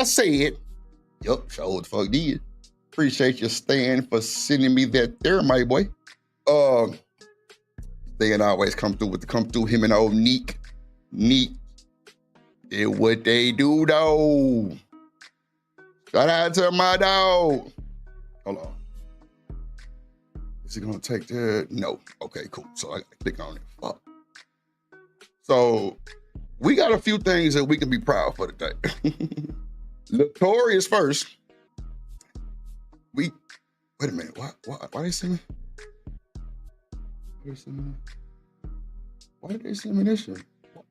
said. Yup, sure the fuck did. Appreciate you, Stan, for sending me that there, my boy. Stan always come through him and old Neek. Neek. Did what they do, though. Shout out to my dog. Hold on. Is he gonna take that? No. Okay, cool. So I gotta click on it. Fuck. So we got a few things that we can be proud for today. Tory is first. Wait a minute. Why they send me? Why did they send me this shit?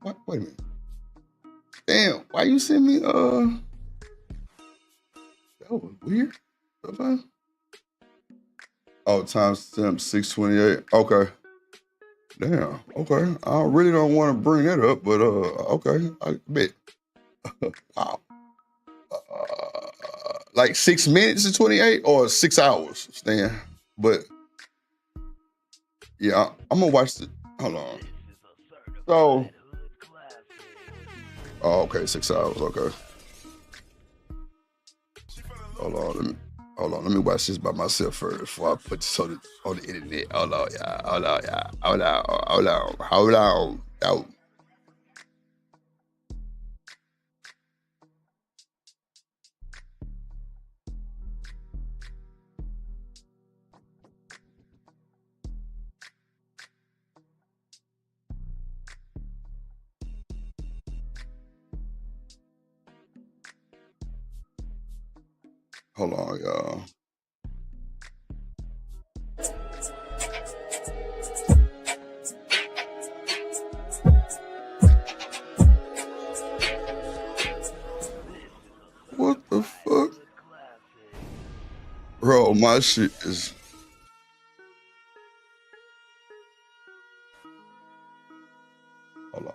Wait a minute. Damn, why you send me that was weird. Okay. Oh, timestamp 628. Okay. Damn. Okay. I really don't want to bring that up, but okay. I bet. Wow. Like 6 minutes and 28 or 6 hours, Stan. But yeah, I'm gonna watch the. Hold on. So. Oh, okay, 6 hours. Okay. Hold on. Let me watch this by myself first before I put this on the internet. Hold on, y'all. Hold on. Hold on, y'all. What the fuck? Bro, my shit is... Hold on.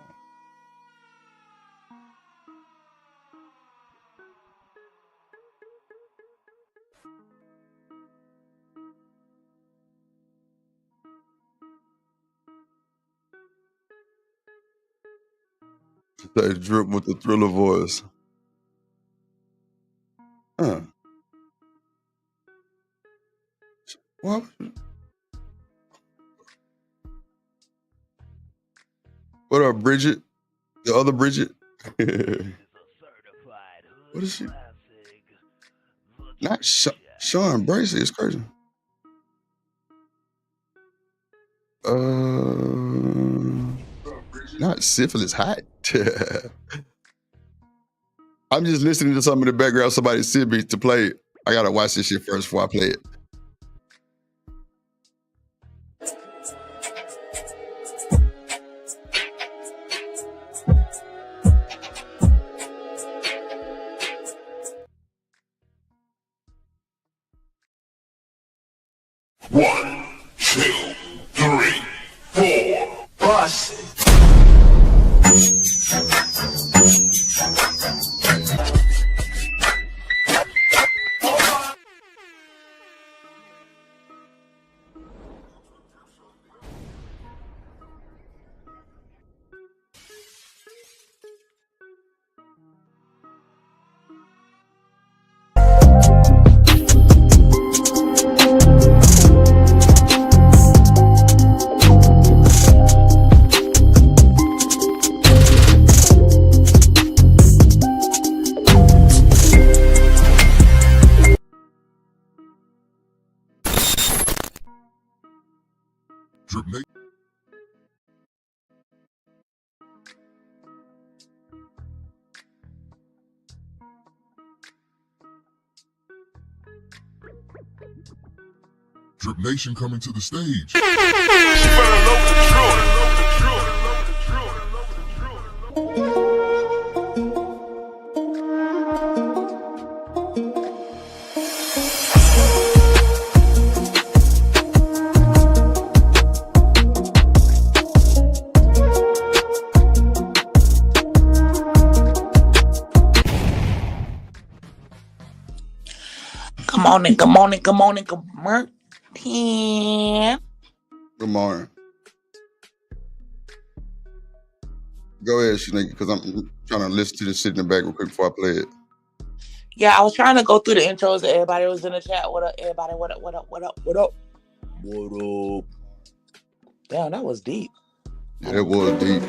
They drip with the Thriller voice. What? What up, Bridget? The other Bridget? What is she? Not Sean Bracey. It's crazy. Not syphilis hot. I'm just listening to some of the background somebody sent me to play it. I gotta watch this shit first before I play it. One, two, three, four. Bust it. Drip Nation coming to the stage. Good morning. Good morning. Good Go ahead, Shanika, because I'm trying to listen to this shit in the back real quick before I play it. Yeah, I was trying to go through the intros. Everybody was in the chat. What up, everybody? What up? What up? What up? What up? What up? Damn, that was deep. Yeah, that was deep.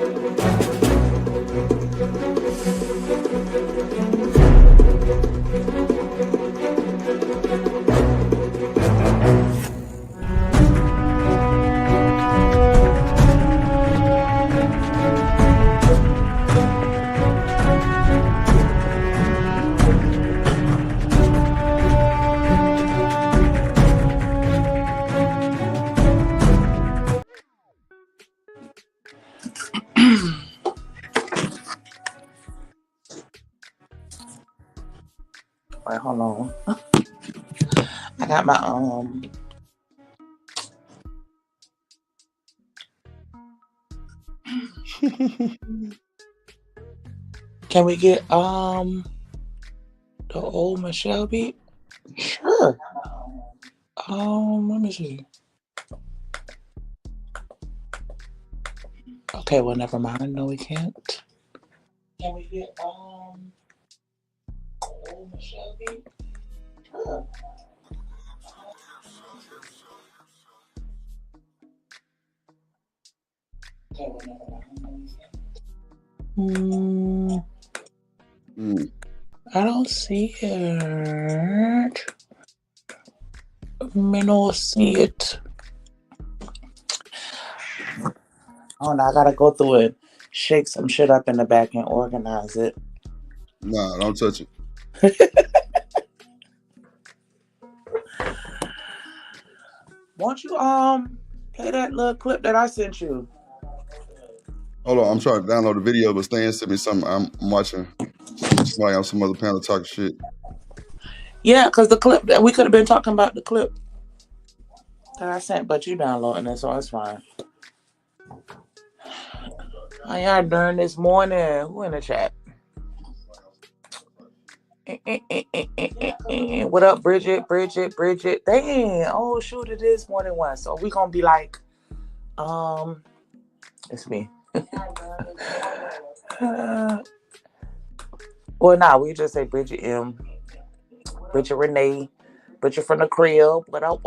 Wait, hold on. I got my Can we get the old Michelle beat? Sure. Let me see. Okay, well, never mind. No, we can't. Can we get the old Michelle beat? Sure. Okay, well, never mind. I don't see it. I don't see it. Oh no, I gotta go through it, shake some shit up in the back and organize it. Nah, don't touch it. Won't you play that little clip that I sent you? Hold on, I'm trying to download the video, but Stan sent me something. I'm watching somebody on some other panel talking shit. Yeah, because the clip that we could have been talking about the clip that I sent, but you downloading it, so it's fine. How y'all doing this morning? Who in the chat? What up, Bridget? Bridget. Dang. Oh shoot, it is more than one. So we gonna be like, it's me. Well, nah, we just say Bridget M, Bridget Renee, Bridget from the crib. What up?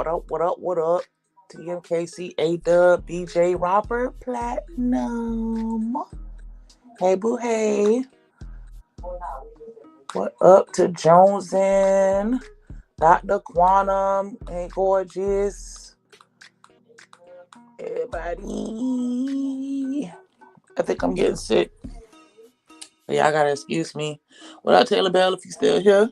TMKC, A-Dub, BJ, Robert, Platinum. Hey, boo, hey. What up to Jonesin, Dr. Quantum, hey, gorgeous. Everybody. I think I'm getting sick. Y'all gotta excuse me. What up, Taylor Bell, if you still here?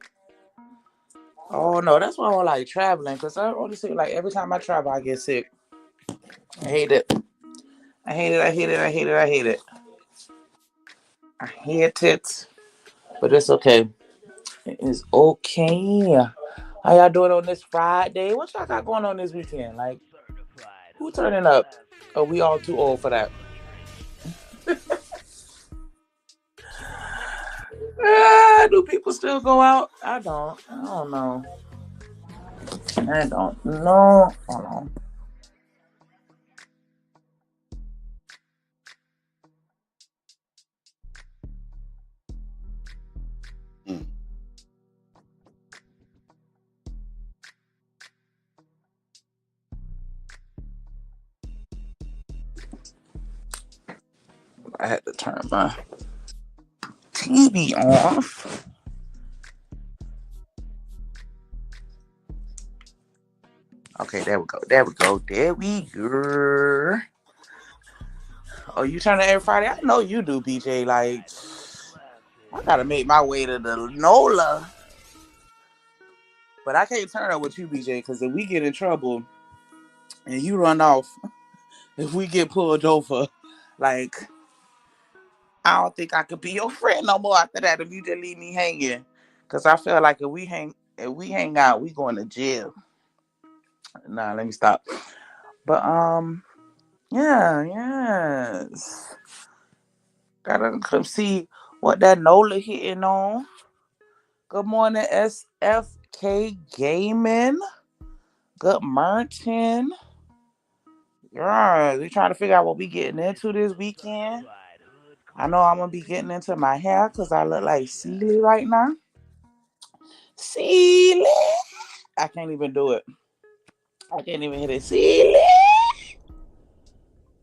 Oh no, that's why I don't like traveling, because I honestly like every time I travel I get sick. I hate it. I hate it. But it's okay. It is okay. How y'all doing on this Friday? What y'all got going on this weekend? Like, who turning up? Are we all too old for that? Do people still go out? I don't know. I don't know. Hold on. I had to turn my TV off. Okay, there we go. Oh, you turn it every Friday? I know you do, BJ. Like, I gotta make my way to the NOLA. But I can't turn up with you, BJ, because if we get in trouble and you run off, if we get pulled over, like, I don't think I could be your friend no more after that if you just leave me hanging. Because I feel like if we hang out, we going to jail. Nah, let me stop. But yes. Gotta come see what that NOLA hitting on. Good morning, SFK Gaming. Good morning. Yeah, we trying to figure out what we getting into this weekend. I know I'm gonna be getting into my hair because I look like Celie right now. Ceiling. I can't even do it. I can't even hit it. Ceiling.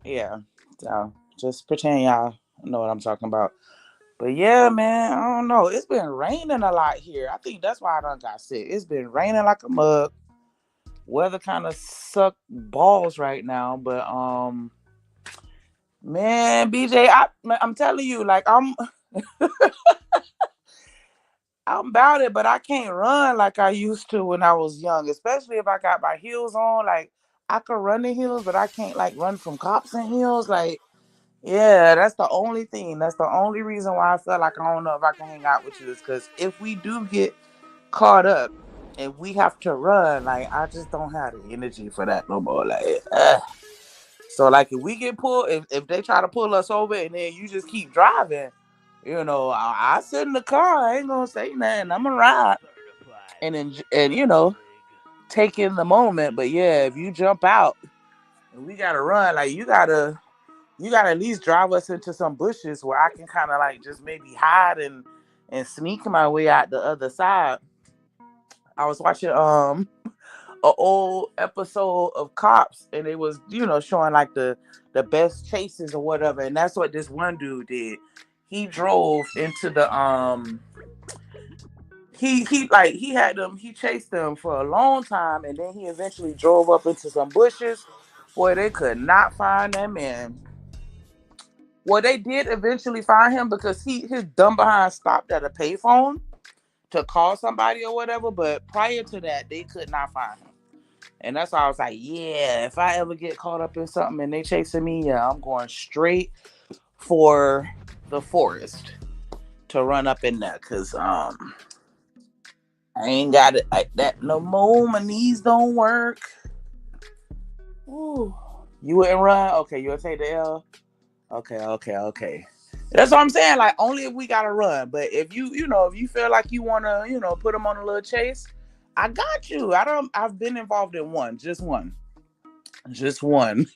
Yeah. So just pretend y'all know what I'm talking about. But yeah, man, I don't know. It's been raining a lot here. I think that's why I done got sick. It's been raining like a mug. Weather kind of suck balls right now, but man, BJ, I'm telling you, like I'm about it, but I can't run like I used to when I was young, especially if I got my heels on. Like I could run the hills, but I can't like run from cops and heels. Like, yeah, that's the only thing. That's the only reason why I feel like I don't know if I can hang out with you is because if we do get caught up and we have to run, like I just don't have the energy for that no more. Like, so like if we get pulled, if they try to pull us over and then you just keep driving, I sit in the car. I ain't gonna say nothing. I'm gonna ride and take in the moment. But yeah, if you jump out and we gotta run, like you gotta at least drive us into some bushes where I can kind of like just maybe hide and sneak my way out the other side. I was watching a old episode of Cops, and it was showing like the best chases or whatever, and that's what this one dude did. He drove into the he chased them for a long time, and then he eventually drove up into some bushes where they could not find that man. Well, they did eventually find him because his dumb behind stopped at a payphone to call somebody or whatever, but prior to that, they could not find him. And that's why I was like, yeah, if I ever get caught up in something and they chasing me, yeah, I'm going straight for the forest to run up in there. Cause I ain't got it like that no more. My knees don't work. Ooh. You wouldn't run? Okay, you would take the L? Okay. That's what I'm saying. Like only if we gotta run. But if if you feel like you wanna, put them on a little chase, I got you. I've been involved in one, just one. Just one.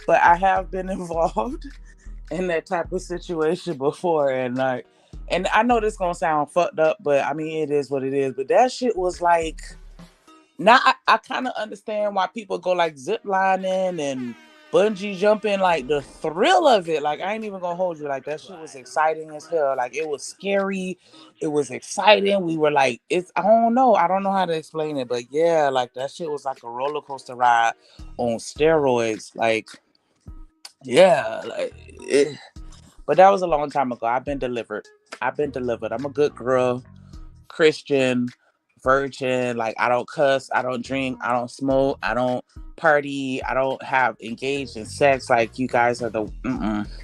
But I have been involved in that type of situation before, and I know this gonna sound fucked up, but I mean it is what it is. But that shit was like, now I kind of understand why people go like zip lining and bungee jumping, like the thrill of it. Like I ain't even gonna hold you, like that shit was exciting as hell. Like it was scary, it was exciting. We were like, I don't know how to explain it, but yeah, like that shit was like a roller coaster ride on steroids. Like yeah, but that was a long time ago. I've been delivered. I'm a good girl, Christian, virgin. Like I don't cuss, I don't drink, I don't smoke, I don't party, I don't have engaged in sex. Like you guys are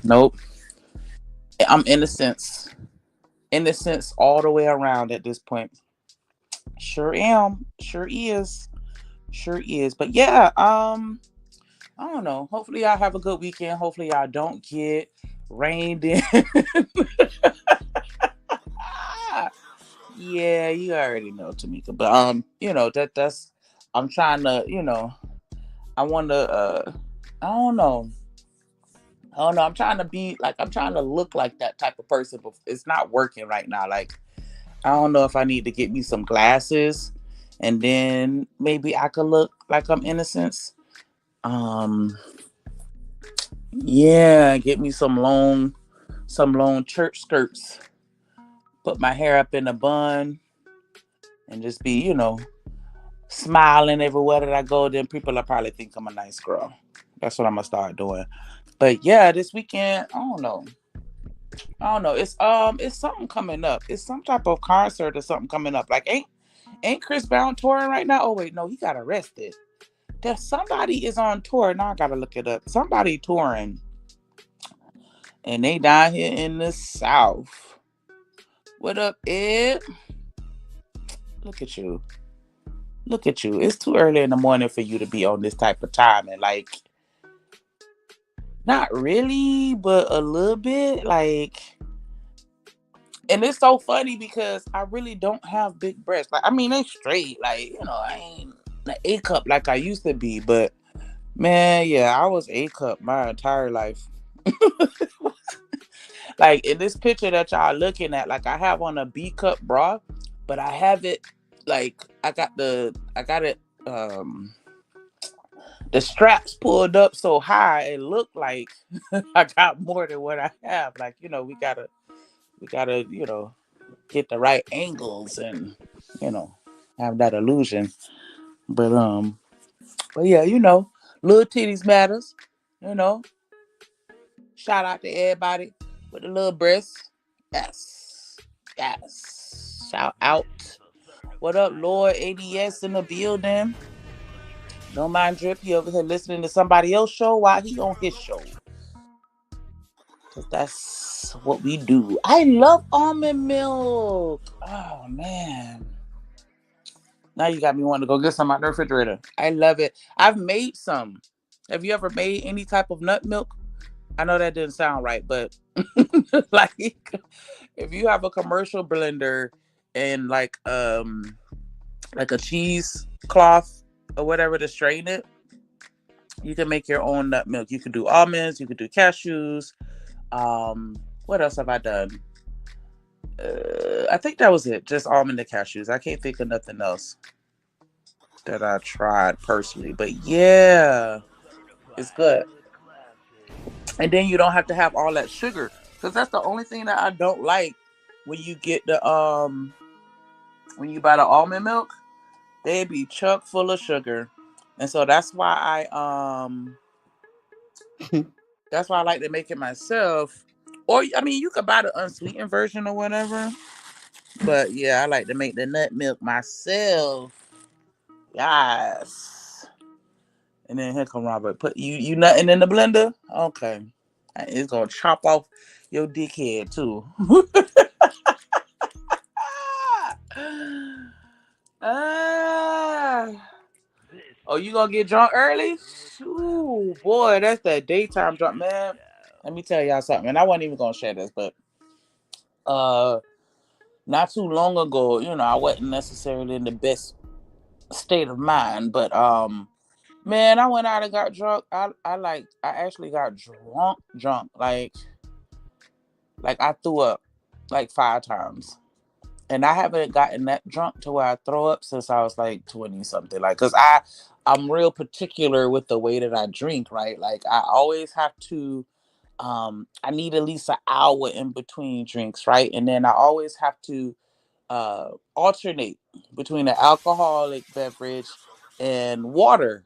nope. I'm innocence all the way around at this point. Sure am, sure is. But yeah, I don't know. Hopefully y'all have a good weekend. Hopefully y'all don't get rained in. Yeah, you already know, Tamika. But that's I'm trying to, I wanna I don't know. I'm trying to be like I'm trying to look like that type of person, but it's not working right now. Like I don't know if I need to get me some glasses and then maybe I could look like I'm innocent. Um yeah, get me some long church skirts. Put my hair up in a bun and just be, smiling everywhere that I go. Then people will probably think I'm a nice girl. That's what I'm gonna start doing. But yeah, this weekend, I don't know. It's something coming up. It's some type of concert or something coming up. Like ain't Chris Brown touring right now? Oh wait, no, he got arrested. There's somebody is on tour. Now I gotta look it up. Somebody touring. And they down here in the South. What up, Ed? Look at you. Look at you. It's too early in the morning for you to be on this type of time. And like, not really, but a little bit. Like, and it's so funny because I really don't have big breasts. Like, I mean, they straight. Like, I ain't an A cup like I used to be. But man, yeah, I was A cup my entire life. Like in this picture that y'all looking at, like I have on a B cup bra, but I have it like I got it the straps pulled up so high it looked like I got more than what I have. Like, we gotta, get the right angles and, you know, have that illusion. But yeah, little titties matters. You know, shout out to everybody with the little breasts. Yes. Yes. Shout out. What up, Lord ADS in the building? Don't mind Drip. He over here listening to somebody else's show while he on his show. Cause that's what we do. I love almond milk. Oh man. Now you got me wanting to go get some out the refrigerator. I love it. I've made some. Have you ever made any type of nut milk? I know that didn't sound right, but like if you have a commercial blender and like a cheese cloth or whatever to strain it, you can make your own nut milk. You can do almonds, you can do cashews. What else have I done? I think that was it. Just almond and cashews. I can't think of nothing else that I tried personally. But yeah, it's good. And then you don't have to have all that sugar. Because that's the only thing that I don't like when you get when you buy the almond milk, they be chock full of sugar. And so that's why I like to make it myself. Or I mean you could buy the unsweetened version or whatever. But yeah, I like to make the nut milk myself. Yes. And then here come Robert. Put you nutting in the blender? Okay. It's gonna chop off your dickhead too. Ah. Oh, you gonna get drunk early? Ooh, boy, that's that daytime drunk, man. Let me tell y'all something. And I wasn't even gonna share this, but uh not too long ago, I wasn't necessarily in the best state of mind, but man, I went out and got drunk. I actually got drunk. Like I threw up like 5 times. And I haven't gotten that drunk to where I throw up since I was like 20 something. Like, cause I'm real particular with the way that I drink, right? Like I always have to I need at least an hour in between drinks, right? And then I always have to alternate between an alcoholic beverage and water.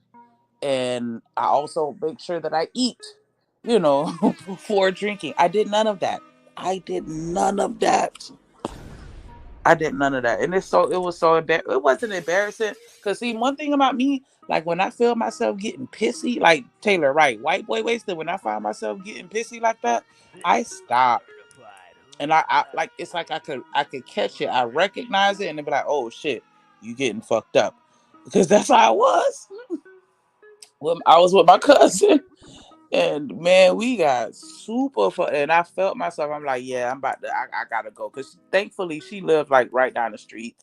And I also make sure that I eat, before drinking. I did none of that. I did none of that. I did none of that. And it was so embarrassing. It wasn't embarrassing. Cause see, one thing about me, like when I feel myself getting pissy, like Taylor, right? White boy wasted. When I find myself getting pissy like that, I stop. And I like it's like I could catch it. I recognize it and then be like, oh shit, you getting fucked up. Because that's how I was. When I was with my cousin. And man, we got super fun. And I felt myself. I'm like, yeah, I gotta go. Cause thankfully she lived like right down the street.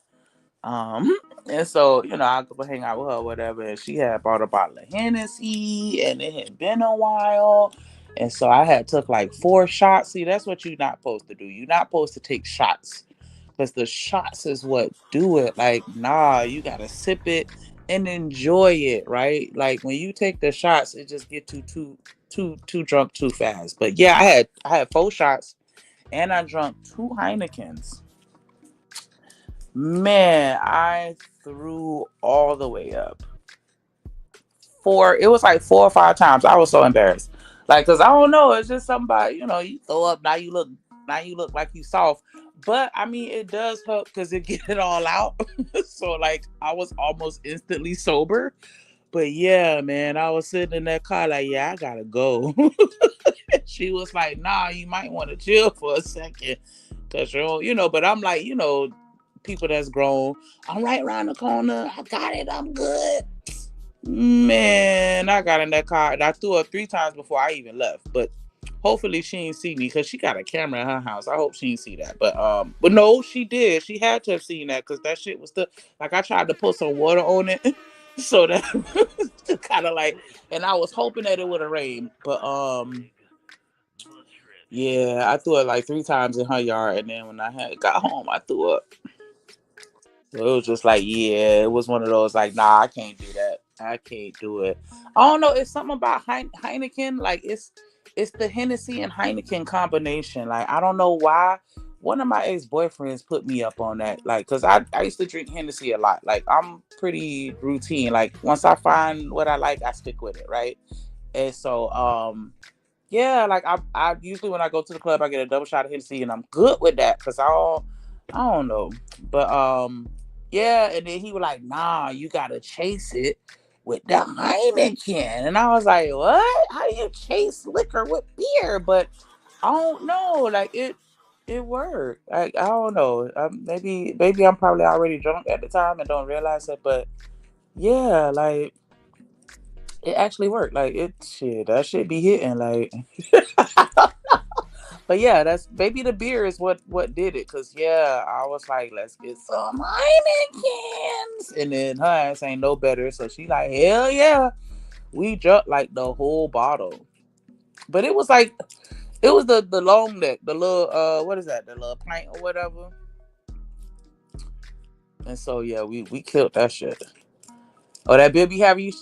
Um, and so, I go hang out with her or whatever. And she had bought a bottle of Hennessy and it had been a while. And so I had took like 4 shots. See, that's what you're not supposed to do. You're not supposed to take shots. Because the shots is what do it. Like, nah, you gotta sip it and enjoy it, right? Like when you take the shots, it just get too drunk too fast. But yeah, I had 4 shots and I drank 2 Heinekens. Man, I threw all the way up. It was like 4 or 5 times. I was so embarrassed. Like, cause I don't know, it's just somebody, you throw up, now you look like you soft. But I mean, it does help because it get it all out. So like, I was almost instantly sober. But yeah, man, I was sitting in that car like, yeah, I gotta go. She was like, nah, you might want to chill for a second. Cause but I'm like, people that's grown. I'm right around the corner. I got it. I'm good. Man, I got in that car and I threw up 3 times before I even left. But hopefully she didn't see me because she got a camera in her house. I hope she didn't see that. But no, she did. She had to have seen that because that shit was still like I tried to put some water on it. So that kind of like, and I was hoping that it would have rained. But yeah, I threw it like 3 times in her yard, and then when I got home, I threw up. It was just like, yeah, it was one of those like, nah, I can't do that. I can't do it. I don't know. It's something about Heineken. Like it's the Hennessy and Heineken combination. Like I don't know why. One of my ex boyfriends put me up on that. Like, cause I used to drink Hennessy a lot. Like I'm pretty routine. Like once I find what I like, I stick with it, right? And so yeah, like I usually when I go to the club, I get a double shot of Hennessy, and I'm good with that because I don't know, but yeah, and then he was like, "Nah, you gotta chase it with the Heineken," and I was like, "What? How do you chase liquor with beer?" But I don't know, like it worked. Like I don't know, maybe I'm probably already drunk at the time and don't realize it, but yeah, like it actually worked. Like it shit, that shit be hitting like. But yeah, that's maybe the beer is what did it. Cause yeah, I was like, let's get some Heinekens, and then her ass ain't no better, so she like, hell yeah, we drank like the whole bottle. But it was like it was the long neck, the little what is that, the little pint or whatever. And so yeah, we killed that shit. Oh, that baby have you?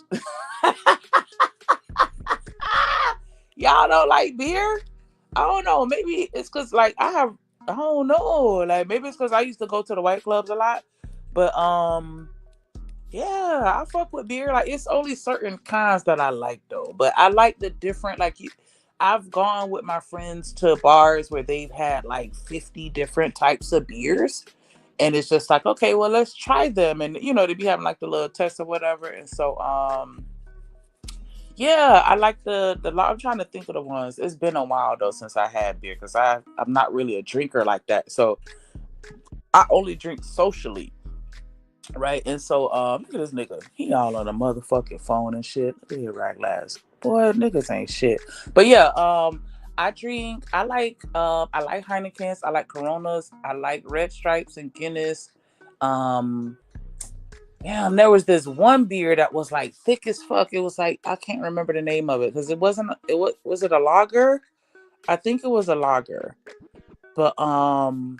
Y'all don't like beer? I don't know. Maybe it's because like I don't know. Like maybe it's because I used to go to the white clubs a lot. But yeah, I fuck with beer. Like it's only certain kinds that I like though. But I like the different like you. I've gone with my friends to bars where they've had like 50 different types of beers. And it's just like, okay, well, let's try them. And you know, they be having like the little test or whatever. And so yeah, I like the. I'm trying to think of the ones. It's been a while though since I had beer because I'm not really a drinker like that. So I only drink socially, right? And so look at this nigga. He all on the motherfucking phone and shit. Look at here, right glass. Boy, niggas ain't shit. But yeah, I drink. I like Heinekens. I like Coronas. I like Red Stripes and Guinness. Um, Damn, there was this one beer that was like thick as fuck. It was like I can't remember the name of it because it wasn't. It was it a lager? I think it was a lager. But was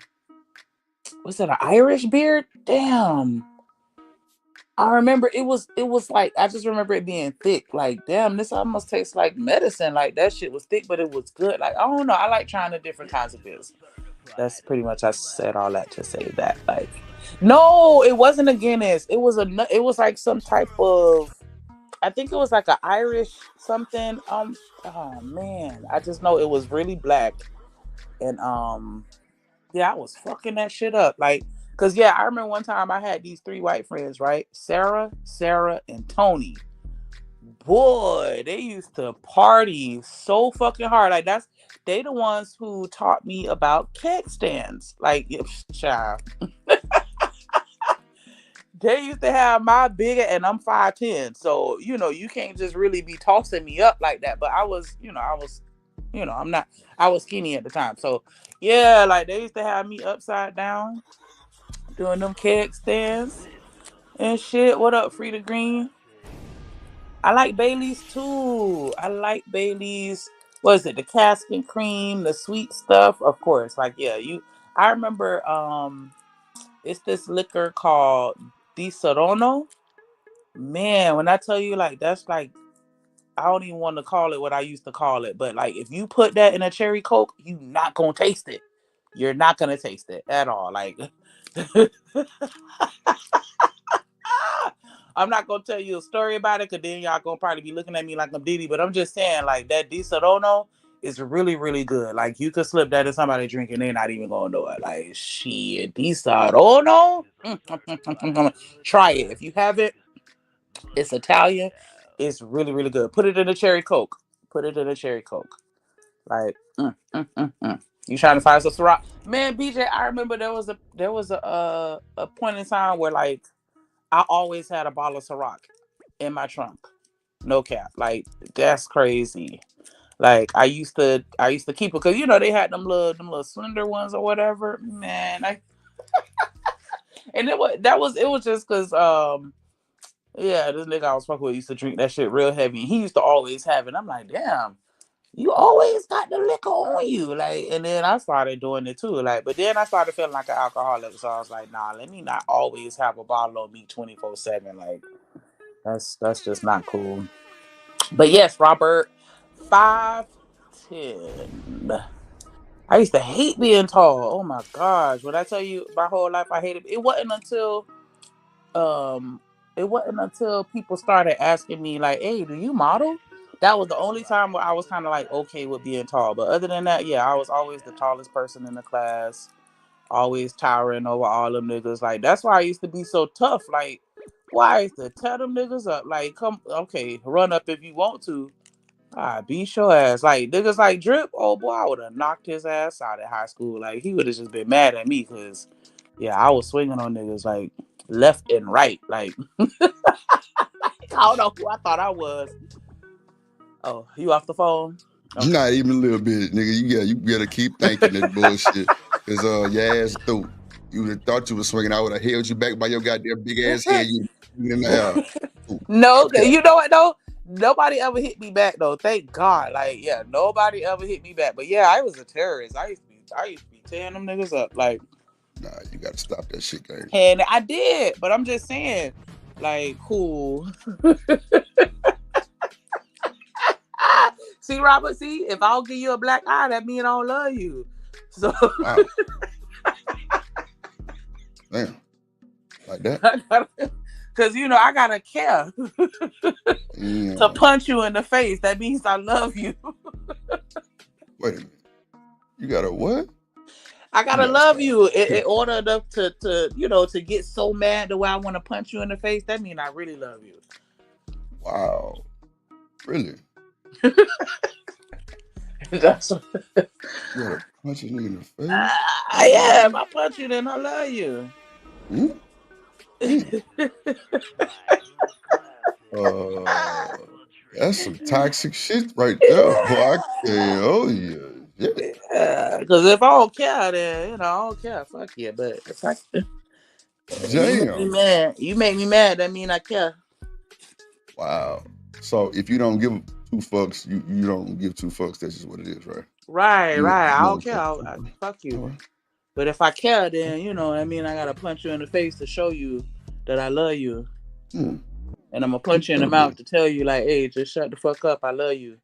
it an Irish beer? Damn, I remember it was like I just remember it being thick. Like damn, this almost tastes like medicine. Like that shit was thick, but it was good. Like I don't know. I like trying the different kinds of beers. That's pretty much I said all that to say that. Like no, it wasn't a Guinness. It was like some type of I think it was like an Irish something. Oh man, I just know it was really black, and yeah, I was fucking that shit up. Like, cause yeah, I remember one time I had these three white friends, right? Sarah, and Tony. Boy, they used to party so fucking hard. Like they the ones who taught me about keg stands. Like, child. They used to have my bigger and I'm 5'10". So, you know, you can't just really be tossing me up like that. But I'm not I was skinny at the time. So yeah, like they used to have me upside down doing them keg stands and shit. What up, Frida Green? I like Bailey's too. I like Bailey's. What is it? The cask and cream, the sweet stuff, of course. Like, yeah, I remember it's this liquor called Di Serono. Man, when I tell you like that's like I don't even want to call it what I used to call it, but like if you put that in a cherry coke, you not gonna taste it. You're not gonna taste it at all. Like I'm not gonna tell you a story about it, cause then y'all gonna probably be looking at me like I'm Diddy. But I'm just saying, like that Di Serono is really, really good. Like you could slip that in somebody drinking, they're not even gonna know it. Like shit, Di Serono. Try it if you have it. It's Italian. It's really, really good. Put it in a cherry coke. Put it in a cherry coke. Like, you trying to find some Ciroc? Man, BJ, I remember there was a point in time where like I always had a bottle of Ciroc in my trunk. No cap. Like that's crazy. Like I used to keep it because you know they had them little slender ones or whatever. Man, and it was just because yeah, this nigga I was fucking with used to drink that shit real heavy. And he used to always have it. I'm like, damn. you always got the liquor on you. Like, and then I started doing it too. Like, but then I started feeling like an alcoholic. So I was like, nah, let me not always have a bottle on me 24/7. Like, that's just not cool. But yes, Robert, 5'10". I used to hate being tall. Oh my gosh. When I tell you my whole life I hated it, um it wasn't until people started asking me like, hey, do you model? That was the only time where I was kind of like okay with being tall. But other than that, yeah, I was always the tallest person in the class, always towering over all them niggas. Like that's why I used to be so tough. Like, why I used to tear them niggas up. Like, come okay, run up if you want to. I beat your ass. Like niggas like Drip, oh boy, I would have knocked his ass out at high school. Like he would have just been mad at me because yeah, I was swinging on niggas like left and right. Like I don't know who I thought I was. Oh, you off the phone? Okay. Not even a little bit, nigga. You gotta keep thinking that bullshit. Cause your ass through. You would have thought you was swinging. I would have held you back by your goddamn big ass head. You in the air. Ooh, No, yeah. you know what though? Nobody ever hit me back though. Thank God. Like, yeah, nobody ever hit me back. But yeah, I was a terrorist. I used to be tearing them niggas up. Like, Nah, you gotta stop that shit, gang. and I did, but I'm just saying, like, cool. See, Robert, see, if I don't give you a black eye, that means I don't love you. So Wow. Damn. Like that? because you know I gotta care Yeah. to punch you in the face. That means I love you. Wait a minute. You got a what? I gotta gotta love stop. you in order to get so mad the way I want to punch you in the face. That means I really love you. Wow. Really? That's You gotta punch a nigga in the face? yeah. If I punch you, then I love you. Hmm? That's some toxic shit right there, boy. I can't. Oh yeah. Yeah. Because if I don't care, then you know I don't care. Fuck you. But if you make me Damn. mad, that mean I care. Wow. So if you don't give two fucks, you don't give two fucks. That's just what it is, right? Right. You I don't don't care. care. Fuck All you. right. But if I care, then you know I mean I gotta punch you in the face to show you that I love you. Hmm. And I'm gonna punch you in the mouth to tell you, like, hey, just shut the fuck up. I love you.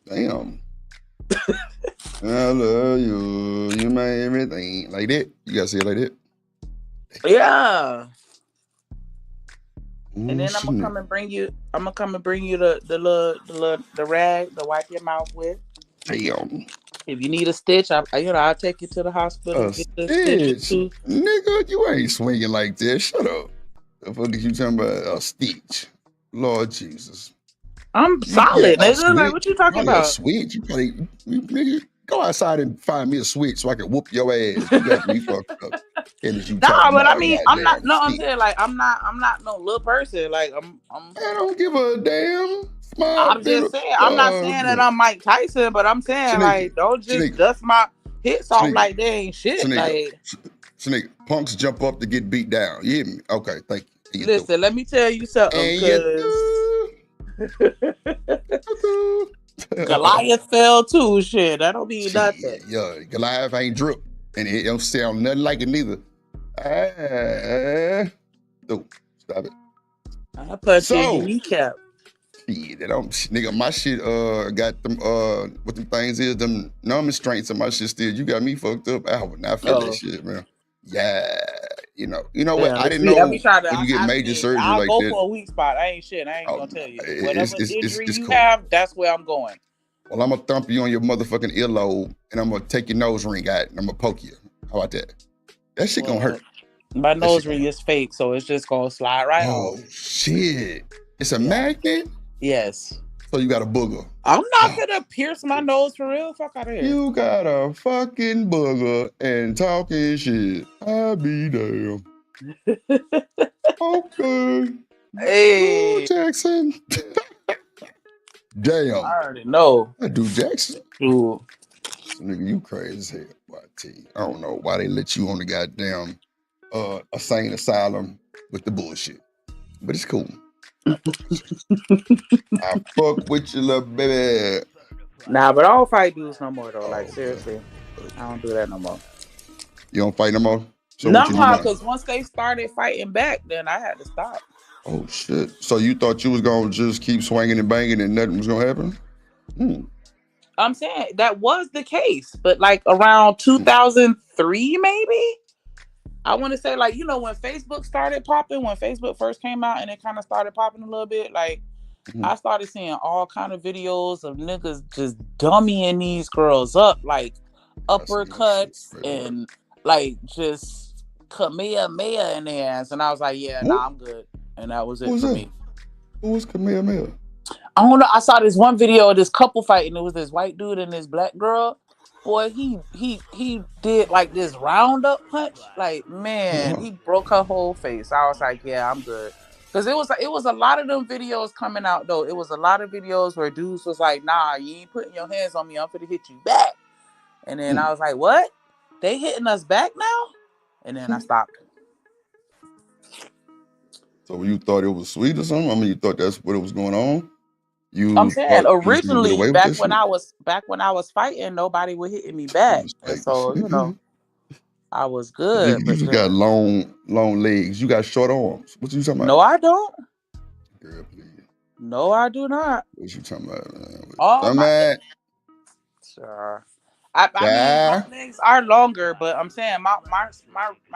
Damn. I love you. You my everything. Like that. You gotta say it like that. Yeah. And then I'm gonna Shit. come and bring you. the rag to wipe your mouth with. Damn. If you need a stitch, I'll take you to the hospital. A Get the stitches stitch. too. Nigga, you ain't swinging like that. Shut up. The fuck is you talking about? A stitch. Lord Jesus. I'm Yeah, solid, a nigga. Like, switch. what you talking Probably a about? switch. Nigga, go outside and find me a switch so I can whoop your ass. You got me fucked up. And as you Nah, talking but about I a mean, I'm not. goddamn No, I'm stitch. saying like I'm not no little person. Like I don't give a damn. Small I'm just little saying. I'm not saying that I'm Mike Tyson, but I'm saying Sneaker. like don't just Sneaker. dust my hits off Sneaker. like they ain't shit. Sneaker. Like, Sneaker. Punks jump up to get beat down. You hear me? Okay, thank you. listen, let me tell you something, And cause you Goliath fell too. Shit, that don't mean nothing. Shit, yeah, Goliath ain't drip. And it don't sound nothing like it neither. No, stop it. I punch you in your kneecap. Shit, that don't, nigga, my shit got them what them things is, them numbing strengths and my shit still. You got me fucked up. I would not feel that shit, man. Yeah, you know what? Yeah, I didn't see, I be know trying to. when you get major surgery I'll like go that. for a weak spot. I ain't shit. I ain't gonna tell you. Whatever injury It's you cool. have, that's where I'm going. Well, I'm gonna thump you on your motherfucking earlobe, and I'm gonna take your nose ring out, and I'm gonna poke you. How about that? That shit gonna hurt. My nose ring is fake, so it's just gonna slide right off. Oh shit! It's a magnet. Yes. So you got a booger. I'm not gonna pierce my nose for real. Fuck out of here. You got a fucking booger and talking shit. I be damn. Okay. Hey, Jackson. Damn. I already know. I do Jackson. Dude. Nigga, you crazy as hell. Boy, I tell you, I don't know why they let you on the goddamn insane asylum with the bullshit. But it's cool. I fuck with you, little baby. Nah, but I don't fight dudes no more though. Oh, Like okay. seriously, I don't do that no more. You don't fight no more? So what you do Nah, now? because once they started fighting back, then I had to stop. Oh shit. So you thought you was gonna just keep swinging and banging and nothing was gonna happen? Hmm. I'm saying that was the case, but like around 2003, maybe. I want to say, like, when Facebook started popping, when Facebook first came out and it kind of started popping a little bit, like, Mhm. I started seeing all kind of videos of niggas just dummying these girls up, like I see that shit uppercuts straight up. and like just Kamehameha in their ass. And I was like, yeah, Who? nah, I'm good. And that was Who it was for that? me. Who was Kamehameha? I don't know. I saw this one video of this couple fighting. It was this white dude and this black girl. Boy, he did like this roundup punch. Like, Oh man, wow. he broke her whole face. I was like, yeah, I'm good. Cause it was a lot of them videos coming out though. It was a lot of videos where dudes was like, nah, you ain't putting your hands on me. I'm finna hit you back. And then Hmm. I was like, what? They hitting us back now? And then I stopped. So you thought it was sweet or something? I mean, you thought that's what it was going on? I'm You saying thought you was gonna get originally away with back that when shit? I was fighting, nobody was hitting me back. And Respect. so, I was You good, you but just got then long legs. You got short arms. What you talking about? no, I don't. Girl, please. No, I do not. What you talking about, man? What you All talking my about? sure. I mean, my Yeah. legs are longer, but I'm saying my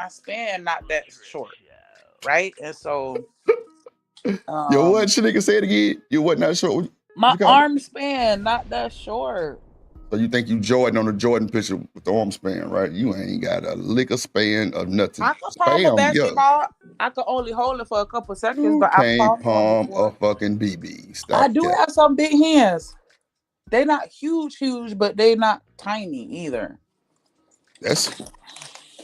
span not that short, right? And so, Yo, what? um, Shit, nigga, say it again. You what? Not sure. What my you call it? arm span not that short. So you think you Jordan on the Jordan picture with the arm span, right? You ain't got a lick of span of nothing. I could palm a Spam, yeah. basketball. I could only hold it for a couple seconds, You but I can't palmed one palm a before. fucking BB. I Stop do that. have some big hands. They not huge, but they not tiny either. That's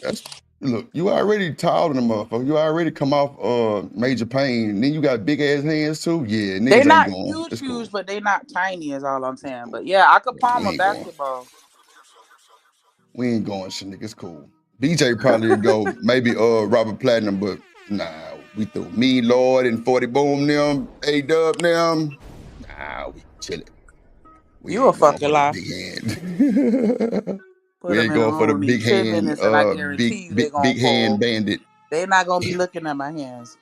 That's look, you already taller than a motherfucker. You already come off major pain. And then you got big ass hands too. Yeah, They niggas ain't not going. It's cool. huge, but they not tiny is all I'm It's saying. cool. But yeah, I could palm We a ain't going. basketball. We ain't going, shit, nigga. It's cool. BJ probably would go, maybe Robert Platinum, but nah, we threw me, Lord, and 40 Boom them, A-Dub them. Nah, we chilling. We You a ain't going fucking for the lie. big hand. Put We them ain't in a going for the room, big eat 10 hand, minutes, and I guarantee you they gonna big hand pull. bandit. They not gonna be Yeah. looking at my hands.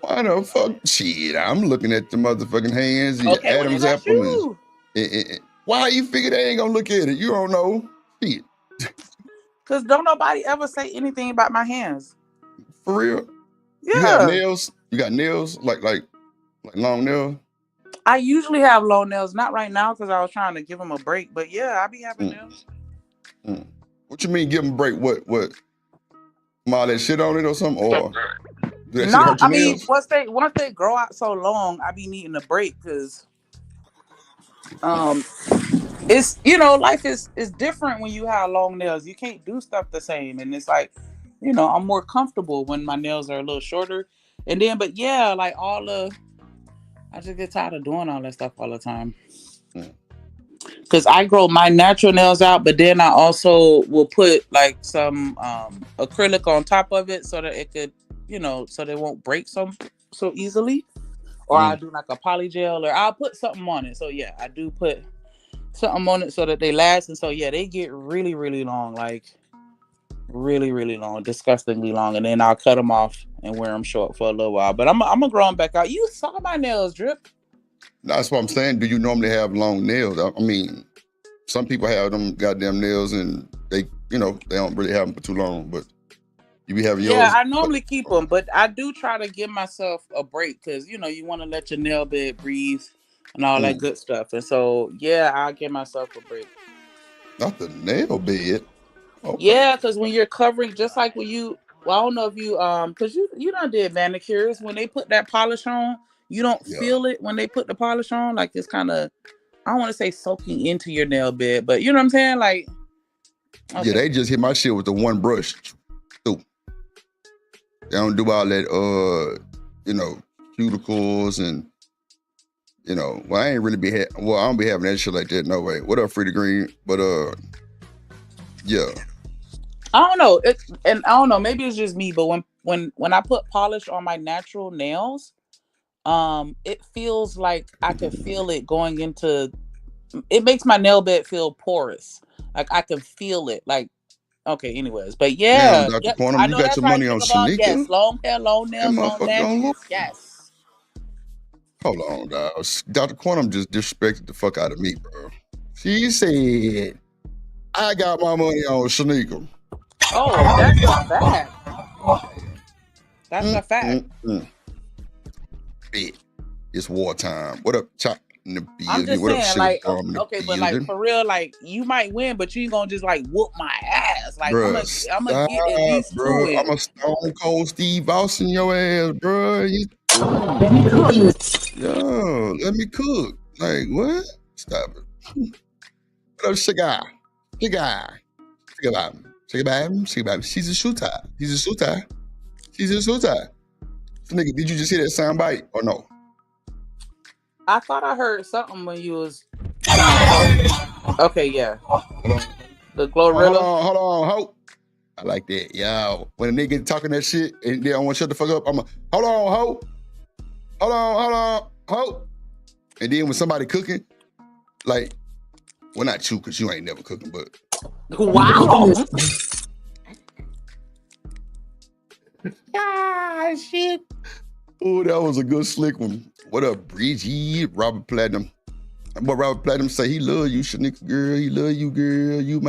Why the fuck? Shit, I'm looking at the motherfucking hands, your Okay, well then Adam's that's apple, and you. why you figure they ain't gonna look at it? You don't know. Shit, Cause don't nobody ever say anything about my hands. for real. You have Yeah. nails. You got nails like long nails. I usually have long nails, not right now because I was trying to give them a break. But yeah, I be having Mm, nails. mm. What you mean? Give them a break? What? Some all that shit on it or something? Or do that shit Not, hurt I your mean, nails? once they grow out so long, I be needing a break because Mm, um it's life is different when you have long nails. You can't do stuff the same, and it's like I'm more comfortable when my nails are a little shorter. And then, but yeah, like I just get tired of doing all that stuff all the time. mm, Because I grow my natural nails out, but then I also will put like some acrylic on top of it so that it could, so they won't break so easily. Or I'll mm. do like a poly gel, or I'll put something on it. So yeah, I do put something on it so that they last. And so yeah, they get really, really long, like really, really long, disgustingly long. And then I'll cut them off and wear them short for a little while. But I'm gonna grow them back out. You saw my nails drip. That's what I'm saying. Do you normally have long nails? I mean, some people have them goddamn nails and they don't really have them for too long, but you be having Yeah, yours. I normally keep them, but I do try to give myself a break because you want to let your nail bed breathe and all that Mm, good stuff. And so yeah, I give myself a break. not the nail bed. Okay. Yeah, because when you're covering, just like when well, I don't know if you because you done did manicures when they put that polish on, you don't Yeah. feel it when they put the polish on, like it's kind of I don't want to say soaking into your nail bed, but you know what I'm saying, like Yeah, okay. they just hit my shit with the one brush. Through. They don't do all that cuticles and well, I ain't really well, I don't be having that shit like that, no way. What up, Free the Green? But yeah. I don't know. And I don't know. Maybe it's just me, but when I put polish on my natural nails, it feels like I could feel it going into it makes my nail bed feel porous. Like I can feel it. Like okay, anyways, but Damn, yeah, Dr. yep. Quantum, I you know got that's your right, money on Sugar Bug. Shanika? Yes, long hair, long That nails, long motherfucker don't lashes. look. Yes. Hold on, dog. Dr. Quantum just disrespected the fuck out of me, bro. She said, I got my money on Shanika. Oh, that's a fact. That's a fact. Yeah, it's wartime. What up, Chop in the I'm building? just What up, saying, Sugar like, Bomb in the okay, but like building? for real, like you might win, but you ain't gonna just like whoop my ass. Like Bruh, I'm gonna stop, get at least to bro. it. I'm a Stone Cold Steve Austin your ass, bro. Yo, let me cook. Like, what? Stop it. What up, Sugar? Sugar. Sugar Bomb. Sugar Bomb. Sugar Bomb. She's a shooter. He's a shooter. She's a shooter. So, nigga, did you just hear that sound bite or no? I thought I heard something when you was talking. Okay, yeah, the Glorilla. Hold on, ho. I like that. Yo, when a nigga talking that shit and they don't want to shut the fuck up, I'm a, hold on, ho. Hold on, ho. And then when somebody cooking, like, well, not you, because you ain't never cooking, but. Wow. Ah, shit. Oh, that was a good slick one. What up, Bridgie? Robert Platinum. But Robert Platinum say he love you, Shanika girl. He love you, girl. You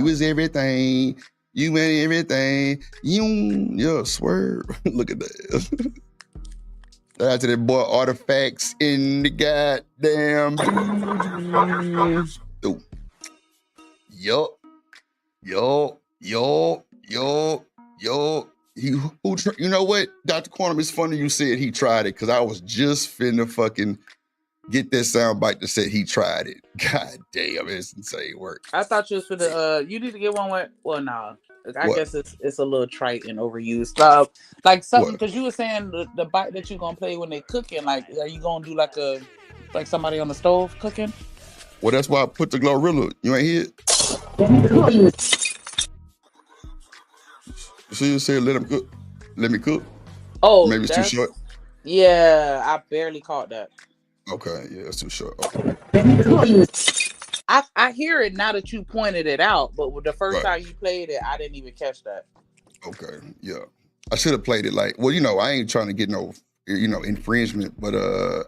is everything. You ain't everything. Yeah, swear. Look at that. Shout out to that boy Artifacts in the goddamn building. Oh. Yup. You know what, Dr. Quantum, it's funny you said he tried it, because I was just finna fucking get that sound bite that said he tried it. God damn, it's insane work. I thought you was for the you need to get one with well nah. I What? guess it's a little trite and overused. Like something What? because you were saying the bite that you gonna play when they cooking. Like, are you gonna do like somebody on the stove cooking? Well, that's why I put the Glorilla. You ain't hear it? You see, you said let him cook. Let me cook. Oh, Maybe it's too short. Yeah, I barely caught that. Okay, yeah, it's too short. Okay. I hear it now that you pointed it out, but the first Right. time you played it, I didn't even catch that. Okay, yeah. I should have played it like, well, I ain't trying to get no, infringement, but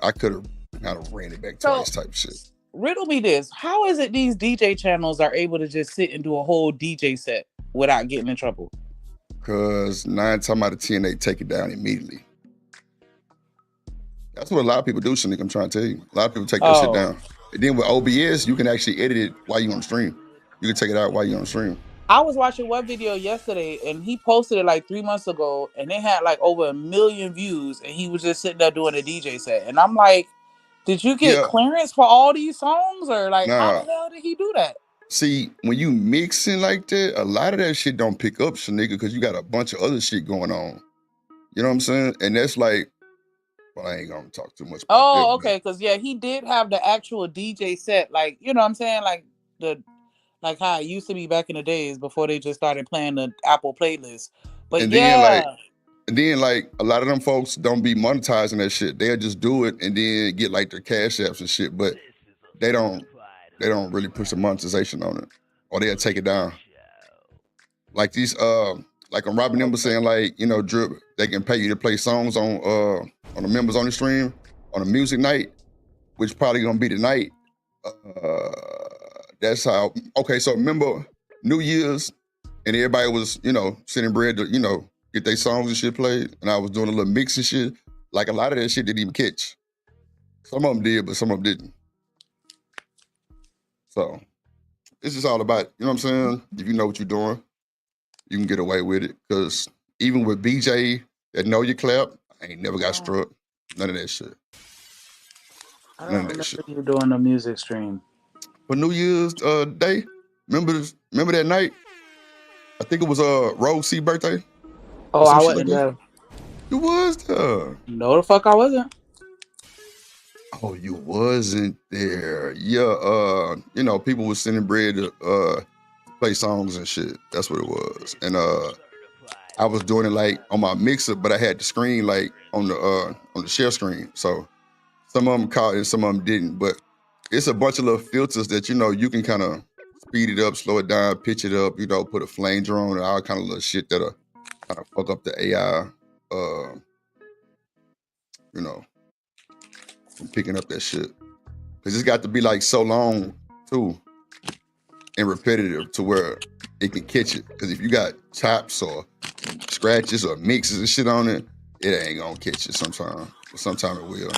I could have kind of ran it back twice type shit. Riddle me this. How is it these DJ channels are able to just sit and do a whole DJ set without getting in trouble? Because 9 times out of 10, they take it down immediately. That's what a lot of people do, Shanik, I'm trying to tell you. A lot of people take that shit down. And then with OBS, you can actually edit it while you're on the stream. You can take it out while you're on the stream. I was watching one video yesterday, and he posted it like 3 months ago, and it had like over 1 million views, and he was just sitting there doing a DJ set. And I'm like, did you get clearance for all these songs? Or like, how the hell did he do that? See, when you mixing like that, a lot of that shit don't pick up, Shanika, because you got a bunch of other shit going on. You know what I'm saying? And that's like, well, I ain't gonna talk too much about that. Oh, okay, because yeah, he did have the actual DJ set, like, you know what I'm saying? Like how it used to be back in the days before they just started playing the Apple playlist. But and yeah. then like a lot of them folks don't be monetizing that shit. They'll just do it and then get like their cash apps and shit, but they don't really push the monetization on it. Or they'll take it down. Like these like when Robin M was saying, like, Drip, they can pay you to play songs on the members on the stream on a music night, which probably gonna be tonight. That's how. Okay, so remember New Year's, and everybody was, sending bread to, get their songs and shit played, and I was doing a little mix and shit. Like a lot of that shit didn't even catch. Some of them did, but some of them didn't. So it's just all about, you know what I'm saying? If you know what you're doing, you can get away with it. Because even with BJ that know you clap, I ain't never got struck. None of that shit. I don't remember you doing a music stream. For New Year's Day, remember that night? I think it was Rose C birthday. Oh, I wasn't there. You was there. No, the fuck I wasn't. Oh, you wasn't there. Yeah, people was sending bread to play songs and shit. That's what it was. And I was doing it like on my mixer, but I had the screen like on the share screen. So some of them caught it and some of them didn't. But it's a bunch of little filters that you can kind of speed it up, slow it down, pitch it up, put a flanger on and all kind of little shit that'll kind of fuck up the AI, from picking up that shit. Cause it's got to be like so long too and repetitive to where it can catch it. Cause if you got chops or scratches or mixes and shit on it, it ain't gonna catch it sometimes. But sometimes it will.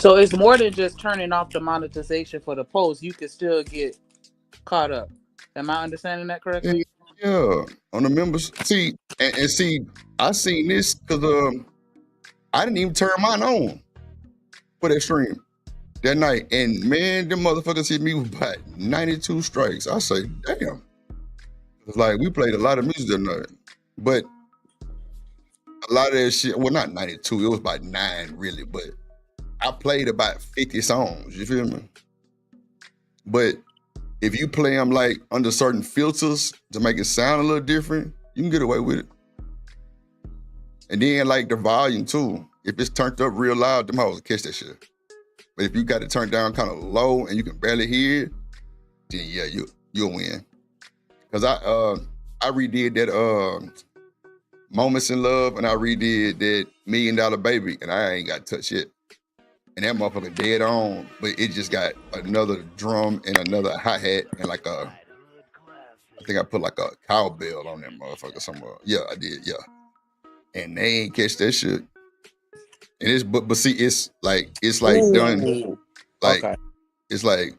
So it's more than just turning off the monetization for the post. You can still get caught up. Am I understanding that correctly? Yeah. On the members. See, and see, I seen this because I didn't even turn mine on for that stream that night. And man, them motherfuckers hit me with about 92 strikes. I say, damn. It's like we played a lot of music that night. But a lot of that shit, well, not 92, it was about 9 really, but I played about 50 songs, you feel me? But if you play them like under certain filters to make it sound a little different, you can get away with it. And then like the volume too. If it's turned up real loud, them hoes will catch that shit. But if you got it turned down kind of low and you can barely hear it, then yeah, you'll win. Cause I redid that Moments in Love and I redid that $1 Million Baby and I ain't got touched yet. And that motherfucker dead on, but it just got another drum and another hi-hat and like I think I put like a cowbell on that motherfucker somewhere. Yeah, I did, yeah. And they ain't catch that shit. And it's but see, it's like Ooh. done. Like Okay. it's like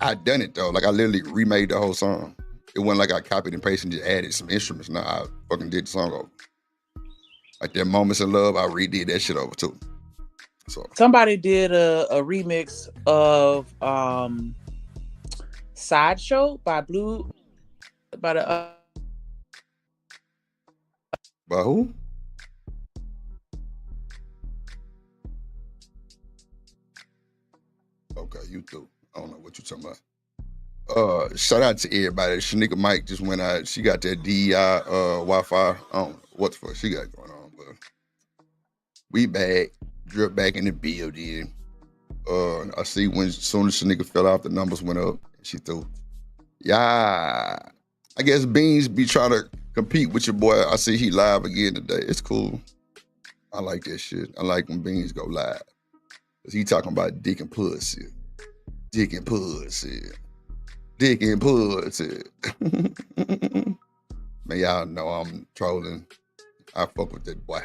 I done it though. Like I literally remade the whole song. It wasn't like I copied and pasted and just added some instruments. No, I fucking did the song over. Like that Moments in Love, I redid that shit over too. So somebody did a remix of Sideshow by the by who? Okay, you too. I don't know what you're talking about. Shout out to everybody. Shanika Mike just went out. She got that DEI Wi-Fi. I don't know what the fuck she got going on, but we back. Drip back in the building. I see as soon as Shanika fell off, the numbers went up. And she threw. Yeah. I guess Beans be trying to compete with your boy. I see he live again today. It's cool. I like that shit. I like when Beans go live. Cause he talking about dick and pussy. Dick and pussy. Dick and pussy. Man, y'all know I'm trolling. I fuck with that boy.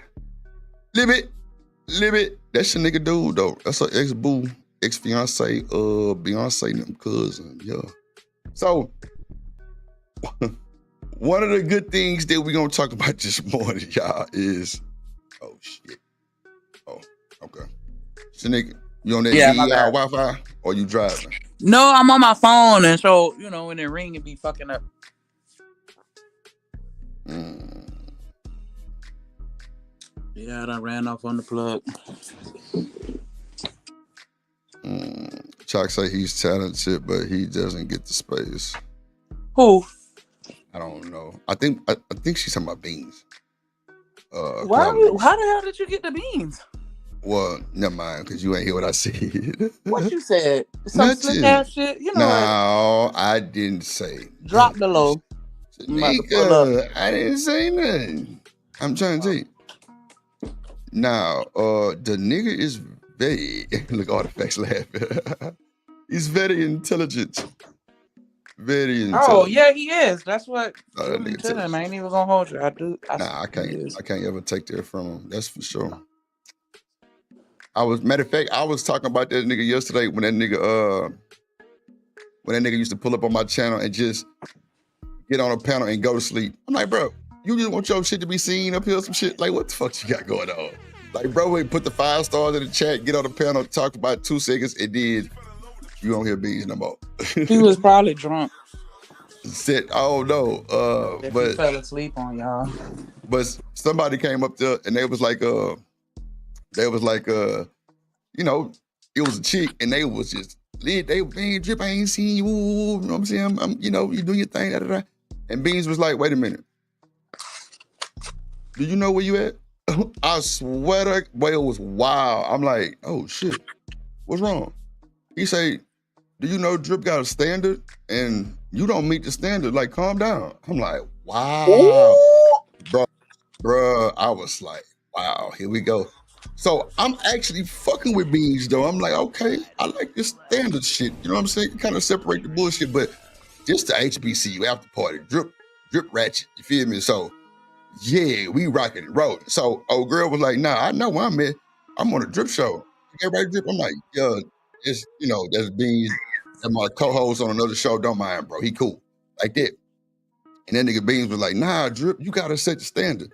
Live it. That's your nigga dude though. That's her ex-boo, ex-fiance, Beyonce and them cousin. Yeah. So one of the good things that we gonna talk about this morning, y'all, is oh shit. Oh, okay. Shanika, you on that DEI Wi-Fi or you driving? No, I'm on my phone, and so when it ring, it be fucking up. Yeah, I ran off on the plug. Chalk say he's talented, but he doesn't get the space. Who? I don't know. I think she's talking about Beans. How the hell did you get the beans? Well, never mind, because you ain't hear what I said. What you said? Some slick ass shit? No, I didn't say. Drop the low. Nigga, I didn't say nothing. I'm trying to tell you. Now, the nigga is very, look, all the facts laughing. He's very intelligent. Very intelligent. Oh, yeah, he is. That's what you tell him. I ain't even gonna hold you. I can't ever take that from him. That's for sure. Matter of fact, I was talking about that nigga yesterday when that nigga used to pull up on my channel and just get on a panel and go to sleep. I'm like, bro, you just want your shit to be seen up here, some shit? Like, what the fuck you got going on? Like, bro, we put the 5 stars in the chat, get on the panel, talk for about 2 seconds, and then you don't hear Beans no more. He was probably drunk. Said, oh no, but he fell asleep on y'all. But somebody came up there and they was like, it was a chick and they was just, man, Drip, I ain't seen you. You know what I'm saying? you doing your thing. Da, da, da. And Beans was like, wait a minute. Do you know where you at? I swear to boy, it was wild. I'm like, oh shit, what's wrong? He say, do you know Drip got a standard? And you don't meet the standard. Like, calm down. I'm like, wow. Bruh, I was like, wow, here we go. So I'm actually fucking with Beans, though. I'm like, okay, I like this standard shit. You know what I'm saying? Kind of separate the bullshit, but just the HBCU after party, drip ratchet. You feel me? So yeah, we rocking and rolling. So old girl was like, nah, I know where I'm at. I'm on a drip show. Everybody drip. I'm like, yeah, it's, you know, that's Beans and my co-host on another show. Don't mind, bro. He cool. Like that. And then nigga Beans was like, nah, Drip, you gotta set the standard.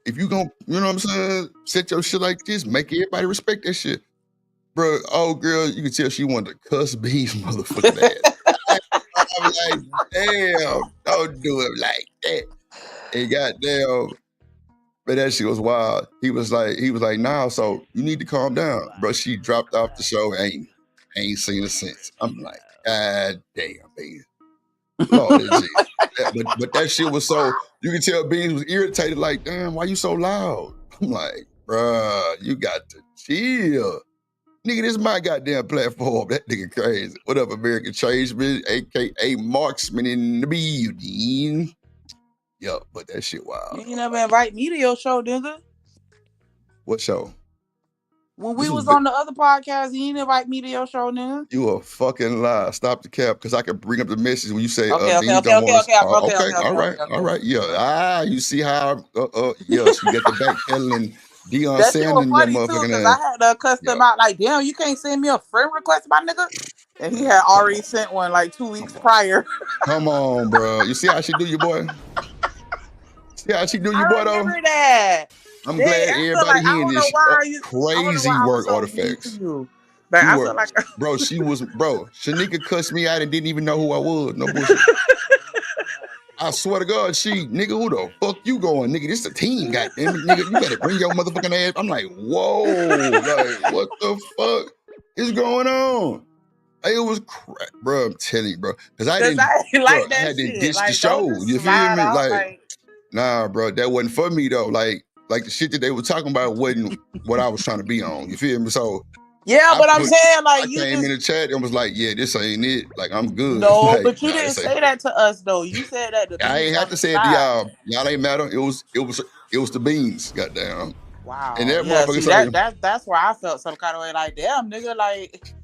If you gon', you know what I'm saying, set your shit like this, make everybody respect that shit. Bro, old girl, you can tell she wanted to cuss Beans motherfucking ass. I'm like, damn, don't do it like that. And goddamn, but that shit was wild. He was like, nah, so you need to calm down. Bro, she dropped off the show, ain't seen her since. I'm like, god damn, baby. Lord, but that shit was so, you can tell Beans was irritated, like, damn, why you so loud? I'm like, bruh, you got to chill. Nigga, this is my goddamn platform. That nigga crazy. What up, American Tradesman, aka Marksman in the building? Yo, but that shit wild. You never invite me to your show, nigga. What show? When we was on the other podcast, you didn't invite me to your show, nigga. You a fucking lie. Stop the cap, because I can bring up the message when you say, okay, all right. Yeah, you see how, yes, you get the back pedaling Deion Sanders and that motherfucking because I had to cuss them out like, damn, you can't send me a friend request, my nigga. And he had already sent one like 2 weeks prior. Come on, bro. You see how she do you, boy? See how she do you, boy, though? I remember that. I'm glad everybody hearing this crazy work artifacts. But I feel like, bro, Shanika cussed me out and didn't even know who I was. No bullshit. I swear to God, nigga, who the fuck you going? Nigga, this a team, goddamn it, nigga. You better bring your motherfucking ass. I'm like, whoa, like, what the fuck is going on? It was crap, bro. I'm telling you, bro. Because I didn't like that. I had to ditch the show. You feel me? Like, nah, bro, that wasn't for me though. Like the shit that they were talking about wasn't what I was trying to be on. You feel me? So yeah, but I'm saying, like, I came in the chat and was like, yeah, this ain't it. Like, I'm good. No, like, but you didn't say that to us though. You said that to I ain't have to say it to y'all. Y'all ain't matter. It was the Beans, goddamn. Wow. And that motherfucker that's where I felt some kind of way. Like, damn, nigga, like,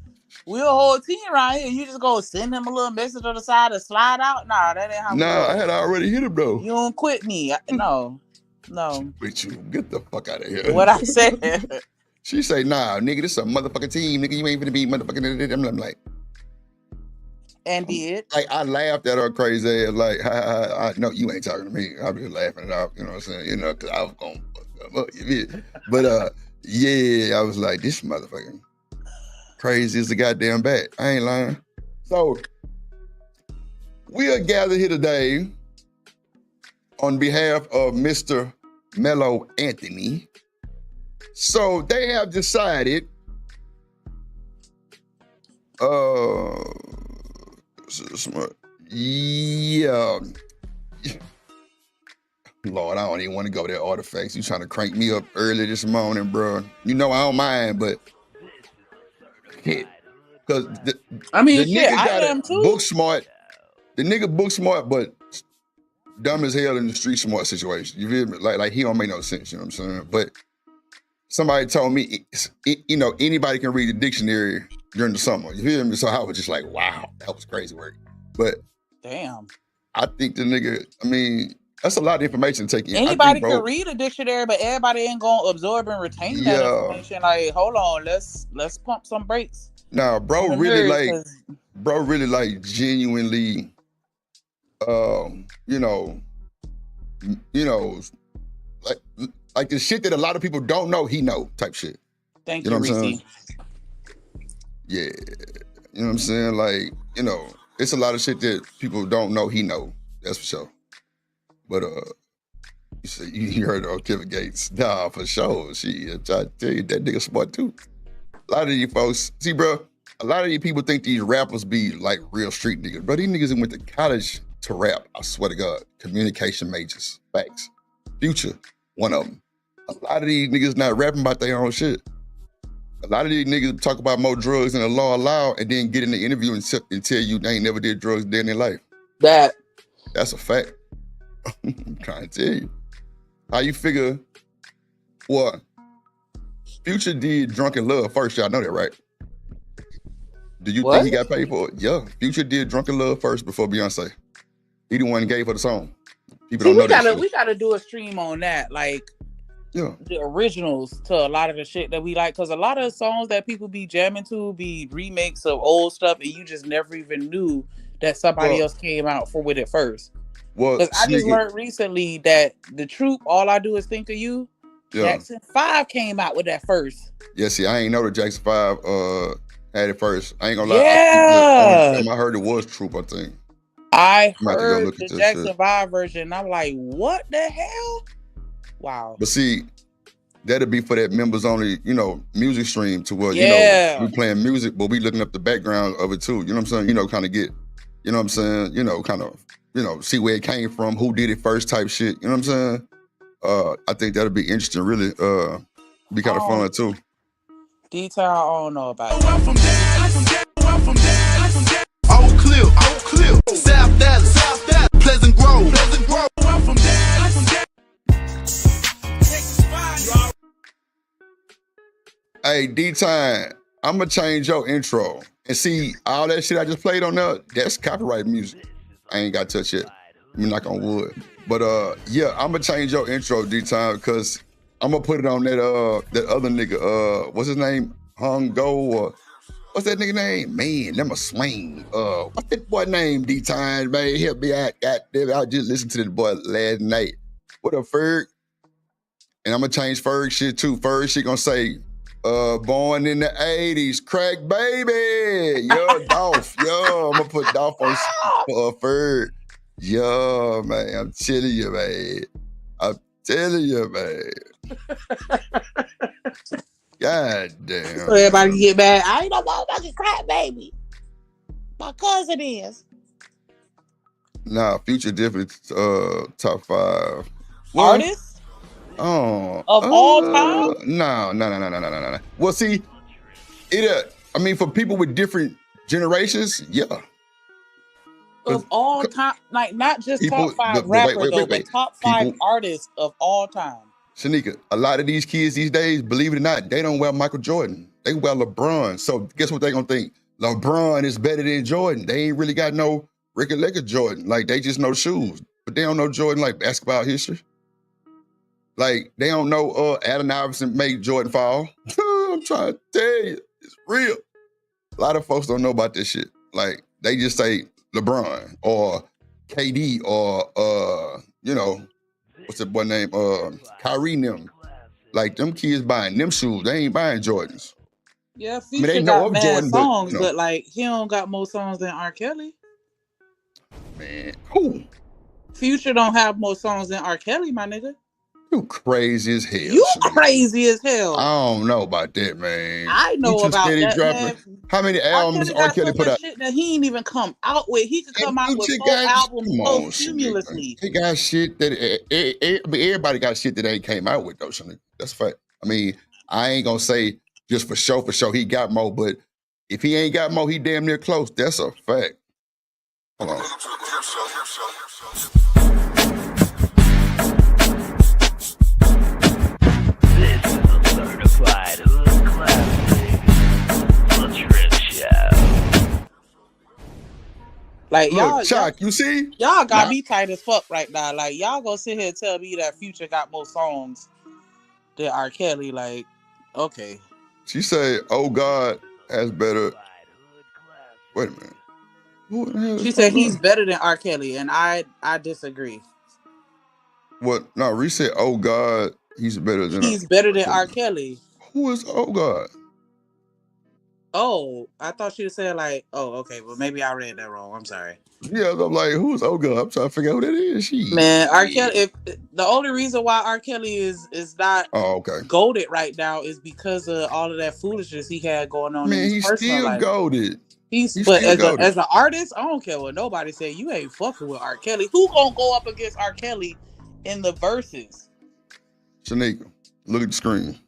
we're a whole team right here. You just go send him a little message on the side and slide out? Nah, that ain't how we go. I had already hit him though. You don't quit me. No. But you get the fuck out of here. What I said. She say, nah, nigga, this is a motherfucking team. Nigga, you ain't gonna be motherfucking. I'm like. And did. Like, I laughed at her crazy ass. Like, I know you ain't talking to me. I be laughing it off, you know what I'm saying? You know, because I was going to fuck them up, you feel? But, yeah, I was like, this motherfucking crazy as a goddamn bat. I ain't lying. So, we are gathered here today on behalf of Mr. Mello Anthony. So, they have decided, yeah. Lord, I don't even want to go there, artifacts. You trying to crank me up early this morning, bro. You know I don't mind, but shit. Because the nigga got it book smart. The nigga book smart, but dumb as hell in the street smart situation. You feel me? Like he don't make no sense, you know what I'm saying? But somebody told me, you know, anybody can read the dictionary during the summer. You feel me? So I was just like, wow, that was crazy work. But damn, I think the nigga, I mean, that's a lot of information to take in. Anybody can read a dictionary, but everybody ain't gonna absorb and retain that information. Like, hold on, let's pump some brakes. Nah, bro really like genuinely, you know, like the shit that a lot of people don't know, he know type shit. Thank you, Reese. Yeah, you know what I'm saying? Like, you know, it's a lot of shit that people don't know he know. That's for sure. But you heard of Kevin Gates? Nah, for sure. I tell you, that nigga smart too. A lot of you folks, see, bro, a lot of you people think these rappers be like real street niggas. Bro, these niggas went to college to rap. I swear to God, communication majors, facts. Future, one of them. A lot of these niggas not rapping about their own shit. A lot of these niggas talk about more drugs than the law allow, and then get in the interview and tell you they ain't never did drugs a day in their life. That's a fact. I'm trying to tell you. How you figure what? Future did Drunken Love first, y'all know that, right? Do you think he got paid for it? Yeah. Future did Drunken Love first before Beyonce. He the one who gave her the song. People don't know that shit. We gotta do a stream on that, like the originals to a lot of the shit that we like, because a lot of songs that people be jamming to be remakes of old stuff, and you just never even knew that somebody else came out with it first. Because I just learned recently that the Troop, All I Do Is Think of You, Jackson 5 came out with that first. Yeah, see, I ain't know that Jackson 5 had it first. I ain't gonna lie. Yeah. I heard it was Troop, I think. I heard the Jackson 5 version, and I'm like, what the hell? Wow. But see, that'll be for that members only, music stream to where, we playing music, but we looking up the background of it too. You know what I'm saying? Kind of get, you know what I'm saying? Kind of, see where it came from, who did it first type shit. You know what I'm saying? I think that'll be interesting, really. Be kind of fun too. Detail, I don't know about it. Old Cliff, South Dallas, Pleasant Grove. Hey, D-Time, I'm going to change your intro. And see, all that shit I just played on there, that's copyright music. I ain't got to touch it. I'm knock on wood. But yeah, I'm going to change your intro, D-Time, because I'm going to put it on that other nigga, what's his name? Go or what's that nigga name? Man, them a swing. What's that boy name, D-Time, man? Help me out. Goddamn, I just listened to the boy last night. What up, Ferg? And I'm going to change Ferg shit too. Ferg shit going to say, born in the 80s, crack baby. Yo, Dolph. Yo, I'm gonna put Dolph on Ferg. Yo, man, I'm telling you, man. God damn. So everybody can get mad. I ain't no motherfucking crack baby. My cousin is. Nah, Future definitely top 5. Artists? Oh, of all time? No. Well, see, I mean, for people with different generations, yeah. Of all time, like not just top 5 rappers, but top 5 artists of all time. Shanika, a lot of these kids these days, believe it or not, they don't wear Michael Jordan. They wear LeBron. So guess what they gonna think? LeBron is better than Jordan. They ain't really got no Ricky Jordan. Like, they just know shoes, but they don't know Jordan like basketball history. Like, they don't know Allen Iverson made Jordan fall. I'm trying to tell you, it's real. A lot of folks don't know about this shit. Like, they just say LeBron or KD or, what's that boy name? Kyrie and them. Like, them kids buying them shoes. They ain't buying Jordans. Yeah, Future they know got mad Jordan, songs, but like, he don't got more songs than R. Kelly. Man, who? Future don't have more songs than R. Kelly, my nigga. You crazy as hell. You crazy as hell. I don't know about that, man. I know about that, man. How many albums R. Kelly put out? Shit that he ain't even come out with. He could come out with 4 albums posthumously. He got shit that everybody got shit that ain't came out with though. That's a fact. I mean, I ain't gonna say just for show he got more, but if he ain't got more, he damn near close. That's a fact. Hold on. Like, y'all, Chuck, you see? Y'all got me tight as fuck right now. Like, y'all gonna sit here and tell me that Future got more songs than R. Kelly. Like, okay. She said, "Oh God has better." Wait a minute. Who the hell she said he's better than R. Kelly, and I disagree. What? No, Reese said, "Oh God, he's better than." He's better than R. Kelly. Who is Oh God? Oh, I thought she said like, oh, okay, well maybe I read that wrong. I'm sorry. Yeah, I'm like, who's Oh God? I'm trying to figure out who that is. Man, R. Kelly. If the only reason why R. Kelly is not goated right now is because of all of that foolishness he had going on. Man, in his personal life. Goated. He's but as an artist, I don't care what nobody say. You ain't fucking with R. Kelly. Who gonna go up against R. Kelly in the verses? Shanika, look at the screen.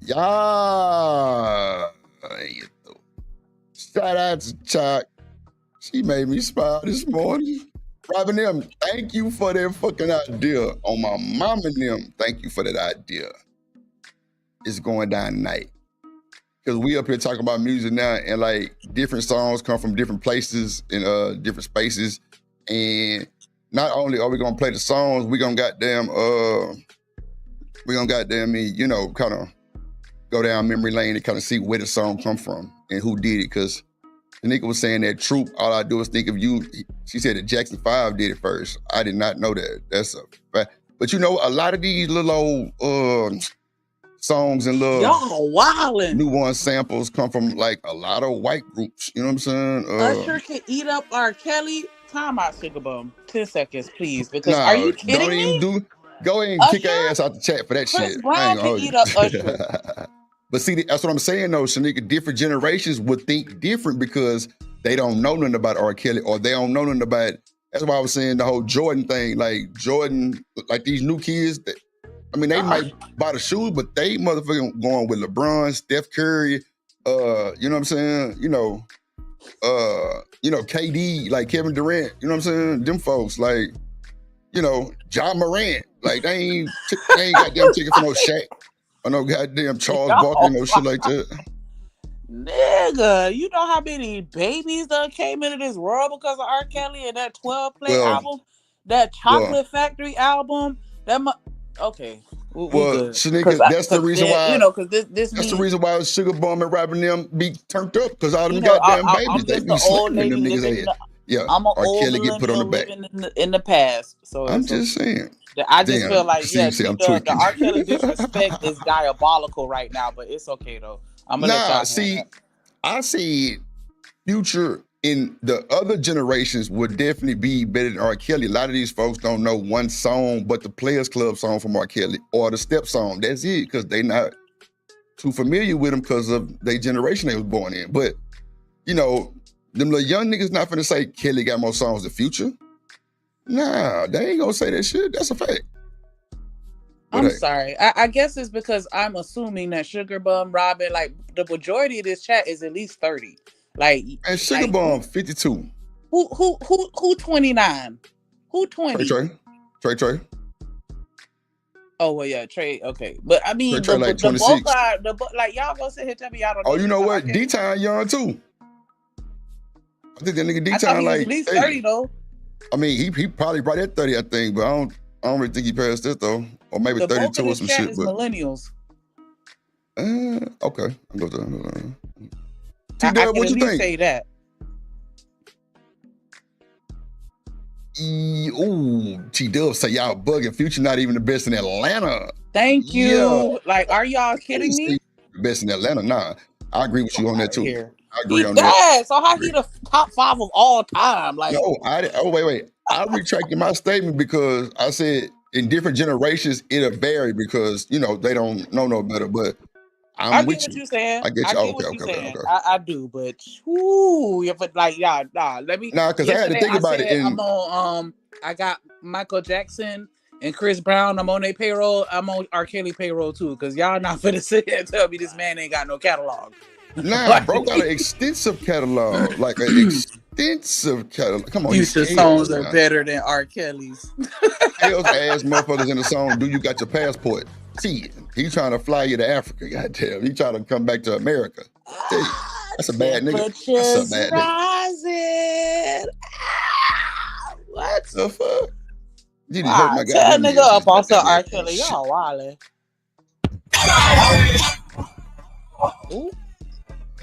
Yeah. Shout out to Chuck. She made me smile this morning. Robin them, thank you for that fucking idea. On my mom and them, thank you for that idea. It's going down tonight. Because we up here talking about music now, and like different songs come from different places and different spaces. And not only are we gonna play the songs, we gonna goddamn you know, kind of go down memory lane and kind of see where the song come from and who did it. Because the nigga was saying that Troop, all I do is think of you. She said that Jackson 5 did it first. I did not know that. That's a fact. But you know, a lot of these little old songs and little y'all wildin'. new one samples come from like a lot of white groups. You know what I'm saying? Usher can eat up R. Kelly. Time out, Sugar Bum. 10 seconds, please. Because are you kidding don't me? even go ahead and kick her ass out the chat for that Chris shit. Brown can eat up Usher. But see, that's what I'm saying though, Shanika. Different generations would think different because they don't know nothing about R. Kelly or they don't know nothing about. That's why I was saying the whole Jordan thing. Like Jordan, like these new kids. I mean, they might buy the shoes, but they motherfucking going with LeBron, Steph Curry. You know what I'm saying? You know, KD, like Kevin Durant. You know what I'm saying? Them folks, like, you know, John Morant. Like they ain't goddamn ticket for no Shaq or no goddamn Charles Barkley, no shit like that. Nigga, you know how many babies that came into this world because of R. Kelly and that 12-play album, that Chocolate Factory album, okay. We good. Shanika, that's the reason why. You know, because that's the reason why Sugar Bum and Rapping them be turned up because all them goddamn babies they be slapping them niggas' head. Yeah, I'm an R. old Kelly get put on the back. In the past, so I'm just saying. I just feel like the R. Kelly disrespect is diabolical right now, but it's okay though. I'm gonna I see Future in the other generations would definitely be better than R. Kelly. A lot of these folks don't know one song but the Players Club song from R. Kelly or the Step song. That's it, because they not too familiar with them because of their generation they was born in. But, you know, them little young niggas not finna say Kelly got more songs than Future. Nah, they ain't gonna say that shit. That's a fact. I'm sorry. I guess it's because I'm assuming that Sugar Bum, Robin, like the majority of this chat is at least 30. Like, and Sugar Bum 52. Who 29? Who 20? Trey. Oh well, yeah, Trey. Okay, but I mean, Trey like 26. Like y'all gonna sit here and tell me y'all don't. Oh, you know what? D-Time young too. I think that nigga D-Time like at least 30 though. I mean, he probably right at 30, I think, but I don't really think he passed that though, or maybe the 32 or some shit. Is but millennials. Okay, I'll go to. T-Dub, what you think? Say that. Ooh, T-Dub say y'all bugging. Future not even the best in Atlanta. Thank you. Yeah. Like, are y'all kidding me? The best in Atlanta? Nah, I agree with you on that too. Here. I agree on that. So how he the top 5 of all time? Like, no, wait. I retracted my statement because I said in different generations it'll vary because you know they don't know no better. But I get what you're saying. I get you. Okay. I do, but like, let me. Nah, because I had to think about it. I'm on. I got Michael Jackson and Chris Brown. I'm on their payroll. I'm on R. Kelly payroll too, because y'all not finna sit here and tell me this man ain't got no catalog. Nah, bro got an extensive catalog, like an extensive catalog. Come on, Future songs are better than R. Kelly's. Hell's ass motherfuckers in the song. Do you got your passport? See, he's trying to fly you to Africa. Goddamn, he trying to come back to America. Hey, that's a bad nigga. That's a bad nigga. What the fuck? You just hurt my guy. Tell nigga up on some R. Kelly. Y'all wildin'.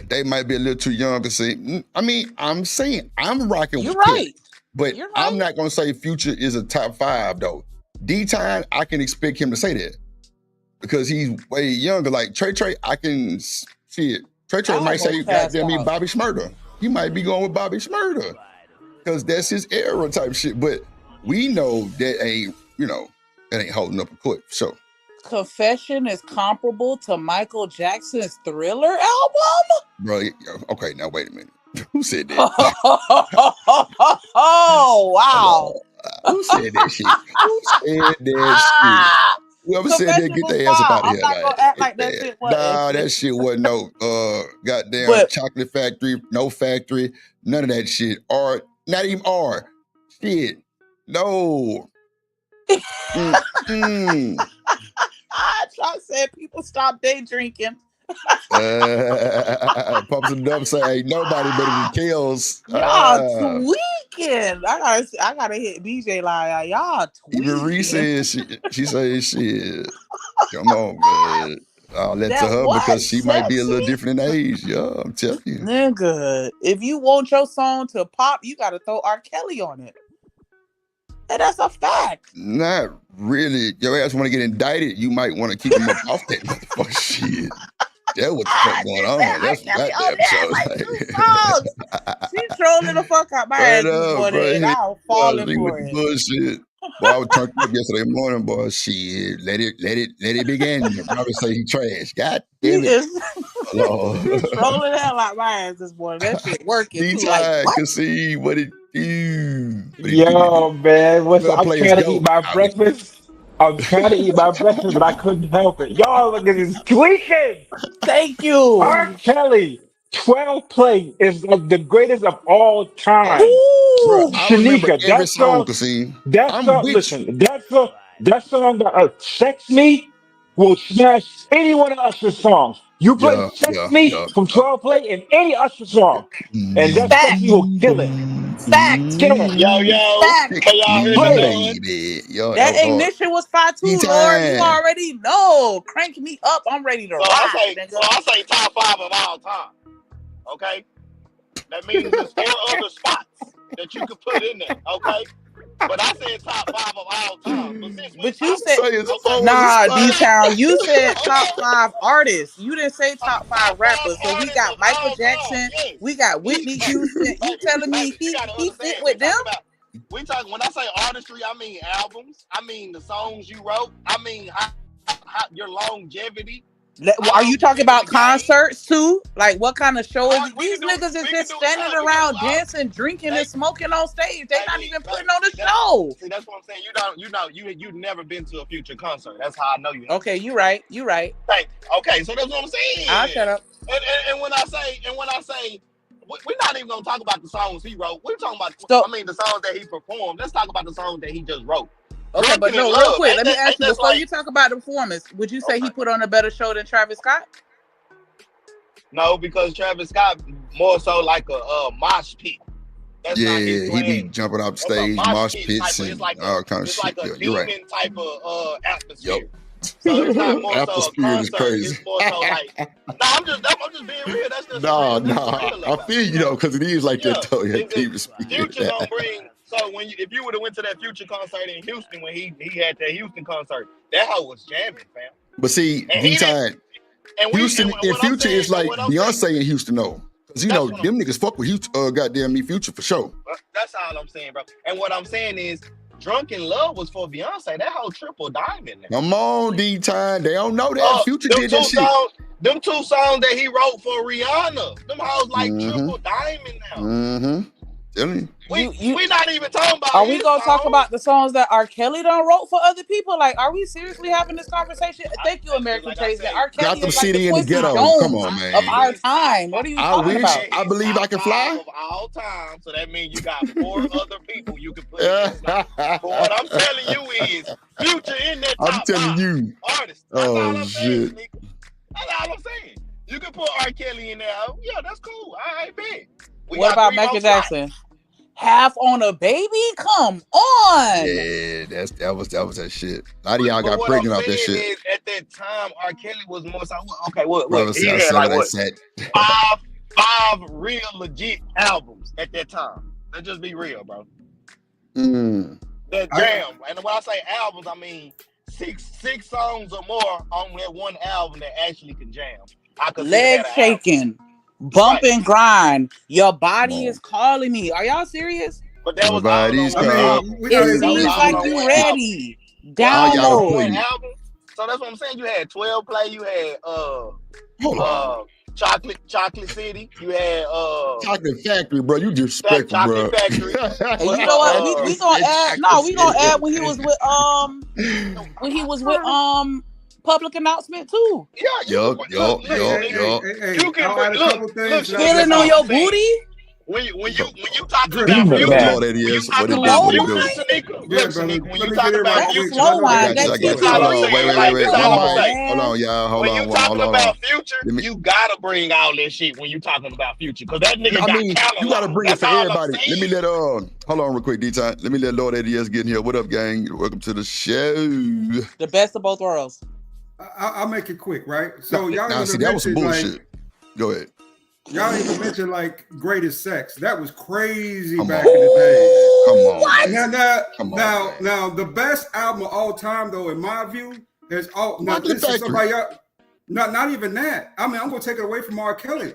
They might be a little too young to see. I mean, I'm saying I'm rocking with right. But I'm not gonna say Future is a top 5 though. D-Time, I can expect him to say that because he's way younger. Like Trey, I can see it. Trey might say, "Goddamn me, Bobby Shmurda." He might be going with Bobby Shmurda because that's his era type shit. But we know that ain't holding up a court. So. Confession is comparable to Michael Jackson's Thriller album? Bro, okay, now wait a minute. Who said that? Oh, wow. Who said that shit? Who said that shit? Whoever said that, Confession get was their ass up fire. out of I'm here. not gonna act like that shit wasn't. Nah, that shit wasn't no goddamn But chocolate factory, no factory, none of that shit. Or not even R. Shit. No. Chuck said people stop day drinking. Pops and Dub say ain't nobody better than Kills. Y'all tweaking. I gotta hit BJ line. Y'all Even Reese tweaking. said she say shit. Come on, man. I'll let to That her because what? she might be a little Sexy? different in age. Yeah, I'm telling you. Nigga, if you want your song to pop, you gotta throw R. Kelly on it. And that's a fact. Not really. Your ass want to get indicted, you might want to keep him up off that motherfucker shit. That what the fuck going on. That's what that damn show like. She trolling the fuck out my ass this morning, bro. and I'm falling With for the it. bullshit. Boy, I was turned up yesterday morning, boy. Shit, let it begin. The brother say he trash. God damn it. He's trolling the hell out my ass this morning. That shit working too. Like, what? Can see what it do. Yo, man, I'm Players trying to go. eat my breakfast. I'm trying to eat my breakfast, but I couldn't help it. Y'all look at this tweaking. Thank you. R. Kelly, 12 play is like the greatest of all time. Bro, Ooh. I remember Shanika, every song, Cassie. I'm with you. listen, that song that Sex Me will smash any one of Usher's songs. You play Sex Me from 12 play in any Usher song, and that Sex Me Fact. will kill it. Fact. Kill it. Yo, Fact. can y'all hear me Play it. good? Baby. Yo, that That was hard. ignition was fire too, Lord. You already know. Crank me up. I'm ready to ride. So I say top 5 of all time. Okay? That means there's 4 other spots that you could put in there. Okay? But I said top 5 of all time. But you said, nah, D-Town, you said top 5 artists. You didn't say top 5 rappers. So we got Michael Jackson. Yes. We got Whitney Houston. You telling me he fit with them? When I say artistry, I mean albums. I mean the songs you wrote. I mean how your longevity. Are you talking about concerts too? Like what kind of show is it? These niggas is just standing around dancing, drinking, and smoking on stage. They not even putting on a show. See, that's what I'm saying. You've never been to a Future concert. That's how I know you. Okay, you right. Okay, so that's what I'm saying. I'll shut up. And when I say, we're not even gonna talk about the songs he wrote. We're talking about the songs that he performed. Let's talk about the songs that he just wrote. Okay, but no, real quick, let me ask you, before you talk about the performance, would you say he put on a better show than Travis Scott? No, because Travis Scott more so like a mosh pit. That's not his he be jumping off stage, mosh pits, and all kind of shit. It's like a demon type of atmosphere. Yep. So it's not more so a concert. Is crazy. It's more so like, I'm just being real. That's just I feel you though, because it is like that though. Future gonna bring. So if you would have went to that Future concert in Houston when he had that Houston concert, that hoe was jamming, fam. But see, Houston and Future is like Beyonce in Houston though. Because you know, them niggas fuck with Houston, goddamn me Future for sure. That's all I'm saying, bro. And what I'm saying is, Drunk in Love was for Beyonce. That whole triple diamond. Come on, D-Time. They don't know that. Future did that shit. Them 2 songs that he wrote for Rihanna. Them hoes like triple diamond now. Mm-hmm. We not even talking about. Are we gonna talk about the songs that R. Kelly done wrote for other people? Like, are we seriously having this conversation? Thank you, American Taste. R. Kelly is like the Quincy Jones of our time. What are you talking about? I believe I can fly. Of all time, so that means you got 4 other people you can put in. But what I'm telling you is, Future in that top 5. I'm telling you, artist. Oh shit. That's all I'm saying. You can put R. Kelly in there. Yeah, that's cool. I bet. What about Michael Jackson? Half on a Baby? Come on. Yeah, that was that shit. A lot of y'all got pregnant off that shit. At that time, R. Kelly was more so. Okay, what? He had like what? 5 real legit albums at that time. Let's just be real, bro. That jam. And when I say albums, I mean six songs or more on that one album that actually can jam. Leg shaking. Bump and grind. Your body is calling me. Are y'all serious? But that was it seems like you ready. Download. So that's what I'm saying. You had 12 play. You had Chocolate City. You had Chocolate Factory, bro. You disrespectful, bro. Chocolate Factory. And you know what? We gonna add. No, we gonna add when he was with Public Announcement too. Yeah, Yup. You can look. Feeling on your booty. When you talking Demon about future, man. Lord, that is. What Slow it do? wine? Look, Shanika, when you talk about future, slow wine. I got you. That's Hold what I'm on. saying. Wait. Like, One that's all I'm mic. saying. Hold on, y'all. When you talking Hold on. about future, Let me- you gotta bring all that shit when you talking about future, because that nigga I got mean, catalog. you gotta bring it That's for all I'm everybody. saying. Let me let hold on real quick, D-Time. Let me let Lord ADS get in here. What up, gang? Welcome to the show. The best of both worlds. I'll make it quick, right? So y'all Now, even see, that was some mentioned bullshit. Go ahead. y'all even mentioned like Greatest Sex. That was crazy Come back on. in the day. Come on. man. Come on, man. Now the best album of all time, though, in my view, is now Chocolate this is Factory. somebody else. Not even that. I mean, I'm gonna take it away from R. Kelly.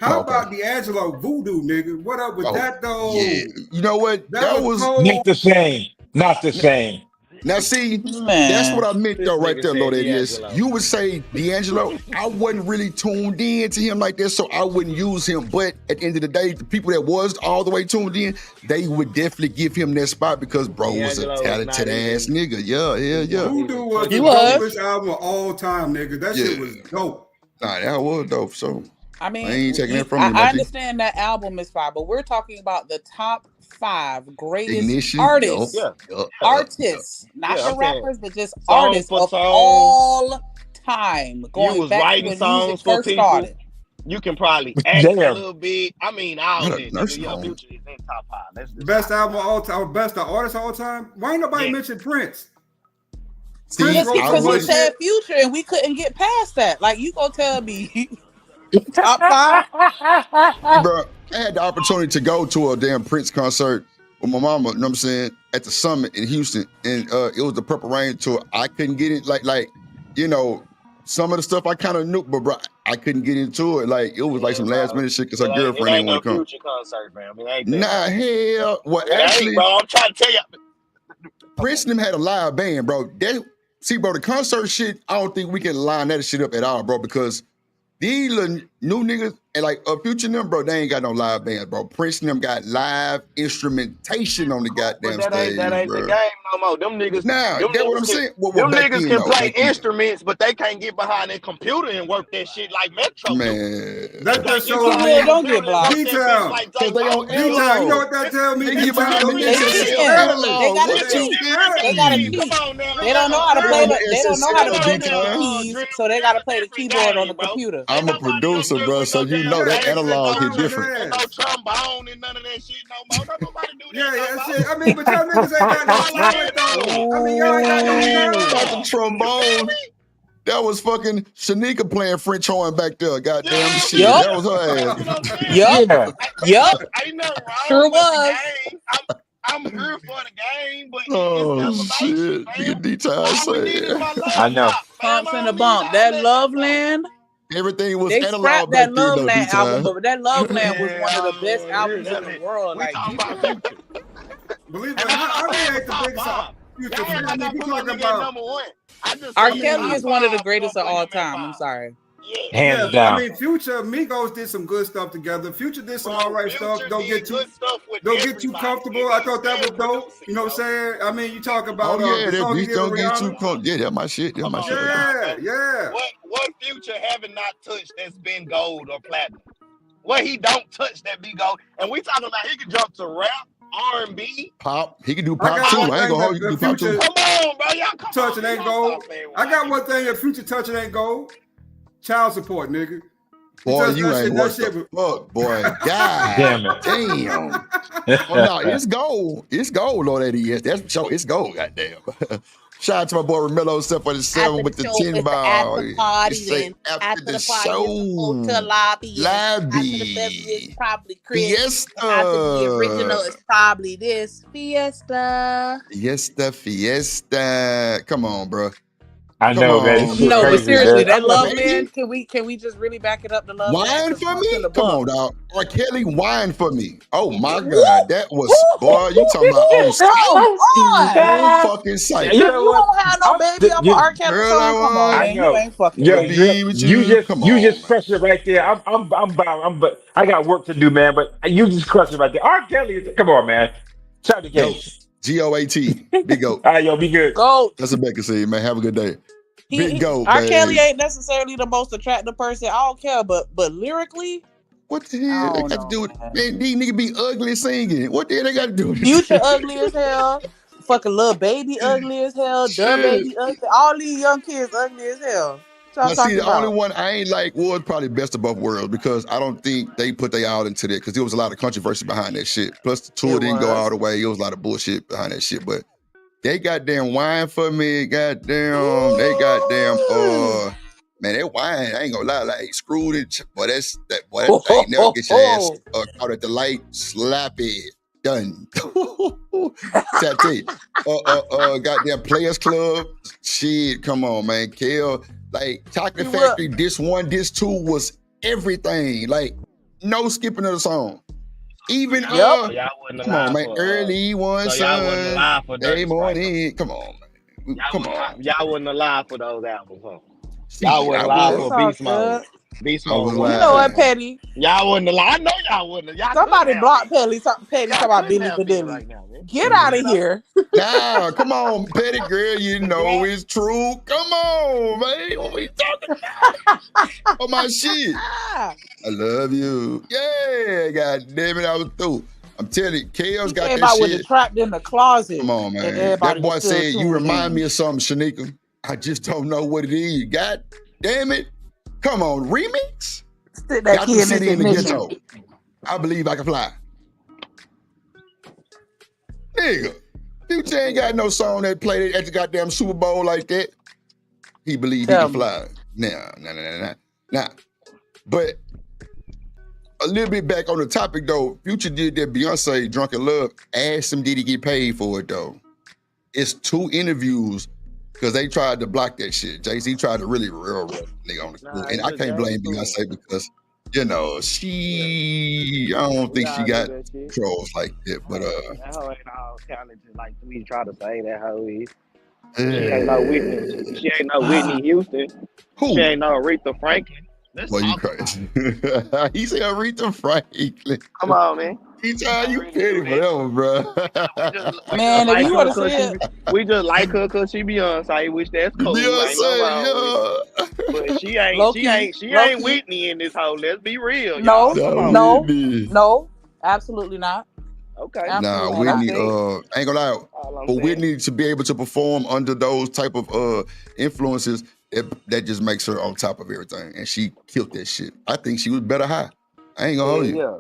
How Okay. about D'Angelo Voodoo, nigga? What up with that though? Yeah. You know what? That was Not cold. the same. Not the same. Now, see, Man. that's what I meant This though, right nigga there, said Lord ADS. D'Angelo. You would say D'Angelo. I wasn't really tuned in to him like that, so I wouldn't use him. But at the end of the day, the people that was all the way tuned in, they would definitely give him that spot because bro was a D'Angelo was talented not ass even- nigga. Yeah. Voodoo was He the was. dopest album of all time, nigga. That shit Yeah. was dope. Nah, that was dope. So I mean, I ain't taking that from you, I my G. understand that album is fire, but we're talking about the top 5 greatest Ignition. artists. Yup. Artists, not Yeah, the I'm saying rappers, but just song artists for of song. all time. You Going was back to writing when music songs for first people. started. You can probably act a Damn. little bit. I mean, all Not a that. nursing Yeah, home. future is in top 5. That's just Best album of all time, best artist of all time. Why ain't nobody Yeah. mention Prince? See, Prince wrote Because so he much said shit. Future, and we couldn't get past that. Like, you gonna tell me top 5? bro, I had the opportunity to go to a damn Prince concert with my mama, you know what I'm saying, at the Summit in Houston. And it was the Purple Rain tour. I couldn't get it, like, you know, some of the stuff I kind of knew, but bro, I couldn't get into it. Like, it was like some last minute shit because her girlfriend it didn't ain't no want to come. future concert, man. It ain't that. Nah, hell. Well, It actually, ain't, bro. I'm trying to tell you. Prince and them had a live band, bro. See, bro, the concert shit, I don't think we can line that shit up at all, bro, because these little new niggas, and like Future and them, bro, they ain't got no live bands, bro. Prince and them got live instrumentation on the goddamn But stage, that ain't bro. the game no more. Them niggas. Nah, them that's what niggas I'm can- saying. Well, Them back niggas then, can though, play back then. instruments, but they can't get behind their computer and work that shit like Metro do. Man. That Like, just you shows can't me. Keyboard don't get computer and blocked. work that D-Town. bitch like Cause they J. on Bone. D-Town, you know analog. what that tell me? They get behind D-Town, them niggas bitches ain't can. analog. They gotta What you cheat. mean? They gotta Come cheat. on now. They don't know how to They play on the. the They don't know how to SSL, play the D-Town. keys, so they gotta play the keyboard on the computer. I'm a producer, bro, so you know that analog is different. There's no trombone and none of that shit no more. Don't nobody do that Yeah, no more. shit. I mean, but y'all niggas ain't got no talent though. I mean, y'all ain't got no About talent. the trombone. That was fucking Shanika playing French horn back there. Goddamn shit. Yup. That was her You know ass. what I'm saying? Yup. Yeah. Yup. Ain't nothing wrong Sure with was. the game. I'm here for the game, but Oh it's shit. elevation, Nigga man. D-Time All we need is said. my love I know. pop, fam. Pumps I and don't a need bump. all That that Love no more. Land. Everything was They analog scrapped that back then Love though, Land album, D-Time. but that Love Land was Yeah, one of the best I albums hear in the that. world. We Like, talking you about can't. future. Believe it And or not, I I really said ain't the top biggest 5. Future Y'all fan. act like I You put my talking nigga at about? number 1. I just R. said Kelly top is one of the 5. We greatest gonna of put all him at time. I'm 5. sorry. Yeah. Hands Yeah, down. I mean, Future, Migos did some good stuff together. Future did some Bro, all right Future stuff. Don't did get too good stuff with Don't get too everybody, comfortable. and I he's thought that was still dope. producing, You know what I'm saying? I mean, you talk about Oh yeah, the that song he beast did with don't get too Rihanna. close. Yeah, that's my shit. That's my shit. Yeah. What Future haven't not touched that's been gold or platinum? What he don't touch that be gold? And we talking about he can jump to rap, R&B. Pop. He can do I pop got too. one I ain't thing gonna hold you. He that can do pop too. Future Come on, bro. Y'all come touching on. ain't Y'all gold. stop playing with I my got nigga. one thing that Future touching ain't gold. Child support, nigga. He Boy, touched you that ain't shit. what the fuck, boy. God Damn it. damn. Oh no, it's gold. It's gold, Lord ADS. That's show. It's gold, goddamn. Shout out to my boy Romelo 747 with the 10 ball. He say after the show. Lobby. Fiesta. probably this Fiesta. Fiesta. Come on, bro. I Come know, man. This on, shit bro. No, but crazy, seriously, man. that Come on, love baby. man. Can we just really back it up to love man? Wine Because for bump to me? the Come bump. on, dog. R. Kelly, wine for me. Oh my Woo! God, that was boy. You talking about on Come sight? on. On Ah, fucking yeah, sight. you You know what? don't have no baby off an R. Kelly Girl, I song? Come on, I want man. You know. ain't fucking Yo, to right. be with you you. just Come you on, just man. crushed it right there. But I got work to do, man. But you just crushed it right there. R. Kelly, come on, man. Shout the Goat. case. GOAT. Big goat. All right, yo, be good. Go. That's a Becky say, man. Have a good day. Big goat, R. Kelly man. ain't necessarily the most attractive person. I don't care, but lyrically, What the I hell? They don't got to know, do with man. man, these niggas be ugly singing. What the hell they got to do with Future it? ugly as hell. Fucking little baby ugly as hell. The Shit. baby ugly. All these young kids ugly as hell. What y'all But see, talking the only about? one I ain't like was probably Best of Both Worlds because I don't think they put they all into that because there was a lot of controversy behind that shit. Plus, the tour It didn't go all was. the way. It was a lot of bullshit behind that shit. But they goddamn wine for me. Goddamn, they goddamn man, that wine, I ain't gonna lie, like screwed it. Boy, boy, that thing never get your ass caught at the light, slap it, done. Tell you, goddamn Players Club, shit, come on, man. Kel, like Chocolate Factory, this one, this two was everything. Like, no skipping of the song. Even So y'all wasn't come on, alive man. for Early one so y'all wasn't sun, alive for day Dirty Sprite though. morning. Come on, man. Come on. Y'all wasn't alive for those albums, huh? Y'all Shit, wasn't I alive was. It's for all Beast Mode. good. Beast I was Mode You one know and two. what, lying. Petty? Y'all wasn't alive. I know y'all wouldn't. Y'all couldn't Somebody have blocked been. Petty. Petty talking Y'all about couldn't Billy have been Vanilli. right now, man. Get out of here. Nah, come on, Petty girl. You know it's true. Come on, man. What we talking about? Oh, my shit. I love you. Yeah, god damn it, I was through. I'm telling you, Kale's He got came that out with the shit. Trapped in the Closet. Come on, And man. That everybody was boy still said, you tuned remind in. me of something, Shanika. I just don't know what it is. God damn it. Come on, remix? Stick that Got key the in this city in the ignition. ghetto. I believe I can fly. Nigga, Future ain't got no song that played at the goddamn Super Bowl like that. He believe he Tell can me. fly. Nah. But a little bit back on the topic though, Future did that Beyonce Drunk in Love. Asked him, did he get paid for it though? It's 2 interviews because they tried to block that shit. Jay-Z tried to really railroad nigga on the cool. And I can't blame Beyonce because, you know, I don't think she got trolls like that. But that hoe ain't all talented like we try to say that hoe is. She ain't no Whitney. She ain't no Whitney Houston. who? She ain't no Aretha Franklin. Let's Well, you talk about crazy. He said Aretha Franklin. Come on, man. He We tried don't you really petty do for that. that one, bro. We just Man, if like you her would have cause said we just like her cause she Beyonce, which that's cool. Ain't no wrong with it. Beyonce, yeah. But low key, she low ain't key, Whitney in this hole. Let's be real, y'all. no, Come Nah, on. Whitney. no, absolutely not. Okay. Nah, Absolutely All I'm not. Whitney, saying. I ain't gonna lie. All I'm For saying. Whitney to be able to perform under those type of influences, that just makes her on top of everything. And she killed that shit. I think she was better high. I ain't gonna hold you. Yeah.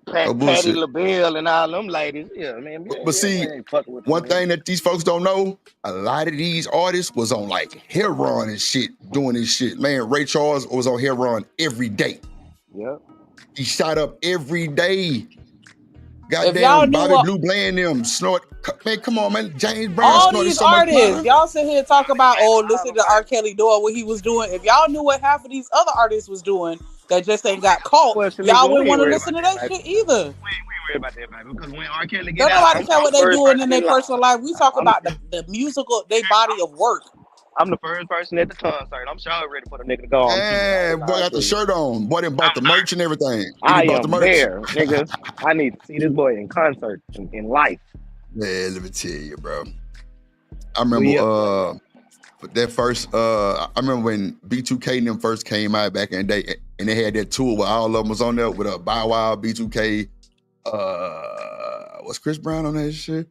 No Patty bullshit. LaBelle and all them ladies. Yeah, man. But Yeah, see, man, ain't fucking with them one niggas. thing that these folks don't know, a lot of these artists was on like heroin and shit, doing this shit. Man, Ray Charles was on heroin every day. Yep. He shot up every day. If y'all Goddamn, knew Bobby what Blue Bland them snort. Man, come on, man. James Brown all snorted these so much artists, powder. y'all sit here and talk about, oh, All listen them to R. things. Kelly doing what he was doing. If y'all knew what half of these other artists was doing that just ain't got caught, Well, Shanika, y'all wouldn't we ain't want to worried listen about to that, that baby. shit either. We ain't worried about that, baby. Because when R. Kelly get Don't out, nobody I'm care the what they first doing in person their in line. personal life. We talk I'm about the musical, their body of work. I'm the first person at the concert. I'm sure ready for the nigga to go on too. I ain't Man, boy lying got to the you. shirt on. Boy done bought I'm the there. merch and everything. Did he I bought the am merch? there, nigga. I need to see this boy in concert in life. Man, let me tell you, bro. I remember We up. that first I remember when B2K and them first came out back in the day and they had that tour where all of them was on there with a Bow Wow, B2K, was Chris Brown on that shit?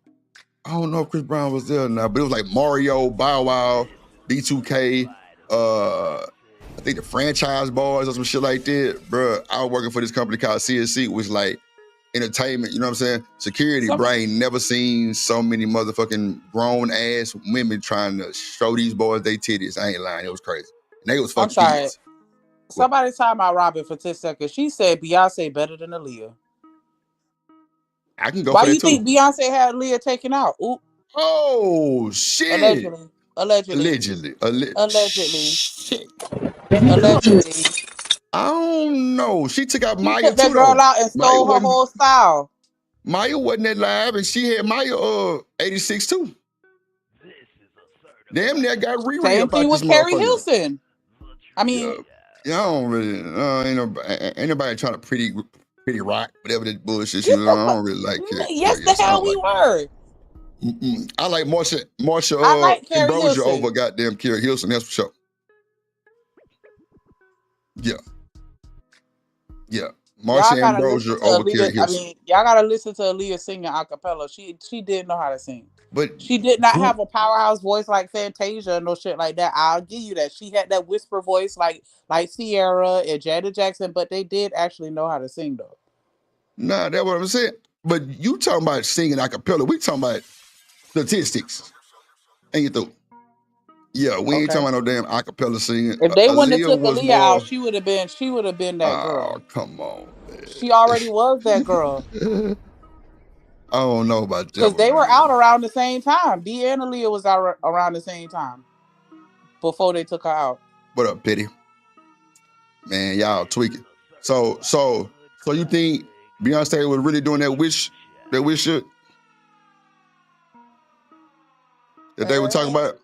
I don't know if Chris Brown was there or not, but it was like Mario, Bow Wow, B2K, I think the Franchise Boys or some shit like that. Bruh, I was working for this company called CSC, which like entertainment, you know what I'm saying? Security, Some, bro. I ain't never seen so many motherfucking grown ass women trying to show these boys they titties. I ain't lying, it was crazy. And they was I'm fucking sorry. kids. Somebody talking about Robin for 10 seconds. She said Beyonce better than Aaliyah. I can go Why for you that too. think Beyonce had Aaliyah taken out? Ooh, Oh shit. allegedly. Allegedly. Allegedly. Shit. Allegedly. I don't know. She took out He Maya took too, that girl though. out and stole her whole style. Maya wasn't that live, and she had Maya 86 too. Damn, near got Riri Same up thing out this with Carrie motherfucker. Hilson. I mean, Yeah, I don't really. Ain't nobody trying to pretty rock, whatever that bullshit she was on. I don't really like it. yes, the hell we were. I like Marsha I like Carrie Ambrosia Hilson. over goddamn Carrie Hilson. That's for sure. Yeah. Marsha Ambrosia over Carrie Hilson. I mean, y'all gotta listen to Aaliyah singing a cappella. She did know how to sing. But she did not have a powerhouse voice like Fantasia or no shit like that. I'll give you that. She had that whisper voice like Sierra and Janet Jackson, but they did actually know how to sing though. Nah, that's what I'm saying. But you talking about singing a cappella. We talking about statistics. Ain't you through? Yeah, we ain't talking about no damn a cappella singing. If they wouldn't have took Aaliyah out, she would have been that girl. Oh, come on, man. She already was that girl. I don't know about that. Because they were out around the same time. Dee and Aaliyah was out around the same time before they took her out. What up, Petty? Man, y'all tweaking. So you think Beyonce was really doing that wish shit that they were talking about?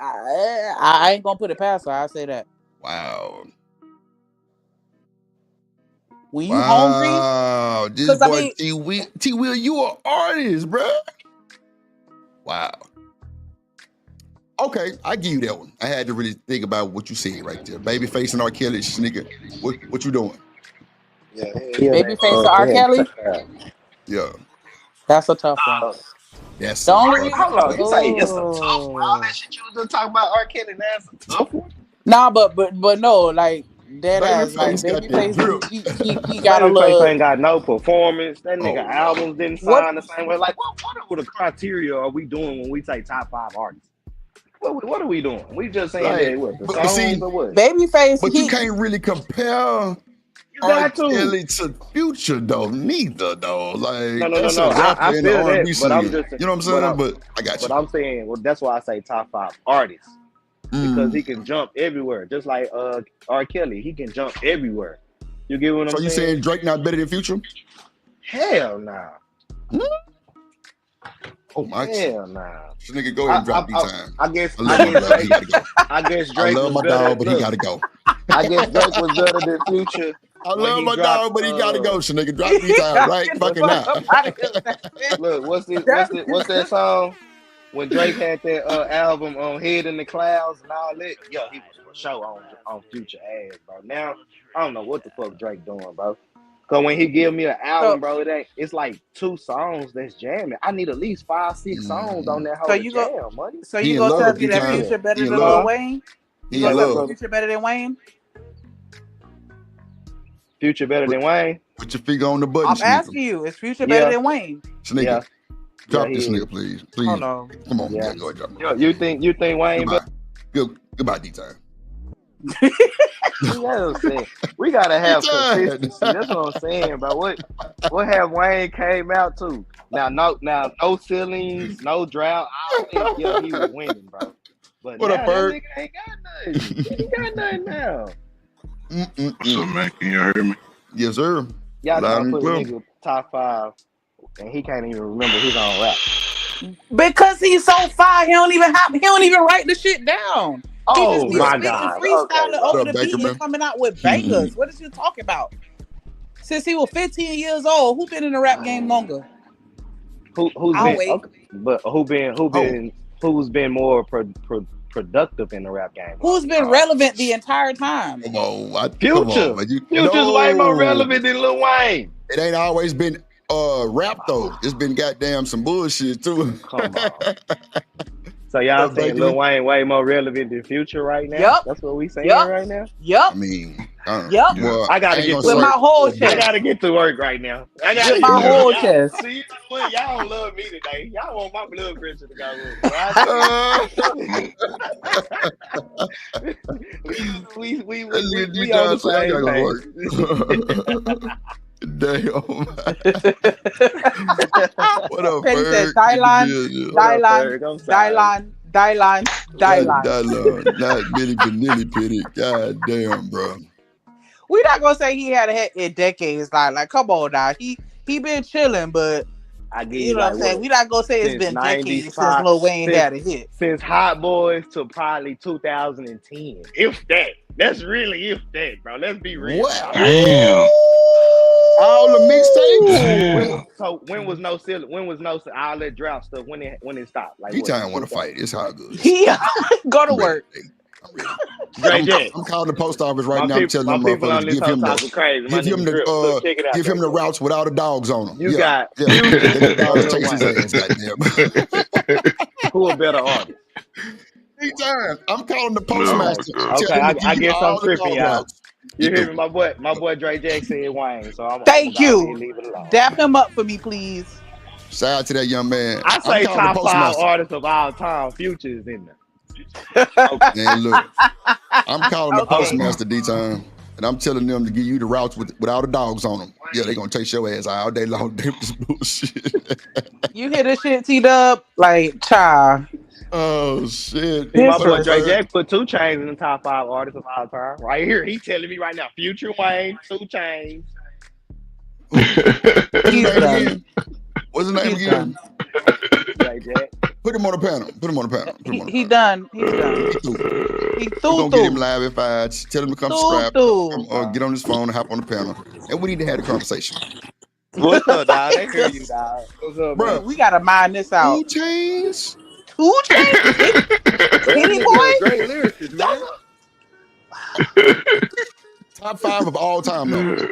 I ain't gonna put it past her. I say that. Wow. When you hungry? Wow, this boy T Will, you an artist, bro. Wow. Okay, I give you that one. I had to really think about what you said right there. Babyface and R. Kelly, nigga. What you doing? Yeah. Babyface and R. Kelly? Yeah. That's a tough one. Yes. Hold on. You say it's a tough one. All that shit you was just talking about R. Kelly, now it's a tough one. Nah, but no, like dead ass. Like Babyface, he got a Babyface little. ain't got no performance. That nigga albums didn't sign the same way. Like, what are the criteria are we doing when we say top 5 artists? What are we doing? We just saying that what the songs or what? Babyface, but you can't really compare R. Kelly to Future though, neither though. Like no. I feel that, but I'm just, you know what I'm saying? But I got you. But I'm saying, well, that's why I say top 5 artists. Because he can jump everywhere. Just like R. Kelly, he can jump everywhere. You get what I'm saying? So you saying Drake not better than Future? Hell nah. Oh my! Hell nah. This nigga go ahead and drop D-Time. I guess Drake, he gotta go. I guess Drake I love my dog, but he gotta go. I guess Drake was better than Future. I love my dog, but he gotta go. So nigga, drop D-Time right fucking now. Look, what's that song? When Drake had that album on Head in the Clouds and all that, yo, he was for sure on Future ass, bro. Now I don't know what the fuck Drake doing, bro. Cause when he give me an album, bro, it's like 2 songs that's jamming. I need at least 5, 6 songs on that whole jam, money. So you gonna tell me that Future better than Lil Wayne? You gonna tell me Future better than Wayne? Future better than Wayne? Put your finger on the button. I'm asking you, is Future better than Wayne? Nigga, drop this nigga, please. Hold on. Come on, man. Go ahead, drop. Yo, you think Wayne? Goodbye, D-Time. We gotta have consistency. That's what I'm saying, bro. What have Wayne came out to? Now no ceilings, no drought. I think he was winning, bro. But what up, Bird? Nigga ain't got nothing. He ain't got nothing now. What's up, man? Can you hear me? Yes, sir. Y'all trying to put a nigga top 5, and he can't even remember his own rap. Because he's so fire, he don't even write the shit down. Oh my God! Freestyling over the beat and coming out with bangers. What is you talking about? Since he was 15 years old, who been in the rap game longer? Who's been more productive in the rap game? Who's been relevant the entire time? Come on, Future's way more relevant than Lil Wayne. It ain't always been rap though. It's been goddamn some bullshit too. Come on. So y'all saying Lil Wayne way more relevant than Future right now? Yep. That's what we saying right now? Yep. I mean, well, I gotta get to with work. my whole chest. I gotta get to work right now. I gotta get my whole chest. See, you know what? Y'all don't love me today. Y'all want my blood pressure to go up. We on the same page. Damn. What up, Petty Ferg? said, Dylan. Not Billy Vanilli Pity. God damn, bro. We not gonna say he had a hit in decades. Like, come on now. He been chilling, but I give you you know what like I'm saying? what? We not gonna say it's Since been decades since 95, Lil Wayne had a hit. since Hot Boys to probably 2010. If that. That's really if that, bro. Let's be real. What? Damn. All the mixtapes? Damn. When was no all that drought stuff when it stopped? Like what? D-Time want to fight. It's how good. He go to I'm ready. work. I'm ready. Dre Jack. I'm calling the post office right now. My I'm telling them people on motherfuckers this give whole him talking crazy. My nigga Drip. Look, check it out. give him the Dre Jack. routes without the dogs on them. You got Let the dogs Lil chase his Wayne. ass, goddamn. Who a better artist? D-Time. I'm calling the Oh, postmaster. God. Okay, Tell him to I give you guess I'm all the tripping, dog y'all. routes. You hear me? My boy Dre Jack said Wayne, so I'm Thank gonna you. leave it alone. Dap him up for me, please. Shout out to that young man. I say I'm calling the top 5 postmaster. artists of all time. Future is in there. Man, look, I'm calling the Okay. postmaster D-Time, and I'm telling them to give you the routes without the dogs on them. Yeah, they gonna chase your ass all day long. They this bullshit. You hear this shit, T-Dub? Like, child. Oh shit. See, my boy Pissers. Dre Jack put 2 Chainz in the top 5 artists of all time. Right here, he telling me right now. Future Wayne, 2 Chainz. He's done. What's his name He's again? Dre Jack. Put him on the panel. Put him on the panel. Put him on the He panel. done. He's done. We're He gonna get him through. live at 5. Tell him to come Through, subscribe. through. Come, get on his phone and hop on the panel. And we need to have a conversation. What's up, dog? They hear you, dog. What's up, Bruh. man? We gotta mind this out. 2 Chainz? 2 Chainz? Skinny boy? Great lyricist, man. Top 5 of all time, though.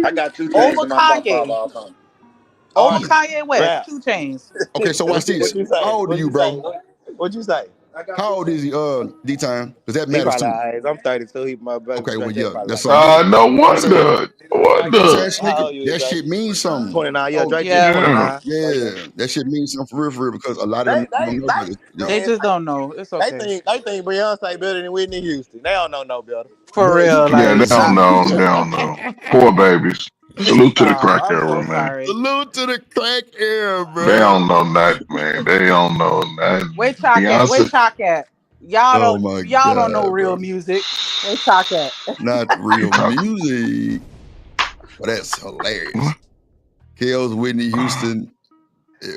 I got 2 Chainz Over in my top 5 Kanye. all time. Over Artist, Kanye West. rap. 2 Chainz. Okay, so watch this. What you say? How old are you, bro? What you say? How old is he, D-Time? Because that He matters probably too. I'm 32. He my brother. Okay, well, yeah, that's so. something. No I'm saying, wonder. I'm saying, How old you, that Dre? shit means something. 29. Yeah, Oh, Dre Yeah. just 29. yeah, that shit means something for real, because a lot of them don't know about it. Yeah. They just don't know. It's okay. They think Beyonce better than Whitney Houston. They don't know no better. For Bruh, real. he Yeah, Like, they don't know. They don't know. Poor babies. Salute to the crack I'm era, so man. sorry. Salute to the crack era, bro. They don't know that, man. They don't know that. Where Chalk at? Where Beyonce. Chalk at? Y'all Oh don't my don't know God, real bro. music. Where Chalk at? Not real music. But that's hilarious. Kels, Whitney Houston.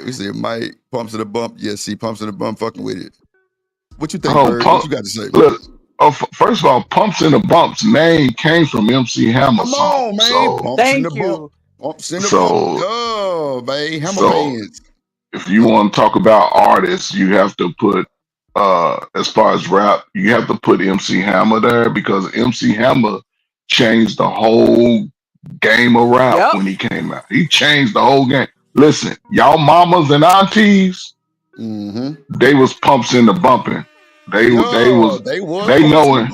We said Mike pumps in the bump. Yes, he pumps in the bump, fucking with it. What you think, Bird? What you got to say? Look, first of all, Pumps in the Bump's name came from MC Hammer. Come on, man. So, Pumps in the Thank you. bump. Pumps in the So- bump. Oh, man. Hammer So- fans. if you want to talk about artists, you have to put, as far as rap, you have to put MC Hammer there, because MC Hammer changed the whole game of rap Yep. when he came out. He changed the whole game. Listen, y'all mamas and aunties, Mm-hmm. they was Pumps in the Bumping. They was They they knowing.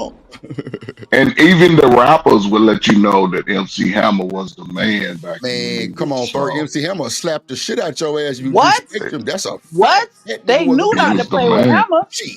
And even the rappers would let you know that MC Hammer was the man back then. Man, come on, Ferg. MC Hammer slapped the shit out your ass. If you What? disrespect him. That's a What? fact. They knew not to was the play with man. Hammer. Shit.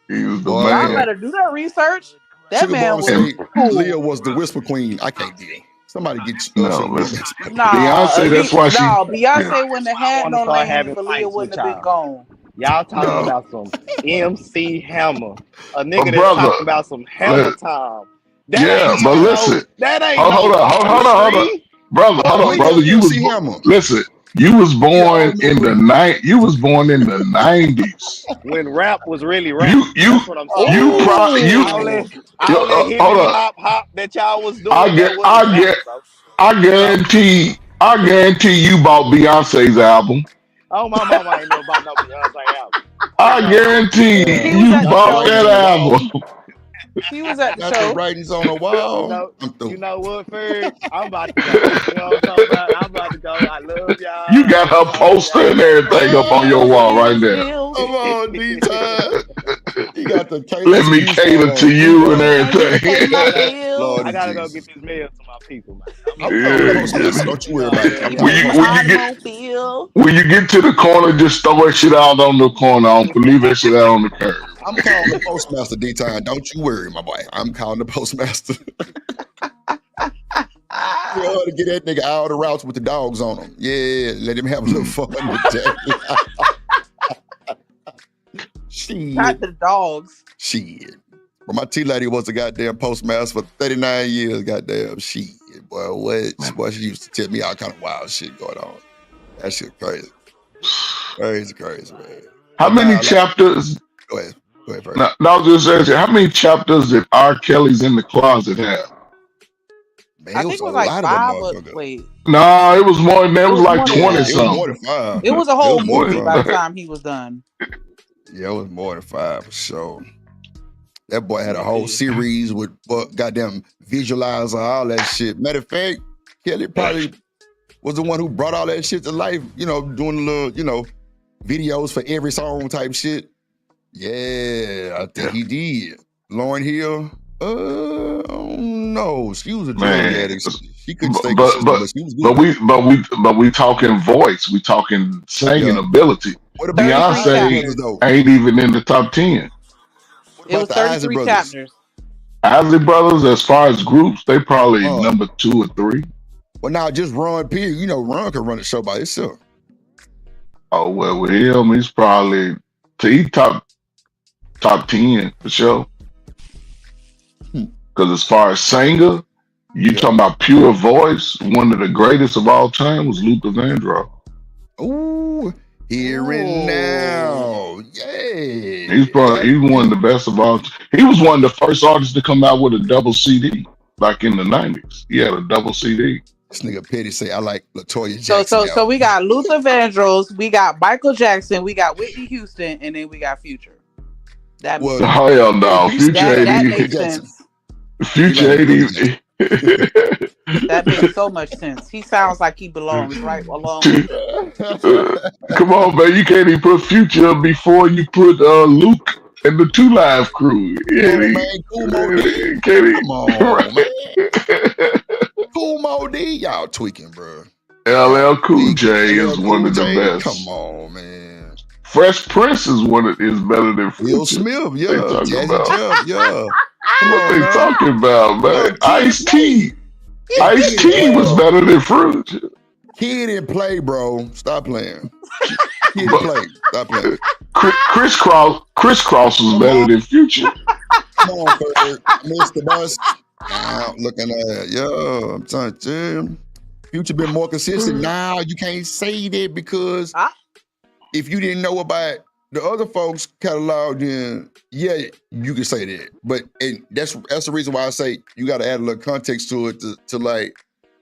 He was the Boy. Y'all man. better do that research. That Sugar man Bomb was say cool. Leah was the whisper queen. I can't do it. Somebody get No, Sugar Bomb. listen. Nah, Beyonce, that's why she. Beyonce wouldn't have I had wanna no start lane having if Aaliyah fights wouldn't with have been gone. Y'all talking No. about some MC Hammer, a nigga that's brother, talking about some Hammer time. That Yeah, ain't but no, listen. that ain't Hold no on. artistry. Brother, Oh, hold on, wait, brother. that's You was MC Hammer. listen. You was born Yeah, in the night. You was born in the 90s. When rap was really rap. You That's what I'm saying. you probably you. all that hold hippity on. hop that y'all was doing, I that wasn't rap, bro. I guarantee you bought Beyonce's album. Oh, my mama ain't know about no Beyonce album. I guarantee He was you at the bought show. that album. He was at the Got the show. writings on the wall. You know what, Ferg? I'm about to go. You know what I'm talking about? I'm about to go. I love y'all. You got her poster and everything up on your wall right there. Come on, D-Time. You got the cater Let to me you cater song to on. you and Can't get to pay my everything. bills. Lord I gotta go Jesus. get this mail to my people, man. I'm calling the postmaster. Don't you worry about it. I'm When calling you the when you get Automobile. when you get to the corner, just throw that shit out on the corner. Don't leave that shit out on the curb. I'm calling the postmaster, D-Time. Don't you worry, my boy. I'm calling the postmaster. You ought to get that nigga all the routes with the dogs on them. Yeah, let him have a little fun today. Not the dogs. Shit. But my tea lady was a goddamn postmaster for 39 years. Goddamn shit, boy. What? Boy, she used to tell me all kind of wild shit going on. That shit crazy. Crazy, man. How many chapters? Go ahead first. No, I was just asking, how many chapters did R. Kelly's In the Closet have? Man, I think it was like 5 or wait. No, it was more than that. It was like 20 It was something. more than 5. It was a whole movie by the time he was done. Yeah, it was more than 5 for sure. That boy had a whole series with goddamn visualizer, all that shit. Matter of fact, Kelly probably was the one who brought all that shit to life, doing a little, videos for every song type shit. Yeah, I think he did. Lauryn Hill, no, she was a drug addict. She couldn't stay consistent, but she was good. But we talking voice, we talking singing ability. What about Beyonce ain't even in the top 10. It was 33 chapters. Isley Brothers, as far as groups, they probably number 2 or 3. Well, now just Ron P. Ron can run the show by himself. Oh well, with him, he's probably top 10 for sure. Because as far as singer, you talking about pure voice, one of the greatest of all time was Luther Vandross. Ooh, here and now, yay! He's one of the best of all. He was one of the first artists to come out with a double CD, like in the 90s. He had a double CD. This nigga Petty say I like LaToya Jackson. So we got Luther Vandross, we got Michael Jackson, we got Whitney Houston, and then we got Future. That makes sense. Hell no, that makes sense. Future 80. That makes so much sense. He sounds like he belongs right along. Come on, man, you can't even put Future before you put Luke and the 2 Live Crew. Come on, man. Cool Mo D, y'all tweaking, bro. LL Cool J is one of the best. Come on, man. Fresh Prince is better than Future. Will Smith, yeah. Jazzy Jeff, yeah. What they talking about, man? Ice-T. Ice-T was better than Future. Kid didn't play, bro. Stop playing. Kid didn't play. Stop playing. Chris Cross was better than Future. Come on, Ferg. Mr. Bus. Now, looking at I'm telling you, Future been more consistent. Now you can't say that because if you didn't know about the other folks catalog, then you can say that. But that's the reason why I say you got to add a little context to it to like,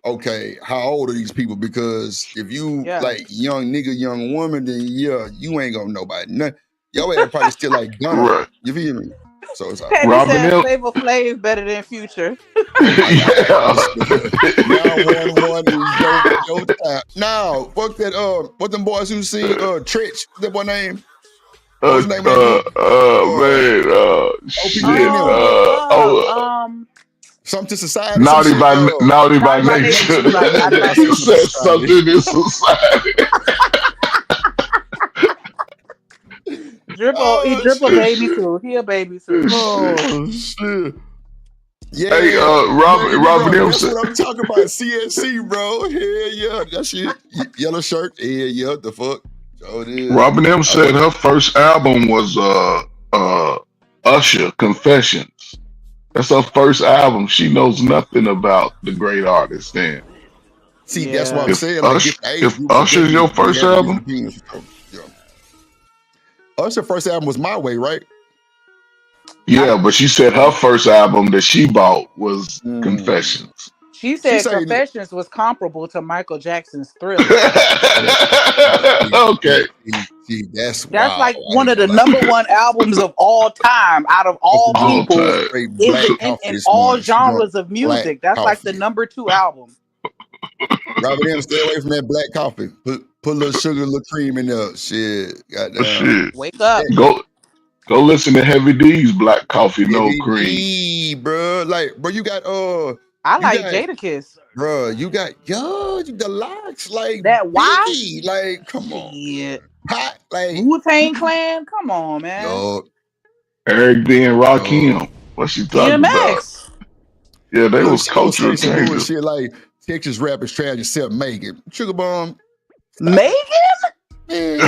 okay, how old are these people? Because if you like young nigga, young woman, then you ain't gonna know about it. Y'all ain't probably still like Gunna. Right. You feel me? So it's Petty said Flavor Flav better than Future. Now, fuck that. What them boys who sing Tretch? That boy name? What's his name? Something to society. Naughty by nature. Something in society. He dribble baby too. He a baby too. Oh shit. Yeah. Hey, Robin M. That's what I'm talking about. CSC, bro. Hell yeah. That shit. Yellow shirt. Yeah. The fuck. Robin M. said her first album was Usher, Confessions. That's her first album. She knows nothing about the great artists then. See, that's what I'm saying. If Usher's your first album? Usher's first album was My Way, right? Yeah, but she said her first album that she bought was Confessions. She said Confessions was comparable to Michael Jackson's Thriller. Okay. See, that's like one of the number 1 albums of all time, out of all people, in all genres of music. That's like the number 2 album. Robert M. Stay away from that black coffee. Put a little sugar, a little cream in there. Shit. Goddamn. Wake up. Go listen to Heavy D's Black Coffee, No Cream. D, bro. Like, bro, you got I like Jadakiss. Bro, you got the locks like that why? Like, come on. Yeah. Hot, like Wu-Tang Clan. Come on, man. Eric B and Rakim. What she talking about? Yeah, they was cultural changers. Shit like Texas rappers trash except Megan. Sugar Bomb. Megan? Man,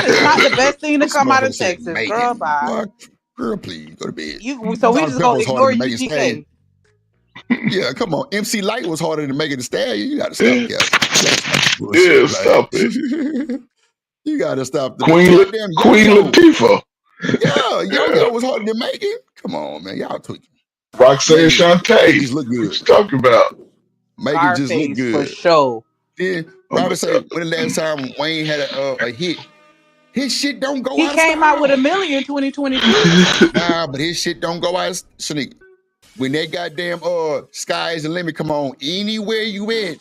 That is not the best thing to This come out motherfucker of said Texas, girl. Megan. Bye. What? Girl, please go to bed. So we Salt just and pepper gonna was harder ignore than Megan Thee Stallion. UGK. Yeah, come on. MC Light was harder than Megan Thee Stallion. You gotta stop, Cassie. You gotta stop the bullshit. Yeah, Like, stop it. you gotta stop the Queen goddamn Yo-Yo. Latifah. Yeah, Yo-Yo Yeah. was harder than Megan. Come on, man. Y'all tweaking. Roxanne Megan Shante. just look What good. you talking about? Megan just look Scarface for good. sure. Then Oh my Robert say, God. when the last time Wayne had a hit? His shit don't go He out of came out with style. $1 million in 2022. Nah, but his shit don't go out of style. When that goddamn sky's the limit come on, anywhere you at,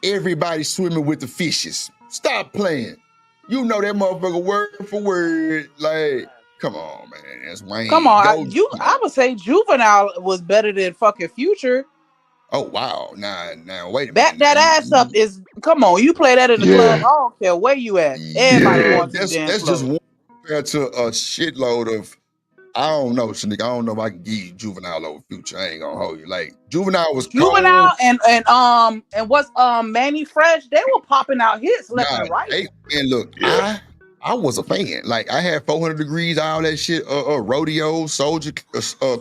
everybody swimming with the fishes. Stop playing. You know that motherfucker word for word. Like, come on, man. That's Wayne. Come on, Come I on. would say Juvenile was better than fucking Future. Oh wow. Nah, wait a Back minute. that ass up is come on. You play that in the club. I Yeah. don't care where you at. Everybody Yeah, going to the dance that's just floor. one compared to a shitload of. I don't know, Shanika. I don't know if I can give you Juvenile over Future. I ain't gonna hold you. Like Juvenile was Juvenile cold. and what's Manny Fresh, they were popping out hits left and right. And look, Yeah. I was a fan. Like I had 400 Degrees, all that shit. Rodeo, Soldier.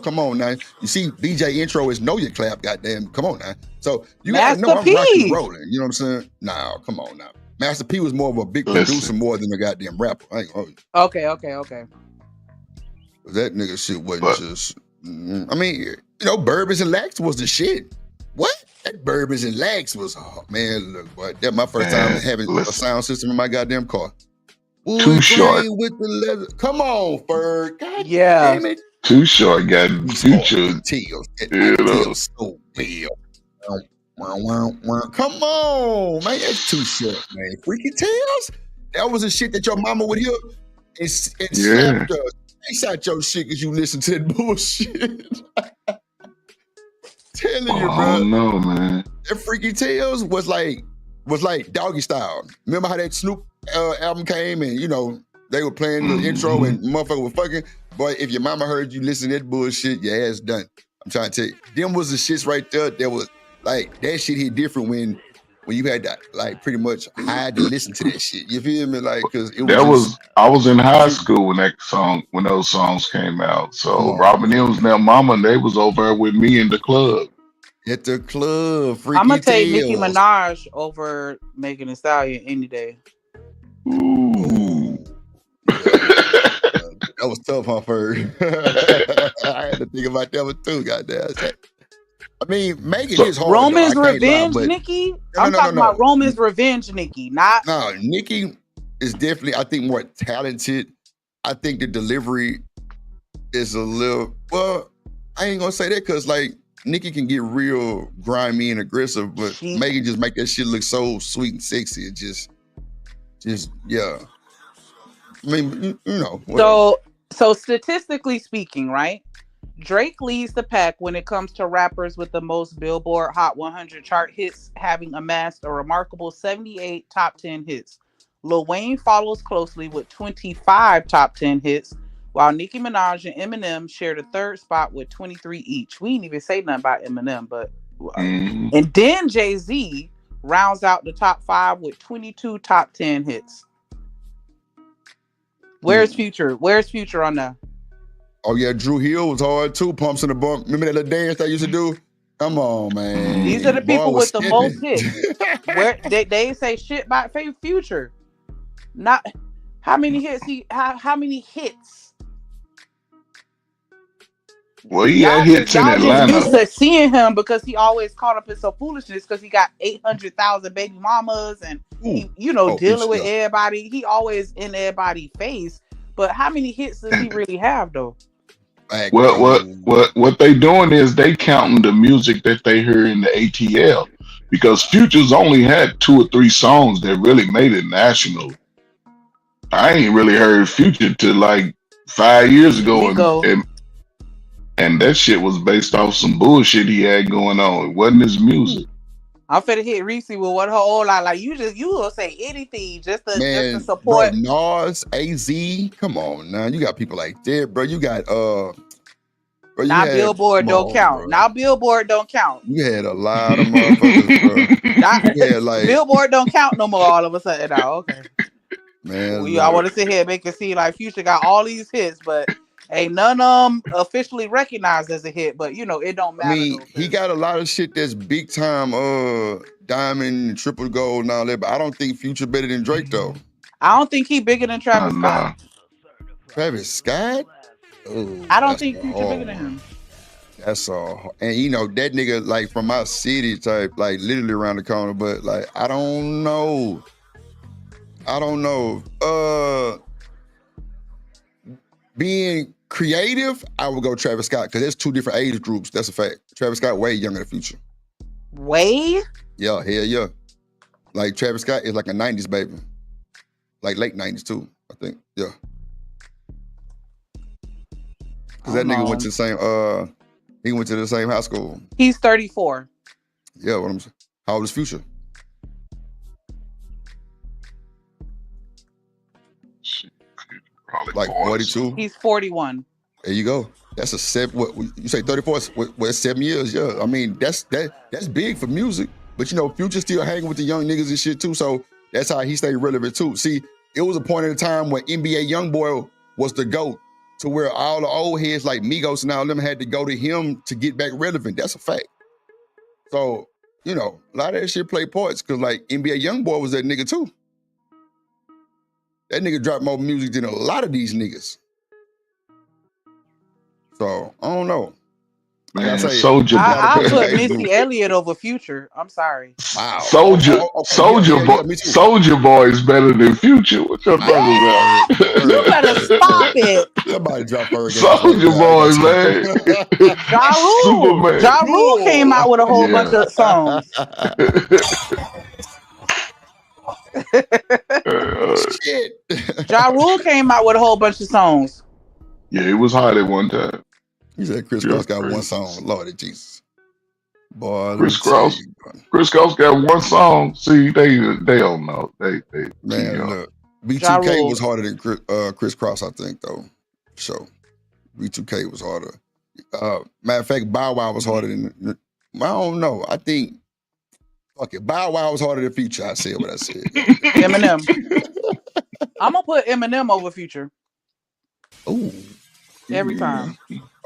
Come on now. You see, DJ intro is Know Your Clap. Goddamn, come on now. So you gotta know Master I'm rocking and P. rolling. You know what I'm saying? Nah, come on now. Master P was more of a big Listen. producer more than a goddamn rapper. I ain't gonna hold you. Okay. That nigga shit wasn't just. I mean, you know, Bourbons and Lax was the shit. What? That Bourbons and Lax was, oh, man, look, boy, that my first time having a sound system in my goddamn car. Too short. With the leather. Come on, Ferg. God Yeah. damn it. Too short. Got Future. Tails. You know. Tails so well. Come on, man. That's too short, man. Freaky Tails? That was the shit that your mama would hear and slap the face out your shit because you listen to that bullshit. Telling you, bro. Oh no, man. That Freaky Tales was like Doggy Style. Remember how that Snoop album came and, you know, they were playing the intro and motherfucker was fucking. Boy, if your mama heard you listen to that bullshit, your ass done. I'm trying to tell you. Them was the shits right there that was like, that shit hit different when you had to like pretty much hide to listen to that shit. You feel me? Like, cause it was I was in high school when those songs came out. So Robin M's and their mama, they was over there with me in the club. At the club, Freaky I'm gonna take Tales. Nicki Minaj over Megan Thee Stallion any day. Ooh. That was tough, huh, Ferg? I had to think about that one too, goddamn. I mean, Megan is hard. Roman's though. I can't Revenge, lie, but Nicki. I'm talking about Roman's Revenge, Nicki. Not no. Nicki is definitely, I think, more talented. I think the delivery is a little. Well, I ain't gonna say that because like Nicki can get real grimy and aggressive, but Megan just make that shit look so sweet and sexy. It just yeah. I mean, you know. Whatever. So statistically speaking, right? Drake leads the pack when it comes to rappers with the most Billboard Hot 100 chart hits, having amassed a remarkable 78 top 10 hits. Lil Wayne follows closely with 25 top 10 hits, while Nicki Minaj and Eminem share the third spot with 23 each. We didn't even say nothing about Eminem, but and then Jay-Z rounds out the top 5 with 22 top 10 hits. Where's Future? Where's Future on that? Oh yeah, Drew Hill was hard too. Pumps in the bump. Remember that little dance I used to do? Come on, man. These are the people with the most hits. Where they say shit about Future. Not how many hits how many hits? Well, he had hits in Atlanta. Used to seeing him because he always caught up in some foolishness because he got 800,000 baby mamas and he, dealing with everybody. He always in everybody's face. But how many hits does he really have though? Well, what they doing is they counting the music that they hear in the ATL because Future's only had 2 or 3 songs that really made it national. I ain't really heard Future till like 5 years ago, and that shit was based off some bullshit he had going on. It wasn't his music. I'm finna hit Reese with what her old like you will say anything just to support. Bro, Nas, AZ, come on now. You got people like that, bro. You got now Billboard don't count. Bro. Now Billboard don't count. You had a lot of motherfuckers, bro. Billboard don't count no more all of a sudden now. Okay. Man, Y'all want look. to sit here and make it seem like Future got all these hits, but ain't none of them officially recognized as a hit. But you know, it don't I matter mean, though. he got a lot of shit that's big time, diamond, triple gold, and all that. But I don't think Future better than Drake though. I don't think he bigger than Travis Scott. Nah. Travis Scott? Oh, I don't that's think a Future bigger hard than one. him. That's all. And you know, that nigga like from my city type, like literally around the corner, but like I don't know. Being creative, I would go Travis Scott because there's two different age groups. That's a fact. Travis Scott way younger than Future. Way? Yeah, hell yeah. Like Travis Scott is like a 90s baby. Like late 90s too, I think. Yeah. Because that nigga went to the same he went to the same high school. He's 34. Yeah, what I'm saying. How old is Future? Probably Like 42. He's 41. There you go. That's a 7. What you say? 34? Well, 7 years. Yeah. I mean, that's big for music. But you know, Future still hanging with the young niggas and shit too. So that's how he stayed relevant too. See, it was a point in time when NBA YoungBoy was the GOAT, to where all the old heads like Migos and all them had to go to him to get back relevant. That's a fact. So you know, a lot of that shit play parts because like NBA YoungBoy was that nigga too. That nigga dropped more music than a lot of these niggas. So I don't know. Like Man, I say, Soldier Boy. I'll put Missy Elliott over Future. I'm sorry. Wow. Soldier Boy is better than Future. What y'all talking about? You better stop it. Somebody drop her again. Soldier Boy, man. Ja Rule. Superman. Ja Rule came out with a whole bunch of songs. Shit. Ja Rule came out with a whole bunch of songs. Yeah, it was hot at one time. He said Chris Cross got one song. Lord Jesus. Boy, Chris Cross got one song. See, they don't know. They man, look. B2K was harder than Chris Cross, I think, though. So B2K was harder. Matter of fact, Bow Wow was harder than I don't know. I think Bow Wow was harder than Future. I said what I said. Eminem. I'm gonna put Eminem over Future. Ooh. Every time.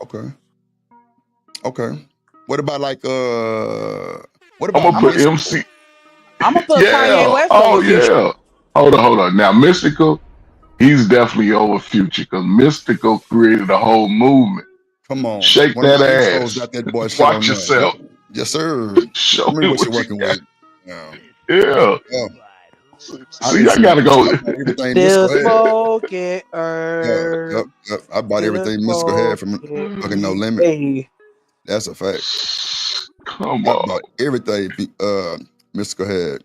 Okay. What about like I'm gonna put MC. I'm gonna put Kanye West over Future. Yeah. Hold on. Now Mystical, he's definitely over Future because Mystical created a whole movement. Come on. Shake that ass. Got that boy Watch yourself. Yes, sir. Show me what you're you working got. with. Yeah. See, I gotta go. Still smoking herb. Yep. I bought everything Mystical had from fucking No Limit. Hey. That's a fact. Come I on. bought everything Mystical had.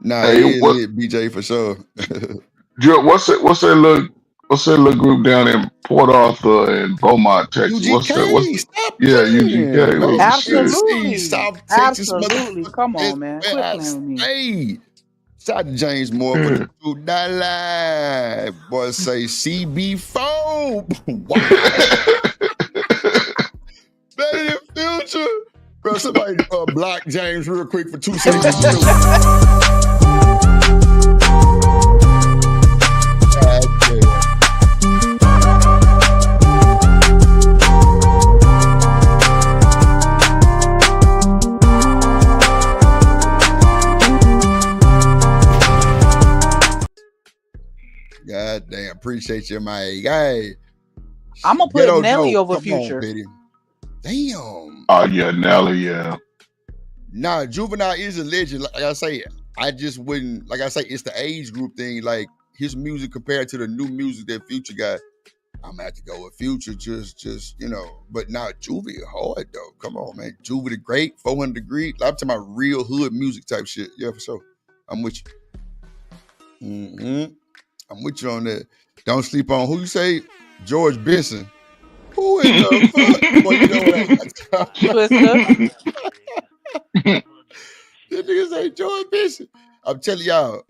Nah, Hey, it is lit, BJ for sure. What's that little group down in Port Arthur and Beaumont, Texas? UGK. Stop UGK. man. Absolutely. South Texas. Absolutely. Come on, man. Quit playing with me. Hey. Shout out to James Moore for the $2. Boy say CB4. Wow. Better than Future. Bro, somebody block James real quick for 2 seconds. God damn, appreciate you, my guy. I'm gonna put Nelly over Future. Damn. Oh yeah, Nelly, yeah. Nah, Juvenile is a legend. Like I say, I just wouldn't, like I say, it's the age group thing. Like his music compared to the new music that Future got, I'm gonna have to go with Future, just you know. But now Juvie hard though. Come on, man. Juvie the Great, 400 Degree. I'm talking about real hood music type shit. Yeah, for sure. I'm with you. I'm with you on that. Don't sleep on who you say? George Benson. Who in the fuck? Boy, you know what Twister. This nigga say George Benson. I'm telling y'all,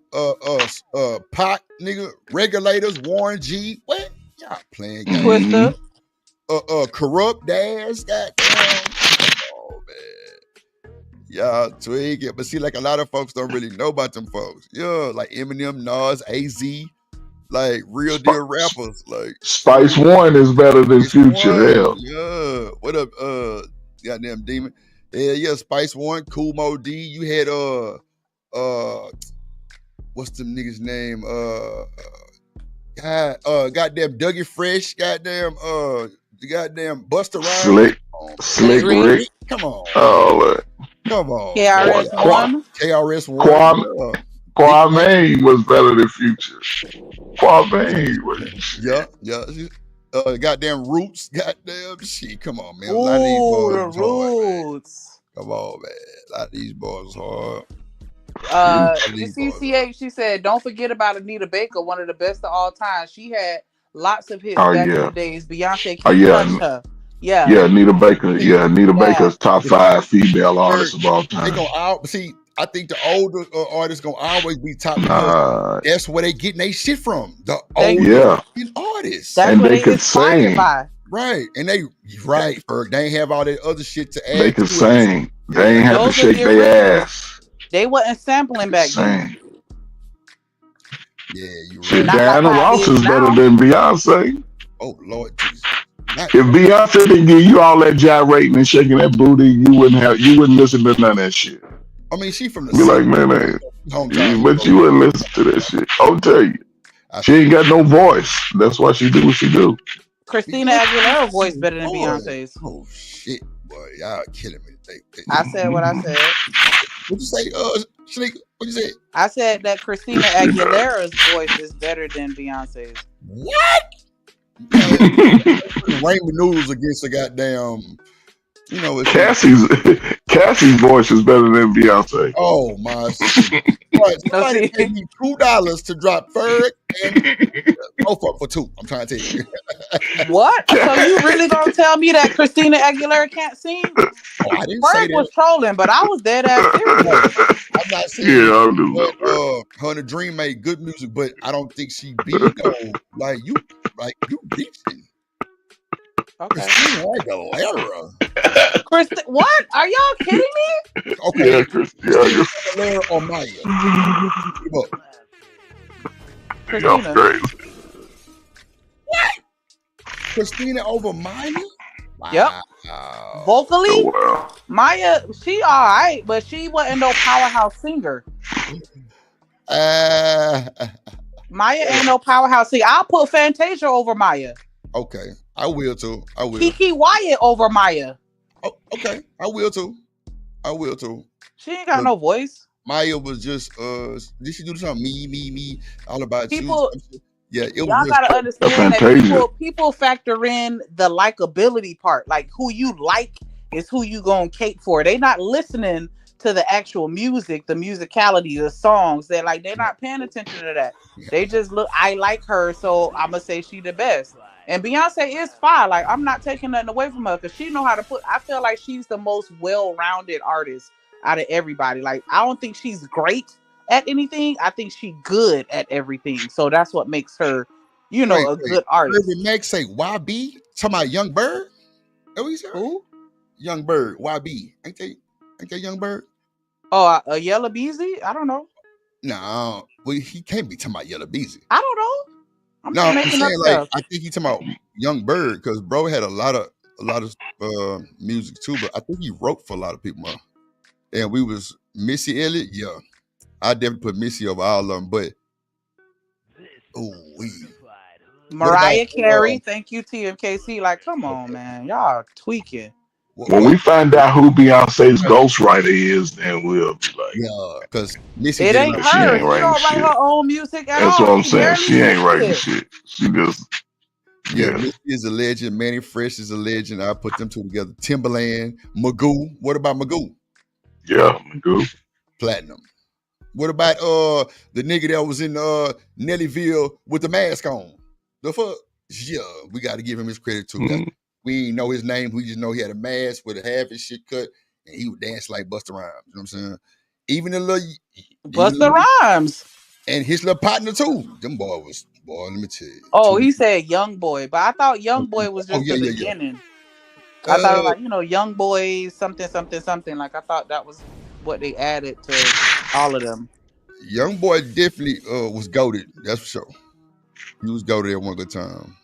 Pac, nigga, Regulators, Warren G. What? Y'all playing games. Twister. Corrupt Dash. Goddamn. Oh man. Yeah, twig it. But see, like a lot of folks don't really know about them folks. Yeah, like Eminem, Nas, AZ, like real Sp- deal rappers. Like for Spice real. One is better than Spice Future. One. Hell, Yeah. What up, goddamn demon? Yeah, Spice One, Cool Mo D. You had what's them niggas name? Goddamn Dougie Fresh, goddamn Busta Rhymes. Slick Drake, Rick. Come on, Oh, come on, KRS One. KRS One. Kwame, Big Kwame was better than Future. Kwame was shit. yeah. Goddamn Roots, goddamn shit. Come on, man. A lot of these Ooh, boys the was hard, man. Roots. Come on, man. A lot of these boys was hard. Miss CCH, she said, don't forget about Anita Baker, one of the best of all time. She had lots of hits Oh back in yeah. the days. Beyonce Oh can't touch yeah. her. Yeah. Yeah, Anita Baker. Yeah, Anita Yeah. Baker's top 5 female artists of all They time. gonna see. I think the older artists gonna always be top because Nah, that's where they getting their shit from. The They- older yeah, fucking artists, That's and what they they could inspired sing. by. right? And they Ferg. They ain't have all that other shit to add. They could to it. sing. They ain't have to Those are shake the their originals. ass. They wasn't sampling back then. Sing. Yeah, you Shit, right. Not like Diana how it Ross is is better now. than Beyonce. Oh Lord Jesus. Not, If Beyonce didn't give you all that gyrating and shaking that booty, you wouldn't listen to none of that shit. I mean, she from the Be city. like, man, Hometown. but you wouldn't listen to that shit. I'll tell you. She ain't got no voice. That's why she do what she do. Christina Aguilera's voice better than Beyonce's. Oh shit, boy, y'all killing me. I said what I said. What'd you say, Shanique? What'd you say? I said that Christina Aguilera's voice is better than Beyonce's. What? Raymond Noodles against the goddamn, Cassie's voice is better than Beyonce. Oh my! Right, somebody paid me $2 to drop Ferg and both up for $2. I'm trying to tell you. What? So you really gonna tell me that Christina Aguilera can't sing? Oh, I didn't say Ferg that. was trolling, but I was dead ass serious. I'm not saying Yeah, I do know that. Her and the Dream made good music, but I don't think she beat though. Like you reaching. Okay. Christina Aguilera. What? Are y'all kidding me? Okay. Yeah, Christina Aguilera or Maya? Christina. Crazy. What? Christina over Maya? Wow. Yep. Vocally, Oh, wow. Maya, she all right, but she wasn't no powerhouse singer. Maya ain't no powerhouse singer. I'll put Fantasia over Maya. Okay, I will too. I will. Kiki Wyatt over Maya. Oh, okay, I will too. I will too. She ain't got no voice. Maya was just did she do something me all about people? Yeah, it y'all was gotta understand that people factor in the likability part. Like who you like is who you gonna cape for. They not listening to the actual music, the musicality, the songs. They're not paying attention to that. They just look. I like her, so I'm gonna say she the best. And Beyonce is fine. Like I'm not taking nothing away from her because she know how to put. I feel like she's the most well-rounded artist out of everybody. Like I don't think she's great at anything. I think she's good at everything. So that's what makes her, a good artist. Did Max say YB? Talking about Young Bird? Who? Young Bird. YB. Ain't that Young Bird? Oh, a Yellow Beezy? I don't know. No, well, he can't be talking about Yellow Beezy. I don't know. I'm saying like I think he talking about Young Bird because bro had a lot of music too, but I think he wrote for a lot of people. And we was Missy Elliott, yeah. I definitely put Missy over all of them, but Mariah Carey, thank you, TMKC. Like, come on, man, y'all tweaking. When we find out who Beyonce's ghostwriter is, then we'll be like, yeah, because Missy it ain't her. She don't write her own music at all. That's what I'm saying. She ain't writing shit. She just Missy is a legend. Manny Fresh is a legend. I put them two together. Timberland, Magoo. What about Magoo? Yeah, Magoo. Platinum. What about the nigga that was in Nellyville with the mask on? The fuck? Yeah, we got to give him his credit too. Mm-hmm. We ain't know his name. We just know he had a mask with half his shit cut, and he would dance like Busta Rhymes. You know what I'm saying? Even the little Busta Rhymes and his little partner too. Them boy, let me tell you. Oh, he said Young Boy, but I thought Young Boy was just the beginning. I thought Young Boy something. Like I thought that was what they added to all of them. Young boy definitely was goated. That's for sure. He was goated at one good time.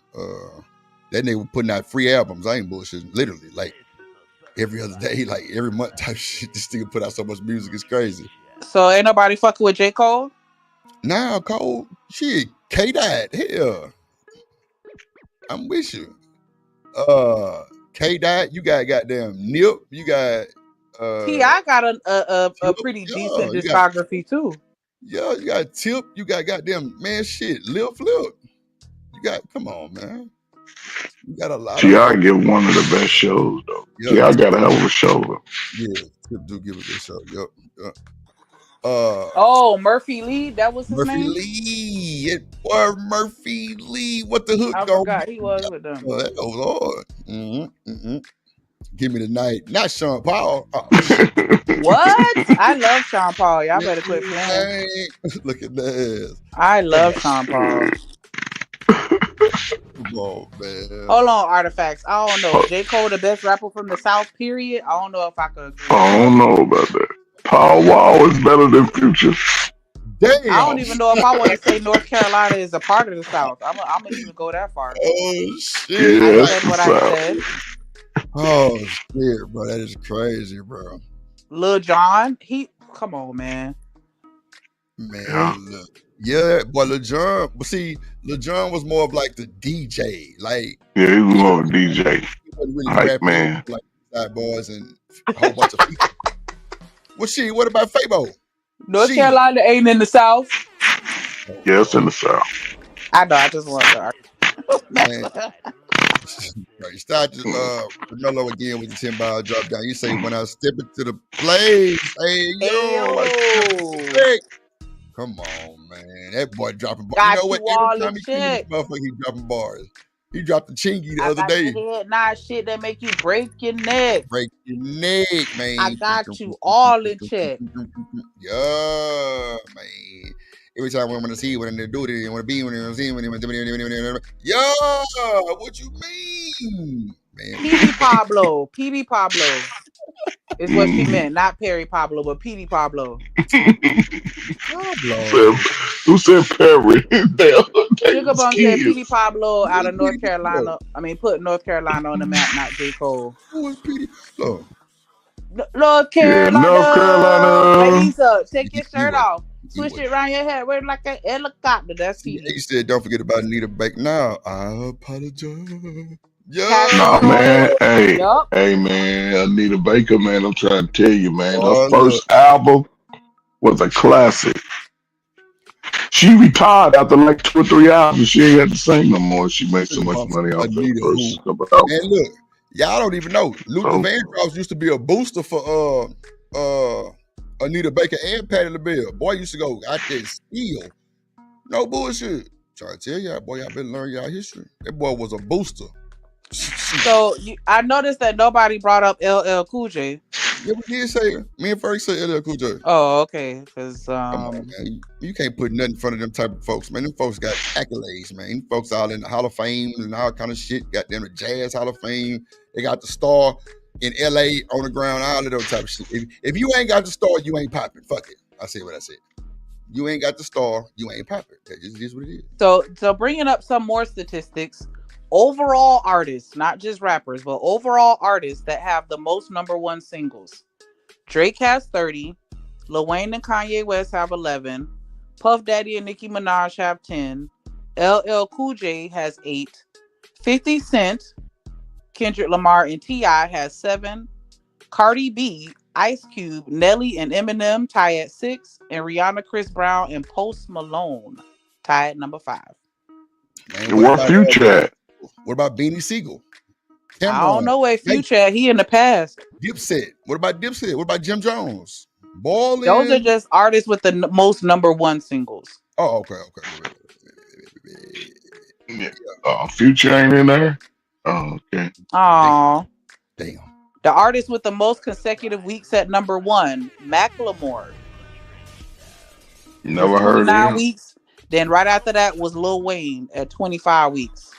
That nigga was putting out free albums. I ain't bullshitting. Literally, like every other day, like every month type shit. This nigga put out so much music, it's crazy. So ain't nobody fucking with J. Cole? Now, Cole, shit, K died. Hell, I'm with you. K died. You got goddamn Nip. You got T.I. got a Tip. pretty Yeah, decent you got discography too. yeah, you got Tip. You got goddamn man shit. Lil Flip. You got come on, man. You got a lot of T.I. give one of the best shows though. yeah, T.I. got a hell of a show though. yeah. Tip do give a good show. Yep. Yep. Oh, Murphy Lee, that was his Murphy name? Lee. It was Murphy Lee. What the hook I gonna forgot he be? was with them. Oh Lord. Give me the night. Not Sean Paul. Oh shit. What? I love Sean Paul. Y'all better quit playing. Man, look at that. I Come love Sean Paul. on, man. Hold on, Artifacts. I don't know. J. Cole, the best rapper from the South, period. I don't know if I could agree. I don't know about that. Paul Wall is better than Future. Damn. I don't even know if I want to say North Carolina is a part of the South. I'm gonna even go that far. Oh shit. Yeah, I that's said the what I South. said. Oh shit, bro. That is crazy, bro. Lil Jon, come on, man. Man, Yeah. look. Yeah, but Lil Jon, but see, Lil Jon was more of like the DJ. Like Yeah, he was he more of a DJ. wasn't really Hype rapping man. like Side Boys and a whole bunch of people. Well, shit, what about Fabo? North She, Carolina ain't in the South. Yeah, it's in the South. I know. I just want to argue. man. Right, start Karmelo again with the 10 ball drop down. You say when I step into the place, hey yo, I step Ayo. back. Come on, man. That boy dropping bars. You know Got what? you Every all time in he come in this check. motherfucker, he dropping bars. He dropped the chingy the I other got the day. head nod shit that make you break your neck. Break your neck, man. I got you all in check. Yeah, man. Every time I want to see when they do it, I want to be when they see when they yeah. What you mean, man? PD Pablo. PD Pablo is what she meant. Not Perry Pablo, but PD Pablo. Pablo. Who said Perry? they Sugar was Bum said kids. PD Pablo out of North Petey Carolina. Pablo. I mean, put North Carolina on the map, not J. Cole. Who is Petey Pablo? North Yeah, North Carolina. Carolina. Ladies up. Take your You shirt would. off. You Switch would. it around your head. Wear it like a helicopter. That's See, PD. he said, "Don't forget about Anita Baker." Now, I apologize. Nah, Yeah. man. Hey, Yup. hey, man. Anita Baker, man. I'm trying to tell you, man. Her Oh, look. first album was a classic. She retired after like 2 or 3 albums. She ain't got to sing no more. She made so Think much about money off the Anita, who, first couple albums. man, look, y'all don't even know. Luther So, Vandross used to be a booster for Anita Baker and Patti LaBelle. Boy used to go out there and steal. No bullshit. Trying to tell y'all, boy, y'all better learn y'all history. That boy was a booster. So I noticed that nobody brought up LL Cool J. Yeah, we did say it. Me and Ferg said LL Cool J. Oh, okay. Because Come on, man. You can't put nothing in front of them type of folks, man. Them folks got accolades, man. Them folks all in the Hall of Fame and all kind of shit. Got them the Jazz Hall of Fame. They got the star in LA on the ground, all of those type of shit. If you ain't got the star, you ain't popping. Fuck it. I say what I said. You ain't got the star, you ain't popping. That just is what it is. so bringing up some more statistics. Overall artists, not just rappers, but overall artists that have the most number one singles. Drake has 30. Lil Wayne and Kanye West have 11. Puff Daddy and Nicki Minaj have 10. LL Cool J has 8. 50 Cent, Kendrick Lamar, and T.I. has 7. Cardi B, Ice Cube, Nelly, and Eminem tie at 6. And Rihanna, Chris Brown, and Post Malone tie at number 5. Man, where Future at? what about Beanie Siegel? I don't Cameron, know where Future at. He in the past. Dipset. What about Dipset? What about Jim Jones? Those are Ballin'. just artists with the most number one singles. Oh, okay. Yeah. Future ain't in there? Oh, okay. Aww. Damn. The artist with the most consecutive weeks at number 1, Macklemore. Never With heard of 29 him. weeks. Then right after that was Lil Wayne at 25 weeks.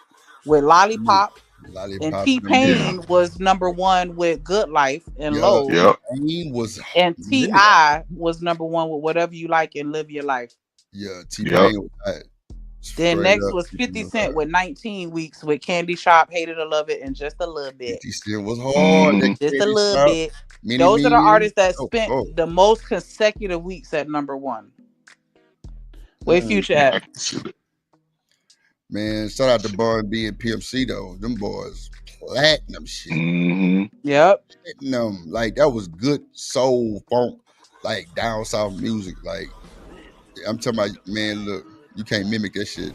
With Lollipop, And Lollipop them T-Pain niggas. was number one with Good Life and Yeah, Load. Yep. T-Pain was And man. T.I. was number one with Whatever You Like and Live Your Life. Yeah, Yep. T-Pain was hot. Then Straight next up. was T-Pain 50 was Cent hot. with 19 Weeks with Candy Shop, Hated to Love It, and Just a Little Bit. 50 Cent was hard. That Mm-hmm. Just a candy little shop. bit. Many Those are the men. artists that Oh, spent oh. the most consecutive weeks at number one. Where Future I at? can see that. Man, shout out to Bun B and PMC though. Them boys platinum shit. Mm-hmm. Yep. Platinum. Like that was good soul funk, like down south music. Like I'm talking about, man, look, you can't mimic that shit.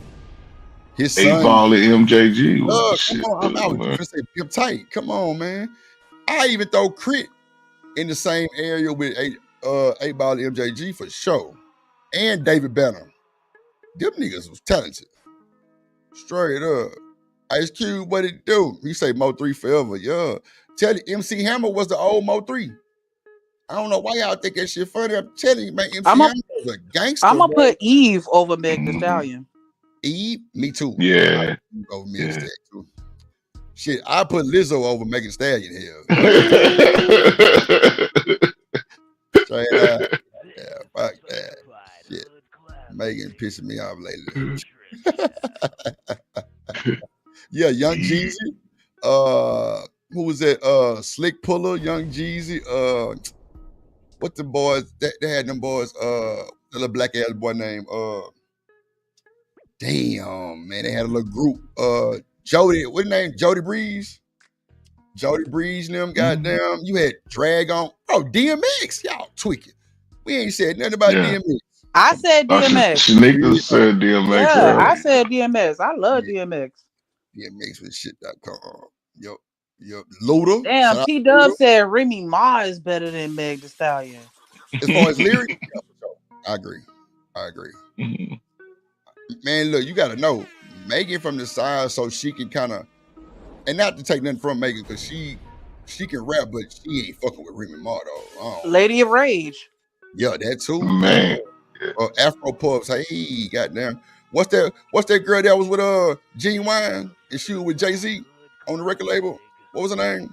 His son, 8 Ball and MJG was the come shit on. I too, was man. gonna say Pimp Tight. Come on, man. I even throw Crit in the same area with 8 Ball and MJG for sure. And David Banner. Them niggas was talented. Straight up. Ice Cube, what it do? He say Mo 3 forever. Yeah. Tell you, MC Hammer was the old Mo 3. I don't know why y'all think that shit funny. I'm telling you, man, MC I'm Hammer was a gangster, gonna bro. put Eve over Meg The Mm-hmm. Stallion. Eve, me too. Yeah. Over Meg Yeah. Stallion too. Shit, I put Lizzo over Megan Stallion here. Straight up. Yeah, fuck that. Shit. Megan pissing me off lately. Yeah, Young Jeezy. Who was that? Slick Puller, Young Jeezy. What the boys? They had them boys. The little black ass boy named. Damn, man, they had a little group. Jody, what his name? Jody Breeze. Jody Breeze and them, goddamn. You had Drag on. Oh, DMX. Y'all tweaking. We ain't said nothing about Yeah. DMX. I said DMX. Shanika said DMX Yeah, I earlier. said DMX. I love DMX. DMX with shit.com. Yup. Luda. Damn, Shout out T to Dub Luda. said Remy Ma is better than Meg The Stallion. As far as lyrics, yeah, for sure. I agree. Mhm. Man, look, you got to know Megan from the side so she can kind of, and not to take nothing from Megan because she can rap, but she ain't fucking with Remy Ma though. Lady of Rage. Yeah, that too. Man. Afro Puffs. Hey, goddamn. What's that girl that was with Genuine and she was with Jay-Z on the record label? What was her name?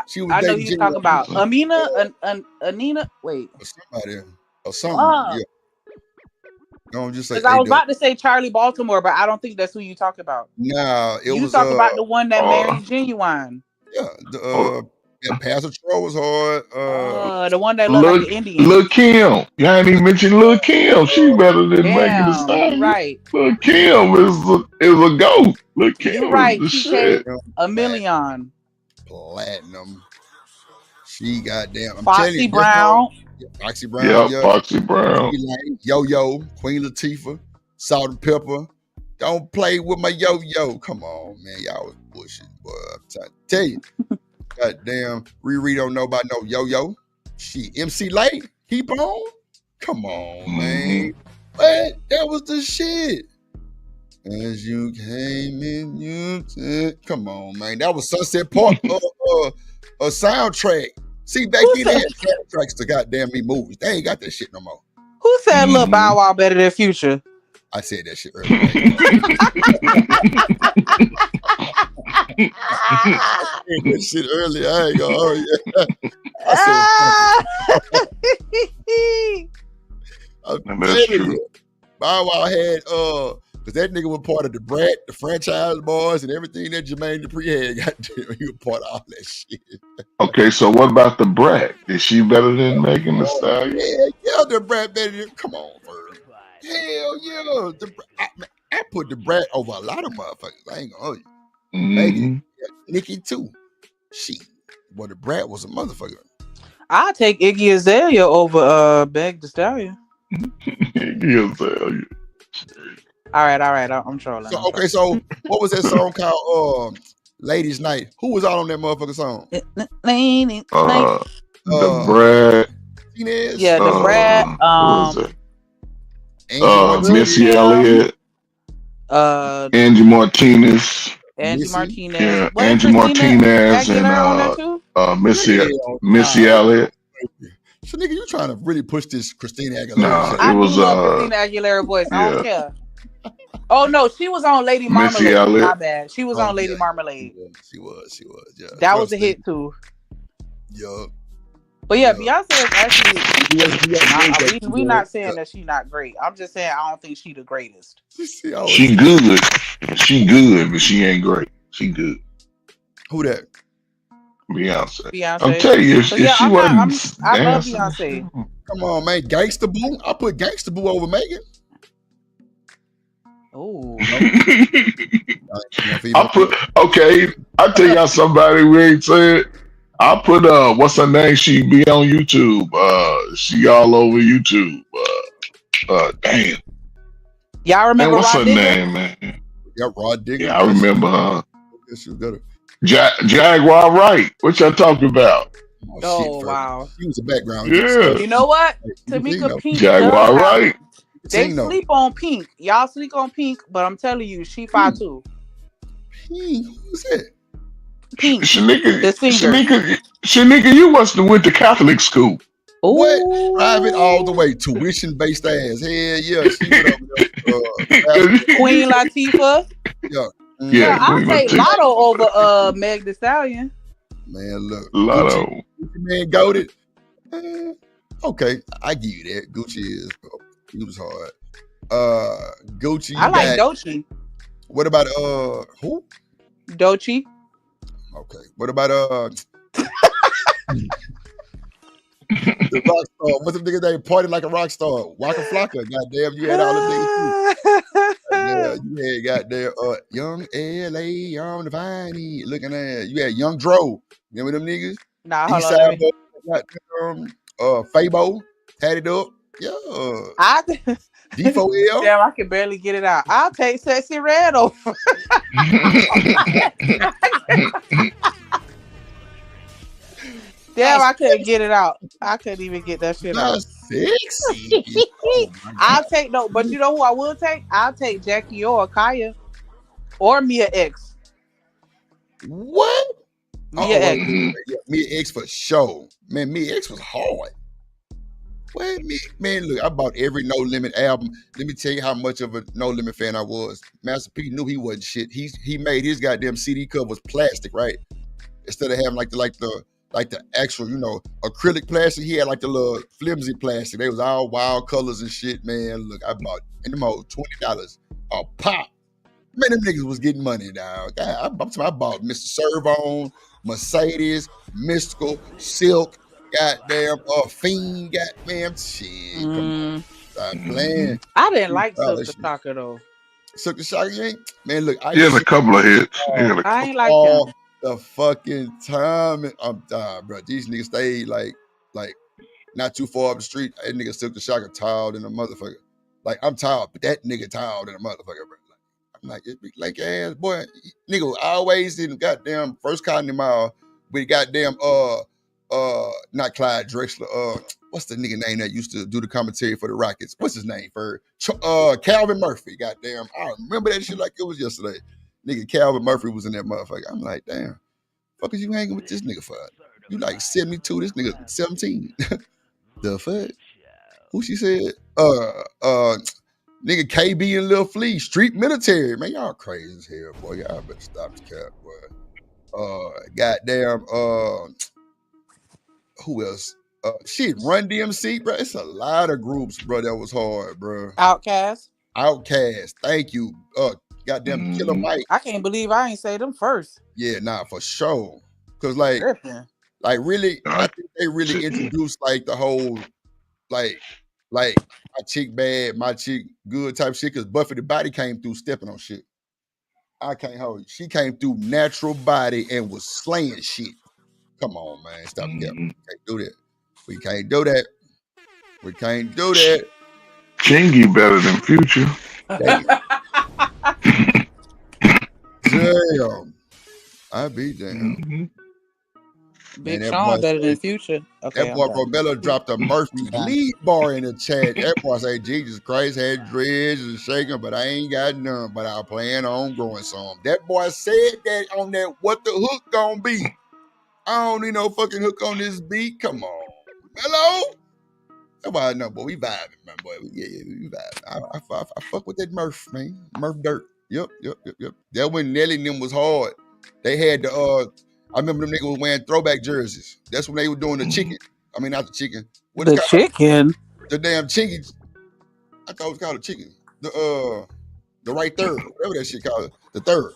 She was I know dating you talking Genuine. about Amina, Anina. Wait, Or somebody or something. Yeah. Don't just say because I was about to say Charlie Baltimore, but I don't think that's who you talking about. Nah, it You was talk about the one that married Genuine. yeah, Pastor Troll was hard. The one that looked like an Indian. Lil Kim. You ain't even mentioned Lil Kim. She better than Megan Thee Damn, Stallion. you right. Lil Kim is a goat. Lil Kim You right. is the TK shit. a million. Platinum. She goddamn. I'm Foxy telling you, Brown. Foxy Brown. Yep, Yeah. Foxy Brown. Yo, Queen Latifah, Salt and Pepper. Don't play with my yo. Come on, man. Y'all was bullshit, boy. I'm trying to tell you. Goddamn, Riri don't know about no yo. She MC Light, keep on. Come on, man. But that was the shit. As you came in, you said, come on, man. That was Sunset Park a soundtrack. See, back then they had soundtracks to goddamn me movies. They ain't got that shit no more. Who said Lil Bow Wow better than Future? I said that shit earlier. That shit earlier. I ain't gonna hurry. That's true. Bow Wow had because that nigga was part of the Brat, the franchise boys, and everything that Jermaine Dupri had. Goddamn, he was part of all that shit. Okay, so what about the Brat? Is she better than Megan Thee Stallion? Yeah, the Brat better than. Come on, Ferg. Hell yeah. I put the Brat over a lot of motherfuckers. I ain't gonna hold you. Megan, Nikki too. Well, the Brat was a motherfucker. I'll take Iggy Azalea over Meg The Stallion. Iggy Azalea. All right. I'm trolling. So what was that song called? Ladies Night. Who was out on that motherfucking song? Ladies Night. The Brat. Yeah, the Brat. Missy Elliott. Angie Martinez. Yeah, Angie Martinez and Missy Elliott. So nigga, you trying to really push this Christina Aguilera? No, I do love Christina Aguilera voice. I don't care. Oh no, she was on Lady Missy Marmalade. My Elliott. bad. She was Oh on yeah, Lady Marmalade. she was. Yeah, That was a trust me. hit too. Yeah, But yeah, yeah. Beyonce is actually decent. We Yeah. not saying that she not great. I'm just saying I don't think she the greatest. She always She said, good. She good, but she ain't great. She good. "Who that?" Beyonce. I'm Beyonce. telling you, So if yeah, she wasn't I love dancing, Beyonce. Come on, man. Gangsta Boo. I put Gangsta Boo over Megan. Oh. No, no I female. put okay. I tell y'all somebody we ain't said. I put what's her name? She be on YouTube. She all over YouTube. Damn. Y'all Man, remember what's Rod her Digger? name, man? Yeah, Rod Digger. Yeah, I Yes, remember her. she was better. Jaguar Wright. What y'all talking about? Oh shit, Oh first. wow. She was a background Yeah, singer. You know what? You can sing Tamika though. Pink does Jaguar have. Wright. You can They sing though. sleep on Pink. Y'all sleep on Pink, but I'm telling you, she Hmm. 5'2". Who's that? Pink, Shanika, the singer. Shanika, you must have went to Catholic school. What? Private all the Ooh. way, tuition based ass. Hell yeah, she went over there. Pastor. Queen Latifah. Yeah. Yeah, Yeah, Mm-hmm. I'll Queen take Latifah. Lotto over Meg Thee Stallion. Man, look, Gucci, Lotto. Gucci man goaded. Okay, I give you that. Gucci is he was hard. Gucci, I you like got Doechii. what about who? Doechii. Okay. What about the rock star? What's the nigga name? Party like a rock star. Waka Flocka. Goddamn, you had all the niggas too. Yeah, you had goddamn young LA on the Viney looking at you had Young Dro. Remember them niggas? Nah, hold on, let Eastside me. boy, goddamn Fabo, had it up. Yeah. I D4L. damn, I can barely get it out. I'll take Sexy Red over. Damn, I couldn't get it out. I couldn't even get that shit Not out. sexy. Oh my I'll god. take no, but you know who I will take? I'll take Jackie or Kaya or Mia X. What? Mia Oh, wait, X. yeah, Mia X for sure. Man, Mia X was hard. What man, look, I bought every No Limit album. Let me tell you how much of a No Limit fan I was. Master P knew he wasn't shit. He made his goddamn CD covers plastic, right? Instead of having like the actual, acrylic plastic, he had like the little flimsy plastic. They was all wild colors and shit, man. Look, I bought in them old $20 a pop. Man, them niggas was getting money, dog. I bought Mr. Servon, Mercedes, Mystical, Silk, goddamn, Fiend, goddamn shit. Come on, stop playing. I didn't You like all Silk that the shit. Shocker though. Suck the shot, you ain't? Man, look, I He had a shit couple of hits. He had I ain't like him. all the fucking time. And I'm dying, bro. These niggas stayed like not too far up the street. That nigga Silk the Shocker tall than a motherfucker. Like I'm tall, but that nigga tall than a motherfucker, bro. I'm like, this big like ass boy, nigga always in the goddamn first Colony Mall with goddamn not Clyde Drexler, what's the nigga name that used to do the commentary for the Rockets? What's his name for Calvin Murphy, goddamn. I remember that shit like it was yesterday. Nigga Calvin Murphy was in that motherfucker. I'm like, damn, fuck is you hanging with this nigga for? You like 72, this nigga 17. The fuck? Who she said? Nigga KB and Lil Flea, street military. Man, y'all crazy as hell, boy. Y'all better stop the cap, boy. Goddamn, who else? Shit, Run DMC, bro. It's a lot of groups, bro, that was hard, bro. Outcast. Outcast, thank you. Goddamn Killer Mhm. Mike. I can't believe I ain't say them first. Yeah, nah, for sure. Cause like Tripping. really, I Uh, think they really shit. introduced like the whole like my chick bad, my chick good type shit. Cause Buffy the Body came through stepping on shit. I can't hold you. She came through natural body and was slaying shit. Come on, man. Stop the cap. Mhm. Can't do that. We can't do that. We can't do that. Chingy better than Future. Damn. Damn. I be damn. Mhm. Man, Big Sean better than Future. Okay, that I'm boy done. Carmelo dropped a Murphy lead bar in the chat. That boy say, Jesus Christ, had dreads and shaking, but I ain't got none. But I plan on growing some. That boy said that on that What the Hook Gonna Be. I don't need no fucking hook on this beat. Come on. Hello? That's why I know, boy. We vibing, man, boy. Yeah, we vibing. I fuck with that Murph, man. Murph Dirt. Yep. That when Nelly and them was hard. They had the I remember them niggas was wearing throwback jerseys. That's when they were doing the chicken. I mean, not the chicken. What is The it called? chicken. The damn chicken. I thought it was called a chicken. The right third, whatever that shit called. The third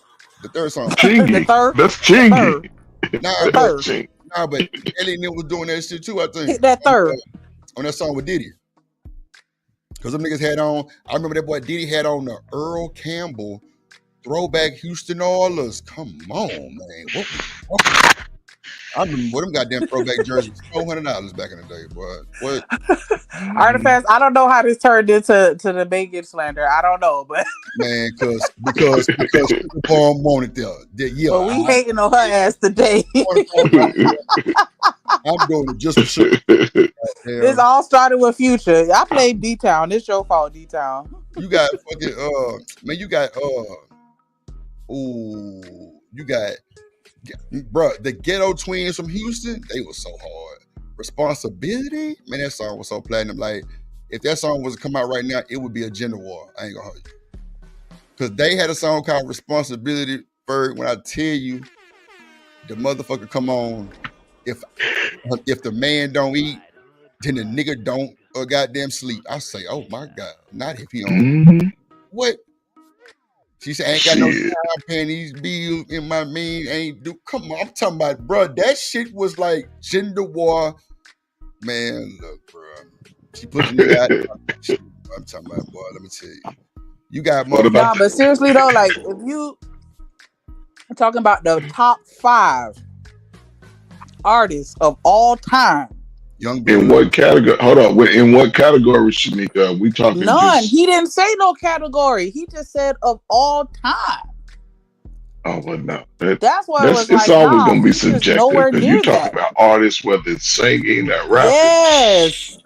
song. The Chingy. third. That's The Chingy. third. Nah, The but third. Nelly and them was doing that shit too. I think Hit that third. on that song with Diddy. Because them niggas had on, I remember that boy Diddy had on the Earl Campbell throwback Houston Oilers. Come on, man. I remember what them goddamn throwback jerseys, $400 back in the day, boy. What? Artifacts. I don't know how this turned into the bacon slander. I don't know, but Man, because Palm wanted there. Yeah, but we hating on her ass today. I'm doing it just for sure. This all started with Future. I played D-Town. It's your fault, D-Town. You got fucking man, you got bro, the Ghetto Twins from Houston, they were so hard. Responsibility, man, that song was so platinum. Like, if that song was to come out right now, it would be a gender war. I ain't gonna hold you. Because they had a song called Responsibility. Ferg, when I tell you, the motherfucker come on, if the man don't eat, then the nigga don't goddamn sleep. I say, oh my God, not if he don't. What? She said, I ain't got no time paying these bills in my mean. Ain't do. Come on, I'm talking about, bro. That shit was like gender war. Man, look, bro. She put the nigga out. I'm talking about, boy. Let me tell you. You got more. Nah, but seriously though, like if you talking about the top 5 artists of all time. Young in what category? Hold on. In what category, Shanika? We talking none. just... He didn't say no category. He just said of all time. Oh well, no. That's why it's always going to be subjective because you're talking about artists, whether it's singing or rapping.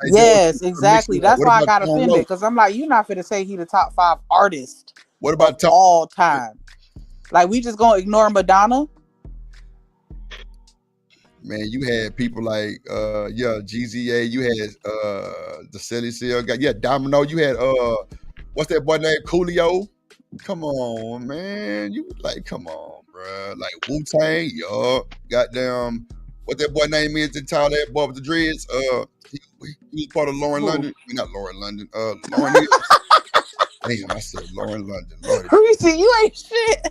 Yes, exactly. That's why I got offended because I'm like, you're not finna say he the top 5 artist. What about all time? Like we just gonna ignore Madonna? Man, you had people like GZA, you had the Silly Seal guy, Domino, you had what's that boy named Coolio? Come on, man. You like, come on, bro. Like Wu-Tang, goddamn, what that boy name is, the tall that boy with the dreads? He was part of Lauren London. I mean, not Lauren London. Lauren Hill. Damn, I said Lauren London. Reese, you ain't shit.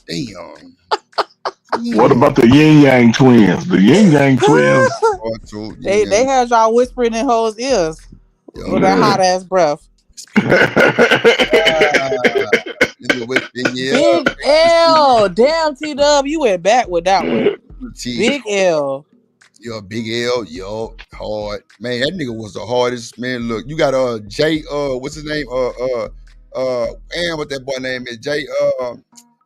Damn. What about the Yin Yang Twins? The Yin Yang Twins. They had y'all whispering in hoes' ears with that hot ass breath. Big L. Damn, T-Dub, you went back with that one. Big L. Big L, hard. Man, that nigga was the hardest. Man, look, you got Jay, what's his name? And what that boy name is, Jay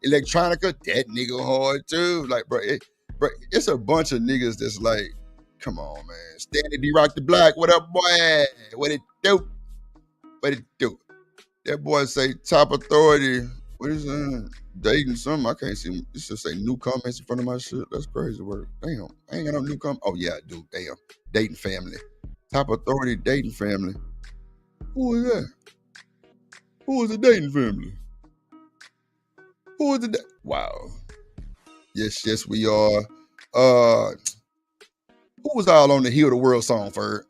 Electronica, that nigga hard too. Like, bro, it's a bunch of niggas that's like, come on, man. Stanley D Rock the Black, what up, boy? What it do? That boy say top authority. What is that? Dating something? I can't see. It should say new comments in front of my shit. That's crazy work. Damn, I ain't got no new comments. Oh yeah, I do. Damn, dating family. Top authority dating family. Who is that? Who is the dating family? Who is the wow? Yes, we are. Who was all on the Heal the World song, Ferg?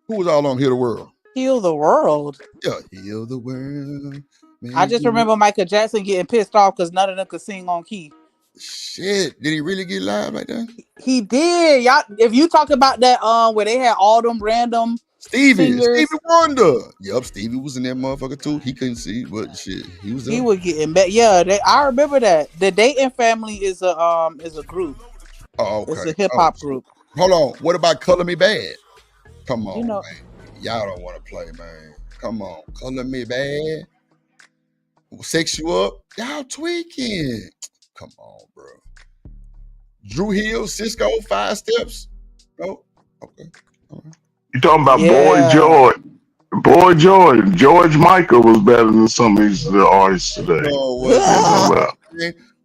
Who was all on Heal the World? Heal the World? Yeah, Heal the World. Man, I just remember Michael Jackson getting pissed off because none of them could sing on key. Shit, did he really get live like that? He did. Y'all, if you talk about that, where they had all them random Stevie Wonder. Yup, Stevie was in that motherfucker too. He couldn't see, but shit, he was. He was getting back. Yeah, I remember that. The Dayton Family is a group. Oh, okay. It's a hip hop group. Hold on. What about Color Me Bad? Come on, man. Y'all don't want to play, man. Come on, Color Me Bad. Sex You Up. Y'all tweaking. Come on, bro. Drew Hill, Cisco, 5 Steps. Oh, okay. All right. You talking about Boy George? Boy George Michael was better than some of these artists today. No,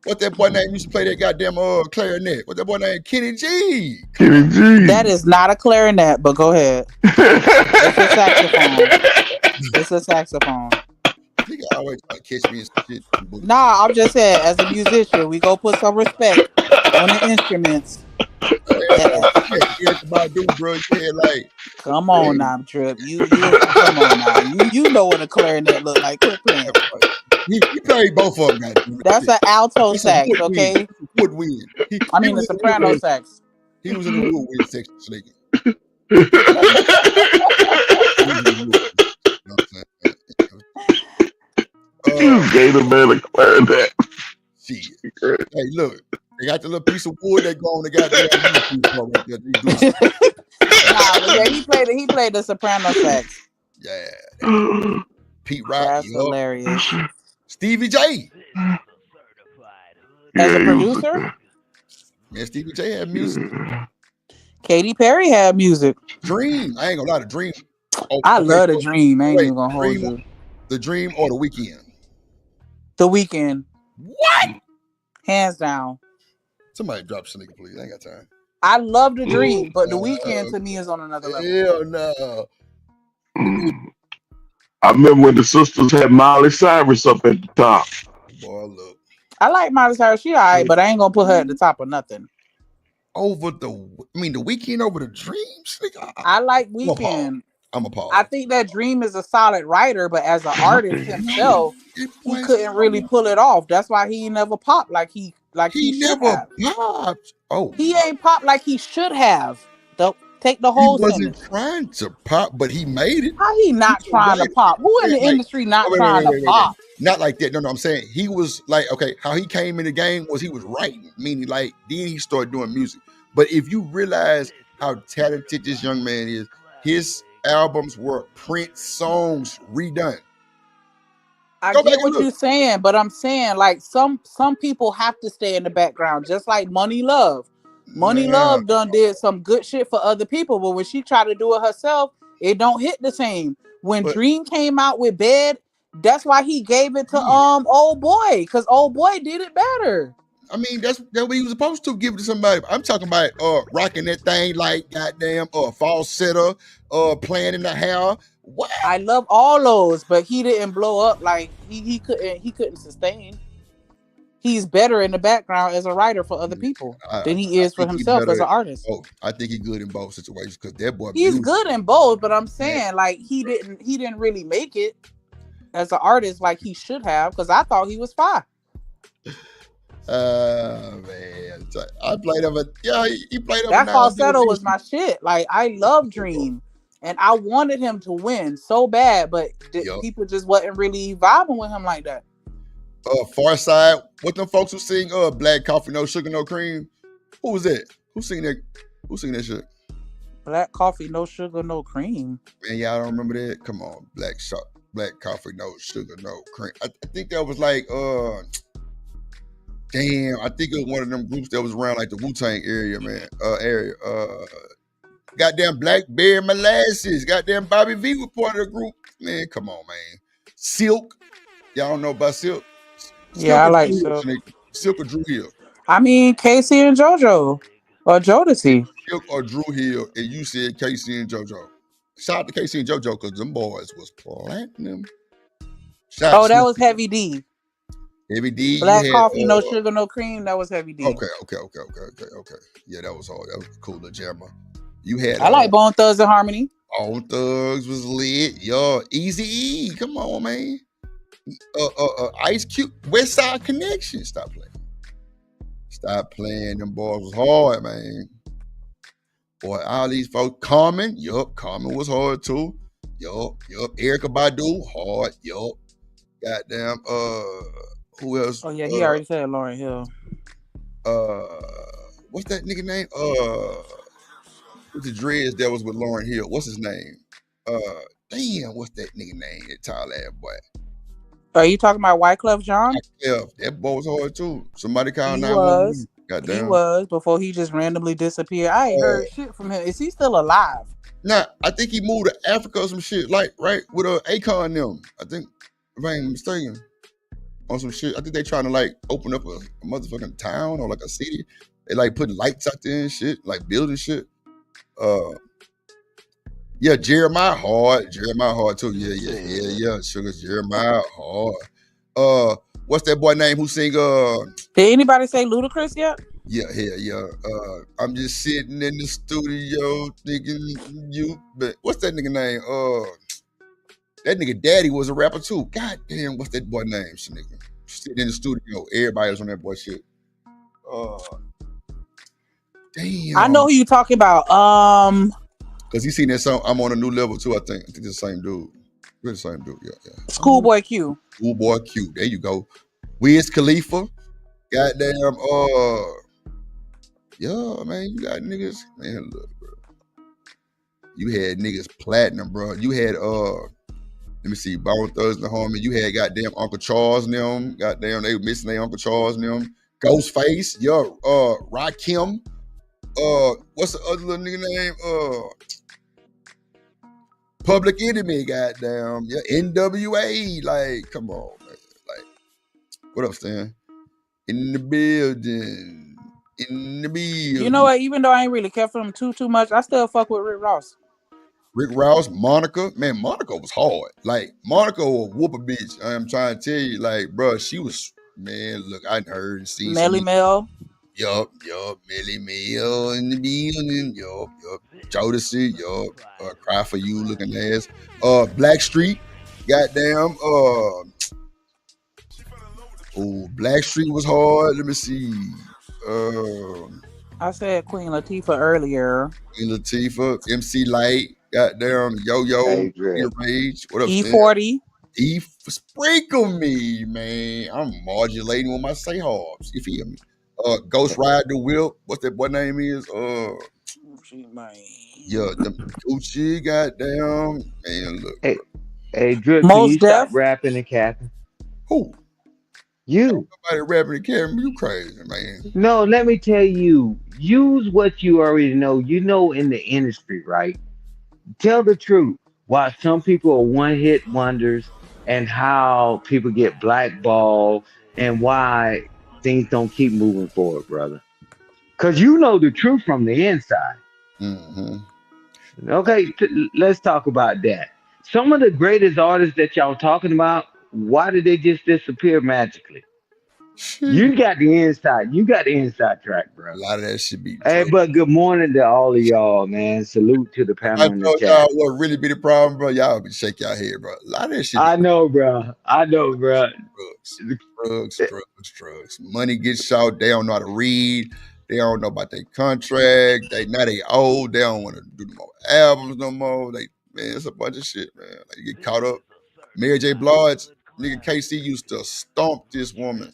What that boy name used to play that goddamn clarinet? What that boy name? Kenny G. Kenny G. That is not a clarinet, but go ahead. It's a saxophone. It's a saxophone. Nigga always try to catch me in some shit. Nah, I'm just saying, as a musician, we go put some respect on the instruments. Yeah, Badu, bro. Yeah, like. Come on now, Drip. You come on now. You know what a clarinet look like. Quit playing. He played both of them, goddamn. That's an alto sax, woodwind. okay? Woodwind. I mean, a soprano sax. He was in the woodwind section, nigga. You gave the man a clarinet. Shit. Hey, look. They got the little piece of wood that go on the goddamn. Nah, yeah, he played the soprano sax. Yeah. Pete Rock. That's hilarious. Stevie J. As a producer? Yeah, Stevie J had music. Katy Perry had music. Dream. I ain't gonna lie to Dream. I love the Dream. I ain't even gonna hold you. The Dream or The Weeknd? The Weeknd. What? Hands down. Somebody drop some nigga, please. I ain't got time. I love The Dream, but The Weeknd to me is on another level. Hell no. I remember when the sisters had Miley Cyrus up at the top. Boy, look. I like Miley Cyrus. She alright, but I ain't gonna put her at the top of nothing. The Weeknd over The Dreams? I like Weeknd. I'm appalled. I think that Dream is a solid writer, but as an artist himself, he couldn't really pull it off. That's why he never popped like he never popped. Oh, he ain't popped like he should have. Take the whole sentence. He wasn't trying to pop, but he made it. How he not trying to pop? Who in the industry not trying to pop? Not like that. No, I'm saying he was like, okay, how he came in the game was he was writing, meaning like then he started doing music. But if you realize how talented this young man is, his albums were Prince songs redone. I get what you're saying, but I'm saying like some people have to stay in the background, just like Money Love. Money Love did some good shit for other people, but when she tried to do it herself, it don't hit the same. When Dream came out with Bed, that's why he gave it to Old Boy, because Old Boy did it better. I mean, that's what he was supposed to give it to somebody. I'm talking about rocking that thing like goddamn falsetto, playing in the hair. What? I love all those, but he didn't blow up like he couldn't sustain. He's better in the background as a writer for other people than he is for himself as an artist. I think he's good in both situations because that boy. He's good in both, but I'm saying like he didn't really make it as an artist like he should have, because I thought he was fine. Man, I played him. He played him. That falsetto was my shit. Like I love Dream, and I wanted him to win so bad, but people just wasn't really vibing with him like that. Far Side, what them folks who sing Black Coffee No Sugar No Cream? Who was that? Who sing that shit? Black Coffee No Sugar No Cream. Man, y'all don't remember that? Come on, Black Coffee No Sugar No Cream. I think that was like damn, I think it was one of them groups that was around like the Wu-Tang area, man. Goddamn Blackberry Molasses. Goddamn Bobby V was part of the group. Man, come on, man. Silk. Y'all don't know about Silk? Yeah, I like Silk. Silk or Drew Hill? I mean, Casey and JoJo. Or Jodeci. Silk or Drew Hill, and you said Casey and JoJo. Shout out to Casey and JoJo, because them boys was platinum. That was Heavy D. Heavy D. Black Coffee No Sugar No Cream. That was Heavy D. Okay. Yeah, that was hard. That was a cool little jammer. You had. I like Bone Thugs and Harmony. Bone Thugs was lit. Yo, Easy E. Come on, man. Ice Cube, West Side Connection. Stop playing. Them boys was hard, man. Boy, all these folks. Carmen was hard too. Yup. Erykah Badu, hard. Yup. Goddamn. Who else? Oh yeah, he already said Lauryn Hill. What's that nigga name? With the dreads that was with Lauryn Hill. What's his name? Damn, what's that nigga name? That tall ass boy. Are you talking about Wyclef Jean? Yeah, that boy was hard too. Somebody called 911. Goddamn. He was, before he just randomly disappeared. I ain't heard shit from him. Is he still alive? Nah, I think he moved to Africa or some shit, like right with Akon them. I think, if I ain't mistaken. on some shit. I think they trying to like open up a motherfucking town or like a city. They like putting lights out there and shit, like building shit. Uh, yeah, Jeremiah Hard too. Yeah. Sugar Jeremiah Hard. What's that boy name who sing? Did anybody say Ludacris yet? Yeah. I'm just sitting in the studio thinking you. But what's that nigga name? That nigga Daddy was a rapper too. God damn, what's that boy name? Shit, nigga sitting in the studio. Everybody was on that boy shit. Damn. I know who you talking about. Cause he seen that song. I'm on a new level too. I think it's the same dude. We're the same dude. Yeah. Schoolboy Q. Schoolboy Q. There you go. Wiz Khalifa. Goddamn. Yeah, man. You got niggas. Man, look, bro. You had niggas platinum, bro. You had let me see, Bone Thugs and the Homie. You had goddamn Uncle Charles and them. Goddamn, they were missing their Uncle Charles and them. Ghostface. Yo, Rakim. What's the other little nigga name? Public Enemy, goddamn. Yeah, NWA. Like, come on, man. Like, what up, Stan? In the building. You know what? Even though I ain't really kept for him too much, I still fuck with Rick Ross. Rick Ross, Monica. Man, Monica was hard. Like, Monica will whoop a bitch. I'm trying to tell you, like, bro, she was, man, look, I heard and seen Melly Mel. Yup, Melly Mel in the building. Yup. Jodeci, Cry For You looking ass. Blackstreet, goddamn. Blackstreet was hard. Let me see. I said Queen Latifah earlier. Queen Latifah, MC Light, goddamn Yo-Yo, Rage. What up, E40. Sprinkle me, man. I'm modulating with my say hops. You feel me? Ghost Ride the Whip. What's that boy name is? Yeah, the Gucci, goddamn. Man, look. Hey, Drip, can you stop rapping and capping? Who? You. Nobody rapping and capping. You crazy, man. No, let me tell you. Use what you already know. You know in the industry, right? Tell the truth. Why some people are one-hit wonders and how people get blackballed and why things don't keep moving forward, brother. Because you know the truth from the inside. Mm-hmm. Okay, let's talk about that. Some of the greatest artists that y'all talking about, why did they just disappear magically? You got the inside. You got the inside track, bro. A lot of that should be. Hey, but good morning to all of y'all, man. Salute to the panel in the told chat. y'all what really be the problem, bro. Y'all be shake y'all head, bro. A lot of that shit. I know, bro. Drugs. Money gets shot. They don't know how to read. They don't know about their contract. They old. They don't want to do no more albums no more. Man, it's a bunch of shit, man. Like, you get caught up. Mary J. Blige, nigga KC used to stomp this woman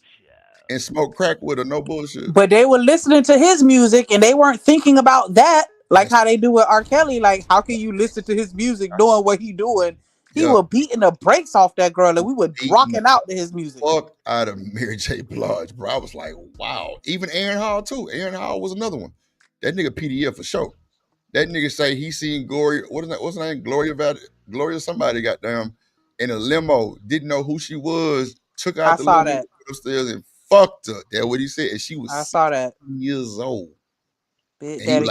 and smoke crack with her, no bullshit. But they were listening to his music and they weren't thinking about that, like how they do with R. Kelly. Like, how can you listen to his music doing what he doing? He was beating the brakes off that girl and we were rocking out to his music. Fuck out of Mary J. Blige, bro. I was like, wow. Even Aaron Hall, too. Aaron Hall was another one. That nigga PDF for sure. That nigga say he seen Gloria, what's her name? Gloria somebody got down in a limo, didn't know who she was, took out the limo upstairs and fucked her. That's what he said. And she was 16 years old. Big Daddy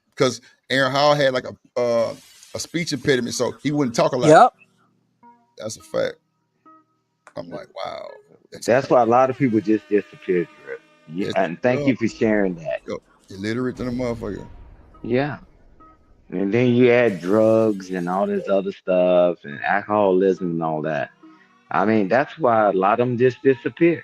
because Aaron Hall had like a speech impediment, so he wouldn't talk a lot. Yep. That's a fact. I'm like, wow. That's why a lot of people just disappeared, Drip. Yeah, and thank you for sharing that. Yo, illiterate than a motherfucker. Yeah. And then you add drugs and all this other stuff and alcoholism and all that. I mean, that's why a lot of them just disappear.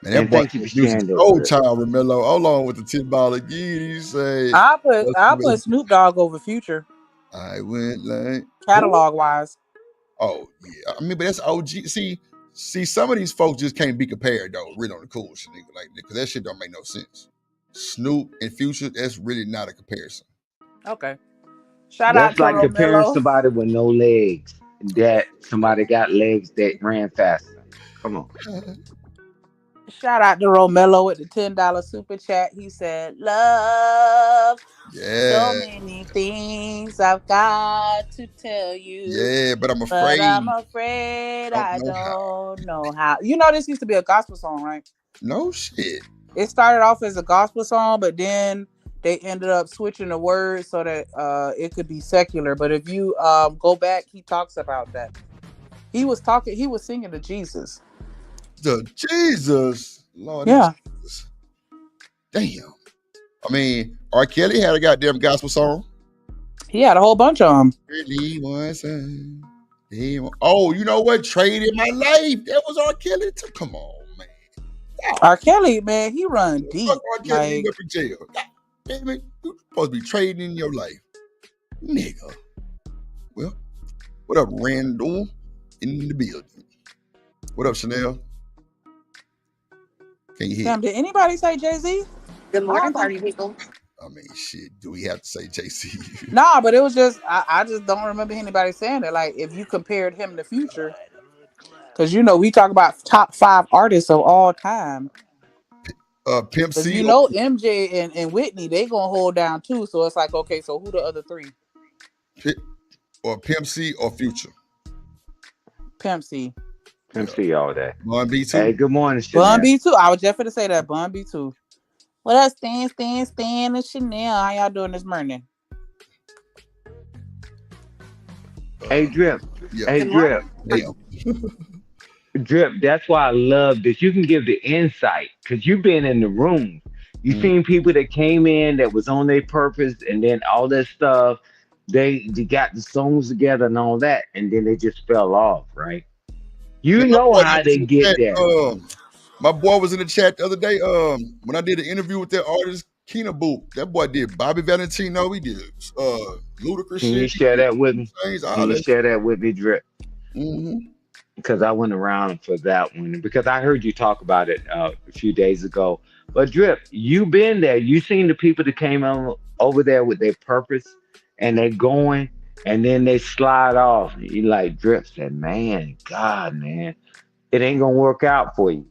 Man, that boy using old child Karmelo. Hold on with the $10 again. You say I'll put Snoop Dogg over Future. I went like catalog wise. Oh yeah, I mean, but that's OG. See, some of these folks just can't be compared though. Really on the cool shit, nigga, like because that shit don't make no sense. Snoop and Future, that's really not a comparison. Okay. Shout out to That's like comparing somebody with no legs. That somebody got legs that ran faster. Come on. Shout out to Romelo with the $10 super chat. He said, "Love, so Yeah, many things I've got to tell you, yeah, but I'm but I'm afraid. afraid Don't I know how. don't know how." You know, this used to be a gospel song, right? No shit. It started off as a gospel song, but then they ended up switching the words so that it could be secular. But if you go back, he talks about that. He was singing to Jesus. The Jesus, Lord Yeah. Jesus. Damn. I mean, R. Kelly had a goddamn gospel song. He had a whole bunch of them. Really was oh, you know what? Trade in my life. That was R. Kelly too. Come on, man. R. Kelly, man, he run Fuck deep. R. Kelly end Like, up in jail. God damn it. You supposed to be trading in your life. Nigga. Well, what up, Randall? In the building. What up, Chanel? Can you hear? damn, did anybody say Jay-Z? Good I morning, don't think. party people. I mean, shit. Do we have to say JC? Nah, but it was just I just don't remember anybody saying it. Like, if you compared him to Future, because you know we talk about top 5 artists of all time. Pimp Because C you know MJ and Whitney, they gonna hold down too. So it's like, okay, so who the other 3? or Pimp C or Future? Pimp C. Let me see all that. Bun B Hey, too. good morning, Bun Chanel. B too. I was just gonna say that. Bun B too. What up, Stan, and Chanel? How y'all doing this morning? Hey, Drip. Yeah. Hey, Good Drip. morning. Damn. Drip, that's why I love this. You can give the insight because you've been in the room. You Mm. seen people that came in that was on their purpose and then all that stuff. They got the songs together and all that, and then they just fell off, right? Man, You my know boy that how was they in the get chat. there. My boy was in the chat the other day. When I did an interview with that artist, Keena Boop, that boy did Bobby Valentino. He did ludicrous Can you shit. He share did that with me? things, Can all you that share that with me, Drip? shit. Mm-hmm. Because I went around for that one because I heard you talk about it a few days ago. But Drip, you been there. You seen the people that came over there with their purpose and they going and then they slide off. You like Drip said, man, God, man, it ain't gonna work out for you.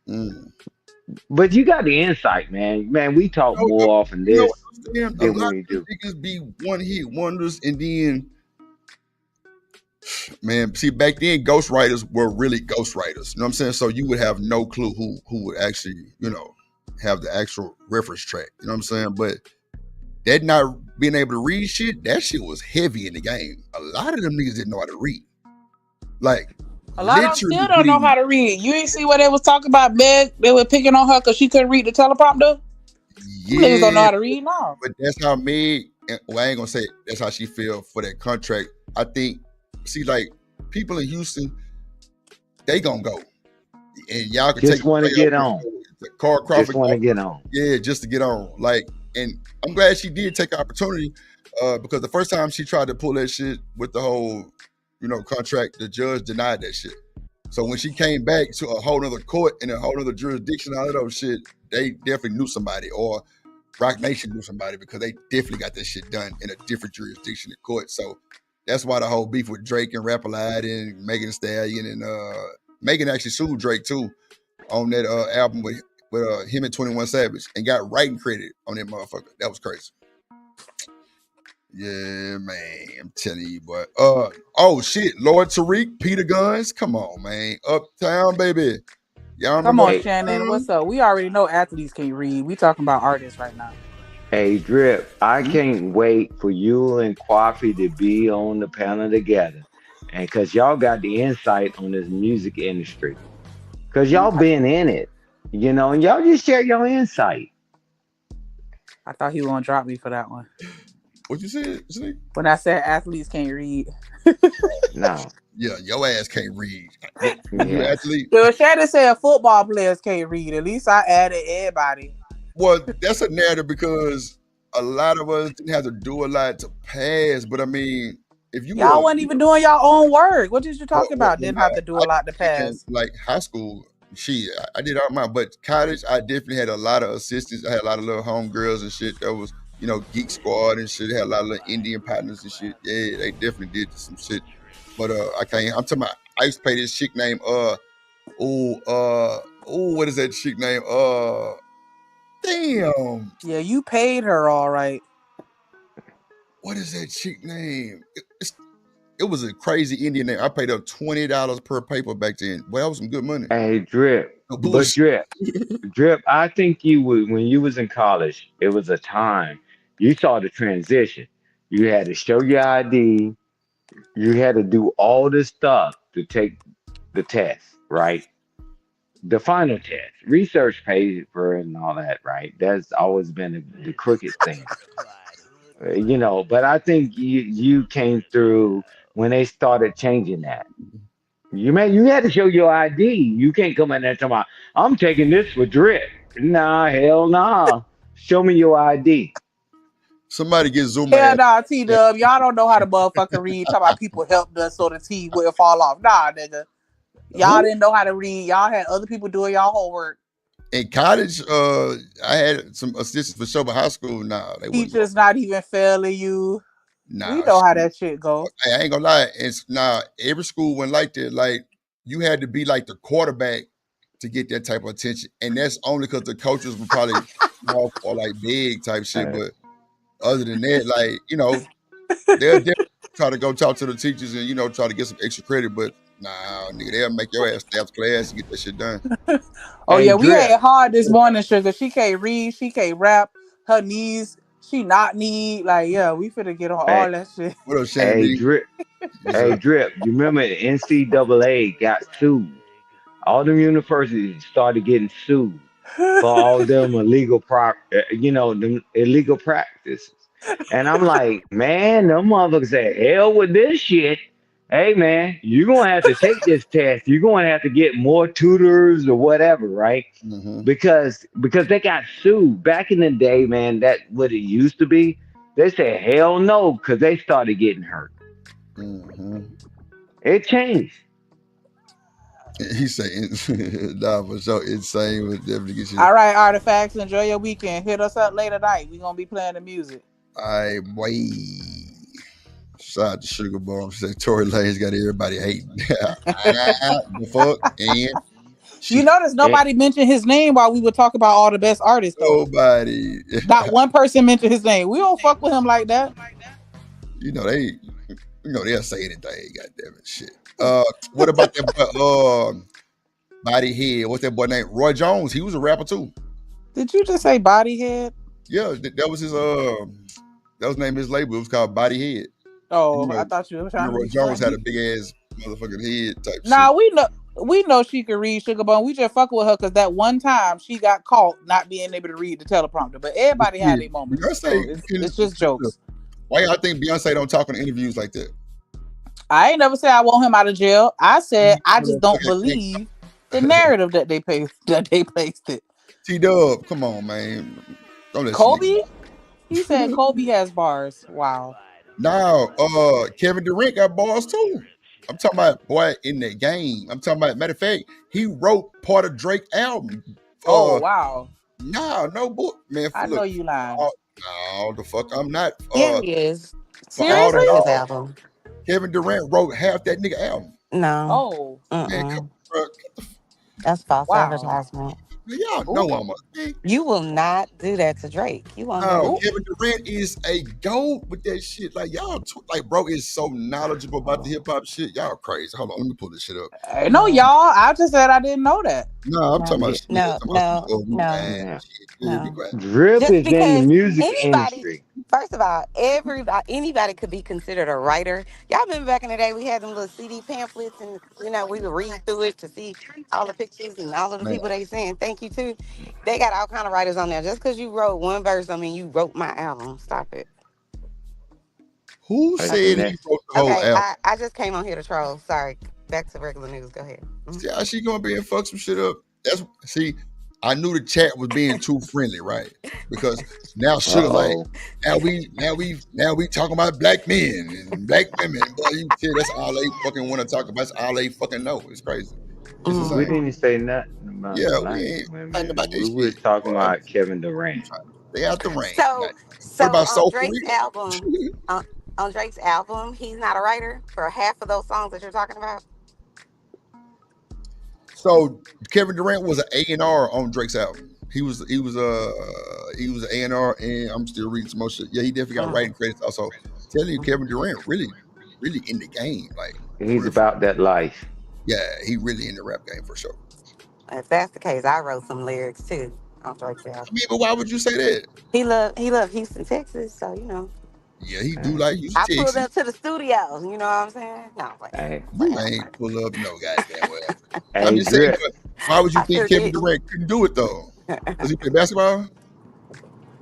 Mm. But you got the insight, man. Man, we talk You know, more often you know what this I'm saying? A than lot we of do. these niggas be one hit wonders, and then man, see back then ghostwriters were really ghostwriters. You know what I'm saying? So you would have no clue who would actually, have the actual reference track. You know what I'm saying? But that not being able to read shit, that shit was heavy in the game. A lot of them niggas didn't know how to read. Like A lot of them literally still don't know didn't. how to read. You ain't see what they was talking about, Meg? They were picking on her because she couldn't read the teleprompter. Them niggas don't know Yeah, how to read now. but that's how Meg. Well, I ain't gonna say that's how she feel for that contract. I think. See, like people in Houston, they gonna go, and y'all can take Just it want to way get over. on. The Carl Just Crawford want to get offers, on. yeah, just to get on. Like, and I'm glad she did take the opportunity, because the first time she tried to pull that shit with the whole, contract, the judge denied that shit. So when she came back to a whole other court and a whole other jurisdiction, all of those shit, they definitely knew somebody, or Rock Nation knew somebody, because they definitely got that shit done in a different jurisdiction in court. So that's why the whole beef with Drake and Rap-A-Lide and Megan Thee Stallion, and Megan actually sued Drake too on that album with him and 21 Savage, and got writing credit on that motherfucker. That was crazy. Yeah, man, I'm telling you, boy. Oh shit, Lord Tariq, Peter Guns, come on, man, Uptown, baby. Y'all Come remember on, Hey, Shannon. Uptown? What's up? We already know athletes can't read. We talking about artists right now. Hey Drip, I Hmm? can't wait for you and Coffee to be on the panel together. And cause y'all got the insight on this music industry. Cause y'all been in it, and y'all just share your insight. I thought he was gonna drop me for that one. What you said? Snake? When I said athletes can't read. No. Yeah, your ass can't read. You Yes. athlete. Well, Shannon said football players can't read. At least I added everybody. Well, that's a narrative because a lot of us didn't have to do a lot to pass. But I mean, if you Y'all were, wasn't even doing y'all own work. What did you talking about? when Didn't have to do a lot to I did in pass. like high school, I did all mine. But college, I definitely had a lot of assistants. I had a lot of little homegirls and shit. That was, Geek Squad and shit. Had a lot of little Indian partners and shit. Yeah, they definitely did some shit. But I can't. I'm talking about. I used to pay this chick named Oh, what is that chick name? Damn. Yeah, you paid her all right. What is that chick name? It was a crazy Indian name. I paid her $20 per paper back then. Well, that was some good money. Hey, Drip. No But bullshit. Drip, I think you would when you was in college, it was a time you saw the transition. You had to show your ID, you had to do all this stuff to take the test, right? The final test, research paper and all that, right? That's always been the crooked thing. But I think you came through when they started changing that. You had to show your ID. You can't come in there talking about I'm taking this for drip. Nah, hell nah. Show me your ID. Somebody get Zoom Hell ass. nah, T Dub. Y'all don't know how to motherfucking read. Talk about people helped us so the T wouldn't fall off. Nah, nigga. Y'all Who? didn't know how to read. Y'all had other people doing y'all homework. In college, I had some assistants for show, but high school, nah, they wasn't going. Teachers not even failing you. We Nah, know how that shit go. I ain't gonna lie. It's nah. Every school went like that. Like you had to be like the quarterback to get that type of attention, and that's only because the coaches were probably small or like big type shit. Uh, But other than that, like they'll definitely try to go talk to the teachers and try to get some extra credit. But nah, nigga, they'll make your ass stay after class and get that shit done. Oh hey, yeah, we drip. had hard this morning, sugar. She can't read, she can't rap, her knees, she not need. Like, yeah, we finna get on Hey, all that shit. What up, Shannon hey, D? drip. What's Hey, up? drip. You remember the NCAA got sued? All them universities started getting sued for all them them illegal practices. And I'm like, man, them motherfuckers said, hell with this shit. Hey man, you're gonna have to take this test. You're gonna have to get more tutors or whatever, right? Mm-hmm. Because they got sued back in the day, man. That what it used to be. They said hell no, because they started getting hurt. Mm-hmm. It changed. He's saying, nah, for sure, insane. Would definitely get you. All right, artifacts, enjoy your weekend. Hit us up late tonight. We gonna be playing the music. I boy. Shout out to Sugar Bomb. She said Tory Lane's got everybody hating. The fuck and You she notice And, nobody mentioned his name while we were talking about all the best artists though. nobody. Not one person mentioned his name. We don't fuck with him like that. you know they. They'll say anything. God damn it, shit. What about that boy? Body head. What's that boy name? Roy Jones. He was a rapper too. Did you just say body head? Yeah, that was his. That was the name of his label. It was called Body Head. And, Oh, I thought you were trying to Roy be Jones had funny. a big ass motherfucking head type shit. Nah, we know she could read, Sugar Bone. We just fuck with her because that one time she got caught not being able to read the teleprompter. But But everybody had shit, their moments, Beyonce so it's can. it's just jokes. Why y'all think Beyonce don't talk in interviews like that? I ain't never said I want him out of jail. I said I just don't T believe the narrative that they pay that they placed it. Dub, come on, man. Don't let this nigga. Kobe, he said Kobe has bars. Wow. Now, Kevin Durant got balls too. I'm talking about boy in the game. I'm talking about matter of fact, he wrote part of Drake album. Oh wow. No book, man. I know Look, you lying. uh, no, the fuck, I'm not. Yeah, he is. For Drake all the Seriously? wrote his dogs, album. Kevin Durant wrote half that nigga album. No. Oh Man, come Mm-mm. on, bro. That's false wow. advertisement. Y'all know Ooh I'm a man. You will not do that to Drake. You won't do No, it. ooh. Kevin Durant is a goat with that shit. Like y'all, like bro is so knowledgeable about the hip hop shit. Y'all crazy. Hold on, let me pull this shit up. No, No. y'all. I just said I didn't know that. No, I'm talking No. about yeah, shit. I'm No. talking about some No. man No. yeah. shit. Yeah, be No. quiet. Drip Just is in the because music anybody, industry. first of all, anybody could be considered a writer. Y'all remember back in the day we had them little CD pamphlets, and we would read through it to see all the pictures and all of the Man, people they saying thank you to. They got all kind of writers on there. Just because you wrote one verse, I mean you wrote my album. Stop it. who That's Okay. said he next. wrote the whole Okay. album? I just came on here to troll. Sorry. Back to regular news. Go ahead. Mhm. See how she gonna be and fuck some shit up? See, I knew the chat was being too friendly, right? Because now Uh Sugar like, oh. now we talking about black men and black women. Boy, you kid, that's all they fucking want to talk about. That's all they fucking know. It's crazy. It's We insane. Mhm. didn't say nothing about Yeah, we black ain't nothing about women. We this were shit. talking Boy, about Kevin I'm Durant. trying to stay out the rain. So What so about on Soul Drake's Rita? album, on Drake's album, he's not a writer for half of those songs that you're talking about. So Kevin Durant was an A&R on Drake's album. He was an A&R, and I'm still reading some more shit. Yeah, he definitely got Mm. writing credits. Also, telling you, Kevin Durant really in the game, like for He's real. For real. about that life. Yeah, he really in the rap game for sure. If that's the case, I wrote some lyrics too on Drake's I album. mean, but why would you say that? He loved Houston, Texas, so Yeah, he do Hey, like you, I pulled Texas. up to the studio. You know what I'm saying? No, I'm playing. hey, You Playing, I'm ain't playing. pull up no goddamn well. I'm hey, just saying, Drip. but why would you I think sure Kevin didn't. Durant couldn't do it though? Does he play basketball?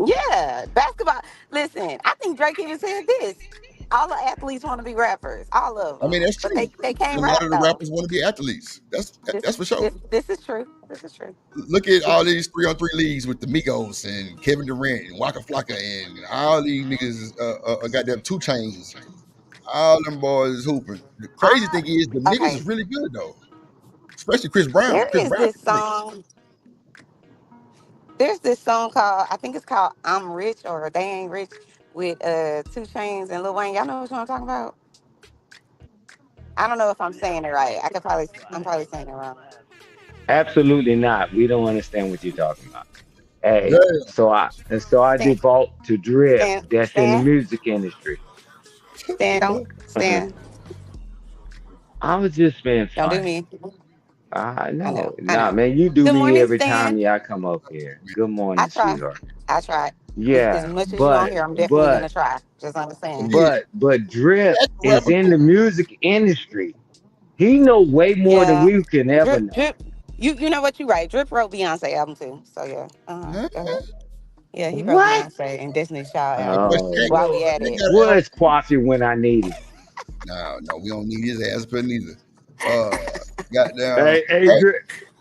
Yeah, basketball. Listen, I think Drake even said this. All the athletes want to be rappers, all of I mean, them, that's but true. they A can't lot rap of the though. rappers want to be athletes. This That's for sure. this is true. This is true. Look at This all is, these 3-on-3 leagues with the Migos and Kevin Durant and Waka Flocka and all these niggas got them 2 Chains. All them boys is hooping. The crazy I thing is the niggas okay. is really good though, especially Chris Brown. There Chris is Brown, this song. There's this song called I think it's called "I'm Rich" or "They Ain't Rich" with 2 Chains and Lil Wayne. Y'all know what I'm talking about? I don't know if I'm saying it right. I'm probably saying it wrong. Absolutely not. We don't understand what you're talking about. Hey, damn. so I Stand, default to Drip. stand, That's in the stand, music industry. don't Uh-huh. stand. I was just being Don't do funny. me. I know. No, I nah, know. man, you do Good me morning, every time Stan. y'all come up here. Good I morning, try. sweetheart. I try. As Yeah, much as you don't but hear, I'm definitely but gonna try. Just understand. Yeah, but Drip that's a is rapper in too. the music industry. He know way more than Yeah. we can ever Drip, know. drip. You know what you right. Drip wrote Beyonce album too. So yeah. Huh? Go ahead. Yeah, he wrote What? Beyonce and Destiny's Child album. But Shaq, While Oh, we at Shaq it. got an album. where's Coffee when I need him? No, we don't need his ass for neither. Uh, goddamn. Hey, Shaq, Drip.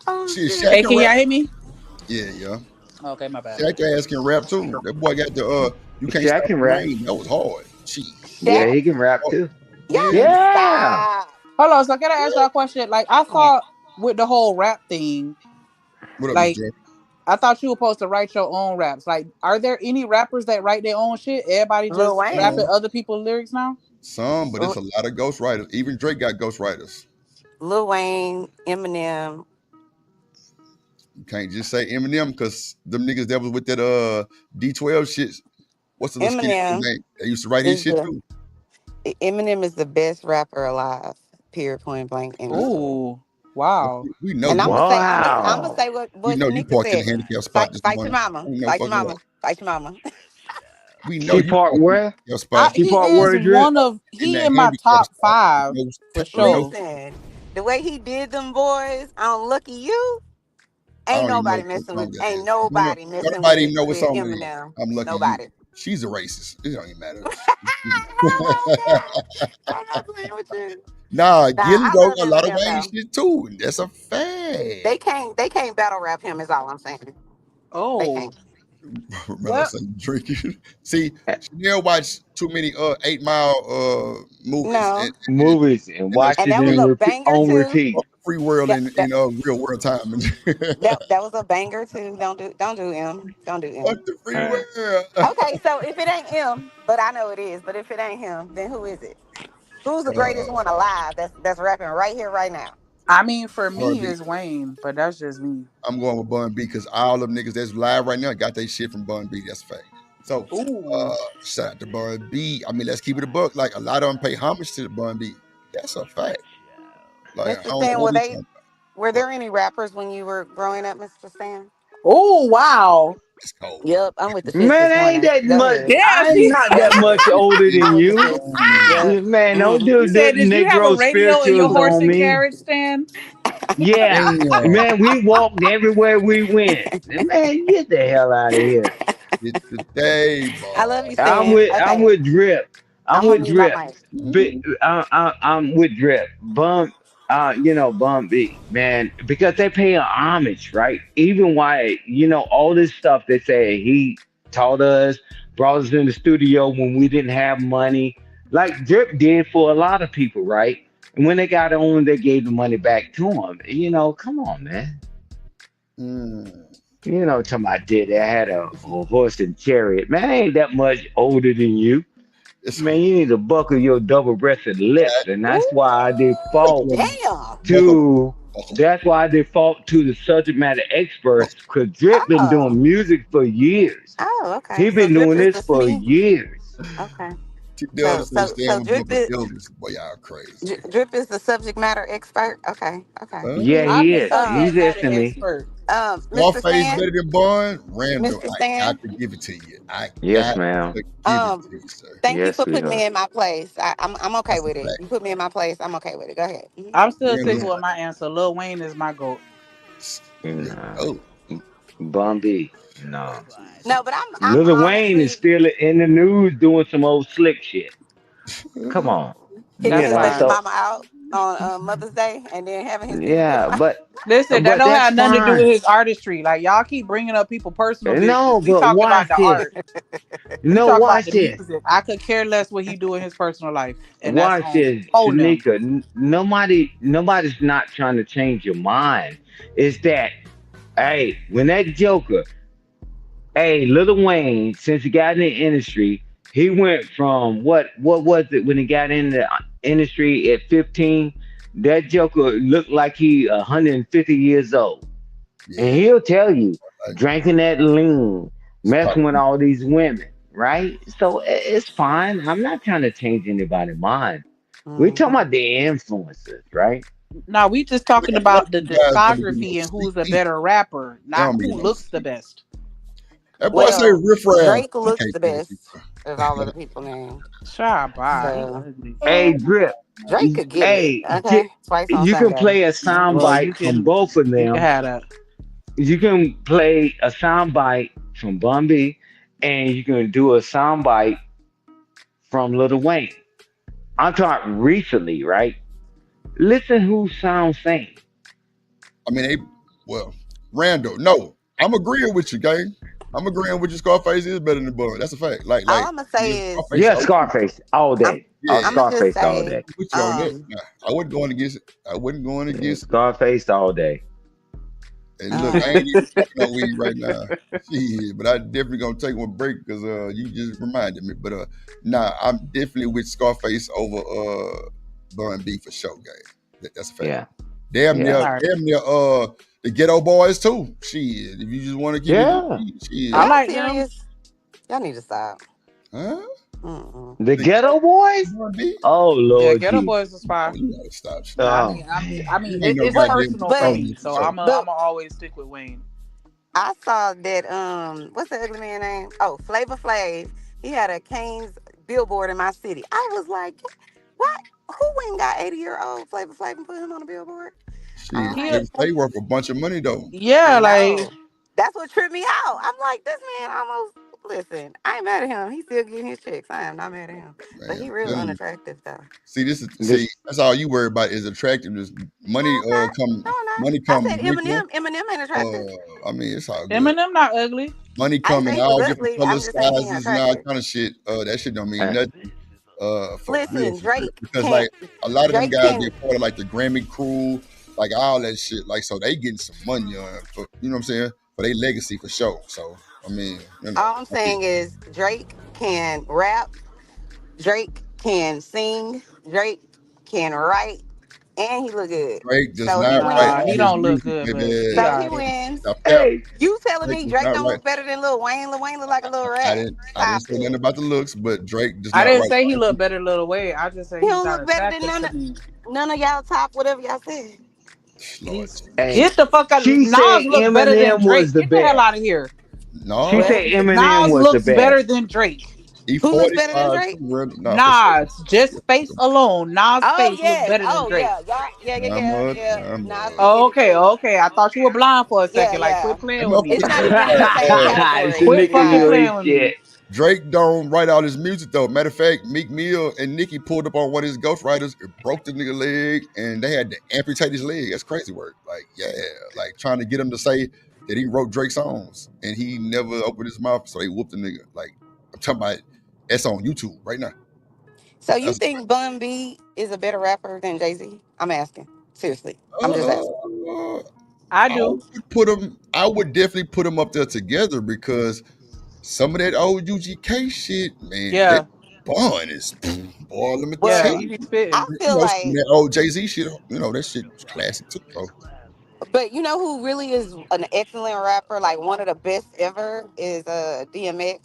Oh shit, shit. Shaq Hey, can can rap. y'all hear me? Yeah, yeah. Okay, my bad. Shaq ass can rap too. That boy got the You Can't Shaq Stop can the rap. Rain. That was hard. Shit. Yeah, Shaq. he can rap Oh, too. Y'all yeah, need man. to Yeah. stop. Hold on. So can I ask y'all What? a question? Like, I Yeah. thought with the whole rap thing, What up, Miss like, J? I thought you were supposed to write your own raps. Like, are there any rappers that write their own shit? Everybody Lil just rapping Wayne. Some, other people's lyrics now? but it's Lil, a lot of ghostwriters. Even Drake got ghostwriters. Lil Wayne, Eminem. You can't just say Eminem because them niggas that was with that D12 shit. What's the little skinny dude's Eminem name? They used to write his is shit the too. Eminem is the best rapper alive. Period. Point blank. End of story. Ooh, wow. We know And you. I'm gonna Wow. say We what know you Shanika parked in the said. handicap spot this Fight your morning. mama. Ain't no Fight your fucking way. mama. Fight your mama. We know She you part parked in the where? handicap spot She He part is where, Drip? one of in he that in my handicap top spot. five for With no sure. Listen, the way he did them boys on Lucky You, I don't even know what song that ain't is. nobody Don't messing nobody even know what with song it is. Eminem. I'm lucky you. Nobody. She's a racist. It don't even matter. I don't care. I'm not playing with you. Nah, Nah, Gilly I wrote love a lot of Eminem Wayne though. shit too. And that's a fact. They can't battle rap him is all I'm saying. They Oh, can't. Mello well, say drinking. See, Chanel watched too many 8 Mile movies No. Movies and And watch it that was in a repeat banger on too. repeat. free world That, in that real world time. that was a banger too. Don't do him. Don't do him. Fuck the free Uh, world. Okay, so if it ain't him, but I know it is, but if it ain't him, then who is it? Who's the greatest uh one alive that's rapping right here, right now? I mean, for me, R&B. is Wayne, but that's just me. I'm going with Bun B because all them niggas that's live right now got their shit from Bun B. That's a fact. So, Ooh, shout out to Bun B. I mean, let's keep it a buck. Like a lot of them pay homage to the Bun B. That's a fact. Like I Mr. don't know Stan, what we talking were about. there any rappers when you were growing up, Mr. Stan? oh, wow. It's cold. Yep, I'm with the fifth Man, this I ain't morning. that Go much. ahead. Damn, I'm she not Go that ahead. much older than I'm with the you. fifth. Yep. Man, don't Mm. do he the said, "Did you have a Negro radio in your spirituals horse on and me. carriage stand?" Yeah. Damn. Man, we walked everywhere we went. Man, get the hell out of here. It's the day, I boy. love you, I'm Stan. with I'm Okay, with Drip. I'm I'm gonna with mute my Drip. mic. But I'm with Drip. Bum B, man, because they pay homage, right? Even why, all this stuff they say he taught us, brought us in the studio when we didn't have money, like Drip did for a lot of people, right? And when they got on, they gave the money back to him. Come on, man. Mm. Talking about did I had a horse and chariot. Man, I ain't that much older than you. It's Man, you need to buckle your double breasted lips. And Ooh, that's why I default damn. buckle, to That's why I default to the subject matter experts, because Drip been Oh. doing music for years. Oh, okay. He So been drip doing is this the for SME. years. Okay. They So understand so so stand with drip the is elders. Boy, y'all crazy. drip is the subject matter expert. Okay. Okay. Yeah, Uh, I'm he the is. Um. He's subject matter SME. expert. Mr. Scarface Stan. better than Bun. Random. Mr. I got Stan. to give it to you. I Yes, got ma'am. to give it Um. to you, sir. Thank you Yes, for putting me sweetheart. in my place. I'm okay That's a with it. fact. You put me in my place. I'm okay with it. Go ahead. Mhm. I'm still Random. sticking with my answer. Lil Wayne is my goat. Nah. Oh, Bun B. No. No, but I'm Lil Wayne is honestly still in the news doing some old slick shit. Come on. kicking That's You his know, baby fine. so mama out on Mother's Day and then having his kids with yeah, Listen, that but don't that's have nothing to do with fine. his artistry. Like y'all keep bringing up people personal business. No, We but talking about watch the this. art. We No, talk about watch the this. music. I could care less what he do in his personal life, and that's Watch on this, them. Shanika. Nobody's not trying to change your mind. It's that, hey, when that Joker, hey, Lil Wayne, since he got in the industry, he went from what was it when he got in the industry at 15? That Joker looked like he 150 years old. And yeah. he'll tell you, Like, drinking that lean, stop. messing with all these women, right? So it's fine. I'm not trying to change anybody's mind. We're talking Mhm. about the influencers, right? Now we just talking Most about of the these guys don't be no discography and sleep who's a either. better rapper, They not don't be who no looks the sleep. best. That boy say Well, riff raff. Drake I looks can't the stand you, best of all of the people named. Shy bye. He So ugly. Hey, Drip. Drake could get it. Hey, Okay. Twice on you can Sunday. play a sound Well, bite from both of you can them. have that. You can play a sound bite from Bun B, and you can do a sound bite from Lil Wayne. I'm talking recently, right? Listen who sounds same. I mean, well, Randall. No, I'm agreeing with you, gang. I'm agreeing with you. Scarface is better than Bun. That's a fact. All Like, I'm gonna yeah, say is Scarface. Yeah, Oh, Scarface all I'm day. yeah, I'm gonna just Scarface all say, day. with you on that. um, Nah, I wasn't going against it. I wasn't going Yeah, against it. Scarface all day. And look, I ain't um, even smoking no weed right now. Shit, but I definitely gonna take one break because you just reminded me. But nah, I'm definitely with Scarface over Bun B for sure, guys. That's a fact. Yeah, Damn yeah, near, All right. damn near the ghetto boys too. Shit, if you just want to keep it yeah. I y'all shit. like them. serious? Y'all need to stop. Huh? Mm-mm. The The Ghetto ghetto Boys. Bun B? Oh Yeah, Lord Ghetto Jesus. Boys was Oh, fire. you gotta stop. I Oh mean, man. You ain't no it's But goddamn personal for but me, song for so sure. but I'm always stick with Wayne. I saw that what's the ugly man name? Oh, Flavor Flav. He had a Cane's billboard in my city. I was like, what? Who went and got 80-year-old Flavor Flav and put him on a billboard? I'm Shit, He, like, Flavor Flav worth a bunch of money though. yeah, I like know. That's what tripped me out. I'm like, this man almost listen, I ain't mad at him. He's still getting his checks. I am not mad at him. But Man, he I'm real telling you. unattractive though. See, This that's all you worry about is attractiveness. No, Money I'm not. No, come I'm not. money I come said quicker. Eminem. Eminem ain't attractive. I mean it's all good. Eminem not ugly. Money I didn't come say in he was all different ugly. I'm colors, just saying he ain't sizes, and all attractive. kind of shit. That shit don't mean uh, nothing. Listen, For real. Drake Because can't like a lot of them Drake guys be can a part of like the Grammy crew, like all that shit. Like so they getting some money for you know what I'm saying? For their legacy for sure. So I mean, all I'm I mean, saying is Drake can rap, Drake can sing, Drake can write, and he look good. Drake does So he not write Nah, wins. he all his don't look music, good, but he baby. So he alright. wins. Stop cap. hey, You telling Drake me does Drake not don't write. look better than Lil Wayne? Lil Wayne look like a little rat. I didn't Stop say nothing it. about the looks, but Drake does I not didn't write say all he his looked music. better Lil Wayne. I just say He he's don't not look better than attractive to me. none of y'all top whatever y'all said. Lord He's Jesus. hey. get the fuck out. She Nas said look better than Eminem was Drake. the Get the hell best. out of here. She No, What? said Eminem Nas was the looks better best. than Drake. he Who looks better than 45 Drake? too. Nah, for sure. Nas, just face alone, Nas Oh face look yes. better than Oh Drake. yeah. Yeah. I'm Nas can get it Okay, too. okay. I thought you were blind for a Yeah, second. Like, yeah. quit playing That with me. It's motherfucker not even in the same category. Quit Shanika, It's fucking you not. ain't playing with me. shit. Drake don't write all his music though. Matter of fact, Meek Mill and Nicki pulled up on one of his ghostwriters, it broke the nigga leg, and they had to amputate his leg. That's crazy work. Like, yeah, like trying to get him to say that he wrote Drake songs and he never opened his mouth, so they whooped the nigga. Like, I'm talking about that's on YouTube right now. So you That's think Bun B is a better rapper than Jay Z? I'm asking. Seriously. I'm just asking. uh, I I do. would put him. I would definitely put him up there together because some of that old UGK shit, man, Yeah. Bun is boy. Let me Yeah, tell Well, he be you. I spitting. You feel know, some of like, that old Jay-Z shit. That shit was classic too. So but you know who really is an excellent rapper, like one of the best ever, is DMX.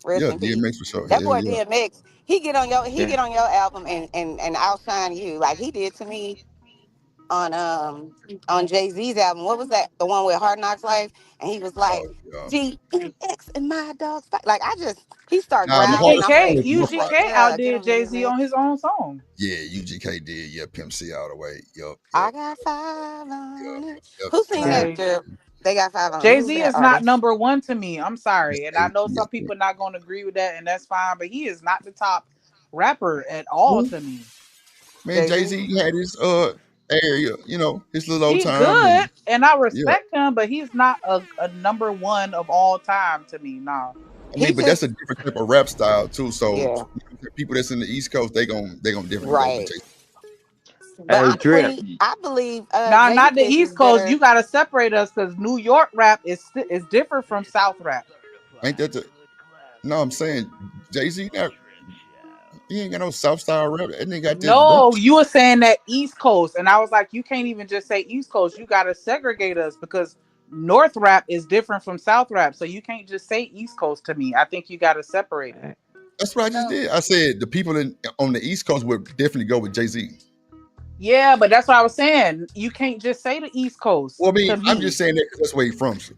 Rest yeah, in peace. DMX for sure. That Hell boy yeah. DMX, he Yeah. get on your album and outshine you like he did to me on Jay-Z's album. What was that? The one with Hard Knocks Life, and he was Oh like yeah. DMX and my dogs fight. Like he started Nah, my growling, heart and is UGK always more fire. UGK yeah, get outdid him Jay Z DMX. on his own song. Yeah, UGK did. Yeah, Pimp C all the way. Yup, I yup, got five yup, on it. yup. Who And seen then that? Hey, Girl? They got five on it. Jay Who's Z that is not artist? number one to me. I'm sorry, and I know yes, some people not going to agree with that, and that's fine. But he is not the top rapper at all who? to me. Man, Jay Jay Z. Z had his area, his little old He time, good, and and I yeah. respect him, but he's not a number one of all time to me. Nah. I He mean, but that's a just different type of rap style too. So yeah, people that's in the East Coast, they gonna definitely go with right. Jay. But Hey, Drip. I believe Nah, not the Jadakiss East is Coast. better. You got to separate us because New York rap is different from South rap. Ain't that the? No, I'm saying Jay Z. He ain't got no South style rap. That nigga got this No, Bronx. you were saying that East Coast, and I was like, you can't even just say East Coast. You got to segregate us because North rap is different from South rap. So you can't just say East Coast to me. I think you got to separate it. That's what I just No, did. I said the people on the East Coast would definitely go with Jay Z. Yeah, but that's what I was saying. You can't just say the East Coast Well, I mean, to I'm me. just saying that 'cause that's where he from. Sling.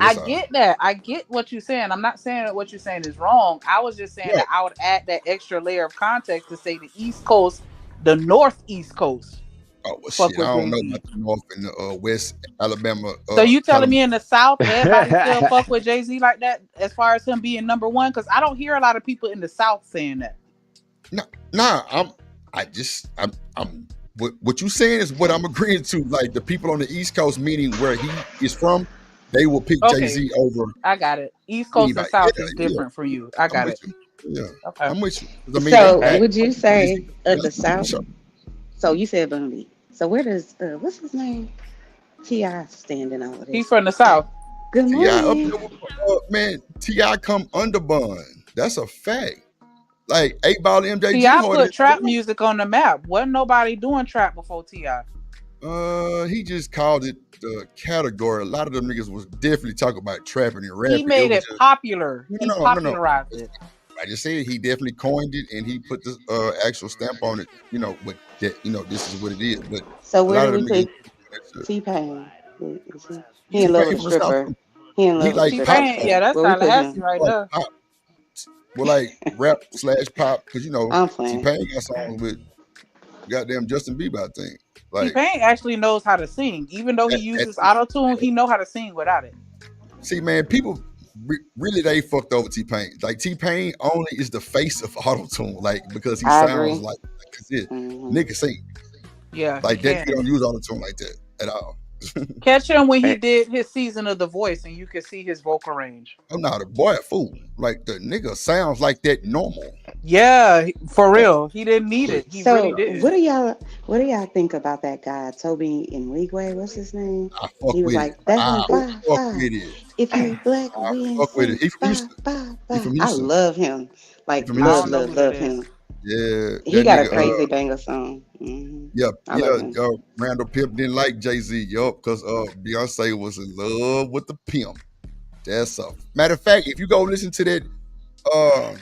I That's all. get that. I get what you're saying. I'm not saying that what you're saying is wrong. I was just saying Right. that I would add that extra layer of context to say the East Coast, the Northeast Coast, Oh well, fuck shit. I with don't Jay know Z. about the North and the West Alabama, So you telling Kalamazoo. me in the South, everybody still fuck with Jay Z like that as far as him being number one? Because I don't hear a lot of people in the South saying that. No, nah. I'm. What you saying is what I'm agreeing to. Like the people on the East Coast, meaning where he is from, they will pick Jay Okay, Z over I got it. East Coast and anybody. South Yeah, is yeah. different for you. I I'm got with it. you. Yeah, Okay. I'm with you. 'Cause I mean, they So Hey, would you Jay Z. say Yeah, the for South? sure. So you said Bundy. So where does what's his name? Ti stand in all of He's this? from the South. Good Ti up morning. there with man. Ti come under bun. That's a fact. Like 8 Ball MJG Ti harder put than trap Ti. music on the map. Wasn't nobody doing trap before Ti. He just called it the category. A lot of them niggas was definitely talking about trapping and He rapping. It made was it just popular. no, He no, no, no. popularized it. I just said he definitely coined it and he put the actual stamp on it. But that this is what it is. But So a where lot do of we them niggas put doing that shit. T Pain? He You in love T-Pain with a from the South stripper. too. He in He love with a like T pop. stripper. Pain, So yeah, that's where we put Tallahassee him? right Like there. pop. Well, like rap slash pop, because I'm T playing. Pain got songs with goddamn Justin Bieber, I think. T Like Pain actually knows how to sing. Even though he at uses auto tune, he know how to sing without it. see, man, people really they fucked over T Pain. Like T Pain only is the face of auto tune, like because he I sounds agree. like that's it. Hmm. Nigga sing Yeah, he like that. Nigga can. don't use auto tune like that at all. Catch him when he hey, did his season of The Voice, and you can see his vocal range. I'm not a boy a fool. Like the nigga sounds like that normal. Yeah, for So, real, he didn't need it. He really so didn't. what do y'all think about that guy, Toby Nwigwe? What's his name? I fuck He was with it. like, that's I him, five, fuck five. with it. If you black, I we in fuck with it. sync, He from five, Houston. five, He five. from I Houston. love him. He Like, from I love, don't Houston. know love, who that love is. him. Yeah, He that got a nigga. crazy banger song. Yeah, I love yeah, him. Randall Pimp didn't like Jay Z, because Beyonce was in love with the pimp. That's a matter of fact. If you go listen to that uh,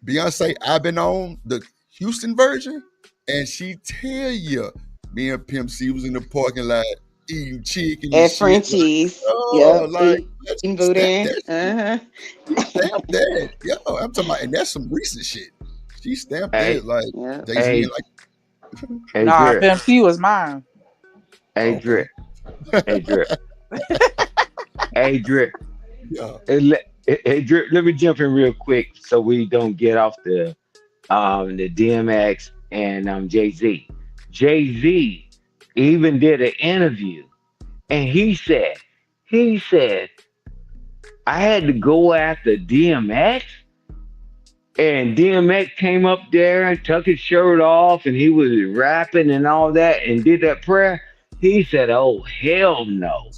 Beyonce "I've Been On" the Houston version, and she tell you, me and Pimp C was in the parking lot eating chicken and At shit. Like, Frenchie's. oh, Yep. like Eating she stamped boudin. that shit. Uh-huh. She stamped that. Yo, I'm talking about, and that's some recent shit. She stamped that hey, like Yep. Jay Z and hey, like, hey, Nah, Drip. Pimp C was mine. Hey, oh, okay, Drip. Hey, Drip. Hey, Drip. yeah. Hey, Drip. Let me jump in real quick so we don't get off the DMX and Jay Z. Jay Z even did an interview, and he said, I had to go after DMX, and DMX came up there and took his shirt off, and he was rapping and all that, and did that prayer. He said, "Oh hell no,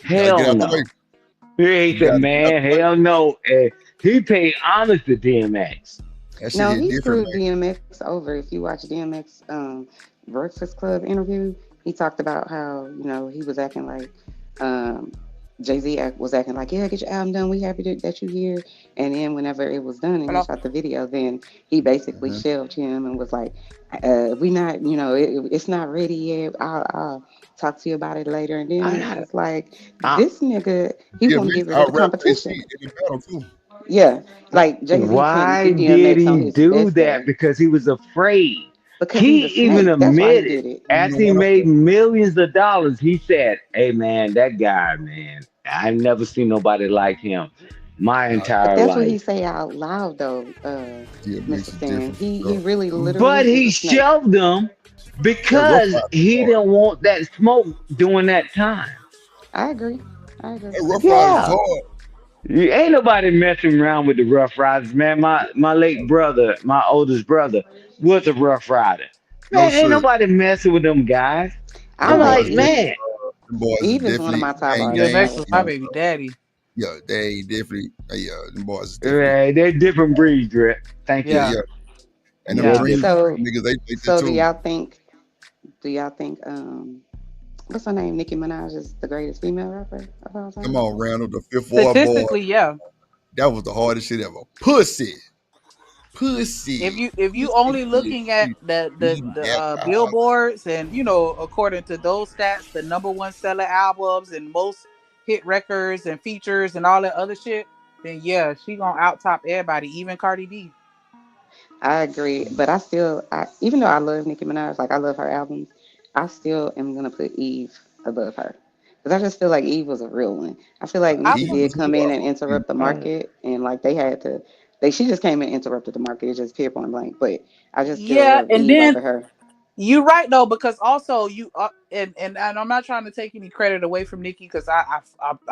You gotta get hell out the way. no." He You said, gotta get out "Man, the way. hell no." And he paid homage to DMX. That shit No, hit he different, screwed man. DMX over. If you watch DMX Breakfast Club interview, he talked about how, he was acting like um Jay-Z was acting like, yeah, get your album done. We happy that you here. And then whenever it was done and he Hello. shot the video, then he basically Uh-huh. shelved him and was like, we not, it's not ready yet. I'll talk to you about it later. And then it's I, just like, I, this nigga, he want to DMX get rid of out the rap Jay-Z competition. in the battle too. Yeah, like Jay-Z couldn't why do did DMX on he his do best that? day Because he was afraid. because He he's a even snake. That's why he admitted did it. You know after he what? made millions of dollars, he said, "Hey man, that guy, man, I've never seen nobody like him my Nah, But entire that's what he life." say out loud though, DMX Mr. is Stan. different for He sure. really But literally is he a snake. shelved them That Rough because Riders he hard. didn't want that smoke during that time. I agree. I agree. That Rough Riders is Yeah. hard. Ain't nobody messing around with the Rough Riders, man. My late brother, my oldest brother, was a Rough Rider. No Man, ain't sir. nobody messing with them guys. I I'm Them like like, boys Eve. definitely man, them boys is Eve is one of definitely my top gang artists. I gang. DMX was listen my to. baby daddy. Yeah, they definitely yeah, them boys is definitely man, they're different breeds, Drip. Thank yeah, you. Yeah, yeah. And them They're yeah. dream different So breeds. niggas, they like that so do too. y'all think what's her name? Nicki Minaj is the greatest female rapper of all Come time? on, Randall, the fifth ward boy. Statistically, yeah. That was the hardest shit ever. Pussy. If Pussy. you Pussy, only looking at pussy. the Eating alcohol. billboards and according to those stats, the number one seller albums and most hit records and features and all that other shit, then yeah, she gonna out top everybody, even Cardi B. I agree, but even though I love Nicki Minaj, like I love her albums, I still am gonna put Eve above her because I just feel like Eve was a real one. I feel like I Nicki Eve fuck did was come in hard. and interrupt the Uh, market, and like they had to, she just came and interrupted the market. It's just pure point blank. But I just still yeah, love and Eve then over her. you right though, because also you and I'm not trying to take any credit away from Nikki because I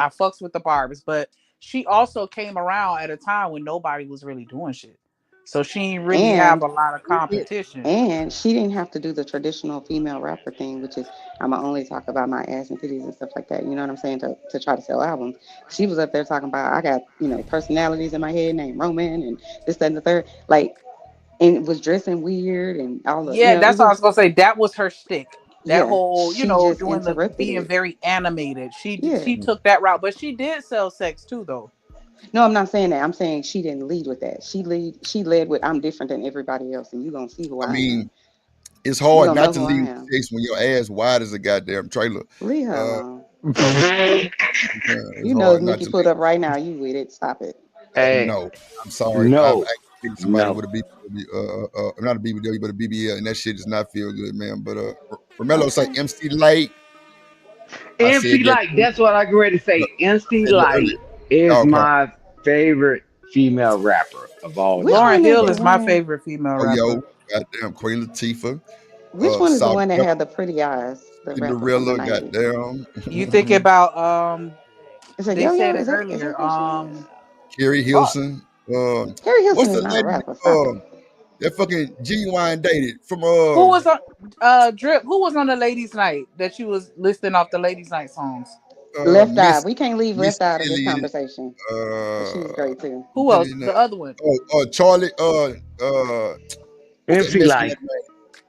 fucks with the Barb's, but she also came around at a time when nobody was really doing shit, so she ain't really have And a lot of competition. and she didn't have to do the traditional female rapper thing, which is I'ma only talk about my ass and titties and stuff like that. You know what I'm saying? To try to sell albums. She was up there talking about I got, personalities in my head named Roman and this, that, and the third. Like and was dressing weird and all the Yeah, it that's what I was was gonna say. That was her stick. That yeah, whole, she just doing the interrupted being it. very animated. Yeah. She took that route, but she did sell sex too, though. No, I'm not saying that. I'm saying she didn't lead with that. She led with I'm different than everybody else and you gonna see who I I am. mean, it's You hard gonna not know to who I leave with am. the chase when your ass wide as a goddamn trailer. Leave her Uh, alone. it's You know if hard not Nikki to pulled leave. up right now, you with it. Stop it. hey, No, I'm sorry. I've no, actually been somebody no. with a not a BBW, but a BBL, and that shit does not feel good, man. But Romello say Okay. MC Light. I said MC that. Light, that's what I agree to I say. MC said that Light earlier. is Dog pound. my favorite female rapper of all Which time. Lauren one is Hill the is my one? favorite female Oh yo, rapper. goddamn Queen Latifah. Which one is the Salt one that had the pretty eyes? The rapper from the Cinderella, 90s. goddamn. You think about Is it they Yo said Yo? it Is earlier. that who she is? Carrie Fuck. Hilson. Harry Hilson What's is the not a lady rapper. Stop it. that fucking Genuine dated from Who was on Drip? Who was on the ladies' night that you was listing off the ladies' night songs? Left Eye. Miss We can't leave Left Missy Eye out of this Elliott. conversation. But she was Uh, great too. Who else? The other one. Charlie. What's that MC Mexican Light. name?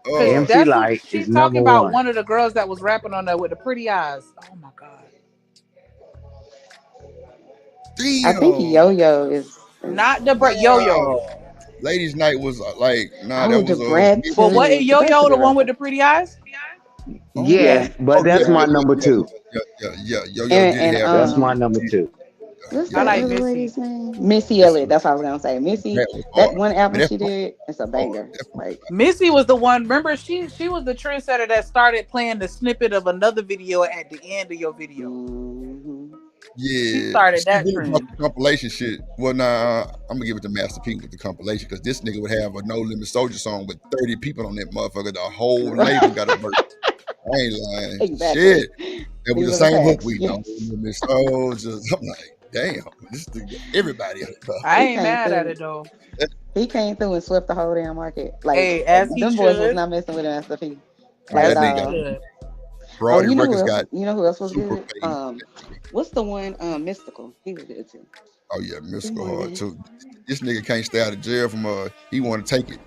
Cause MC that's who Light she's is talking number about. one. One of the girls that was rapping on there with the pretty eyes. Oh my god. I think Damn. Yo Yo is Not the Yo Nah. Yo. Ladies' night was like, nah, that oh, was But wasn't Yo Debratt's a Yo the good one with rapper. the pretty eyes? Yeah. Yes, but Oh yeah, that's yeah, my yeah, number yeah, two. yeah, yeah, yeah. Yo Yo And did and have That's my um number two. what's I that like other Missy. lady's name? Missy Missy. Elliott. That's what I was gonna say. Missy, That was that hard. one Man, album that she song did, it's a was hard. banger. That song Like Missy was the one. Remember, she was the trendsetter that started playing the snippet of another video at the end of your video. hmm She yeah, started she that really brought trend. the compilation shit. Well, nah, I'm gonna give it to Master P with the compilation because this nigga would have a No Limit Soldier song with 30 people on that motherfucker. The whole label got a verse. I ain't lying. exactly. Shit. It was These the are the same hook facts. we know. Yes. Limit Soldiers. I'm like, damn, this nigga, everybody else. I He ain't came mad at through. it though. He came through and swept the whole damn market. Like Hey, as he them boys was should. not messing with Master P. Not Yeah, at As that he nigga got all. should. Oh, Brody you know who Records else? got You know who else was super good? paid. What's the one? Mystical. He was good too. Oh yeah, Good Mystical hard morning. too. This nigga can't stay out of jail from he want to take it.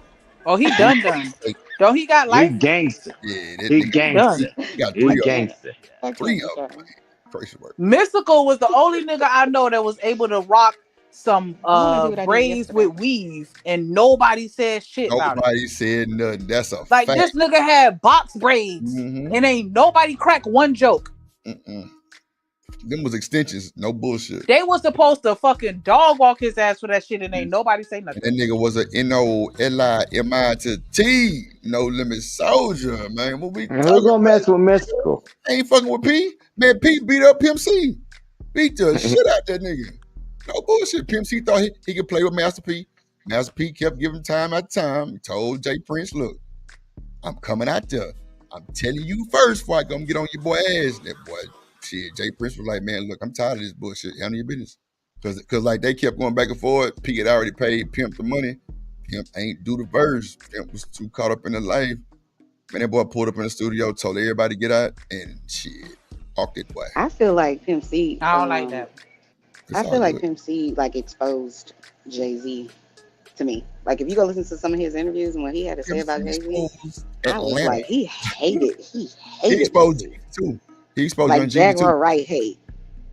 Oh, he He done. take, Don't he got He life? gangster. yeah, that He nigga He done. gangster. he got He three I of them. can't. gangster. I Three can't of with them. y'all. Crazy work. Mystical was the only nigga I know that was able to rock some I want to do what I did braids yesterday. with weave and nobody said shit about it. Nobody said nothing. That's a Like fact. this nigga had box braids Mm-hmm. and ain't nobody crack one joke. Mm-mm. Them was extensions. No bullshit. They was supposed to fucking dog walk his ass for that shit and ain't nobody say And nothing. that nigga was a NOLIMI to T, no limit soldier, man. What we And who talking gonna mess about? with Mystical? Ain't fucking with P. Man, P beat up Pimp C. Beat the shit out that nigga. No bullshit. Pimp C thought he could play with Master P. Master P kept giving time after time. He told Jay Prince, look, I'm coming out there. I'm telling you first before I come get on your boy ass. That boy, shit, Jay Prince was like, man, look, I'm tired of this bullshit. Handle your business. Cause like they kept going back and forth. P had already paid Pimp the money. Pimp ain't do the verse. Pimp was too caught up in the life. Man, that boy pulled up in the studio, told everybody to get out, and shit, walked it way. I feel like Pimp C. I don't like that. It's I all feel like good. Pimp C like exposed Jay Z to me. Like if you go listen to some of his interviews and what he had to say Pimp C about Jay Z, exposed I was Atlanta. like, he He hated Jay exposed Z. Jeezy too. He exposed Like Young Jeezy too. Jaguar Wright hate.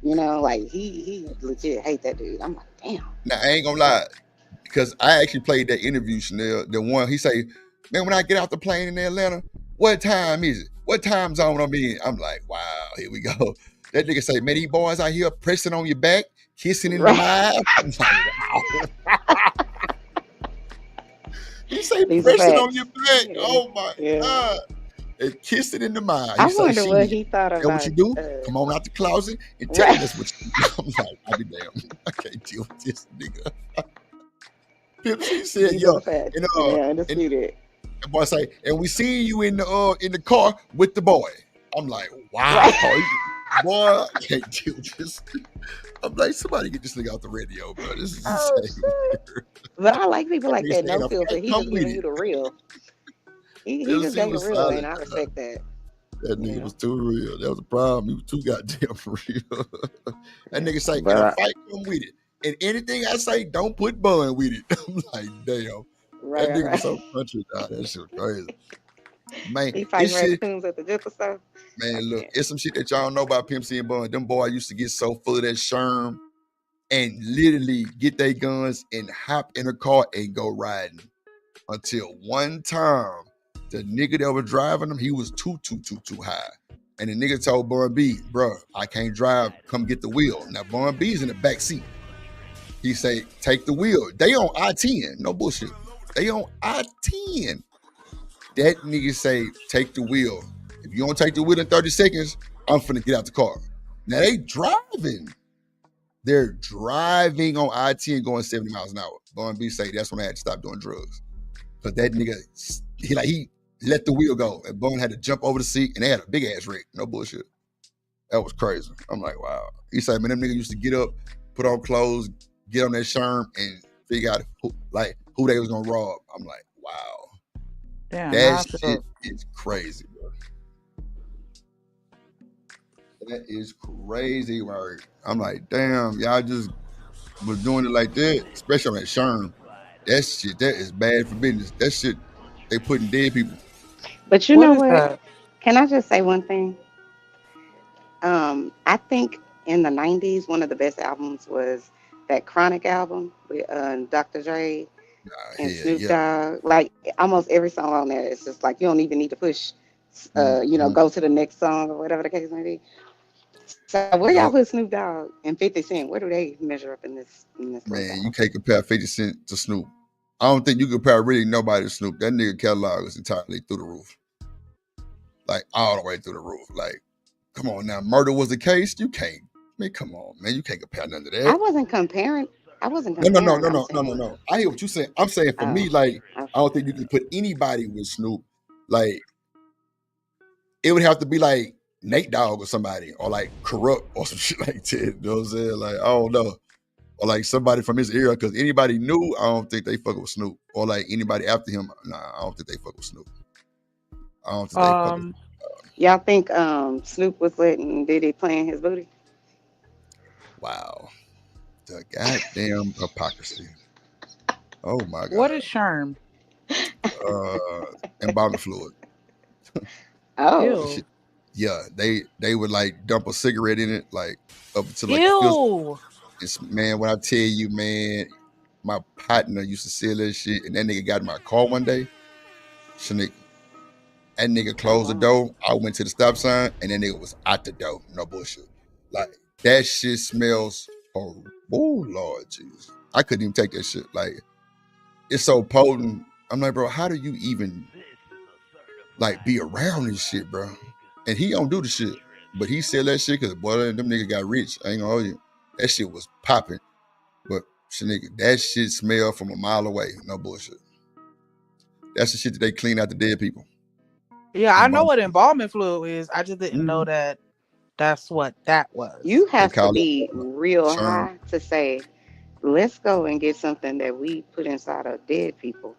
You know, like he legit hate that dude. I'm like, damn. Now I ain't gonna lie, because I actually played that interview, Chanel. The one he say, man, when I get off the plane in Atlanta, what time is it? What time zone I'm in? I'm like, wow, here we go. That nigga say, man, these boys out here pressing on your back, kissing in the Right. mouth. I'm like, wow. He say These are pressing on facts. your back. Yeah. Oh my Yeah. God. And kissing in the mouth. I He say, wonder shit, what he thought that what about you do? Come on out the closet and tell right. us what you do. I'm like, I'll be damn. I can't deal with this nigga. Pimp C said, These are yo, the facts. and And they're and undisputed. the boy say, and we see you in the car with the boy. I'm like, Right. wow, boy, I can't deal with this. I'm like, somebody get this nigga out the radio, bro. This is Oh insane. shit. But I like people That like nigga that, saying no a filter. fight He come just with giving it. you the real. He Pimp just C gave the was real, and solid. I respect that. That You nigga know. was too real. That was a problem. He was too goddamn real. That nigga say, and But a fight come with it. And anything I say, don't put bun with it. I'm like, damn. That nigga was Right. so country, dog. That shit was crazy. Man, He it's fighting shit. raccoons at the liquor store. Man, I look, can't. it's some shit that y'all don't know about Pimp C and Bun. Them boys used to get so full of that sherm and literally get their guns and hop in a car and go riding. Until one time, the nigga that was driving them, he was too high. And the nigga told Bun B, bro, I can't drive. Come get the wheel. Now Bun B's in the back seat. He say, take the wheel. They on I-10. No bullshit. They on I-10. That nigga say, take the wheel. If you don't take the wheel in 30 seconds, I'm finna get out the car. Now they driving. They're driving on I-10 going 70 miles an hour. Bun B say, that's when I had to stop doing drugs. Cause that nigga, he let the wheel go. And Bun had to jump over the seat and they had a big ass wreck. No bullshit. That was crazy. I'm like, wow. He said, man, them niggas used to get up, put on clothes, get on that sherm, and figure out who they was gonna rob. I'm like, wow. Damn, That now I shit feel. is crazy, bro. That is crazy, right? I'm like, damn, y'all just was doing it like that, especially on that sherm. That shit, that is bad for business. That shit, they putting dead people. But you What know is what? that? Can I just say one thing? I think in the '90s, one of the best albums was that Chronic album with Dr. Dre and Hell Snoop yeah. Dogg. Like almost every song on there, it's just like you don't even need to push, Mhm. go to the next song or whatever the case may be. So where y'all Yup. put Snoop Dogg and 50 Cent? Where do they measure up in this list? Man, you can't compare 50 Cent to Snoop. I don't think you can compare really nobody to Snoop. That nigga catalog is entirely through the roof. Like all the way through the roof. Like, come on now. Murder was the case. You can't. Man, come on, man. You can't compare none of I that. wasn't comparing. I wasn't No, no, no, comparing. no, I'm no, no, no, saying, no. I hear what you're saying. I'm saying for oh, me, like, I okay. don't think you can put anybody with Snoop. Like, it would have to be like Nate Dogg or somebody, or like Corrupt or some shit like that. You know what I'm saying? Like, I don't know. Or like somebody from his era, because anybody new, I don't think they fuck with Snoop. Or like anybody after him, nah, I don't think they fuck with Snoop. I don't think they fuck with. Um, Y'all think Snoop was letting Diddy playing his booty? Wow. The goddamn hypocrisy. Oh my God. What is Sherm? Embalming fluid. Oh, Ew. Yeah, they would like dump a cigarette in it, like up to like the fifth. Ew. It's, man, when I tell you, man, my partner used to sell that shit, and that nigga got in my car one day. Shanique, that nigga oh closed the wow. door. I went to the stop sign, and that nigga was out the door. No bullshit. Like that shit smells horrible. Oh Lord Jesus, I couldn't even take that shit. Like it's so potent. I'm like, bro, how do you even like be around this shit, bro? And he don't do the shit, but he sell that shit because boy, them nigga got rich. I ain't gonna hold you. That shit was popping, but nigga, that shit smell from a mile away. No bullshit. That's the shit that they clean out the dead people. Yeah, I know Embalm. what embalming fluid is. I just didn't know Mhm. that that's what that was. You They have to call it be real sherm. high to say, let's go and get something that we put inside of dead people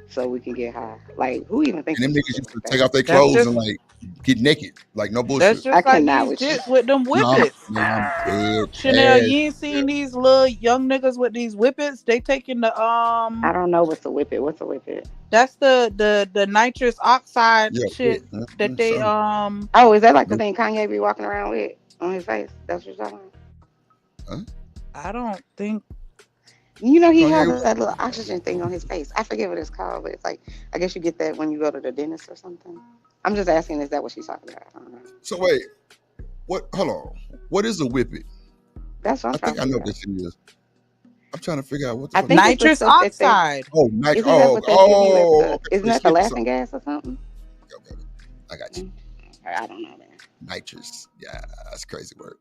so we can get high. Like, who even thinks And them of some niggas shit used to like that? take off their That's clothes and just like get naked. Like no that's bullshit. I just like cannot these with you. jits with them No, whippets. I'm dead Chanel, ass. you ain't Yeah. seen these little young niggas with these whippets? They taking the I don't know what's a whippet. What's a whippet? that's the nitrous oxide Yeah, shit that they sure. Oh, is that like the Nope. thing Kanye be walking around with on his face? That's what you're talking about? Huh? I don't think You know, he Kanye, has that little oxygen thing on his face. I forget what it's called, but it's like, I guess you get that when you go to the dentist or something. I'm just asking, is that what she's talking about? I don't know. so wait, what hold on. What is a whippet? That's what I'm I trying think to I know figure what out. this shit is. I'm trying to figure out what the I fuck is think it. it's the nitrous stuff that they, oxide. Oh, night. isn't that Oh, what they give you as the, okay. So isn't they that the spit laughing something. gas or something? Okay, okay. I got you. Mm, I don't know, man. Nitrous. Yeah, that's a crazy word.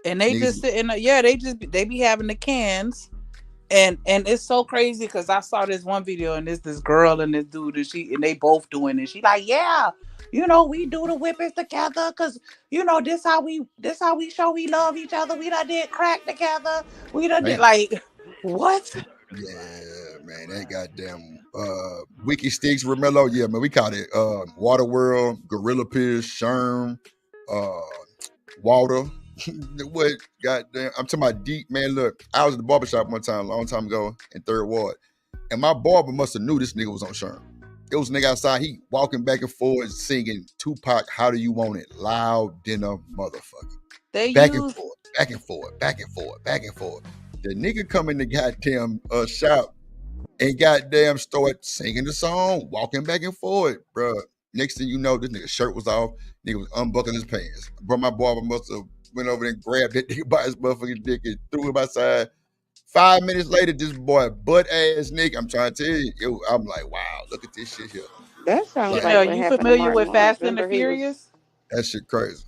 And they Niggas. just sit in the, yeah, they be having the cans. And it's so crazy because I saw this one video and it's this girl and this dude and they both doing it. She like, yeah, we do the whippets together because this how we show we love each other. We done did crack together. We done did Damn. like what? Yeah, man, that goddamn Wiki Sticks, Romello. Yeah, man, we called it Water World, Gorilla Piss, Sherm, uh Water. What goddamn I'm talking about deep, man. Look, I was at the barbershop one time, a long time ago in Third Ward. And my barber must have knew this nigga was on Sherm. It was a nigga outside, he walking back and forth singing Tupac, How Do You Want It? Loud dinner motherfucker. They Back and use forth, back and forth, back and forth, back and forth. The nigga come in the goddamn shop and goddamn start singing the song, walking back and forth, bro. Next thing you know, this nigga shirt was off. Nigga was unbuckling his pants. Bro, my barber must have went over there and grabbed that nigga by his motherfucking dick and threw him outside. 5 minutes later, this boy butt ass nigga. I'm trying to tell you, I'm like, wow, look at this shit here. That sounds Like like Chanel. what You happened to familiar Martin with Lawrence. Fast and the Remember he was, Furious? that shit crazy.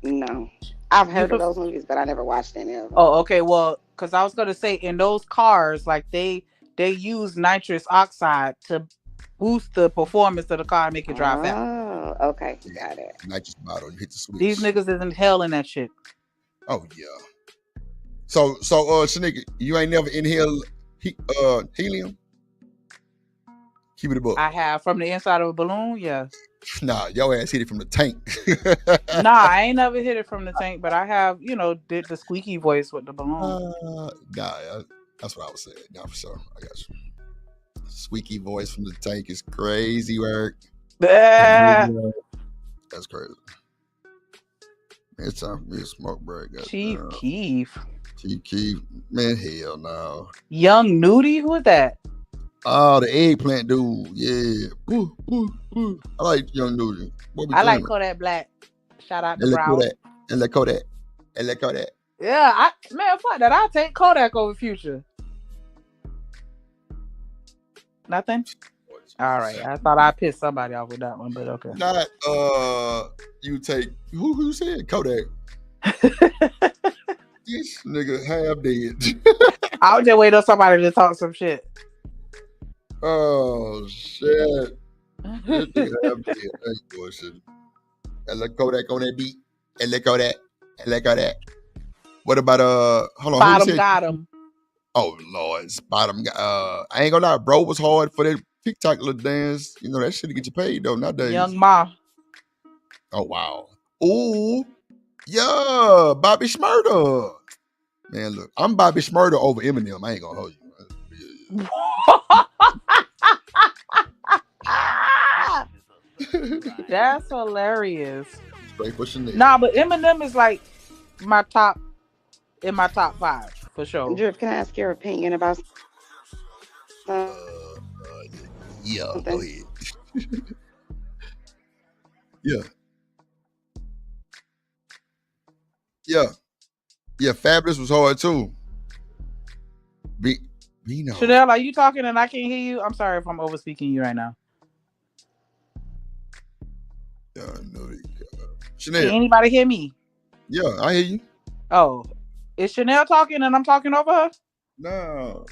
no. I've You heard of fa- those movies, but I never watched any of them. Oh, okay. Well, because I was gonna say in those cars, like they use nitrous oxide to boost the performance of the car and make it drive faster. Oh, okay. Yeah, Got it. nitrous bottle, you hit the These switch. niggas is inhaling that shit. Oh yeah. So Shanika, you ain't never inhaled helium? Keep it a book. I have from the inside of a balloon, yes. Nah, your ass hit it from the tank. Nah, I ain't never hit it from the tank, but I have, did the squeaky voice with the balloon. That's what I was saying. Nah, for sure. I got you. Squeaky voice from the tank is crazy work. Ah, That's crazy. It's time for me to smoke break. Chief Keef. Chief Keef. Man, hell no. Young Nudie? Who is that? Oh, the eggplant dude. Yeah. I like Young Nugent. What we I like dreaming? Kodak Black. Shout out to And let Brown. Kodak. And let Kodak. And let Kodak. Yeah, man, fuck that. I'll take Kodak over Future. Nothing? All right. I thought I pissed somebody off with that one, but okay. Not you take who said Kodak? This nigga half dead. I was just waiting on somebody to talk some shit. Oh shit. This nigga half dead. That's bullshit. And let Kodak on that beat. And let Kodak. And let Kodak. What about hold on, Bottom who said? got him. Oh Lord, bottom. I ain't gonna lie, bro. Was hard for that TikTok little dance. You know that shit to get you paid though nowadays. Young Ma. Oh wow. Ooh, yeah, Bobby Schmurder. Man, look, I'm Bobby Shmurda over Eminem. I ain't gonna hold you. That's hilarious. Straight for Chanel. Nah, but Eminem is like my top in my top 5 for sure. Drip, can I ask your opinion about something? Yeah, go ahead. Yeah. Yeah, Fabulous was hard too. Vino. Chanel, are you talking and I can't hear you? I'm sorry if I'm over speaking you right now. Chanel. Can anybody hear me? Yeah, I hear you. Oh, is Chanel talking and I'm talking over her? No.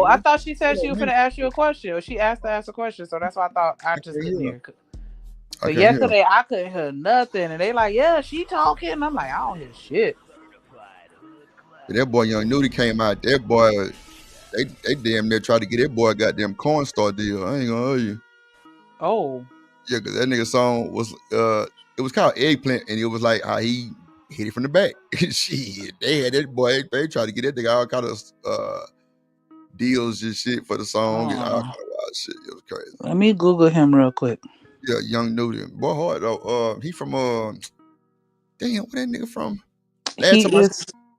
I thought she said she was going to ask you a question. Or she asked to ask a question, so that's why I thought I just couldn't hear. But yesterday I couldn't hear nothing, and they like, yeah, she talking. I'm like, I don't hear shit. That boy Young Nudie came out. That boy, they damn near tried to get that boy a goddamn corn star deal. I ain't gonna tell you. Oh. Yeah, because that nigga song was it was called Eggplant, and it was like how he hit it from the back. Shit, they had that boy. They tried to get that nigga all kind of deals and shit for the song and all kind of wild shit. It was crazy. Let me Google him real quick. Yeah, Young Nudie. Boy, hard though. He from damn, where that nigga from?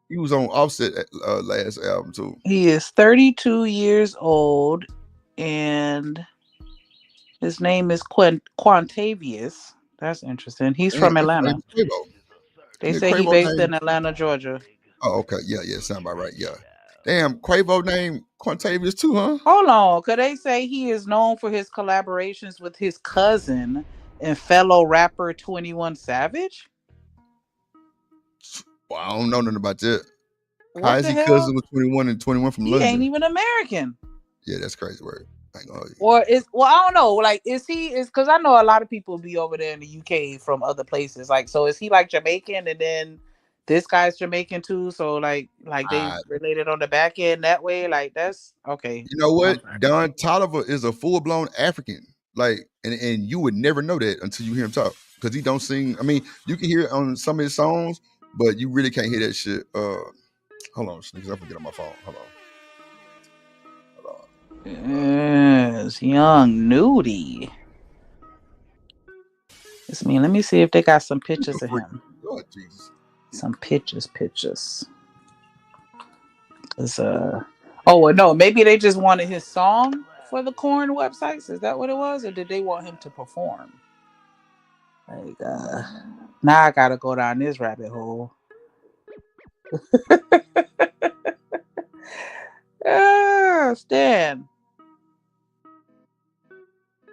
He was on Offset last album too. He is 32 years old, and his name is Quantavious. That's interesting. He's from Atlanta. They say he's based in Atlanta, Georgia. Oh, okay. Yeah, sound about right. Yeah. Damn, Quavo name Quantavious too, huh? Hold on. Could they say he is known for his collaborations with his cousin and fellow rapper 21 Savage? Well, I don't know nothing about that. What How is he cousin with 21 and 21 from London? He ain't even American. Yeah, that's crazy word. I ain't gonna hold you. Or I don't know. Like, is because I know a lot of people be over there in the UK from other places. Like, so is he like Jamaican and then this guy's Jamaican too? So like they related on the back end that way? Like, that's okay. You know what? Don Toliver is a full-blown African. Like, and you would never know that until you hear him talk. Because he don't sing. I mean, you can hear it on some of his songs, but you really can't hear that shit. Hold on, sneakers. I forget on my phone. Hold on. Yes, Young Nudie. Let me see if they got some pictures of him. Oh, Jesus. Some pictures. Cause no, maybe they just wanted his song for the Korn websites. Is that what it was, or did they want him to perform? Like, now I gotta go down this rabbit hole. Stan,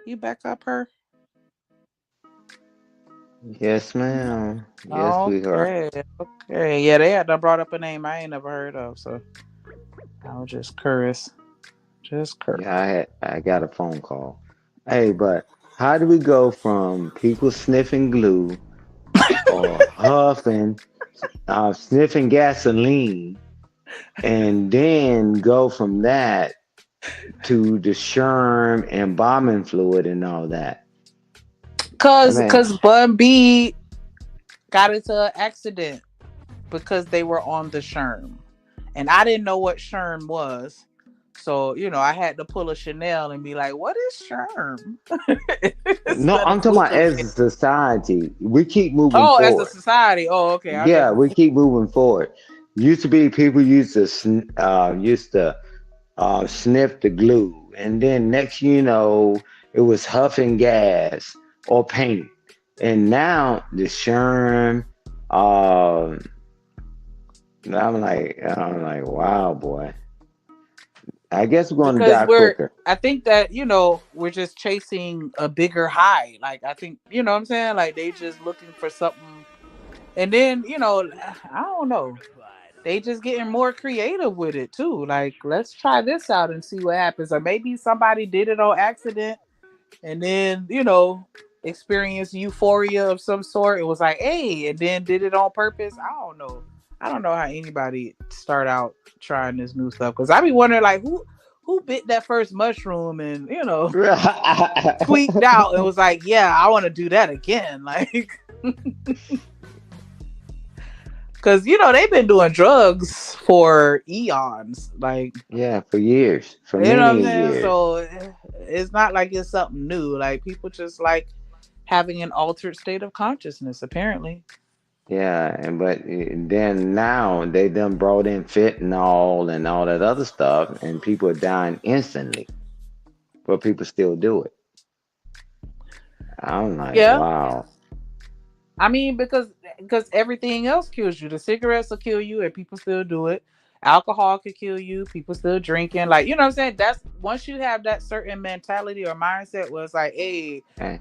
you back up her? Yes, ma'am. Yes, okay. we are. Okay. Yeah, they had brought up a name I ain't never heard of, so I was just curious. Yeah, I got a phone call. Hey, but how do we go from people sniffing glue or sniffing gasoline, and then go from that to the sherm and bombing fluid and all that? Cause Bun B got into an accident because they were on the sherm, and I didn't know what sherm was. So, I had to pull a Chanel and be like, what is sherm? No, I'm talking about as a society. We keep moving forward. Oh, as a society. Oh, okay. Yeah, we keep moving forward. Used to be people used to sniff the glue. And then next you know, it was huffing gas or paint. And now the sherm, I'm like, wow, boy. I guess we're going to die quicker. I think that, we're just chasing a bigger high. Like, I think, you know what I'm saying? Like, they just looking for something. And then, I don't know. They just getting more creative with it, too. Like, let's try this out and see what happens. Or maybe somebody did it on accident and then, experienced euphoria of some sort. It was like, hey, and then did it on purpose. I don't know. I don't know how anybody start out trying this new stuff, because I be wondering, like, who bit that first mushroom and tweaked out and was like, yeah, I want to do that again. Like, Cause they've been doing drugs for eons. Like, Yeah, for years, for you know what I'm many saying? years. So it's not like it's something new. Like, people just like having an altered state of consciousness, apparently. Yeah, and but then now they done brought in fentanyl and all that other stuff, and people are dying instantly, but people still do it. I'm like, Yeah. wow. I mean, because everything else kills you. The cigarettes will kill you, and people still do it. Alcohol could kill you. People still drinking. Like, you know what I'm saying? That's once you have that certain mentality or mindset where it's like, hey, Eh,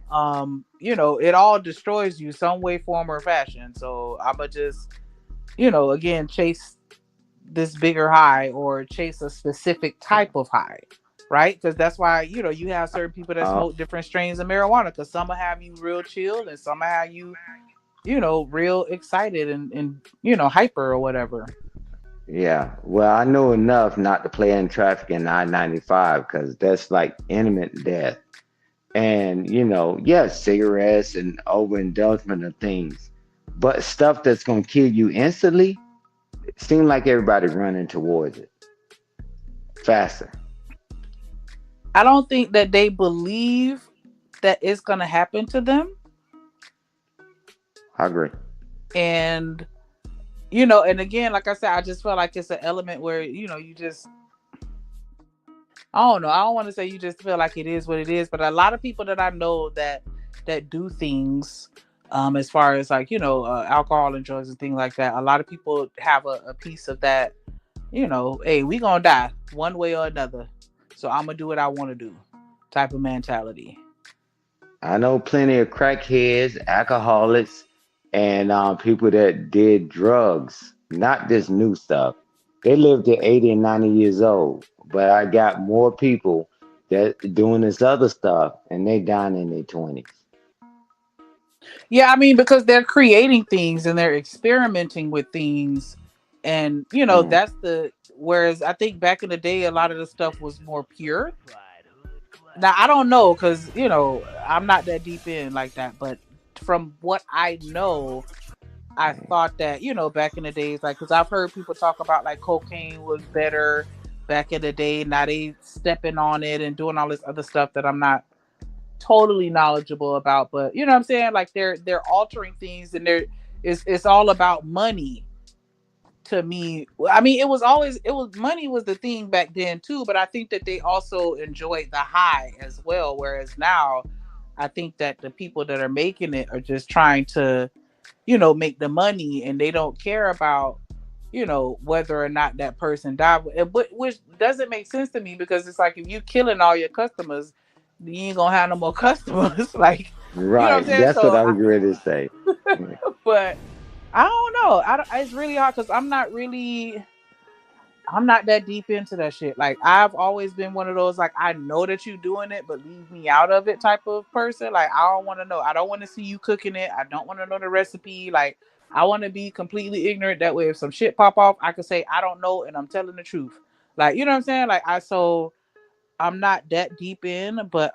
it all destroys you some way, form, or fashion. So I'ma just, again, chase this bigger high or chase a specific type of high. Right, because that's why you have certain people that Uh, smoke different strains of marijuana. Because some will have you real chill, and some will have you real excited and hyper or whatever. yeah. Well, I know enough not to play in traffic in I-95 because that's like imminent death. And yes, cigarettes and overindulgence of things, but stuff that's gonna kill you instantly. It seems like everybody running towards it faster. I don't think that they believe that it's gonna happen to them, I agree. and and again, like I said, I just feel like it's an element where you just, I don't know. I don't want to say you just feel like it is what it is, but a lot of people that I know that do things, as far as like alcohol and drugs and things like that. A lot of people have a piece of that. Hey, we gonna die one way or another, so I'm gonna do what I want to do, type of mentality. I know plenty of crackheads, alcoholics, and people that did drugs, not this new stuff. They lived to 80 and 90 years old. But I got more people that doing this other stuff and they dying in their 20s. Yeah, I mean, because they're creating things and they're experimenting with things, and Mm. that's the whereas I think back in the day a lot of the stuff was more pure. Now I don't know because I'm not that deep in like that, but from what I know, I thought that back in the days, like, because I've heard people talk about like cocaine was better back in the day. Now they stepping on it and doing all this other stuff that I'm not totally knowledgeable about, but you know what I'm saying, like they're altering things, and it's all about money to me. I mean, it was money was the thing back then too, but I think that they also enjoyed the high as well, whereas now I think that the people that are making it are just trying to make the money, and they don't care about whether or not that person died. Which doesn't make sense to me, because it's like, if you killing all your customers, you ain't gonna have no more customers. Like, you know what I'm Right. saying? That's what So I was ready to say. Mm. but I don't know. It's really hard because I'm not that deep into that shit. Like, I've always been one of those, like, I know that you doing it, but leave me out of it type of person. Like, I don't want to know. I don't want to see you cooking it. I don't want to know the recipe. Like, I want to be completely ignorant. That way, if some shit pop off, I could say I don't know and I'm telling the truth. Like, you know what I'm saying? Like, I'm not that deep in, but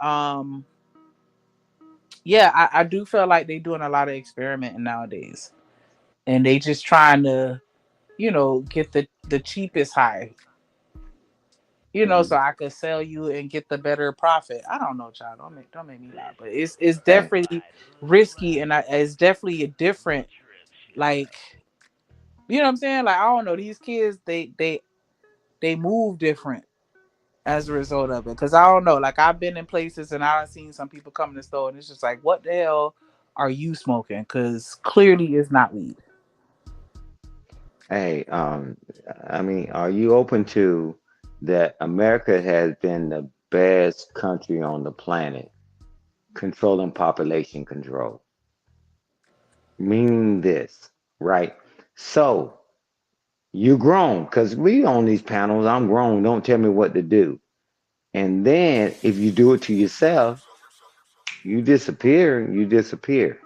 yeah, I do feel like they doing a lot of experimenting nowadays, and they just trying to get the cheapest high, so Mm. I could sell you and get the better profit. I don't know, child. Don't make me laugh, but it's Hey, definitely risky, and it's definitely a different, like, you know what I'm saying. Like, I don't know, these kids, they move different as a result of it. Because I don't know, like, I've been in places and I've seen some people come in the store, and it's just like, what the hell are you smoking? Because clearly it's not weed. hey, I mean, are you open to that America has been the best country on the planet controlling population control? Meaning this, right? So you grown, because we on these panels, I'm grown, don't tell me what to do. And then if you do it to yourself, you disappear.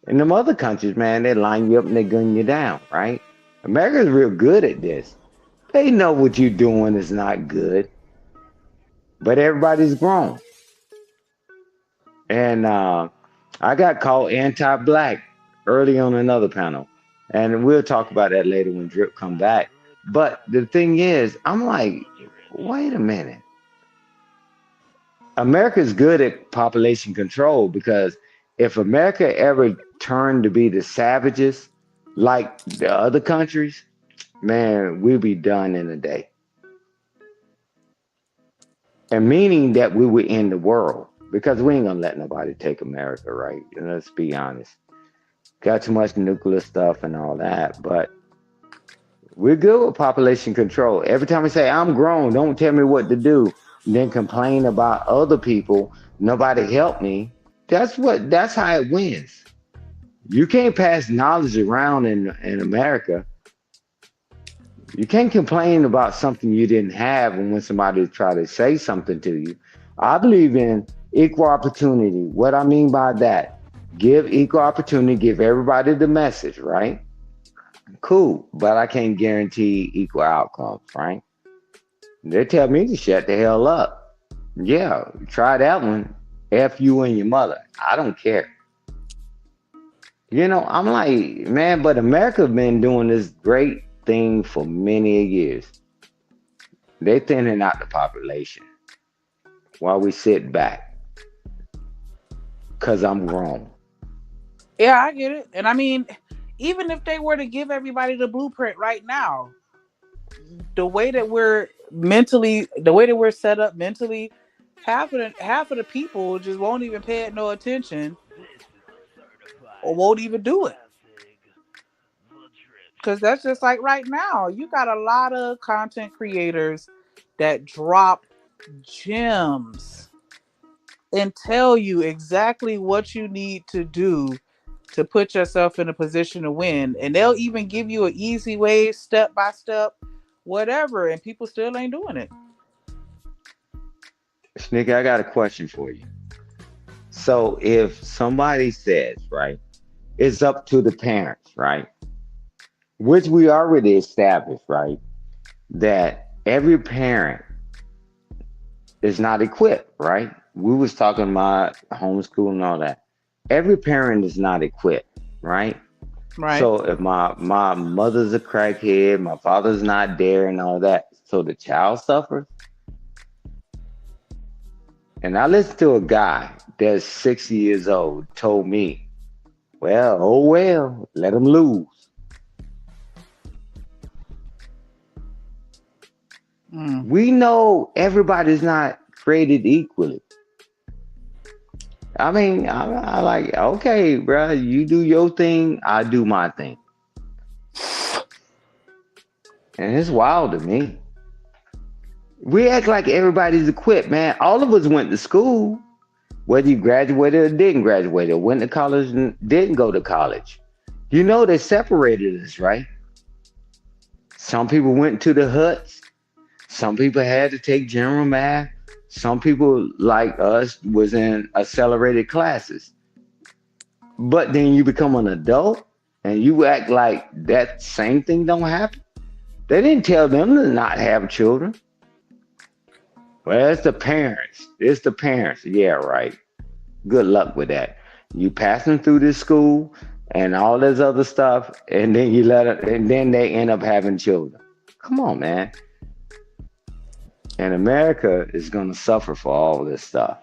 In them other countries, man, they line you up and they gun you down, right? America's real good at this. They know what you're doing is not good, but everybody's grown. And I got called anti-black early on another panel. And we'll talk about that later when Drip come back. But the thing is, I'm like, wait a minute. America's good at population control because if America ever turned to be the savages like the other countries, man, we'd be done in a day. And meaning that we would end the world because we ain't gonna let nobody take America, right? And let's be honest. Got too much nuclear stuff and all that, but we're good with population control. Every time we say, I'm grown, don't tell me what to do, and then complain about other people, nobody help me. That's how it wins. You can't pass knowledge around in America. You can't complain about something you didn't have and when somebody try to say something to you. I believe in equal opportunity. What I mean by that, give equal opportunity, give everybody the message, right? Cool, but I can't guarantee equal outcomes, right? They tell me to shut the hell up. Yeah, try that one. F you and your mother. I don't care. I'm like, man, but America been doing this great thing for many years. They thinning out the population while we sit back. Cause I'm grown. Yeah, I get it. And I mean, even if they were to give everybody the blueprint right now, the way that we're set up mentally, half of the people just won't even pay it no attention or won't even do it. Because that's just like right now, you got a lot of content creators that drop gems and tell you exactly what you need to do to put yourself in a position to win. And they'll even give you an easy way, step by step, whatever, and people still ain't doing it. Snicker, I got a question for you. So if somebody says, right, it's up to the parents, right? Which we already established, right? That every parent is not equipped, right? We was talking about homeschool and all that. Every parent is not equipped, right? Right. So if my mother's a crackhead, my father's not there and all that, so the child suffers. And I listened to a guy that's 60 years old told me, well, oh well, let him lose. We know everybody's not created equally. I mean, I like, okay, bro, you do your thing, I do my thing. And it's wild to me. We act like everybody's equipped, man. All of us went to school, whether you graduated or didn't graduate, or went to college and didn't go to college. They separated us, right? Some people went to the huts. Some people had to take general math. Some people like us was in accelerated classes. But then you become an adult and you act like that same thing don't happen. They didn't tell them to not have children. Well, it's the parents. It's the parents. Yeah, right. Good luck with that. You pass them through this school and all this other stuff, and then you let it, and then they end up having children. Come on, man. And America is going to suffer for all this stuff.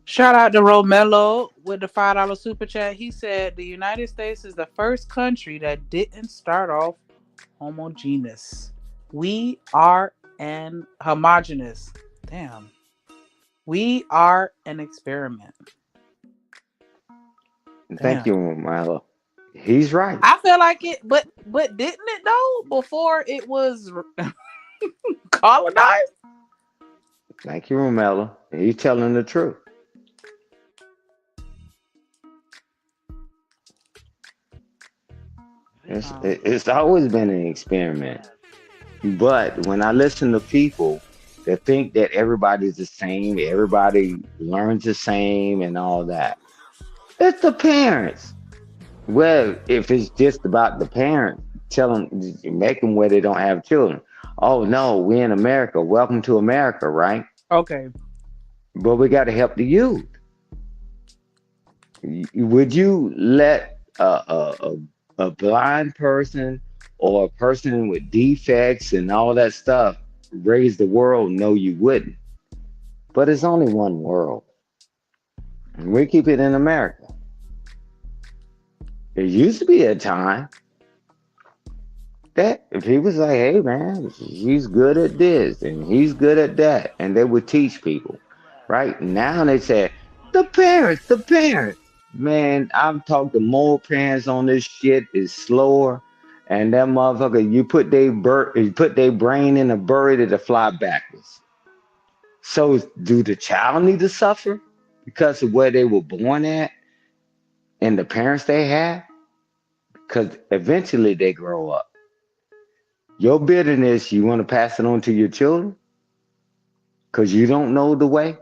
Shout out to Romelo with the $5 super chat. He said the United States is the first country that didn't start off homogeneous. We are an homogenous. Damn. We are an experiment. Thank you, Milo. He's right. I feel like it, but didn't it though before it was colonized? Thank you, Romelo. He's telling the truth. It's always been an experiment. But when I listen to people that think that everybody's the same, everybody learns the same and all that, it's the parents. Well, if it's just about the parents, tell them, make them where they don't have children. Oh no, we're in America. Welcome to America, right? Okay. But we got to help the youth. Would you let a blind person or a person with defects and all that stuff raise the world, no, you wouldn't. But it's only one world. And we keep it in America. There used to be a time that if he was like, hey man, he's good at this and he's good at that, and they would teach people. Right now they say, the parents. Man, I've talked to more parents on this shit is slower. And that motherfucker, you put their brain in a bird, it'll fly backwards. So do the child need to suffer because of where they were born at and the parents they have? Because eventually they grow up. Your bitterness, you want to pass it on to your children because you don't know the way?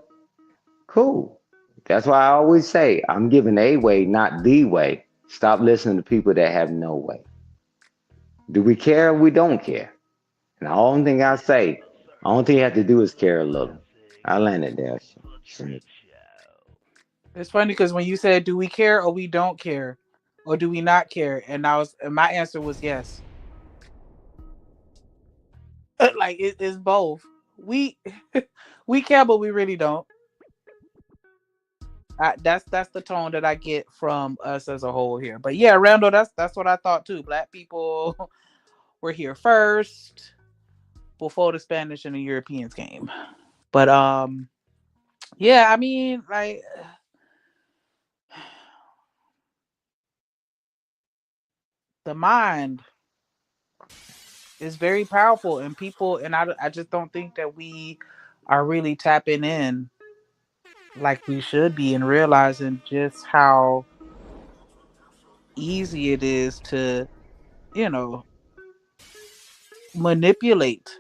Cool. That's why I always say I'm giving a way, not the way. Stop listening to people that have no way. Do we care? We don't care. And the only thing I say, the only thing you have to do is care a little. I landed there. It's funny because when you said, "Do we care or we don't care, or do we not care?" and my answer was yes. Like it's both. We we care, but we really don't. That's the tone that I get from us as a whole here. But yeah, Randall, that's what I thought too. Black people were here first before the Spanish and the Europeans came. But yeah, I mean, like the mind is very powerful, and people, and I just don't think that we are really tapping in like we should be and realizing just how easy it is to, you know, manipulate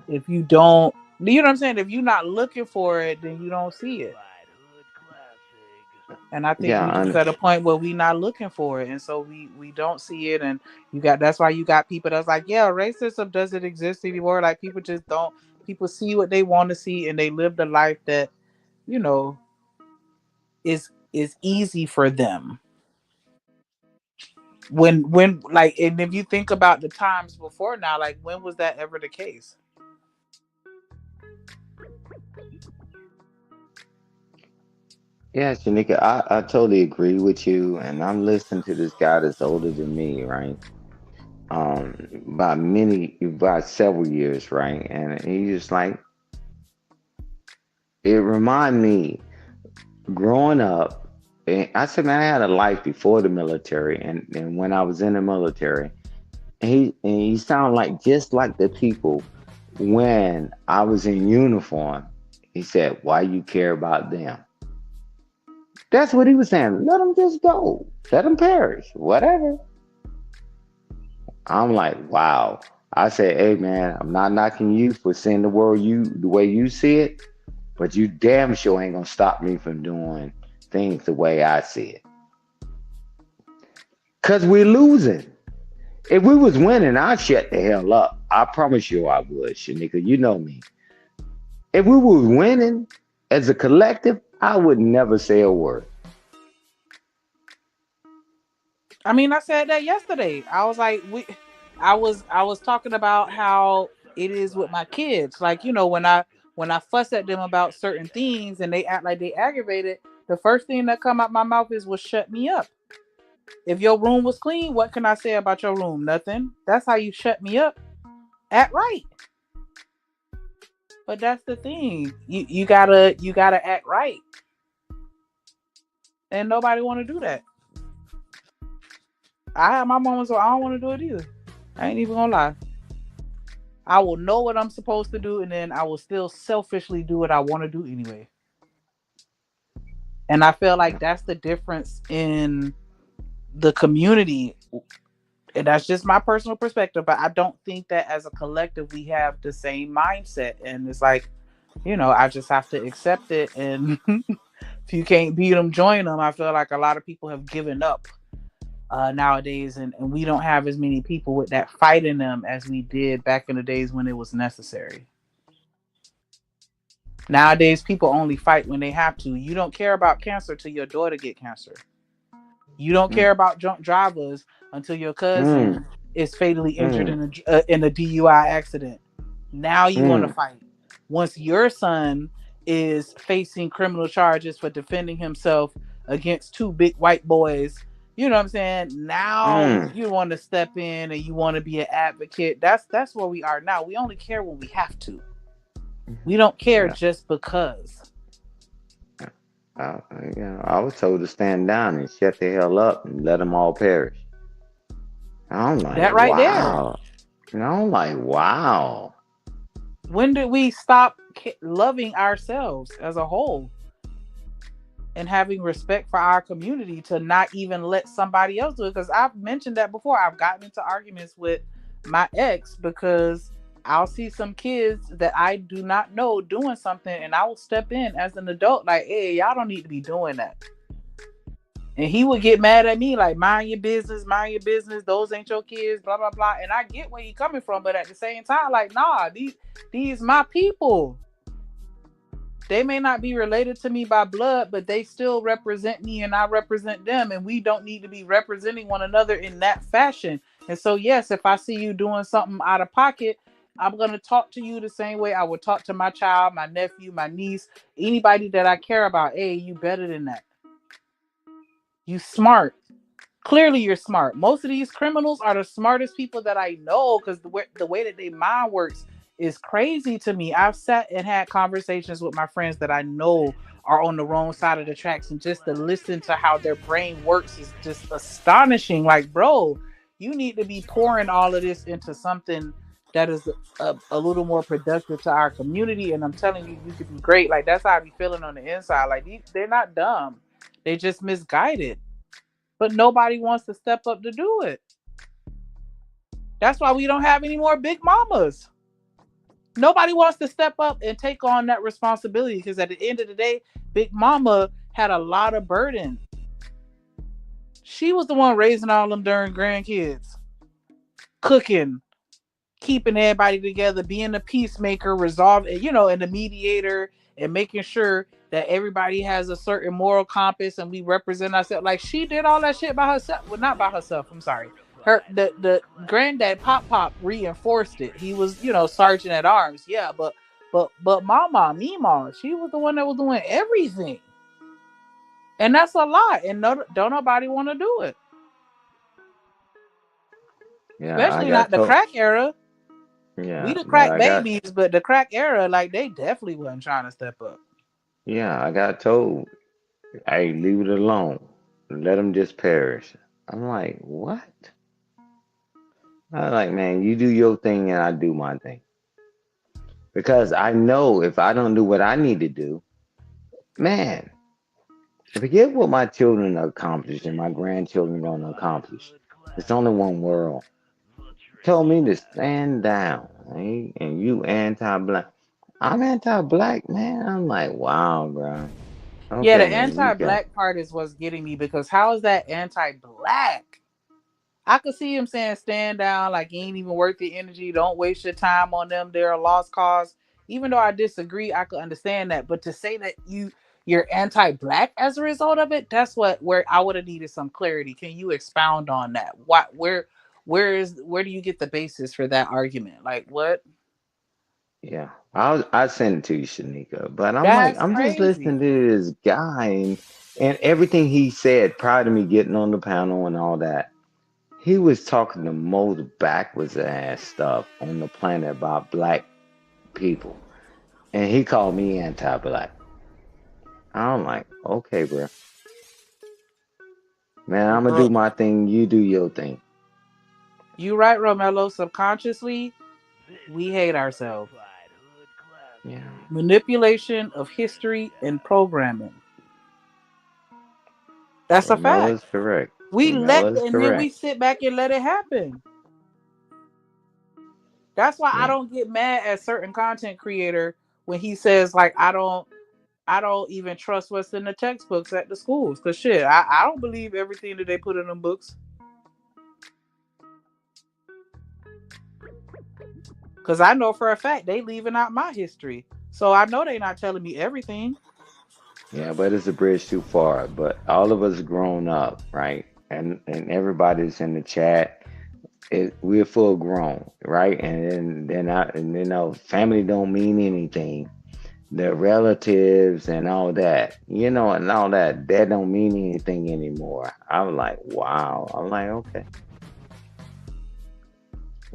if you don't, you know what I'm saying? If you're not looking for it, then you don't see it. And I think Yeah, we just I, at a point where we not looking for it, and so we don't see it. And that's why you got people that's like, yeah, racism doesn't exist anymore. Like people just don't. People see what they want to see, and they live the life that you know is easy for them. When like, and if you think about the times before now, like when was that ever the case? yeah, Shanika, I totally agree with you. And I'm listening to this guy that's older than me, right? By several years, right? And he's just like, it remind me growing up. And I said, man, I had a life before the military, and when I was in the military, and he sounded like just like the people when I was in uniform. He said, why you care about them? That's what he was saying. Let them just go. Let them perish. Whatever. I'm like, wow. I said, hey man, I'm not knocking you for seeing the world the way you see it, but you damn sure ain't gonna stop me from doing things the way I see it. Cause we're losing. If we was winning, I'd shut the hell up. I promise you I would, Shanika. You know me. If we was winning as a collective, I would never say a word. I mean, I said that yesterday. I was like, I was talking about how it is with my kids. Like, when I fuss at them about certain things and they act like they aggravated, the first thing that come out my mouth is, "Well, shut me up. If your room was clean, what can I say about your room? Nothing. That's how you shut me up. Act right." But that's the thing. You gotta act right, and nobody want to do that. I have my moments where I don't want to do it either. I ain't even gonna lie. I will know what I'm supposed to do, and then I will still selfishly do what I want to do anyway. And I feel like that's the difference in the community. And that's just my personal perspective, but I don't think that as a collective we have the same mindset. And it's like, I just have to accept it. And if you can't beat them, join them. I feel like a lot of people have given up nowadays, and we don't have as many people with that fight in them as we did back in the days when it was necessary. Nowadays, people only fight when they have to. You don't care about cancer till your daughter get cancer. You don't care about drunk drivers until your Mm, cousin is fatally injured mm, in a DUI accident. Now you want to mm, fight. Once your son is facing criminal charges for defending himself against two big white boys, you know what I'm saying? Now mm. you want to step in and you want to be an advocate. That's where we are now. We only care when we have to. We don't care Yeah. just because. I, I was told to stand down and shut the hell up and let them all perish. I'm like, That right there. wow. And I'm like, wow. When did we stop loving ourselves as a whole and having respect for our community to not even let somebody else do it? Because I've mentioned that before. I've gotten into arguments with my ex because I'll see some kids that I do not know doing something and I will step in as an adult like, hey, y'all don't need to be doing that. And he would get mad at me like, mind your business, those ain't your kids, blah blah blah. And I get where he coming from, but at the same time, like, nah, these my people. They may not be related to me by blood, but they still represent me and I represent them, and we don't need to be representing one another in that fashion. And so yes, if I see you doing something out of pocket, I'm going to talk to you the same way I would talk to my child, my nephew, my niece, anybody that I care about. Hey, you better than that. You smart. Clearly you're smart. Most of these criminals are the smartest people that I know because the way that their mind works is crazy to me. I've sat and had conversations with my friends that I know are on the wrong side of the tracks, and just to listen to how their brain works is just astonishing. Like, bro, you need to be pouring all of this into something that is a little more productive to our community. And I'm telling you, you could be great. Like, that's how I be feeling on the inside. Like, they're not dumb. They just misguided, but nobody wants to step up to do it. That's why we don't have any more big mamas. Nobody wants to step up and take on that responsibility because at the end of the day, Big Mama had a lot of burden. She was the one raising all them darn grandkids, cooking, keeping everybody together, being a peacemaker, resolving, and the mediator, and making sure that everybody has a certain moral compass and we represent ourselves. Like, she did all that shit by herself. Well, not by herself. I'm sorry. The granddad Pop reinforced it. He was, sergeant at arms. Yeah, but Mama, Mima, she was the one that was doing everything. And that's a lot. And no, don't nobody want to do it. Yeah, I Especially got not the told. crack era. We Yeah, the but crack babies, but the crack era, like, they definitely wasn't trying to step up. I got told, hey, leave it alone. Let them just perish. I'm like, what? I'm like, man, you do your thing and I do my thing. Because I know if I don't do what I need to do, man, forget what my children accomplish and my grandchildren don't accomplish. It's only one world. Told me to stand down, right? And you anti-black. I'm anti-black, man. I'm like, wow, bro. Yeah, the Okay, man, you got. anti-black part is what's getting me because how is that anti-black? I could see him saying stand down, like, you ain't even worth the energy, don't waste your time on them, they're a lost cause. Even though I disagree, I could understand that. But to say that you're anti-black as a result of it, that's where I would have needed some clarity. Can you expound on that? Where do you get the basis for that argument? Like, what? Yeah, I send it to you, Shanika. But I'm like, That's I'm just crazy. listening to this guy and everything he said prior to me getting on the panel and all that. He was talking the most backwards ass stuff on the planet about black people, and he called me anti-black. I'm like, okay, bro, man, I'm gonna do Bro, my thing. You do your thing. you right, Romello. Subconsciously, we hate ourselves. Yeah, Manipulation of history and programming. That's a Romella fact. is correct. We Romella is and then we correct. sit back and let it happen. That's why I Yeah, don't get mad at certain content creator when he says, like, I don't even trust what's in the textbooks at the schools. Cause shit, I don't believe everything that they put in them books. Cause I know for a fact they leaving out my history. So I know they're not telling me everything. Yeah, but it's a bridge too far. But all of us grown up, right? And everybody's in the chat. We're full grown, right? And family don't mean anything. The relatives and all that, and all that don't mean anything anymore. I'm like, wow. I'm like, okay.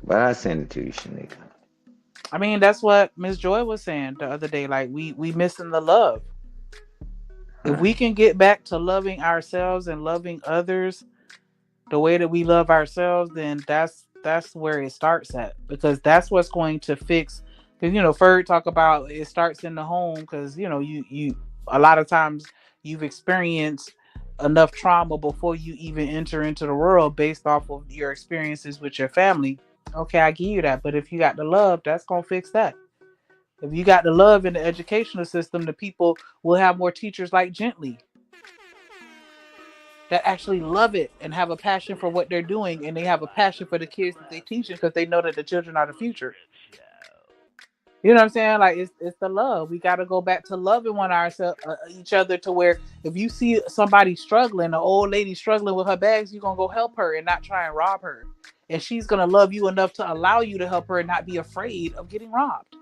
But I send it to you, Shanika. I mean, that's what Miss Joy was saying the other day. Like we missing the love. If Huh. we can get back to loving ourselves and loving others the way that we love ourselves, then that's where it starts at, because that's what's going to fix. Because Ferg talk about it starts in the home, because you a lot of times you've experienced enough trauma before you even enter into the world based off of your experiences with your family. Okay, I give you that, but if you got the love, that's gonna fix that. If you got the love in the educational system, the people will have more teachers like Gently that actually love it and have a passion for what they're doing, and they have a passion for the kids that they teach because they know that the children are the future. You know what I'm saying? Like it's the love. We got to go back to loving one ourselves, each other, to where if you see somebody struggling, an old lady struggling with her bags, you're gonna go help her and not try and rob her. And she's gonna love you enough to allow you to help her and not be afraid of getting robbed.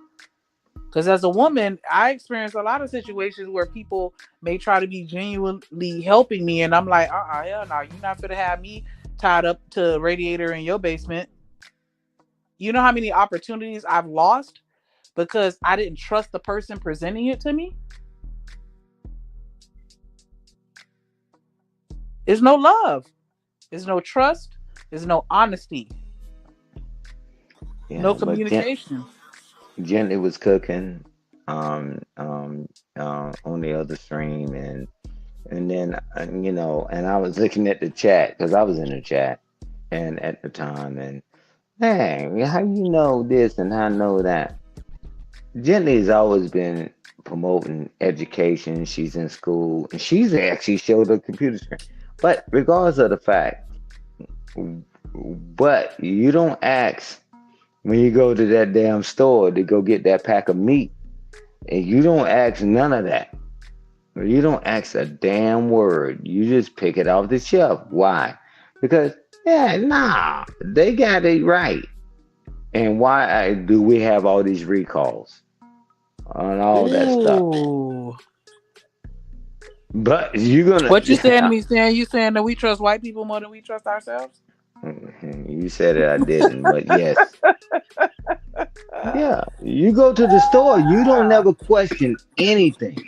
Because as a woman, I experience a lot of situations where people may try to be genuinely helping me, and I'm like, hell no, you're not gonna have me tied up to a radiator in your basement. You know how many opportunities I've lost because I didn't trust the person presenting it to me? There's no love. There's no trust. There's no honesty. No Yeah, but communication. Gently was cooking on the other stream, and then and I was looking at the chat because I was in the chat and at the time, and dang, how you know this and how I know that? Gently's always been promoting education. She's in school and she's actually showed a computer screen. But regardless of the fact, but you don't ask when you go to that damn store to go get that pack of meat, and you don't ask none of that. You don't ask a damn word. You just pick it off the shelf. Why? Because yeah, nah, they got it right. And why do we have all these recalls on all that stuff? Ooh. But you're gonna. What you saying to me, saying you saying that we trust white people more than we trust ourselves? You said it, I didn't, but yes. Yeah, you go to the store, you don't never question anything.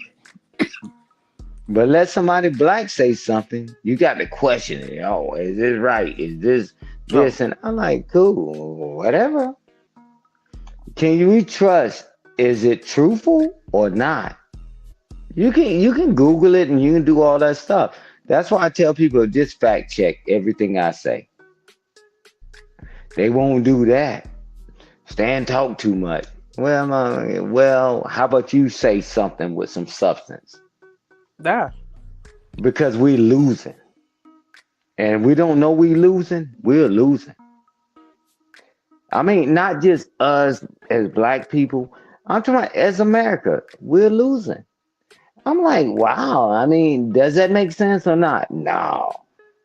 But let somebody black say something, you got to question it. Oh, is this right? Is this Oh. this? And I'm like, cool, whatever. Can you trust? Is it truthful or not? You can Google it and you can do all that stuff. That's why I tell people just fact check everything I say. They won't do that. Stan talk too much. Well, how about you say something with some substance? Yeah. Because we're losing. And we don't know we losing, we're losing. I mean, not just us as black people. I'm talking about as America, we're losing. I'm like, wow. I mean, does that make sense or not? No.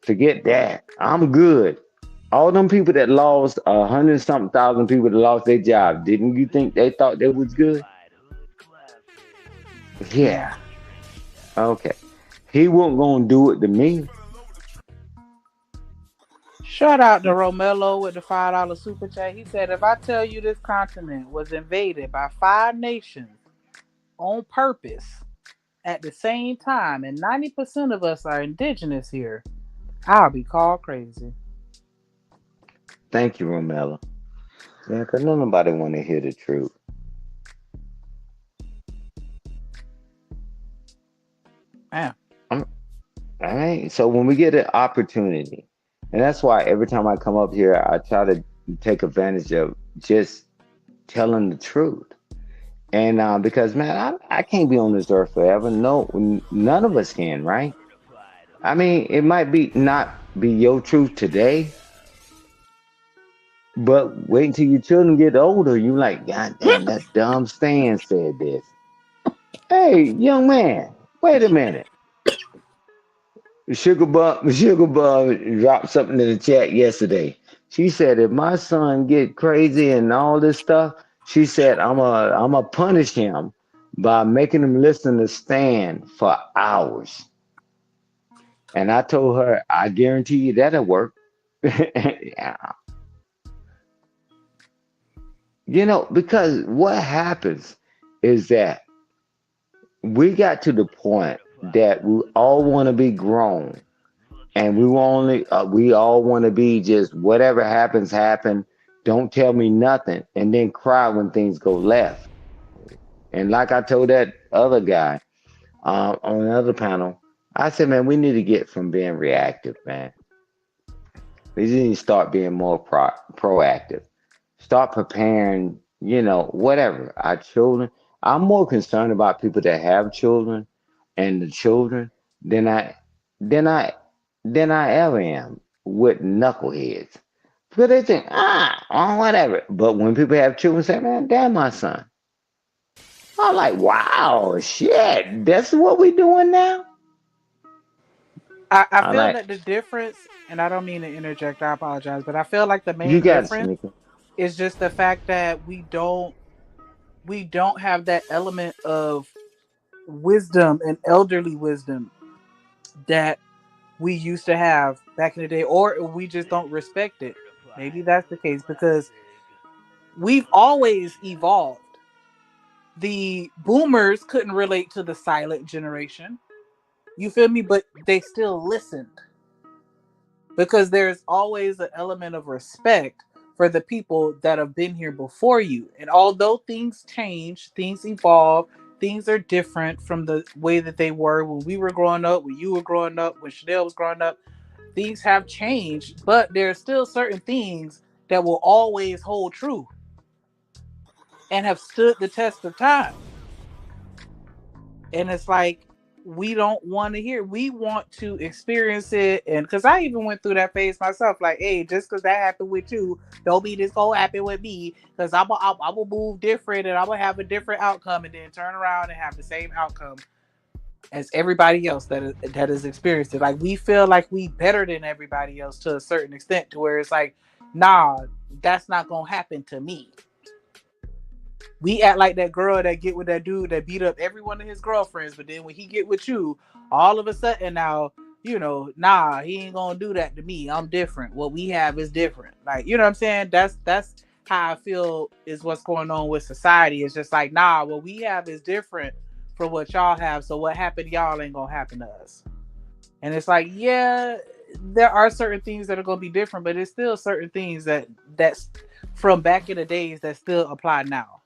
Forget that. I'm good. All them people that lost 100 something thousand people that lost their job, didn't you think they thought that was good? Yeah. Yeah. Okay. He wasn't gonna do it to me. Shout out to Romelo with the $5 super chat. He said, if I tell you this continent was invaded by 5 nations on purpose at the same time, and 90% of us are indigenous here, I'll be called crazy. Thank you, Romella. Yeah, because nobody want to hear the truth. Man. All right. So when we get an opportunity, and that's why every time I come up here, I try to take advantage of just telling the truth. And because man, I can't be on this earth forever. No, none of us can, right? I mean, it might be not be your truth today, But wait until your children get older. You like, God damn, that dumb Stan said this. Hey, young man, wait a minute. Sugar Bub dropped something in the chat yesterday. She said if my son get crazy and all this stuff, she said I'm a punish him by making him listen to Stan for hours. And I told her, I guarantee you that'll work. Yeah. Because what happens is that we got to the point that we all want to be grown, and we all want to be just whatever happens happen, don't tell me nothing, and then cry when things go left. And like I told that other guy on another panel, I said, man, we need to get from being reactive, man. We need to start being more proactive. Start preparing, whatever. Our children. I'm more concerned about people that have children and the children than I than I than I ever am with knuckleheads. Because they think, oh, whatever. But when people have children, say, man, damn my son. I'm like, wow, shit, that's what we doing now? I I'm feel like, that the difference, and I don't mean to interject, I apologize, but I feel like the you main got it, difference Shanika. is just the fact that we don't have that element of wisdom and elderly wisdom that we used to have back in the day, or we just don't respect it. Maybe that's the case because we've always evolved. The boomers couldn't relate to the silent generation. You feel me? But they still listened because there's always an element of respect for the people that have been here before you. And although things change, things evolve, things are different from the way that they were when we were growing up, when you were growing up, when Chanel was growing up. Things have changed, but there are still certain things that will always hold true and have stood the test of time. And it's like we don't want to hear. We want to experience it, and because I even went through that phase myself. Like, hey, just because that happened with you, don't mean this gonna happen with me. Because I'm gonna move different, and I'm gonna have a different outcome, and then turn around and have the same outcome as everybody else that has experienced it. Like we feel like we better than everybody else to a certain extent, to where it's like, nah, that's not gonna happen to me. We act like that girl that get with that dude that beat up every one of his girlfriends, but then when he get with you, all of a sudden now, nah, he ain't gonna do that to me. I'm different. What we have is different. Like, you know what I'm saying? That's how I feel is what's going on with society. It's just like, nah, what we have is different from what y'all have. So what happened to y'all ain't gonna happen to us. And it's like, yeah, there are certain things that are gonna be different, but it's still certain things that's from back in the days that still apply now.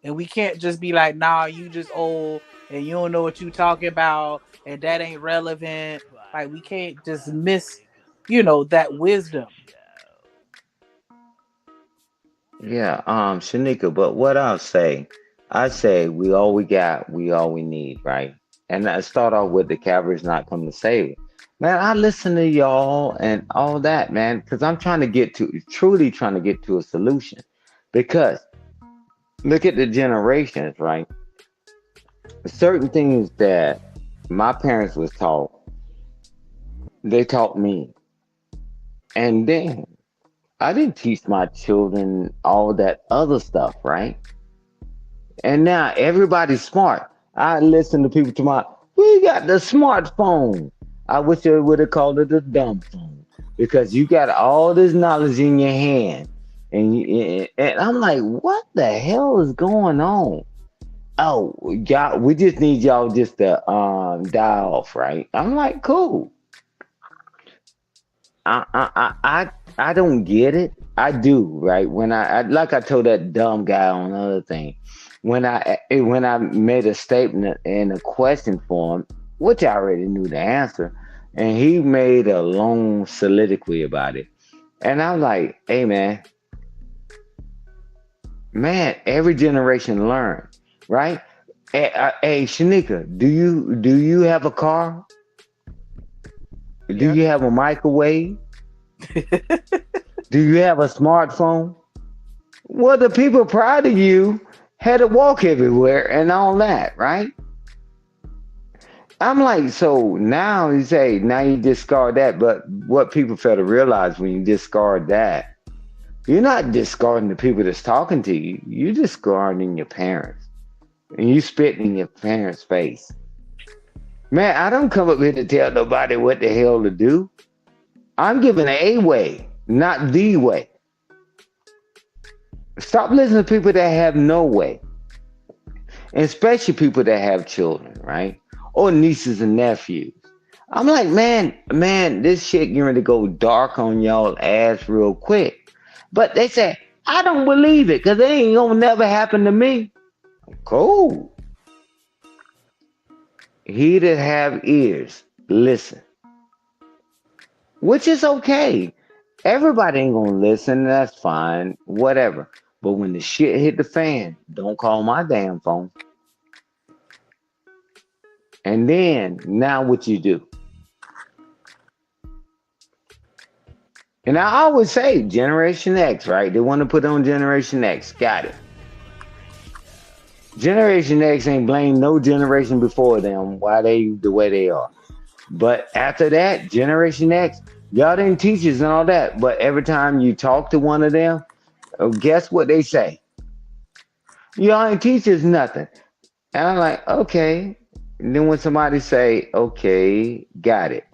And we can't just be like, nah, you just old and you don't know what you talking about and that ain't relevant. Like we can't just miss, that wisdom. Yeah, Shanika, but what I say we all we got, we all we need, right? And I start off with the cavalry's not coming to save it. Man, I listen to y'all and all that, man, because I'm trying to truly trying to get to a solution. Because look at the generations, right? Certain things that my parents was taught, they taught me. And then I didn't teach my children all that other stuff, right? And now everybody's smart. I listen to people tomorrow. We got the smartphone. I wish they would have called it a dumb phone because you got all this knowledge in your hand, and I'm like, what the hell is going on? Oh, y'all, we just need y'all just to die off, right? I'm like, cool. I don't get it. I do, right? When I like I told that dumb guy on another thing, when I made a statement and a question for him, which I already knew the answer, and he made a long soliloquy about it, and I'm like, hey man, every generation learn, right? Hey, Shanika, do you have a car? Do Yep. you have a microwave? Do you have a smartphone? Well, the people prior to you had to walk everywhere and all that, right? I'm like, so now you say, now you discard that, but what people fail to realize when you discard that, you're not discarding the people that's talking to you. You're discarding your parents. And you spitting in your parents' face. Man, I don't come up here to tell nobody what the hell to do. I'm giving a way, not the way. Stop listening to people that have no way. And especially people that have children, right? Or nieces and nephews. I'm like, man, this shit getting ready to go dark on y'all ass real quick. But they say, I don't believe it, because it ain't gonna never happen to me. Cool. He that have ears, listen. Which is okay. Everybody ain't gonna listen, that's fine, whatever. But when the shit hit the fan, don't call my damn phone. And then, now what you do? And I always say Generation X, right? They want to put on Generation X. Got it. Generation X ain't blame no generation before them why they the way they are. But after that, Generation X, y'all didn't teach us and all that. But every time you talk to one of them, guess what they say? Y'all ain't teach us nothing. And I'm like, okay. And then when somebody say, okay, got it.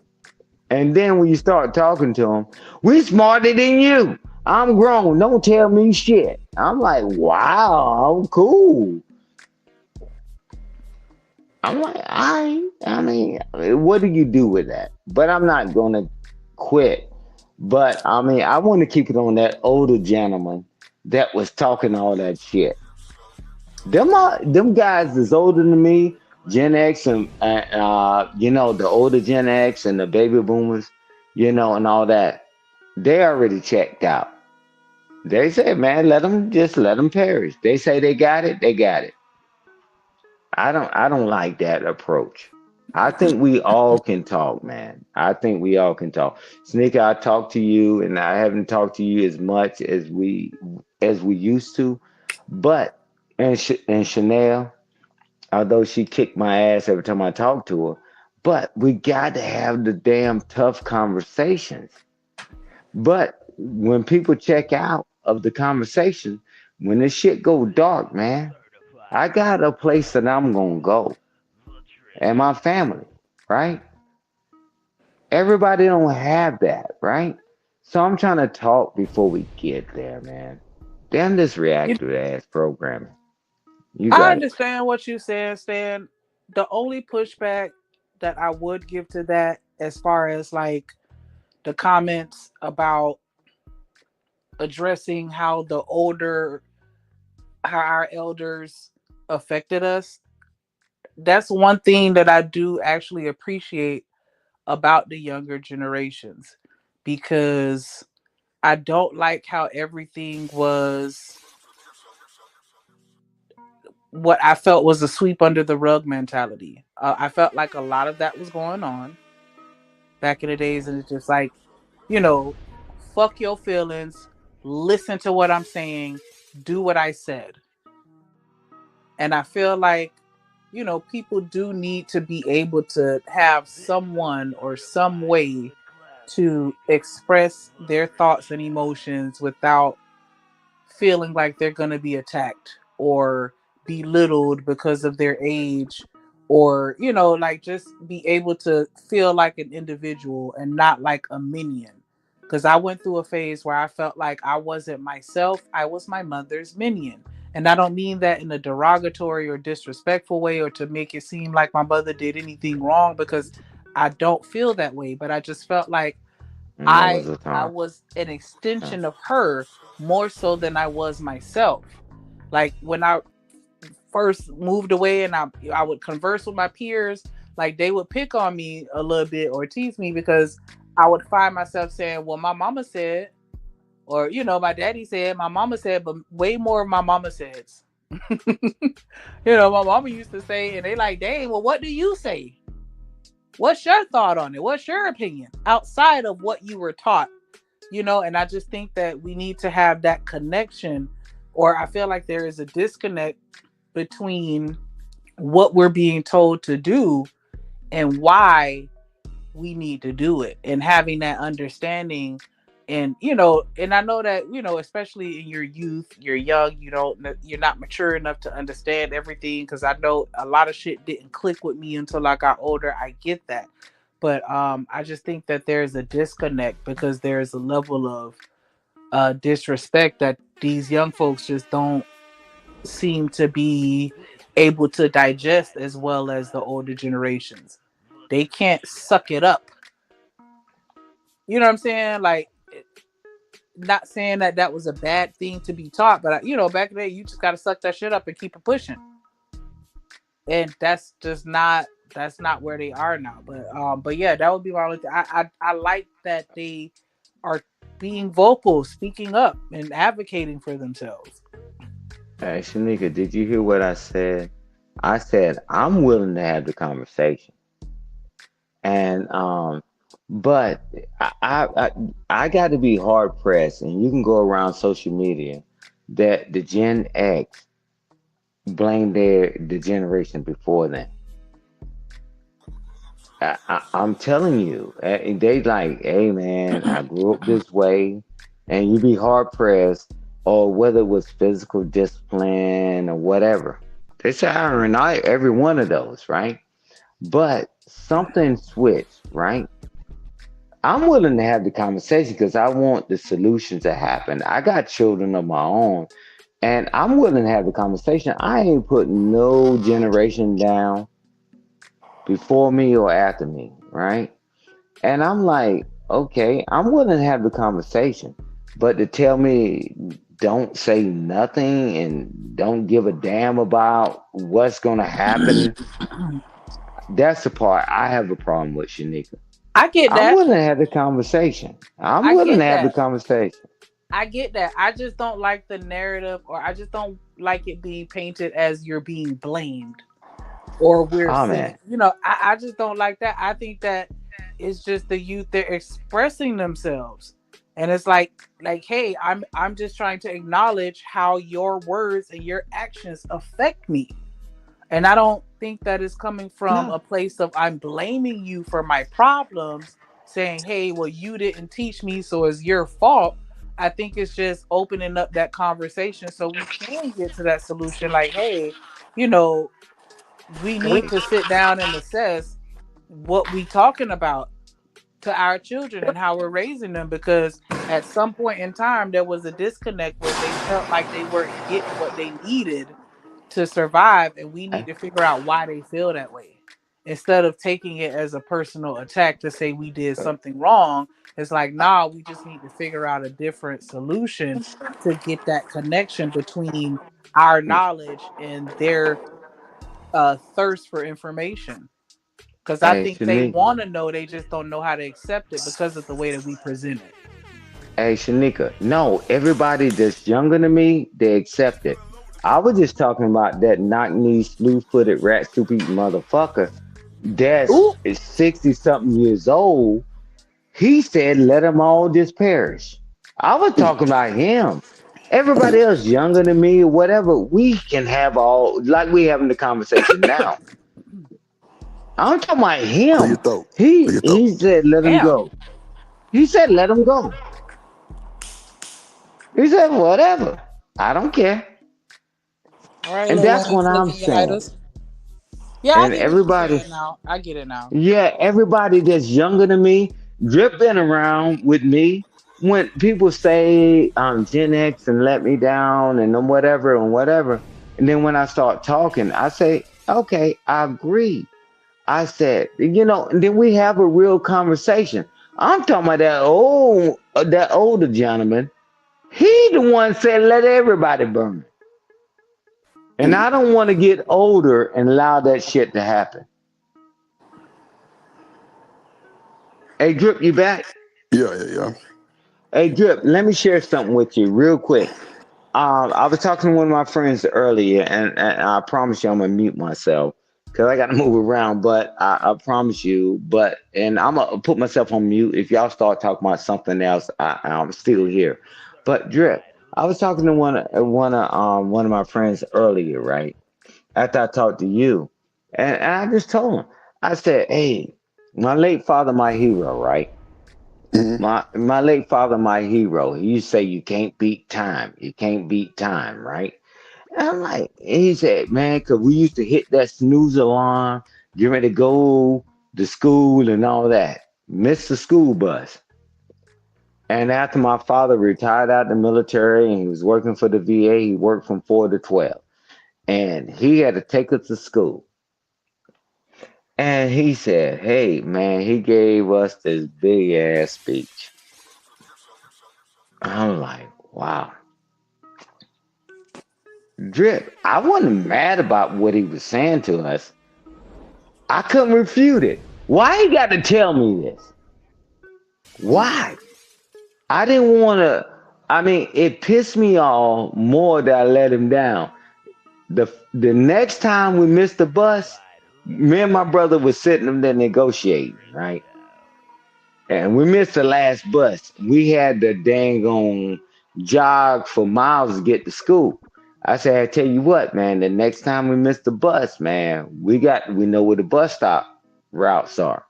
And then when you start talking to them, we smarter than you. I'm grown. Don't tell me shit. I'm like, wow, cool. I'm like, I mean, what do you do with that? But I'm not going to quit. But I mean, I want to keep it on that older gentleman that was talking all that shit. Them guys is older than me, Gen X and the older Gen X and the baby boomers, and all that. They already checked out. They said, man, let them perish. They say they got it, they got it. I don't like that approach. I think we all can talk, man. I think we all can talk. Sneaker, I talk to you, and I haven't talked to you as much as we used to. But and Chanel, although she kicked my ass every time I talk to her, but we got to have the damn tough conversations. But when people check out of the conversation, when this shit go dark, man, I got a place that I'm gonna go, and my family, right? Everybody don't have that, right? So I'm trying to talk before we get there, man. Damn this You, reactive ass programming. You I got it. understand what you're saying, Stan. The only pushback that I would give to that, as far as like the comments about addressing how our elders affected us, that's one thing that I do actually appreciate about the younger generations, because I don't like how everything was what I felt was a sweep under the rug mentality. I felt like a lot of that was going on back in the days, and it's just like, you know, fuck your feelings, listen to what I'm saying, do what I said. And I feel like, people do need to be able to have someone or some way to express their thoughts and emotions without feeling like they're going to be attacked or belittled because of their age, or like just be able to feel like an individual and not like a minion. Because I went through a phase where I felt like I wasn't myself, I was my mother's minion. And I don't mean that in a derogatory or disrespectful way, or to make it seem like my mother did anything wrong, because I don't feel that way. But I just felt like And that I was a I time. was an Yeah. extension of her more so than I was myself. Like when I first moved away and I would converse with my peers, like they would pick on me a little bit or tease me, because I would find myself saying, "Well, my mama said," or my daddy said, my mama said, but way more of my mama says. My mama used to say, and they like, "Dang, well, what do you say? What's your thought on it? What's your opinion outside of what you were taught?" And I just think that we need to have that connection, or I feel like there is a disconnect between what we're being told to do and why we need to do it, and having that understanding. And I know that, especially in your youth, you're young, you're not mature enough to understand everything, because I know a lot of shit didn't click with me until I got older. I get that. But I just think that there's a disconnect, because there's a level of disrespect that these young folks just don't seem to be able to digest as well as the older generations. They can't suck it up. You know what I'm saying? Like, not saying that that was a bad thing to be taught, but back in the day, you just got to suck that shit up and keep it pushing. And that's not where they are now. But yeah, that would be my only thing. I like that they are being vocal, speaking up, and advocating for themselves. Hey, Shanika, did you hear what I said? I said I'm willing to have the conversation, and but I got to be hard pressed, and you can go around social media that the Gen X blame the generation before them. I'm telling you, they like, hey man, I grew up this way, and you be hard pressed, or whether it was physical discipline or whatever. They say I and I every one of those, right? But something switched, right? I'm willing to have the conversation because I want the solution to happen. I got children of my own, and I'm willing to have the conversation. I ain't putting no generation down before me or after me, right? And I'm like, okay, I'm willing to have the conversation, but to tell me don't say nothing and don't give a damn about what's gonna happen, that's the part I have a problem with, Shanika. I get I'm that. willing to have the conversation. I'm I willing to get have the that. conversation. I get that. I just don't like the narrative, or I just don't like it being painted as you're being blamed, or we're Oh saying, man. I just don't like that. I think that it's just the youth, they're expressing themselves. And it's like, hey, I'm just trying to acknowledge how your words and your actions affect me. And I don't think that is coming from No. a place of I'm blaming you for my problems, saying, hey, well, you didn't teach me, so it's your fault. I think it's just opening up that conversation so we can get to that solution. Like, hey, you know, we need to sit down and assess what we talking about to our children and how we're raising them, because at some point in time there was a disconnect where they felt like they weren't getting what they needed to survive, and we need Hey, to figure out why they feel that way, instead of taking it as a personal attack to say we did something wrong. It's like, nah, we just need to figure out a different solution to get that connection between our knowledge and their thirst for information, because I hey, think they Shanika. want to know, they just don't know how to accept it because of the way that we present it. Hey, Shanika. No, everybody that's younger than me, they accept it. I was just talking about that knock-knee, slew-footed, rat-stupid motherfucker Ooh. that's 60 something years old. He said, let them all just perish. I was talking about him. Everybody else younger than me or whatever, we can have all, like we having the conversation now. I'm talking about Clear your him. throat. Clear He your throat. he said, let him Damn. go. He said, let him go. He said, whatever. I don't care. All right, And Lil that's Wayne, what I'm flicking your saying. itis. Yeah, I And get what you're everybody, saying now. I get it now. yeah, everybody that's younger than me, Drip been around with me. When people say Gen X and let me down and then whatever and whatever, and then when I start talking, I say, okay, I agree. I said, and then we have a real conversation. I'm talking about that older gentleman. He the one said, let everybody burn. And I don't want to get older and allow that shit to happen. Hey, Drip, you back? Yeah, yeah, yeah. Hey, Drip, let me share something with you real quick. I was talking to one of my friends earlier, and I promise you I'm gonna mute myself. because I got to move around. But I promise you. But and I'm gonna put myself on mute. If y'all start talking about something else, I'm still here. But Drip, I was talking to one of my friends earlier, right? After I talked to you, and I just told him, I said, "Hey, my late father, my hero, right? Hmm. My late father, my hero. He used to say you can't beat time. You can't beat time, right?" And I'm like, he said, man, because we used to hit that snooze alarm, get ready to go to school and all that. Miss the school bus. And after my father retired out of the military and he was working for the VA, he worked from 4 to 12. And he had to take us to school. And he said, hey, man, he gave us this big ass speech. I'm like, wow. Drip, I wasn't mad about what he was saying to us. I couldn't refute it. Why he got to tell me this? Why? I didn't want to. I mean, it pissed me off more that I let him down. The next time we missed the bus, me and my brother was sitting there negotiating, right? And we missed the last bus. We had the dang on jog for miles to get to school. I said, I tell you what, man, the next time we miss the bus, man, we know where the bus stop routes are.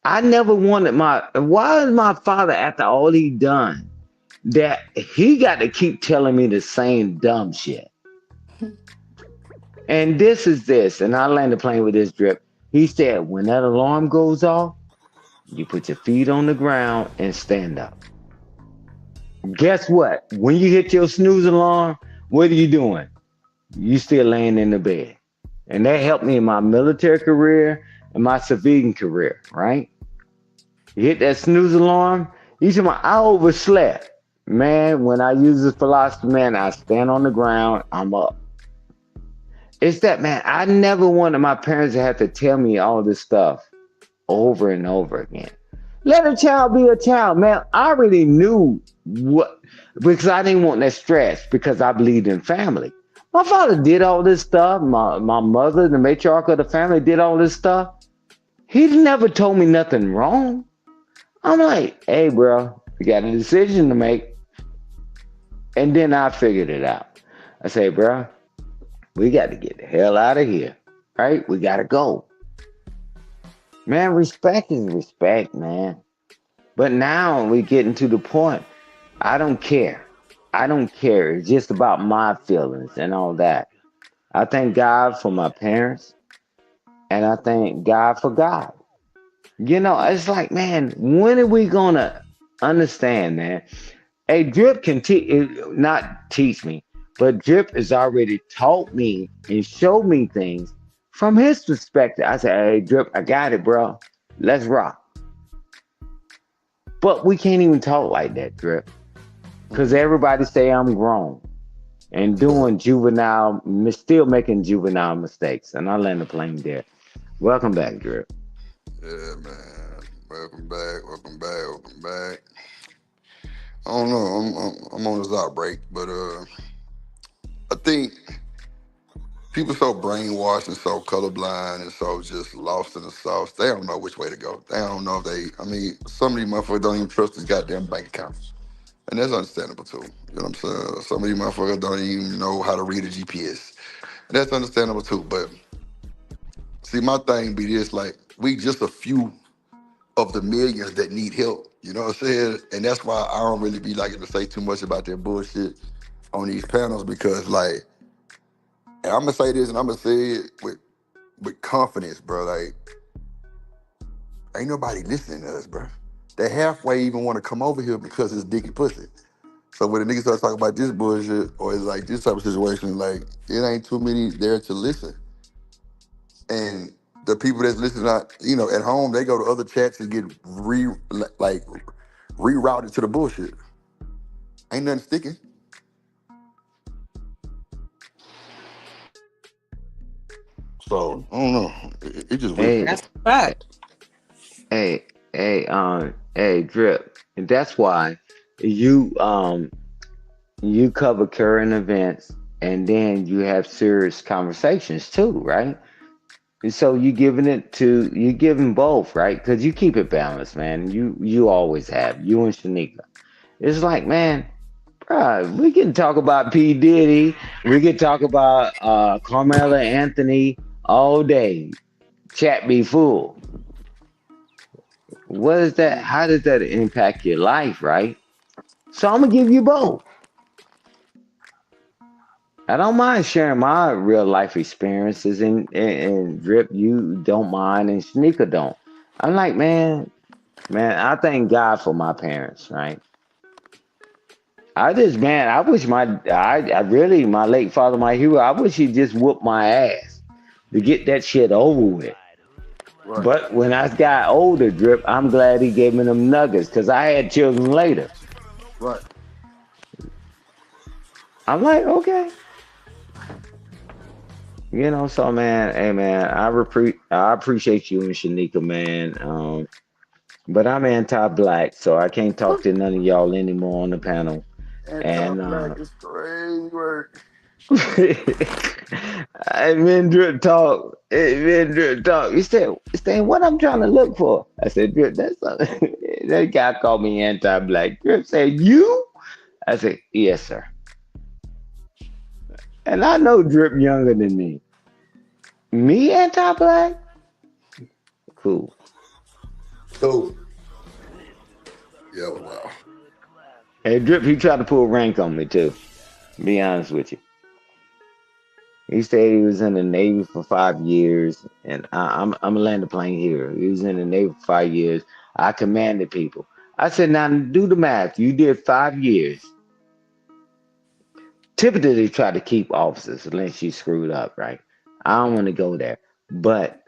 I never wanted why is my father, after all he done, that he got to keep telling me the same dumb shit? And and I landed the plane with this Drip. He said, when that alarm goes off, you put your feet on the ground and stand up. Guess what? When you hit your snooze alarm, what are you doing? You still laying in the bed. And that helped me in my military career and my civilian career, right? You hit that snooze alarm, you see I overslept. Man, when I use this philosophy, man, I stand on the ground, I'm up. It's that, man, I never wanted my parents to have to tell me all this stuff over and over again. Let a child be a child, man. I already knew what, because I didn't want that stress because I believed in family. My father did all this stuff. My mother, the matriarch of the family, did all this stuff. He never told me nothing wrong. I'm like, hey, bro, we got a decision to make. And then I figured it out. I say, bro, we got to get the hell out of here. Right? We got to go. Man, respect is respect, man. But now we getting to the point. I don't care. I don't care. It's just about my feelings and all that. I thank God for my parents, and I thank God for God. It's like, man, when are we gonna understand, man? Hey, Drip can not teach me, but Drip has already taught me and showed me things from his perspective. I said, hey, Drip, I got it, bro. Let's rock. But we can't even talk like that, Drip, because everybody say I'm grown and Yeah. doing still making juvenile mistakes. And I land the plane there. Welcome back, Drip. Yeah, man. Welcome back. Welcome back. Welcome back. I don't know. I'm on this outbreak, but I think people so brainwashed and so colorblind and so just lost in the sauce. They don't know which way to go. They don't know if they. I mean, some of these motherfuckers don't even trust these goddamn bank accounts, and that's understandable too. You know what I'm saying? Some of these motherfuckers don't even know how to read a GPS, and that's understandable too. But see, my thing be this: like, we just a few of the millions that need help. You know what I'm saying? And that's why I don't really be liking to say too much about that bullshit on these panels because, like, and I'm gonna say this and I'm gonna say it with confidence, bro. Like, ain't nobody listening to us, bro. They halfway even want to come over here because it's dick and pussy. So when the niggas start talking about this bullshit or it's like this type of situation, like it ain't too many there to listen. And the people that's listening, at home, they go to other chats and get like rerouted to the bullshit. Ain't nothing sticking. So I don't know. It just weird. Hey, That's a fact. hey, Drip. And that's why you you cover current events and then you have serious conversations too, right? So you giving both, right? Because you keep it balanced, man. You always have. You and Shanika. It's like, man, bruh, we can talk about P. Diddy, we can talk about Carmelo Anthony all day. Chat be full. What is that? How does that impact your life, right? So I'm gonna give you both. I don't mind sharing my real life experiences and Drip, you don't mind and Shanika don't. I'm like, man, I thank God for my parents, right? I wish I really, my late father, my hero, I wish he just whooped my ass to get that shit over with. Right. But when I got older, Drip, I'm glad he gave me them nuggets because I had children later. Right. I'm like, okay. So man, hey man, I appreciate you and Shanika, man. But I'm anti-black, so I can't talk to none of y'all anymore on the panel. And Anti-black is crazy work. I been Drip talk. Been Drip talk. He said, "Stan, what I'm trying to look for?" I said, "Drip, that's something." That guy called me anti-black. Drip said, "You?" I said, "Yes, sir." And I know Drip younger than me. Me anti-black? Cool. Cool. Yeah, wow. Hey, Drip, he tried to pull rank on me too. Be honest with you. He said he was in the Navy for 5 years, and I'm gonna land the plane here. He was in the Navy for 5 years. I commanded people. I said, now do the math. You did 5 years. Typically, they try to keep officers unless you screwed up, right? I don't want to go there. But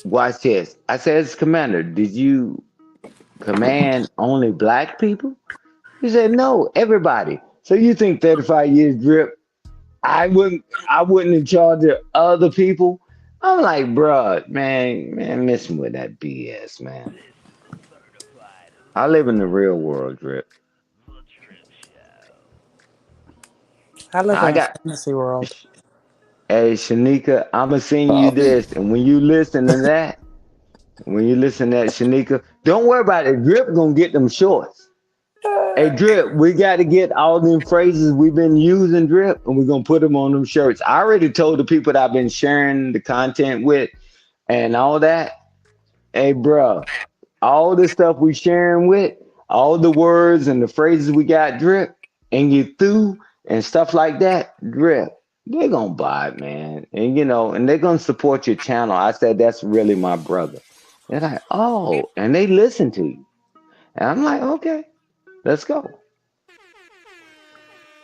watch this. I said, as commander, did you command only black people? He said, no, everybody. So you think 35 years Drip? I wouldn't in charge of other people. I'm like, bruh, man, messing with that BS, man. I live in the real world, Drip. I live in I a got, fantasy world. hey, Shanika, I'ma send you Me. this, and when you listen to that, Shanika, don't worry about it. Drip gonna get them shorts. Hey, Drip, we got to get all them phrases we've been using, Drip, and we're gonna put them on them shirts. I already told the people that I've been sharing the content with and all that. Hey, bro, all the stuff we sharing with, all the words and the phrases we got Drip and you through and stuff like that, Drip, they're gonna buy it, man. And and they're gonna support your channel. I said that's really my brother. They're like, oh, and they listen to you. And I'm like, okay, let's go.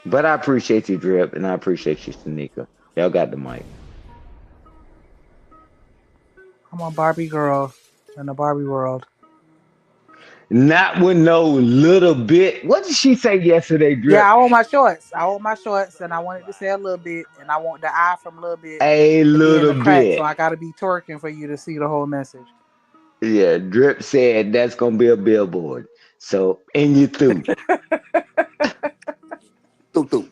But I appreciate you, Drip, and I appreciate you, Tanika. Y'all got the mic. I'm a Barbie girl in the Barbie world. Not with no little bit. What did she say yesterday, Yeah, Drip? I want my shorts. I want my shorts, and I want it to say a little bit, and I want the eye from a little bit A to be in little the crack. So bit. I gotta be twerking for you to see the whole message. Yeah, Drip said that's gonna be a billboard. So and you through. Toot toot.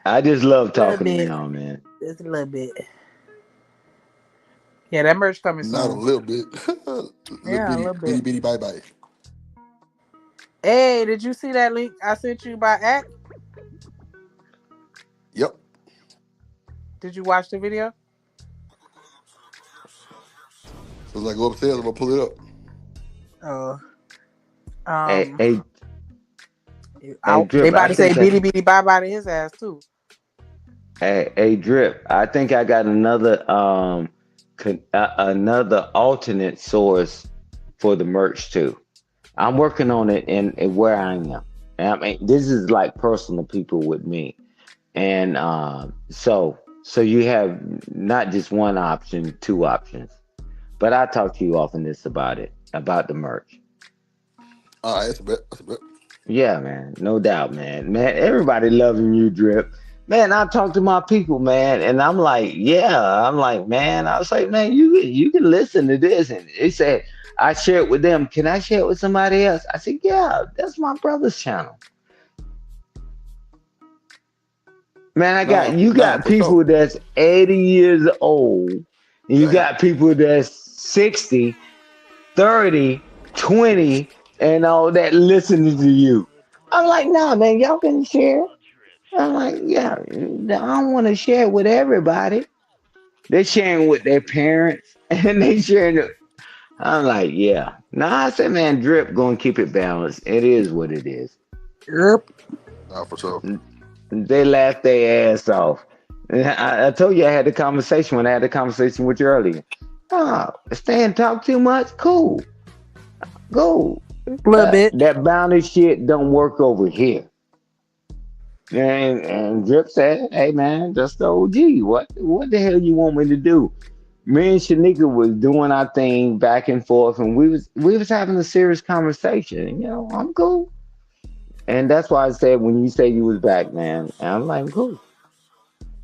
I just love A little talking to bit, y'all, man. just a little bit. Yeah, that merch coming Not a soon. little bit. Little Yeah, a bitty, little bitty, bit. bitty, bye bye. Hey, did you see that link I sent you by Act? Yep. Did you watch the video? So as I go upstairs, I'm gonna pull it up. Uh, Hey, um, hey, hey, they Drip. about to say bitty bitty bye bye to his ass too. Hey, Drip. I think I got another alternate source for the merch too. I'm working on it in where I am. And I mean, this is like personal people with me. And so you have not just one option, two options. But I talk to you often this about it, about the merch. All right, that's a bet. That's a bet. Yeah, man, no doubt, man. Man, everybody loving you, Drip. Man, I talk to my people, man, and I'm like, yeah, I'm like, man, I was like, man, you can listen to this, and they said I share it with them. Can I share it with somebody else? I said, yeah, that's my brother's channel. Man, Nah, you nah, got for sure. people that's 80 years old And you got people that's 60, 30, 20, and all that listening to you. I'm like, nah, man, y'all can share. I'm like, yeah, I don't want to share with everybody. They're sharing with their parents and they sharing it. I'm like, yeah. Nah, I said, man, drip gonna keep it balanced. It is what it is. Yep. Nah, for sure. They laughed their ass off. And I told you I had the conversation when I had the conversation with you earlier. Oh, stay and talk too much? Cool. Go. A little bit. That bounty shit don't work over here. And Drip said, hey man, that's the OG. What the hell you want me to do? Me and Shanika was doing our thing back and forth, and we was having a serious conversation. You know, I'm cool. And that's why I said when you say you was back, man, I'm like, cool.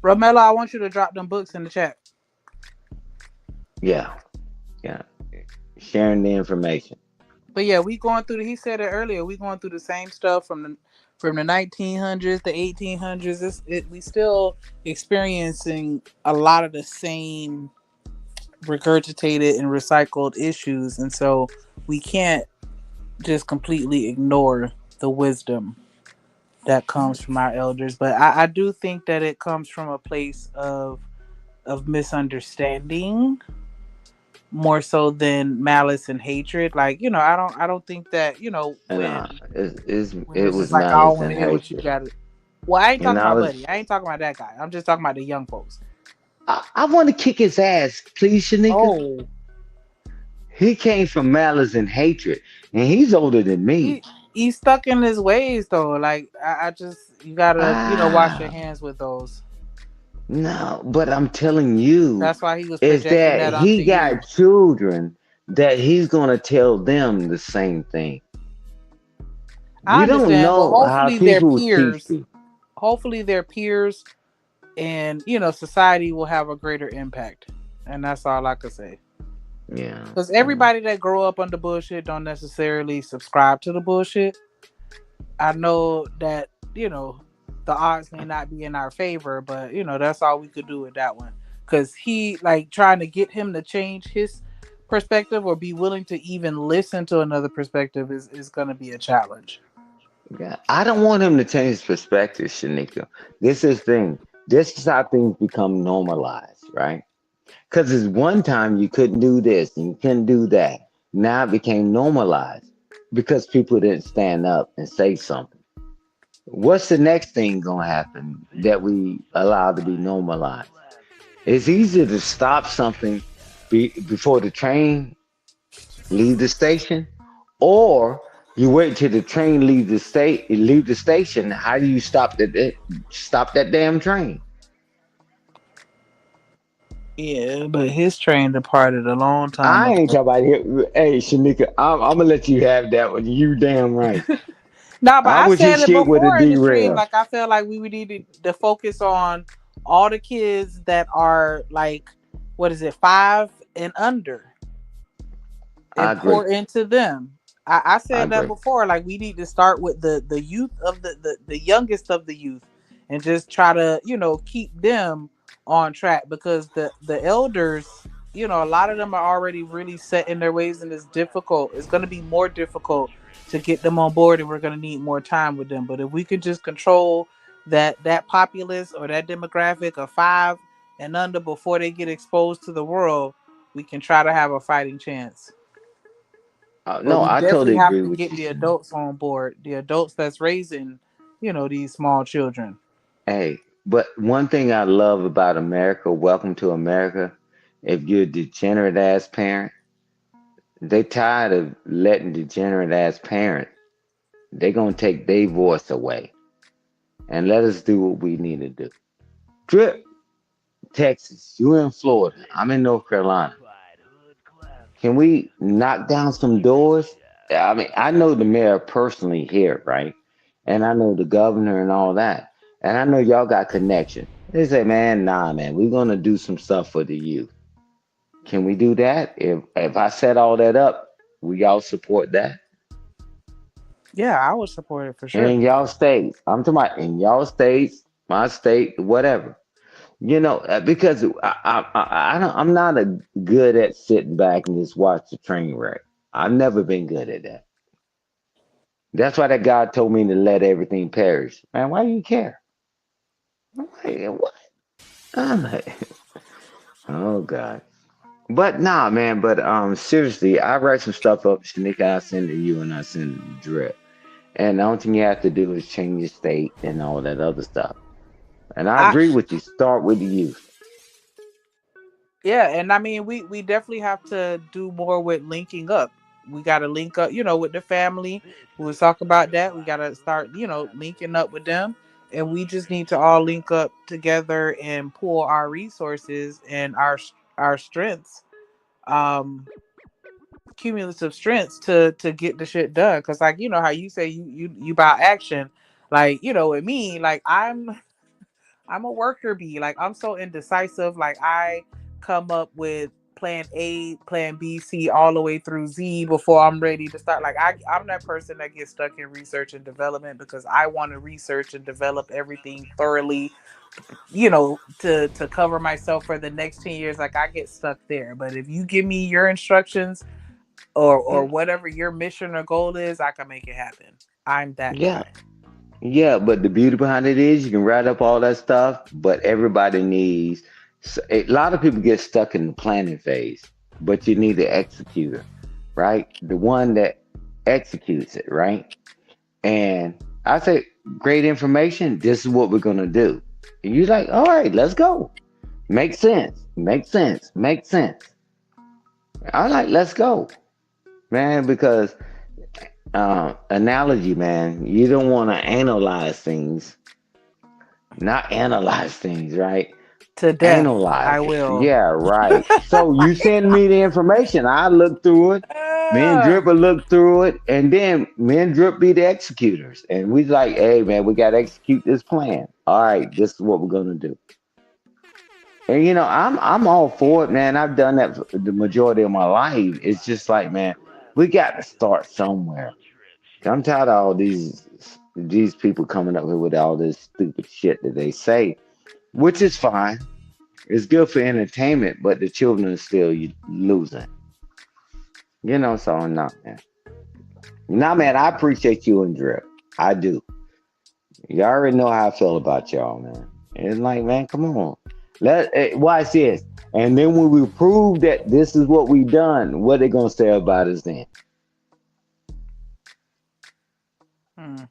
Romelo, I want you to drop them books in the chat. Yeah, yeah. Sharing the information. But yeah, we going through. He said it earlier. We going through the same stuff from the 1900s, the 1800s. We still experiencing a lot of the same regurgitated and recycled issues, and so we can't just completely ignore the wisdom that comes from our elders. But I do think that it comes from a place of misunderstanding more so than malice and hatred. Like, I don't think that, And when it there's was just like, I don't malice want and to hear what you hatred. got. Well, I ain't And talking I about was Buddy. I ain't talking about that guy. I'm just talking about the young folks. I want to kick his ass, please, Shanika. Oh, He came from malice and hatred, and he's older than me. he's stuck in his ways though. Like, I just, you gotta, wash your Ah, hands with those. no, but I'm telling you, That's why he was is projecting that that onto he you. got children that he's gonna tell them the same thing. I You don't understand, but know how people teach people. hopefully their peers and society will have a greater impact. And that's all I could say. Yeah, Because yeah. everybody that grow up under bullshit don't necessarily subscribe to the bullshit. I know that, the odds may not be in our favor, but that's all we could do with that one. Because he, like, trying to get him to change his perspective or be willing to even listen to another perspective is going to be a challenge. Yeah, I don't want him to change his perspective, Shanika. This is the thing. This is how things become normalized, right? Because it's one time you couldn't do this and you couldn't do that. Now it became normalized because people didn't stand up and say something. What's the next thing gonna happen that we allow to be normalized? It's easier to stop something before the train leave the station, or you wait till the train leave the station. How do you stop that damn train? Yeah, but his train departed a long time I ain't ago. talking about it. Hey, Shanika, I'm gonna let you have that one. You damn right. No, but I I wish his said it shit would have before in the stream. derailed. Like, I feel like we would need to focus on all the kids that are like, what is it, 5 and under, I and agree. pour into them. I I said that agree. before. Like, we need to start with the youth of the youngest of the youth, and just try to keep them on track, because the elders, a lot of them are already really set in their ways, and it's difficult. It's going to be more difficult to get them on board, and we're going to need more time with them. But if we could just control that populace or that demographic of 5 and under before they get exposed to the world, we can try to have a fighting chance. But No, we I definitely totally have agree to with get you, the Shanika. adults on board, the adults that's raising, these small children. Hey, but one thing I love about America, welcome to America. If you're a degenerate ass parent, they tired of letting degenerate ass parents. They gonna take their voice away and let us do what we need to do. Drip, Texas. You in Florida. I'm in North Carolina. Can we knock down some doors? I mean, I know the mayor personally here, right? And I know the governor and all that. And I know y'all got connection. They say, man, nah, man, we're gonna do some stuff for the youth. Can we do that? If I set all that up, will y'all support that? Yeah, I would support it for sure. In y'all states. I'm talking about in y'all states, my state, whatever. Because I'm not good at sitting back and just watch the train wreck. I've never been good at that. That's why that God told me to let everything perish. Man, why do you care? I'm like, what? I'm like, oh God. But nah, man. But seriously, I write some stuff up, Shanika. I send to you, and I send it to Drip. And the only thing you have to do is change your state and all that other stuff. And I I agree with you. Start with the youth. Yeah, and I mean we definitely have to do more with linking up. We got to link up, with the family. We was talk about that. We got to start, linking up with them, and we just need to all link up together and pull our resources and our strengths, um, cumulative strengths to get the shit done. Cause like how you say you about action, like with me, like I'm a worker bee. Like I'm so indecisive. Like I come up with plan A, plan B, C, all the way through Z before I'm ready to start. Like I'm that person that gets stuck in research and development because I want to research and develop everything thoroughly, to cover myself for the next 10 years. Like I get stuck there. But if you give me your instructions or Yeah. whatever your mission or goal is, I can make it happen. I'm that Yeah. guy. Yeah, but the beauty behind it is you can write up all that stuff, but everybody needs. A lot of people get stuck in the planning phase, but you need the executor, right? The one that executes it, right? And I say, great information. This is what we're gonna do. And you're like, all right, let's go. Make sense. Make sense. Make sense. I like, let's go, man. Because analogy, man. You don't want to analyze things, not analyze things, right? To death, I Analyze it. will. Yeah, right. So you send me the information. I look through it. Me and Ah, Drip will look through it, and then me and Drip be the executors. And we like, hey man, we gotta execute this plan. All right, this is what we're gonna do. And I'm all for it, man. I've done that for the majority of my life. It's just like, man, we got to start somewhere. I'm tired of all these people coming up here with all this stupid shit that they say, which is fine. It's good for entertainment, but the children are still losing. So no, man. Nah, man, I appreciate you and Drip. I do. You already know how I feel about y'all, man. It's like, man, come on. Watch this. And then when we prove that this is what we done, what they gonna say about us then? hmm.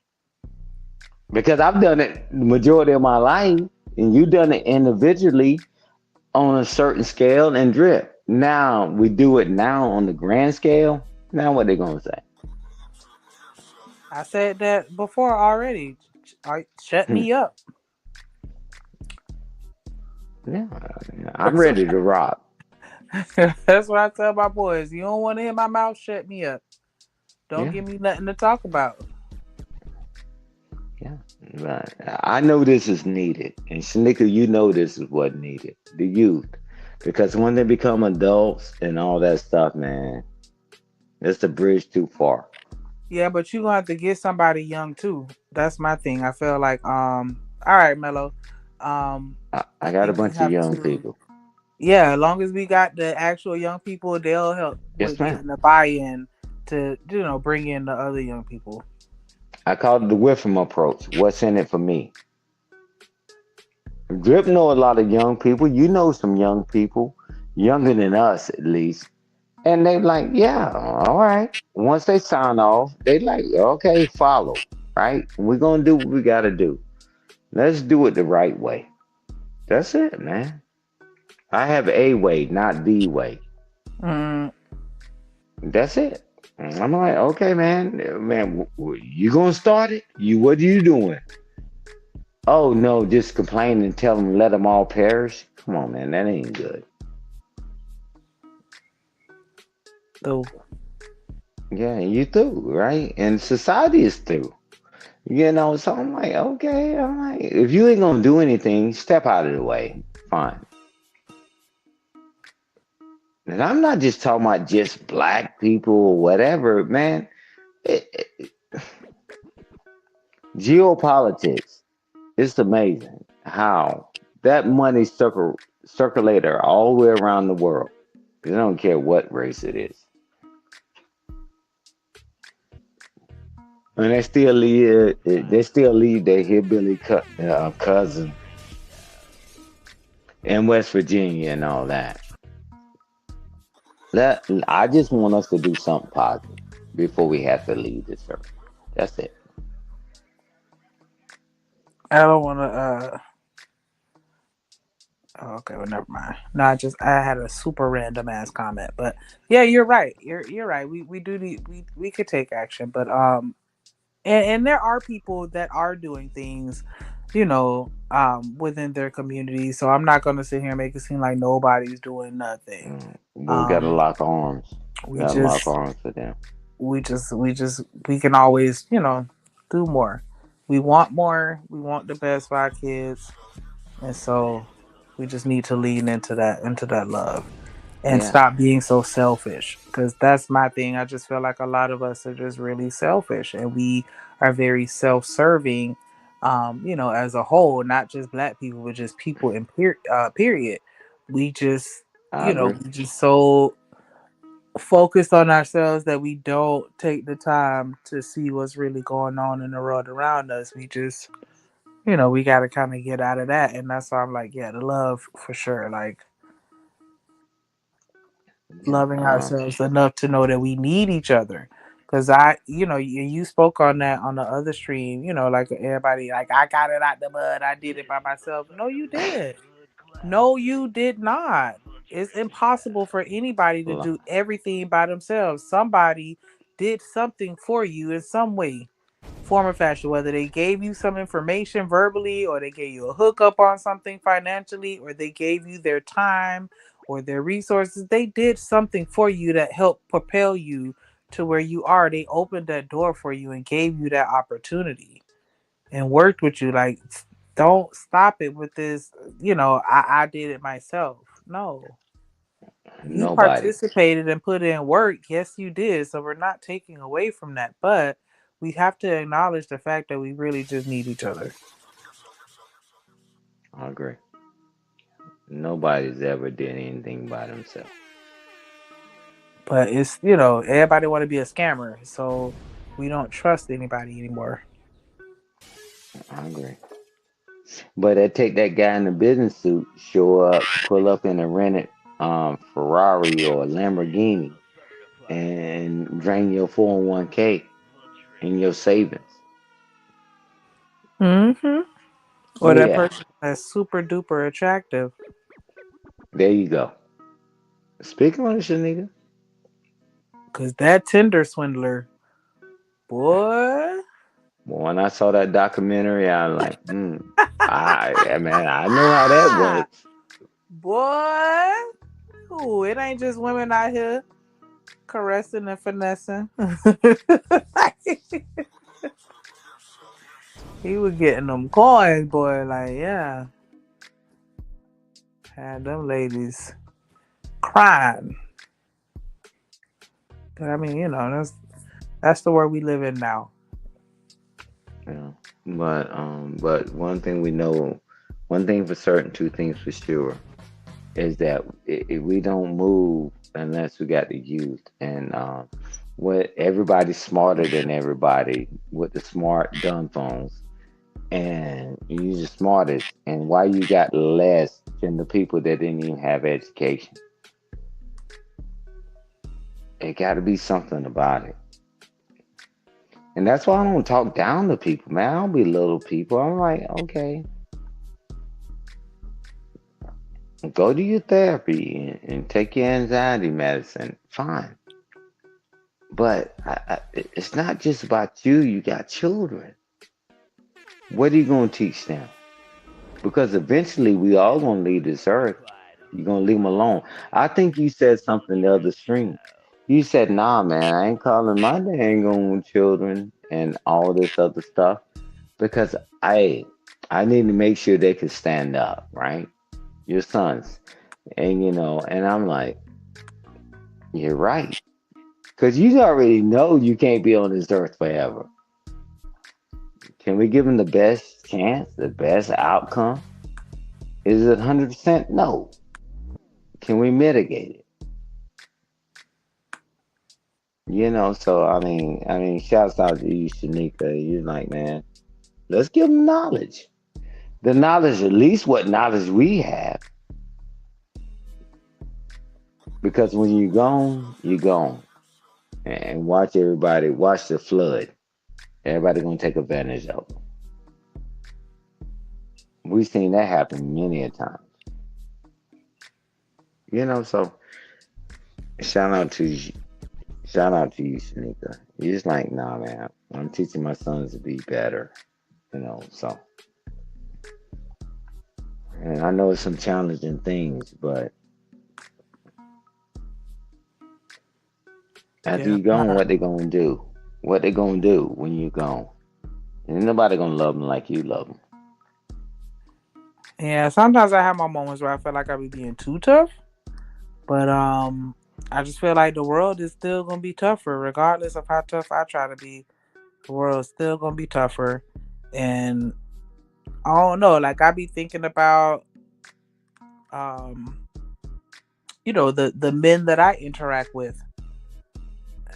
Because I've done it the majority of my life, and you done it individually on a certain scale and Drip. Now we do it now on the grand scale. Now what they gonna say? I said that before already. Shut Hmm. me up. Yeah, I'm That's ready to rock. that's what I tell my boys. You don't want to hear my mouth, shut me up. Don't Yeah, give me nothing to talk about. yeah. Right. I know this is needed, and Shanika, you know this is what needed. The youth, because when they become adults and all that stuff, man, it's the bridge too far. Yeah, but you gonna have to get somebody young too. That's my thing. I feel like all right, Mello. I I got a think you bunch of have young to, people. yeah, as long as we got the actual young people, they'll help Yes, with ma'am. getting the buy-in to bring in the other young people. I call it the Whiffam approach. What's in it for me? Drip know a lot of young people. You know some young people, younger than us at least. And they like, yeah, all right. Once they sign off, they like, okay, follow, right? We're gonna do what we gotta do. Let's do it the right way. That's it, man. I have a way, not the way. Mm, That's it. And I'm like, okay, man, man, you gonna start it? What are you doing? Oh no, just complain and tell them let them all perish. Come on, man, that ain't good. so Yeah, you through, right? And society is through. So I'm like, okay, I'm like, if you ain't gonna do anything, step out of the way. Fine. And I'm not just talking about just black people or whatever, man. It, geopolitics. It's amazing how. that money circulator all the way around the world. They don't care what race it is. And they still leave their hillbilly cousin in West Virginia and all that. I just want us to do something positive before we have to leave this earth. That's it. I don't want to. Oh, okay, well, never mind. No, I had a super random ass comment, but yeah, you're right. You're right. We do need we could take action, but and there are people that are doing things, within their community. So I'm not gonna sit here and make it seem like nobody's doing nothing. We gotta Um, lock arms. we Gotta lock just arms for them. we can always do more. We want more. We want the best for our kids, and so we just need to lean into that love and Yeah, stop being so selfish, because that's my thing. I just feel like a lot of us are just really selfish, and we are very self-serving, as a whole, not just black people but just people in period. We just I agree. we just so focused on ourselves that we don't take the time to see what's really going on in the world around us. We just we got to kind of get out of that, and that's why I'm like, yeah, the love for sure, like Yeah. loving ourselves enough to know that we need each other. Because you spoke on that on the other stream, like everybody, like, I got it out the mud, I did it by myself. No, you did. No, you did not. It's impossible for anybody to lo- do everything by themselves. Somebody did something for you in some way, form or fashion, whether they gave you some information verbally, or they gave you a hookup on something financially, or they gave you their time or their resources. They did something for you that helped propel you to where you are. They opened that door for you and gave you that opportunity and worked with you. Like, don't stop it with this, I did it myself. No. You Nobody. participated and put in work. Yes, you did. So we're not taking away from that. But we have to acknowledge the fact that we really just need each other. I agree. Nobody's ever did anything by themselves. But it's, everybody want to be a scammer. So we don't trust anybody anymore. I agree. But they take that guy in the business suit, show up, pull up in a rented Ferrari or a Lamborghini, and drain your 401k and your savings. Mm-hmm. Or Oh that yeah, person that's super duper attractive. there you go. Speaking of Shanika, Because that Tinder swindler, boy. when I saw that documentary, I was like, man, I know how that works. Boy. Ooh, it ain't just women out here caressing and finessing. He was getting them coins, boy. Like, yeah, had them ladies crying. But I mean, that's the world we live in now. Yeah. But one thing we know, one thing for certain, two things for sure, is that if we don't move unless we got the youth, and what everybody's smarter than everybody with the smart dumb phones, and you the smartest, and why you got less than the people that didn't even have education. It got to be something about it. And that's why I don't talk down to people, man. I don't belittle people. I'm like, okay, go to your therapy and take your anxiety medicine. Fine. But it's not just about you. You got children. What are you going to teach them? Because eventually we all going to leave this earth. You're going to leave them alone. I think you said something the other stream. You said, nah, man, I ain't calling my dang on children and all this other stuff because I need to make sure they can stand up, right? Your sons. And, and I'm like, you're right. Because you already know you can't be on this earth forever. Can we give them the best chance, the best outcome? Is it 100%? No. Can we mitigate it? So shouts out to you, Shanika. You're like, man, let's give them knowledge. The knowledge, at least what knowledge we have, because when you're gone, you're gone. And watch everybody, watch the flood. Everybody gonna take advantage of them. We've seen that happen many a time. So shout out to you, shout out to you, Shanika. You're just like, nah, man. I'm teaching my sons to be better. So and I know it's some challenging things, but after Yeah. you gone, what they gonna do? What they gonna do when you gone? Ain't nobody gonna love them like you love them. Yeah, sometimes I have my moments where I feel like I be being too tough, but I just feel like the world is still gonna be tougher, regardless of how tough I try to be. The world's still gonna be tougher, and I don't know. Like I be thinking about, um, the men that I interact with.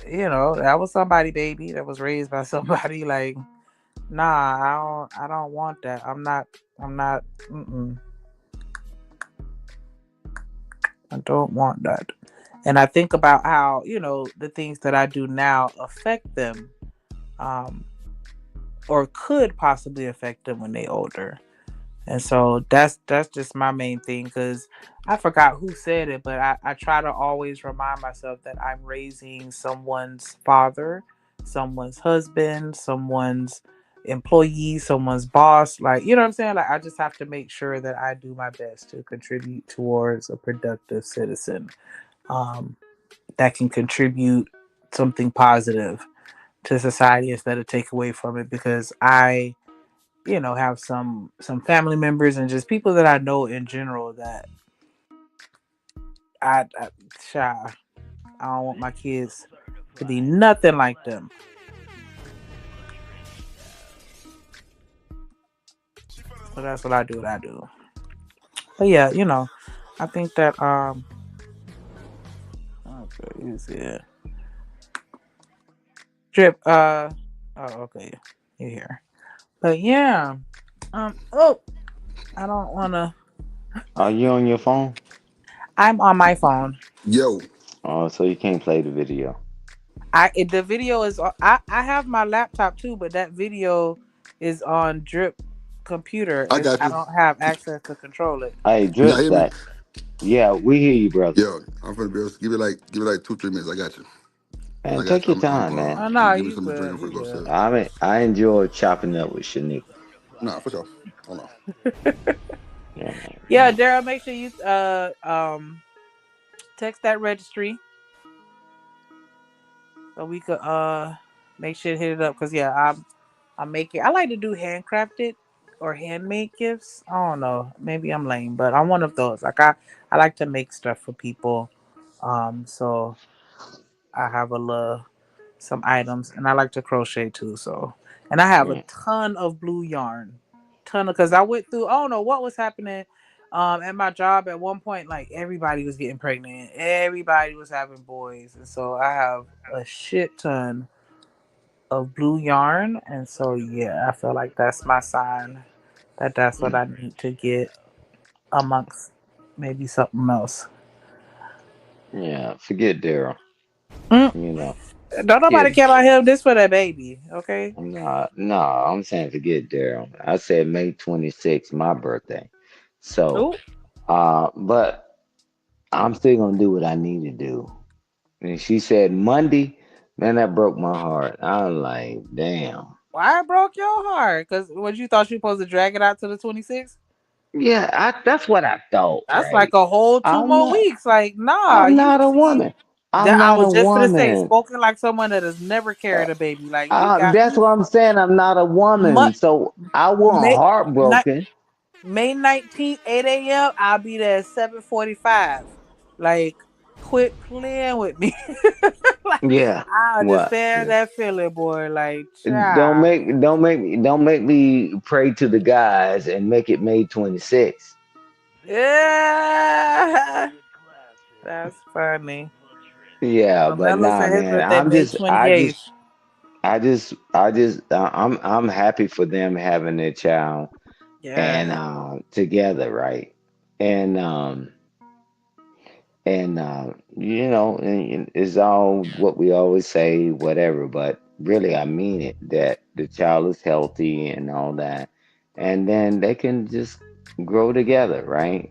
That was somebody, baby. That was raised by somebody. Like, nah, I don't want that. I'm not. Mm-mm, I don't want that. And I think about how the things that I do now affect them, um, or could possibly affect them when they older. And so that's just my main thing, because I forgot who said it, but I try to always remind myself that I'm raising someone's father, someone's husband, someone's employee, someone's boss. Like, you know what I'm saying? Like, I just have to make sure that I do my best to contribute towards a productive citizen, um, that can contribute something positive to society instead of take away from it, because I have some family members and just people that I know in general that I shy. I don't want my kids to be nothing like them. So that's what I do. What I do. But yeah, I think that okay, is it drip? Oh, okay, you here? But yeah, oh, I don't wanna. Are you on your phone? I'm on my phone. Yo, Oh, so you can't play the video. The video is I have my laptop too, but that video is on drip computer, I and got I you. don't have access to control it. Hey, Can y'all drip hear me? stack. Yeah, we hear you, brother. Yo, I'm gonna be able to give it like 2-3 minutes. I got you. Man, I got take you. your time, man. Oh no, Give me you something to drink. good, I'm you gonna go good. upstairs. I enjoy chopping up with Shanika. Nah, for sure. Hold on. Yeah, Yeah, Daryl, make sure you text that registry so we could make sure to hit it up, because yeah, I'm making. I like to do handcrafted or handmade gifts. I don't know, maybe I'm lame, but I'm one of those. Like I like to make stuff for people. So I have a little some items, and I like to crochet too. So, and I have a yeah. ton of blue yarn, ton of, because I went through. I don't know what was happening, at my job at one point. Like everybody was getting pregnant, everybody was having boys, and so I have a shit ton of blue yarn, and so yeah, I feel like that's my sign that that's what Mm, I need to get amongst maybe something else. yeah, forget Daryl. Mm, You know, don't nobody forget. care about him. This for that baby, okay? No, no, I'm saying forget Daryl. I said May 26th, my birthday. So, Ooh, but I'm still gonna do what I need to do. And she said Monday, man, that broke my heart. I was like, damn. why it broke your heart? Because what, you thought you supposed to drag it out to the 26th? Yeah, that's what I thought, That's like right? a whole two I'm more not weeks. Like, nah, I'm you not a see woman. I'm that I not a was just gonna say, woman. spoken like someone that has never carried a baby. Like, you got That's me. what I'm saying. I'm not a woman. So I wasn't May ni- heartbroken. May 19th, 8 a.m. I'll be there at 7:45. Like, quit playing with me. Like, Yeah. I What? understand that feeling, boy. Like, Don't child. make don't make me pray to the guys and make it May 26th. Yeah, that's funny. Yeah, but Carmelo nah, said his man. birthday May 28th. I'm happy for them having their child and Yeah. together, right? And you know, and it's all what we always say, whatever. But really, I mean it. That the child is healthy and all that, and then they can just grow together, right?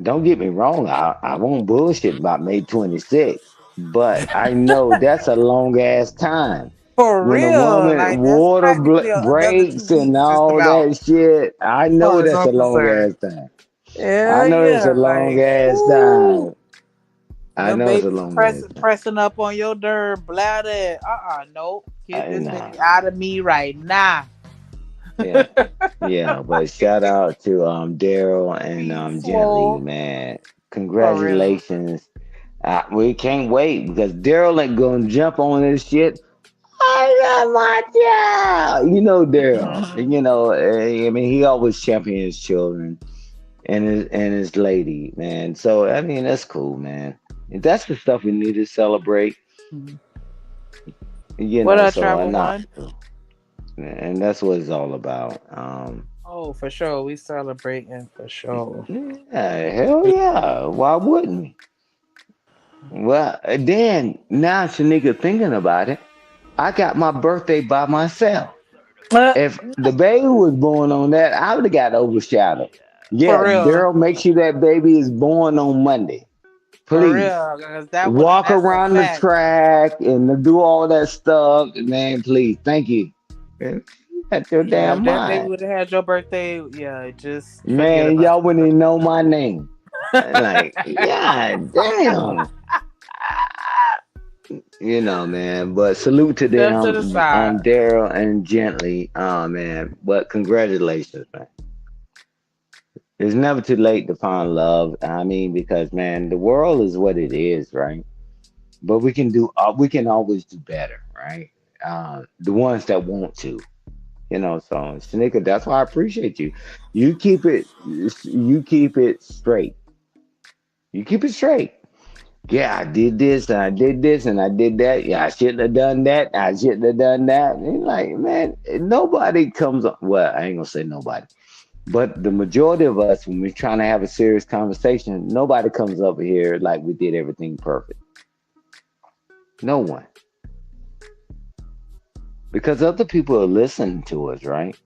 Don't get me wrong. I won't bullshit about May 26th, but I know that's a long ass time. For When a real. woman Like, that's water practically another two breaks and weeks, just all about, that shit, I as know far as that's I'm a long concerned. ass time. I Yeah, know it's a yeah. long Like, ass whoo. time. I Them know it's a babies long ass time. pressing up on your dirt bladder. Nope. Get I this know. baby out of me right now. Yeah. Yeah. But shout out to Daryl and Be Gently, swole. man. For real. Congratulations. We can't wait because Daryl ain't gonna jump on this shit. I love my child. You know Daryl. You know, I mean, he always champions children and his lady, man. So I mean, that's cool, man. That's the stuff we need to celebrate. You What know, up, so Travel I'm not, One? and that's what it's all about. Oh, for sure. We celebrating for sure. Yeah, hell yeah. Why wouldn't we? Well, then now Shanika thinking about it, I got my birthday by myself. Uh, If the baby was born on that, I would have got overshadowed. for Yeah, real. Daryl, make sure that baby is born on Monday. For Please. real. Because that would Walk that's a around the fact. track and do all that stuff. Man, please. Thank you. Man, that's your Yeah, if damn that baby mind. would have had your birthday, yeah, just forget Man, about y'all wouldn't even know my name. it. Like, yeah, damn. You know, man. But salute to Step to the them, side. Daryl and Gently. Man. But congratulations, man. It's never too late to find love. I mean, because man, the world is what it is, right? But we can always do better, right? The ones that want to, you know. So, Shanika, that's why I appreciate you. You keep it straight. You keep it straight. Yeah, I did this and I did this and I did that. Yeah, I shouldn't have done that. I shouldn't have done that. And like, man, nobody comes up. Well, I ain't gonna say nobody, but the majority of us, when we're trying to have a serious conversation, nobody comes up here like we did everything perfect. No one, because other people are listening to us, right?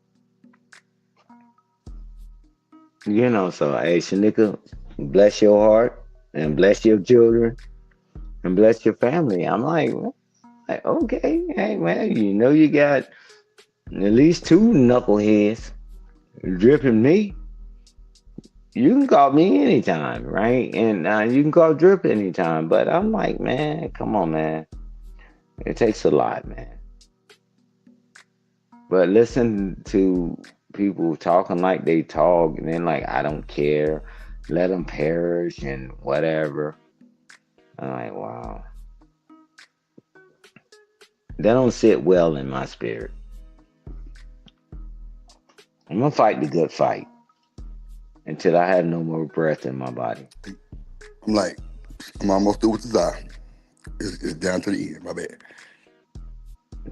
You know. So, hey, Shanika, bless your heart and bless your children and bless your family. I'm like, okay, hey man, you know you got at least two knuckleheads dripping me. You can call me anytime, right? And you can call Drip anytime. But I'm like, man, come on, man. It takes a lot, man. But listen to people talking like they talk, and then like, I don't care. Let them perish and whatever. I'm like, wow. That don't sit well in my spirit. I'm gonna fight the good fight until I have no more breath in my body. I'm like, I'm almost through with the eye. It's down to the end. My bad.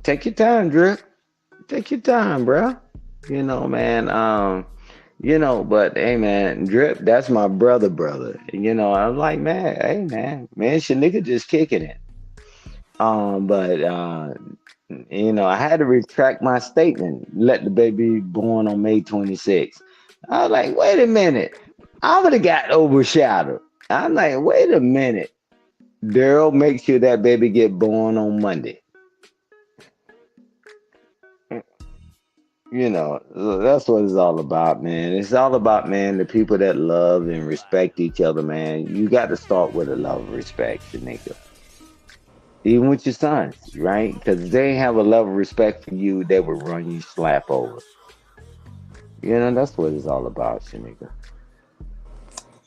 Take your time, Drip. Take your time, bro. You know, man. But hey, man, Drip, that's my brother. You know, I'm like, man, hey, man, Shanika just kicking it. But I had to retract my statement. Let the baby be born on May 26th. I was like, wait a minute. I would have got overshadowed. I'm like, wait a minute. Daryl, make sure that baby get born on Monday. So that's what it's all about, man. It's all about, man, the people that love and respect each other, man. You got to start with a love and respect, Shanika. Even with your sons, right? Because if they have a love and respect for you, they will run you slap over. That's what it's all about, Shanika.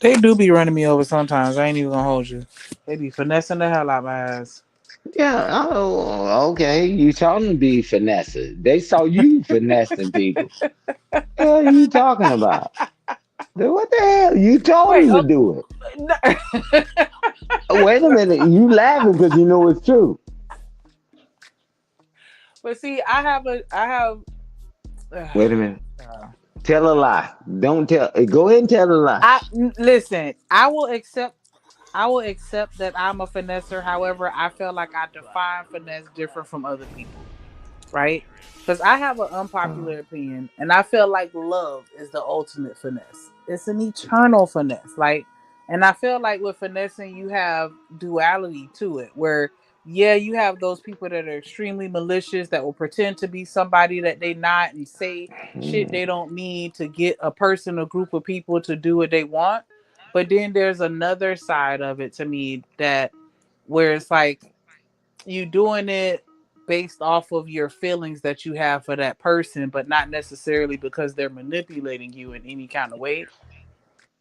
They do be running me over sometimes. I ain't even gonna hold you. They be finessing the hell out my ass. Yeah, oh, okay. You told them to be finesse. They saw you finessing people. What are you talking about? Then what the hell? You told Wait, him to do it. no, Wait a minute. You laughing because you know it's true. but see, I have. Wait a minute. Uh, Tell a lie. Don't tell. Go ahead and tell a lie. listen. I will accept that I'm a finesser. However, I feel like I define finesse different from other people, right? Because I have an unpopular opinion, and I feel like love is the ultimate finesse. It's an eternal finesse, like, and I feel like with finessing, you have duality to it, where yeah, you have those people that are extremely malicious that will pretend to be somebody that they not and say shit they don't mean to get a person, a group of people to do what they want. But then there's another side of it to me that where it's like you doing it based off of your feelings that you have for that person, but not necessarily because they're manipulating you in any kind of way.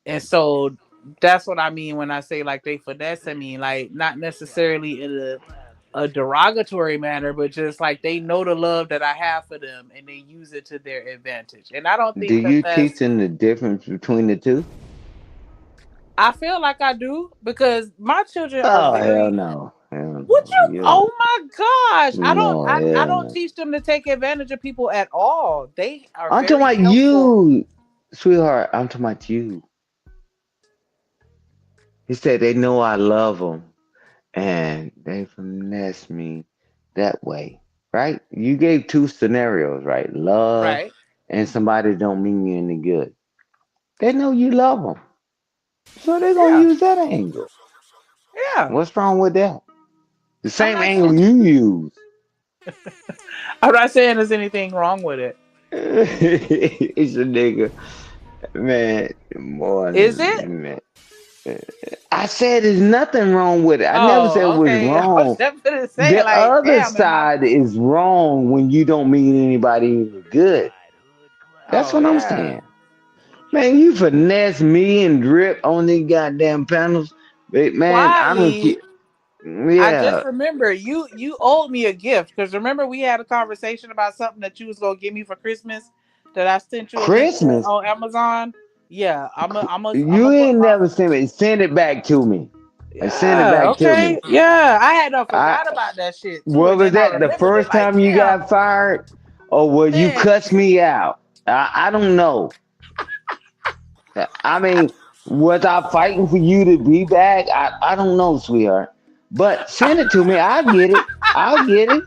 And so that's what I mean when I say like they finesse. I mean like not necessarily in a derogatory manner, but just like they know the love that I have for them and they use it to their advantage. And I don't Do think that you teach that's. them the difference between the two? I feel like I do because my children are Oh hell very. no. Hell Would no. you? Yeah. Oh my gosh! I don't. No, I hell don't no. teach them to take advantage of people at all. They are I'm talking very about helpful. you, sweetheart. I'm talking about you. He said they know I love them and they finesse me that way, right? You gave two scenarios, right? Love Right? and somebody don't mean you any good. They know you love them, so they're gonna Yeah. use that angle. Yeah. What's wrong with that? The I'm same not saying. angle you use. I'm not saying there's anything wrong with it. It's a nigga, man. More Is it? man. I said there's nothing wrong with it. I never said it Oh, was okay. I was wrong. just gonna say The like, other damn. Am I? side is wrong when you don't mean anybody any good. That's Oh what I'm yeah. saying. Man, you finesse me and drip on these goddamn panels. But man, I don't Quietly. keep. I just Yeah, remember you owed me a gift because remember we had a conversation about something that you was gonna give me for Christmas that I sent you a link to Christmas. on Amazon. Yeah, I'm You gonna put ain't my. never send it. Send it back to me. And send it Yeah, back to okay, me. yeah. I had not I forgot about that shit too, What and was then I that the remembered it. first Like, time you damn, got fired? Or was you man. cuss me out? I don't know. I mean, was I fighting for you to be back? I don't know, sweetheart. But send it to me. I'll get it. I'll get it.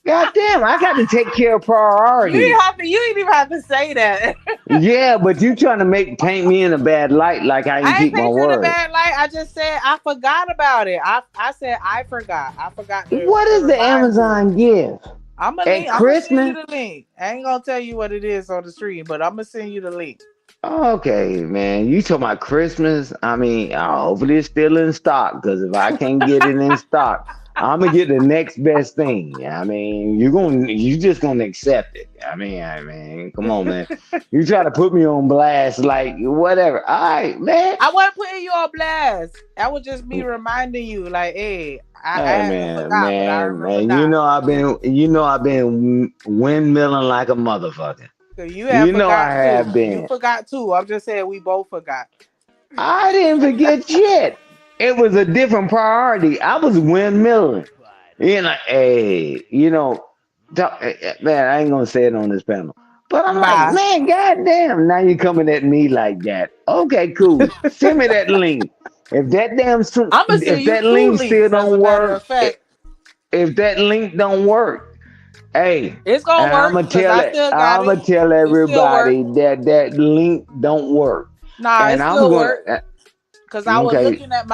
God damn, I got to take care of You didn't priorities. have to. You didn't even have to say that. Yeah, but you trying to paint me in a bad light like I ain't I ain't keep my paint you in a word. bad light. I just said I forgot about it. I said I forgot. I forgot What to is the remind you. Amazon gift? At I'm gonna send you Christmas? the link. I ain't gonna tell you what it is on the stream, but I'm gonna send you the link. Okay, man. You talking about Christmas? I mean, hopefully it's still in stock. Because if I can't get it in stock, I'm gonna get the next best thing. I mean, you just gonna accept it. I mean, come on, man. You try to put me on blast, like whatever. All right, man. I wasn't putting you on blast. That was just me reminding you, like, hey, I Hey, hadn't man, forgot, but I man, remember man. now. I've been windmilling like a motherfucker. So you have You know I forgot have too. You been. forgot too. I'm just saying we both forgot. I didn't forget shit. It was a different priority. I was windmilling. Hey, man, I ain't gonna say it on this panel. But I'm like, Bye. man, goddamn, now you coming at me like that. Okay, cool. Send me that link. I'm gonna send If you that two link still links. As a don't matter of work, fact, if that link don't work, hey, it's gonna and work because I still got I'ma it. tell It still work. everybody that that link don't work. Nah, it And I'm still gonna, work. Cause I was okay, looking at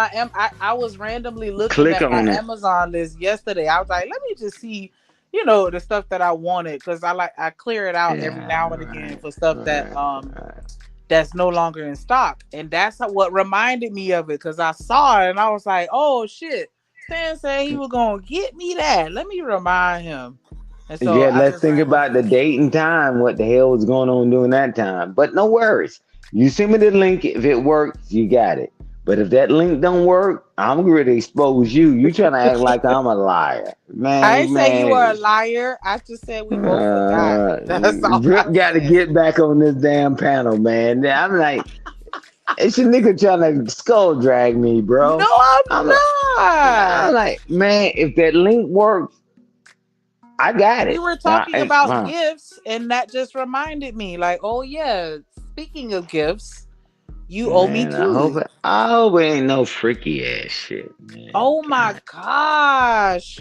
I was randomly looking click at my on it. Amazon list yesterday. I was like, let me just see, the stuff that I wanted. Cause I clear it out every Yeah, now and again right, for stuff that right, right. that's no longer in stock. And that's what reminded me of it. Cause I saw it and I was like, oh shit. Stan said he was gonna get me that. Let me remind him. And so Yeah, I let's just think about the randomly. date and time, what the hell was going on during that time. But no worries. You send me the link. If it works, you got it. But if that link don't work, I'm going to expose you. You trying to act like I'm a liar. I ain't Man, say you were a man. liar. I just said we both forgot. That's all I Drip got to said. get back on this damn panel, man. I'm like, it's a nigga trying to skull drag me, No, bro. I'm I'm like, not. I'm like, man, if that link works, I got We it. were talking about Wow. gifts, and that just reminded me, like, oh yeah, speaking of gifts, you owe me Man, two. I hope it ain't no freaky ass shit, man. Oh my God, gosh.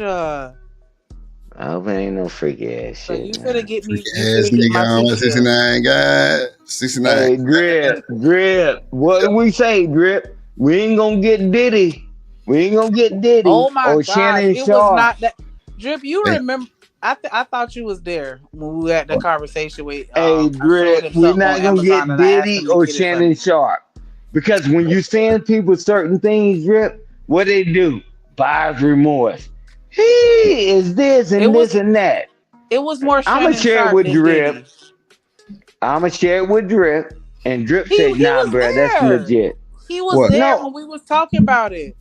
I hope it ain't no freaky ass So shit, you finna man. get me, you Ass finna get my nigga two on gift. 69 guy. 69. Hey, drip. What do we say, drip? We ain't gonna get Diddy. We ain't gonna get Oh Diddy my or gosh, Shannon it was Sharp. not that. Drip, you Hey, remember? I thought you was there when we had the conversation with. Hey, I showed drip. him We something on not gonna Amazon, get and I asked Diddy him to or get it for Shannon me. Sharp. Because when you send people certain things, drip, what they do? Buyer's remorse. He is this It and this was and that. it was more I'ma Shannon share it Sharp with than Drip. Diddy. I'ma share it with Drip. And Drip He said, nah, was bro, that's there. legit. He was what? there No, when we was talking about it.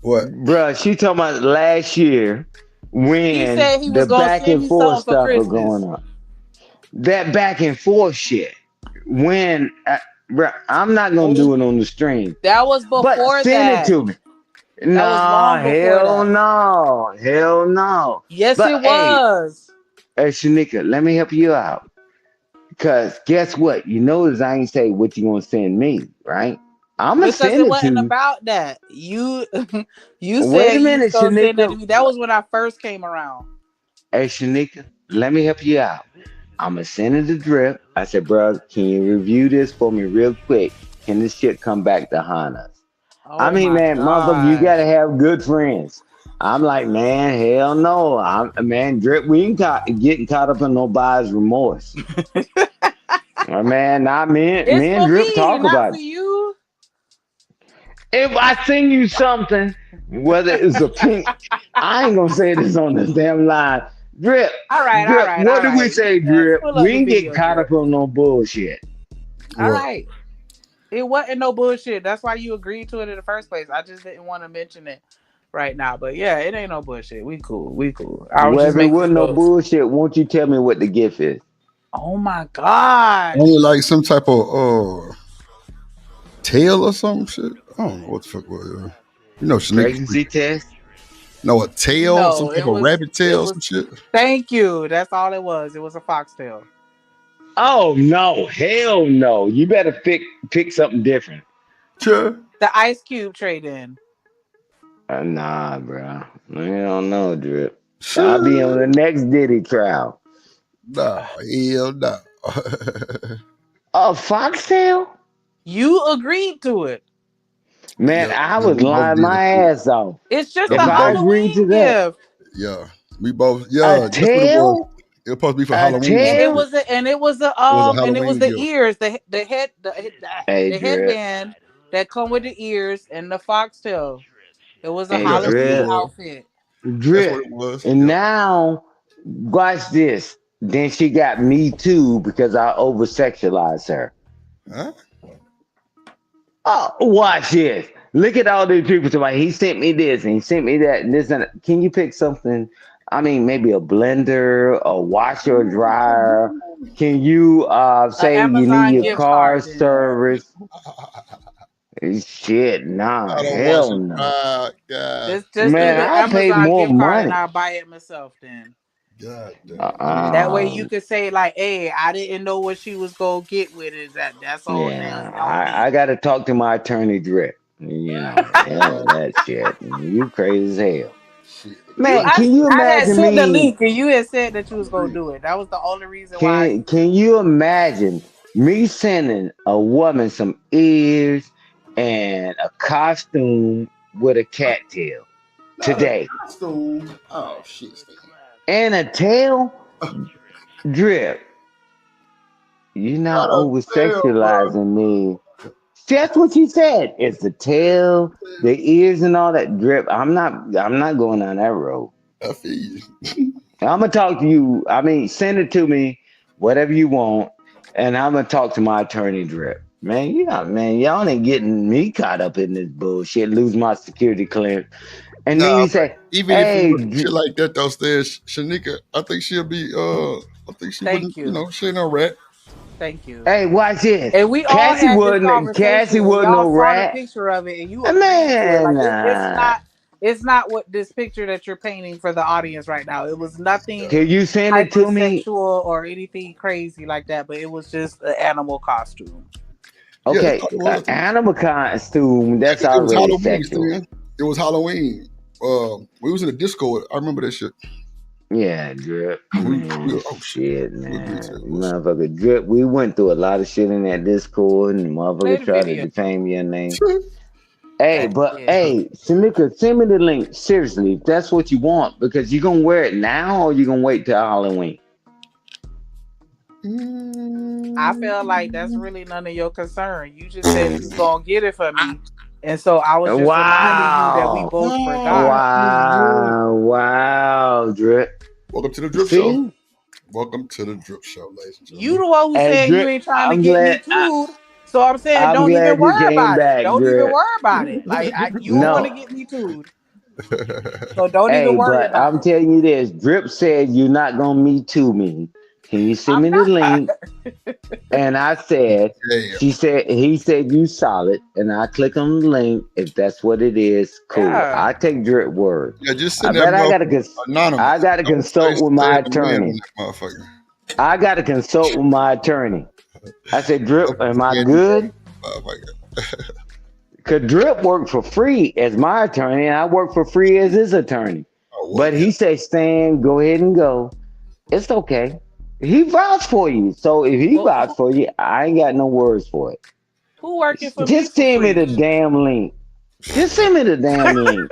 What? bro, she talking about last year He when said he the was gonna back send and me forth something for stuff was Christmas. going on. That back and forth shit. When, bro, I'm not gonna Oh, do it on the stream, that was but before send it that. to me. That was Nah, long before hell that. no, hell no. Yes, But it was. hey, Shanika, let me help you out. Cause guess what? You notice I ain't say what you gonna send me, right? I'ma Because send it it to wasn't you. about that. You you Wait said a you was minute, gonna send that Shanika. to me. That was when I first came around. Hey, Shanika, let me help you out. I'ma send it to Drip. I said, bro, can you review this for me real quick? Can this shit come back to haunt us? I Oh mean, my man, motherfucker, you gosh. gotta have good friends. I'm like, man, hell no. Man, Drip, we ain't getting caught up in no buyer's remorse. Man, not It's me and for Drip me, talk not about for it. you. If I send you something, whether it's a pink, I ain't gonna say this on this damn line. Drip, All right, all Drip, right, what all do we right. say, Drip? Pull up We the ain't get video, caught Drip. up on no bullshit. All What? right. It wasn't no bullshit. That's why you agreed to it in the first place. I just didn't want to mention it right now. But yeah, it ain't no bullshit. We cool. We cool. I was Well, just if it making wasn't no sure. bullshit, won't you tell me what the gift is? Oh my gosh. Only like some type of tail or some shit. I don't know what the fuck was. You know, Shanika. Pregnancy test? No, a tail, some No, type of rabbit it tail, was some shit. thank you. That's all it was. It was a foxtail. Oh no, hell no. You better pick something different. Sure. The ice cube trade in. Nah, bro. I don't know, Drip. I'll be on Sure. the next Diddy trial. Nah, hell nah. A foxtail? You agreed to it. Man, Yeah, I yeah, was we both lying did my agree. ass off. It's just Yeah, a If we I both. agreed to Halloween that. gift. Yeah, we both. A Yeah, that's what it was. tail? It was supposed to be for A Halloween And and it tail? shit. was a It was a and it was Halloween the gift. ears, Hey, the Drip. headband that come with the ears and the foxtail. It was a Hey, Yeah, that's what it Halloween Drip. was. outfit. That's what Drip. it was. And Yep. now, watch this. Then she got me too because I over sexualized her. Huh? Oh, watch this. Look at all these people talking about he sent me this and he sent me that and this and that. Can you pick something? I mean, maybe a blender, a washer, or dryer. Can you An say you need Amazon your gift car card then. service? Shit, nah, I don't watch hell it. no. God, Just do Man, the I'll pay Amazon more gift card and money. I'll buy it myself then. God damn. I need. That way Uh-uh. you could say like, "Hey, I didn't know what she was gonna get with it. That's Yeah, on I me." got to talk to my attorney, Drip. Hell with that shit. You crazy as hell. Shit. You, Man, can you I had imagine sent the me? link and you had said that you was gonna do it. That was the only reason why. Can you imagine me sending a woman some ears and a costume with a cattail Not a today? costume. Oh shit, Steve. And a tail? Drip, you're Not not a over tail, bro. sexualizing me. That's what she said. It's the tail, the ears, and all that. Drip. I'm not going down that road. I feel you. I'm gonna talk to you. I mean, send it to me, whatever you want, and I'm gonna talk to my attorney, Drip. Man, y'all ain't getting me caught up in this bullshit. Lose my security clearance, and then Nah, you but say, even if it "Hey, was some shit like that downstairs, Shanika, I think she'll be. I think she wouldn't. Thank you. She ain't no rat. Thank you. hey, watch this. And we all Cassie had this wasn't. conversation, Cassie and wasn't y'all no saw the rat, picture of it, and you agreed to it. man. Like it's not what this picture that you're painting for the audience right now. It was nothing Can you send it to me? hypersexual or anything crazy like that, but it was just an animal costume. Yeah, that's Okay, all it was. animal costume. Yeah, That's because it was already Halloween, sexual. Stan. It was Halloween. We was in the Discord. I remember that shit. Yeah, drip, man. Oh shit. Shit, We agreed man. to that bullshit. Motherfucker, drip. We went through a lot of shit in that Discord, and Play motherfucker the tried to video. defame your name. Hey, That's but it. hey, Shanika, send me the link. Seriously, if that's what you want, because you gonna wear it now or you gonna wait till Halloween. I feel like that's really none of your concern. You just said you was gonna get it for me, and so I was just reminding you that we Wow. both forgot. Wow, drip. Welcome to the Drip Show. See? Welcome to the Drip Show, ladies and You gentlemen. the one who Hey, said you drip. ain't trying to get me tooed. So I'm saying I'm don't even glad you worry came about it. back, Don't even drip. worry about it. Like you don't want No. to get me tooed. So don't even Hey, worry but about I'm it. telling you this, Drip said you're not gonna me too me. Can you send I'm me the not. link? And I said, Yeah. he said you solid, and I click on the link. If that's what it is, cool. Yeah. I take Drip word. Yeah, just I send that bet motherfucker I anonymous. gotta Don't say consult with my the name on attorney. that motherfucker. I gotta consult with my attorney. I said, Drip, Don't am I say good? motherfucker. Cause Drip worked for free as my attorney, and I work for free as his attorney. Oh well, But yeah. he said, Stan, go ahead and go. It's okay. He vouched for you. So if he vouched for you, I ain't got no words for it. Who working for me Just for send me free? the damn link. Just send me the damn link.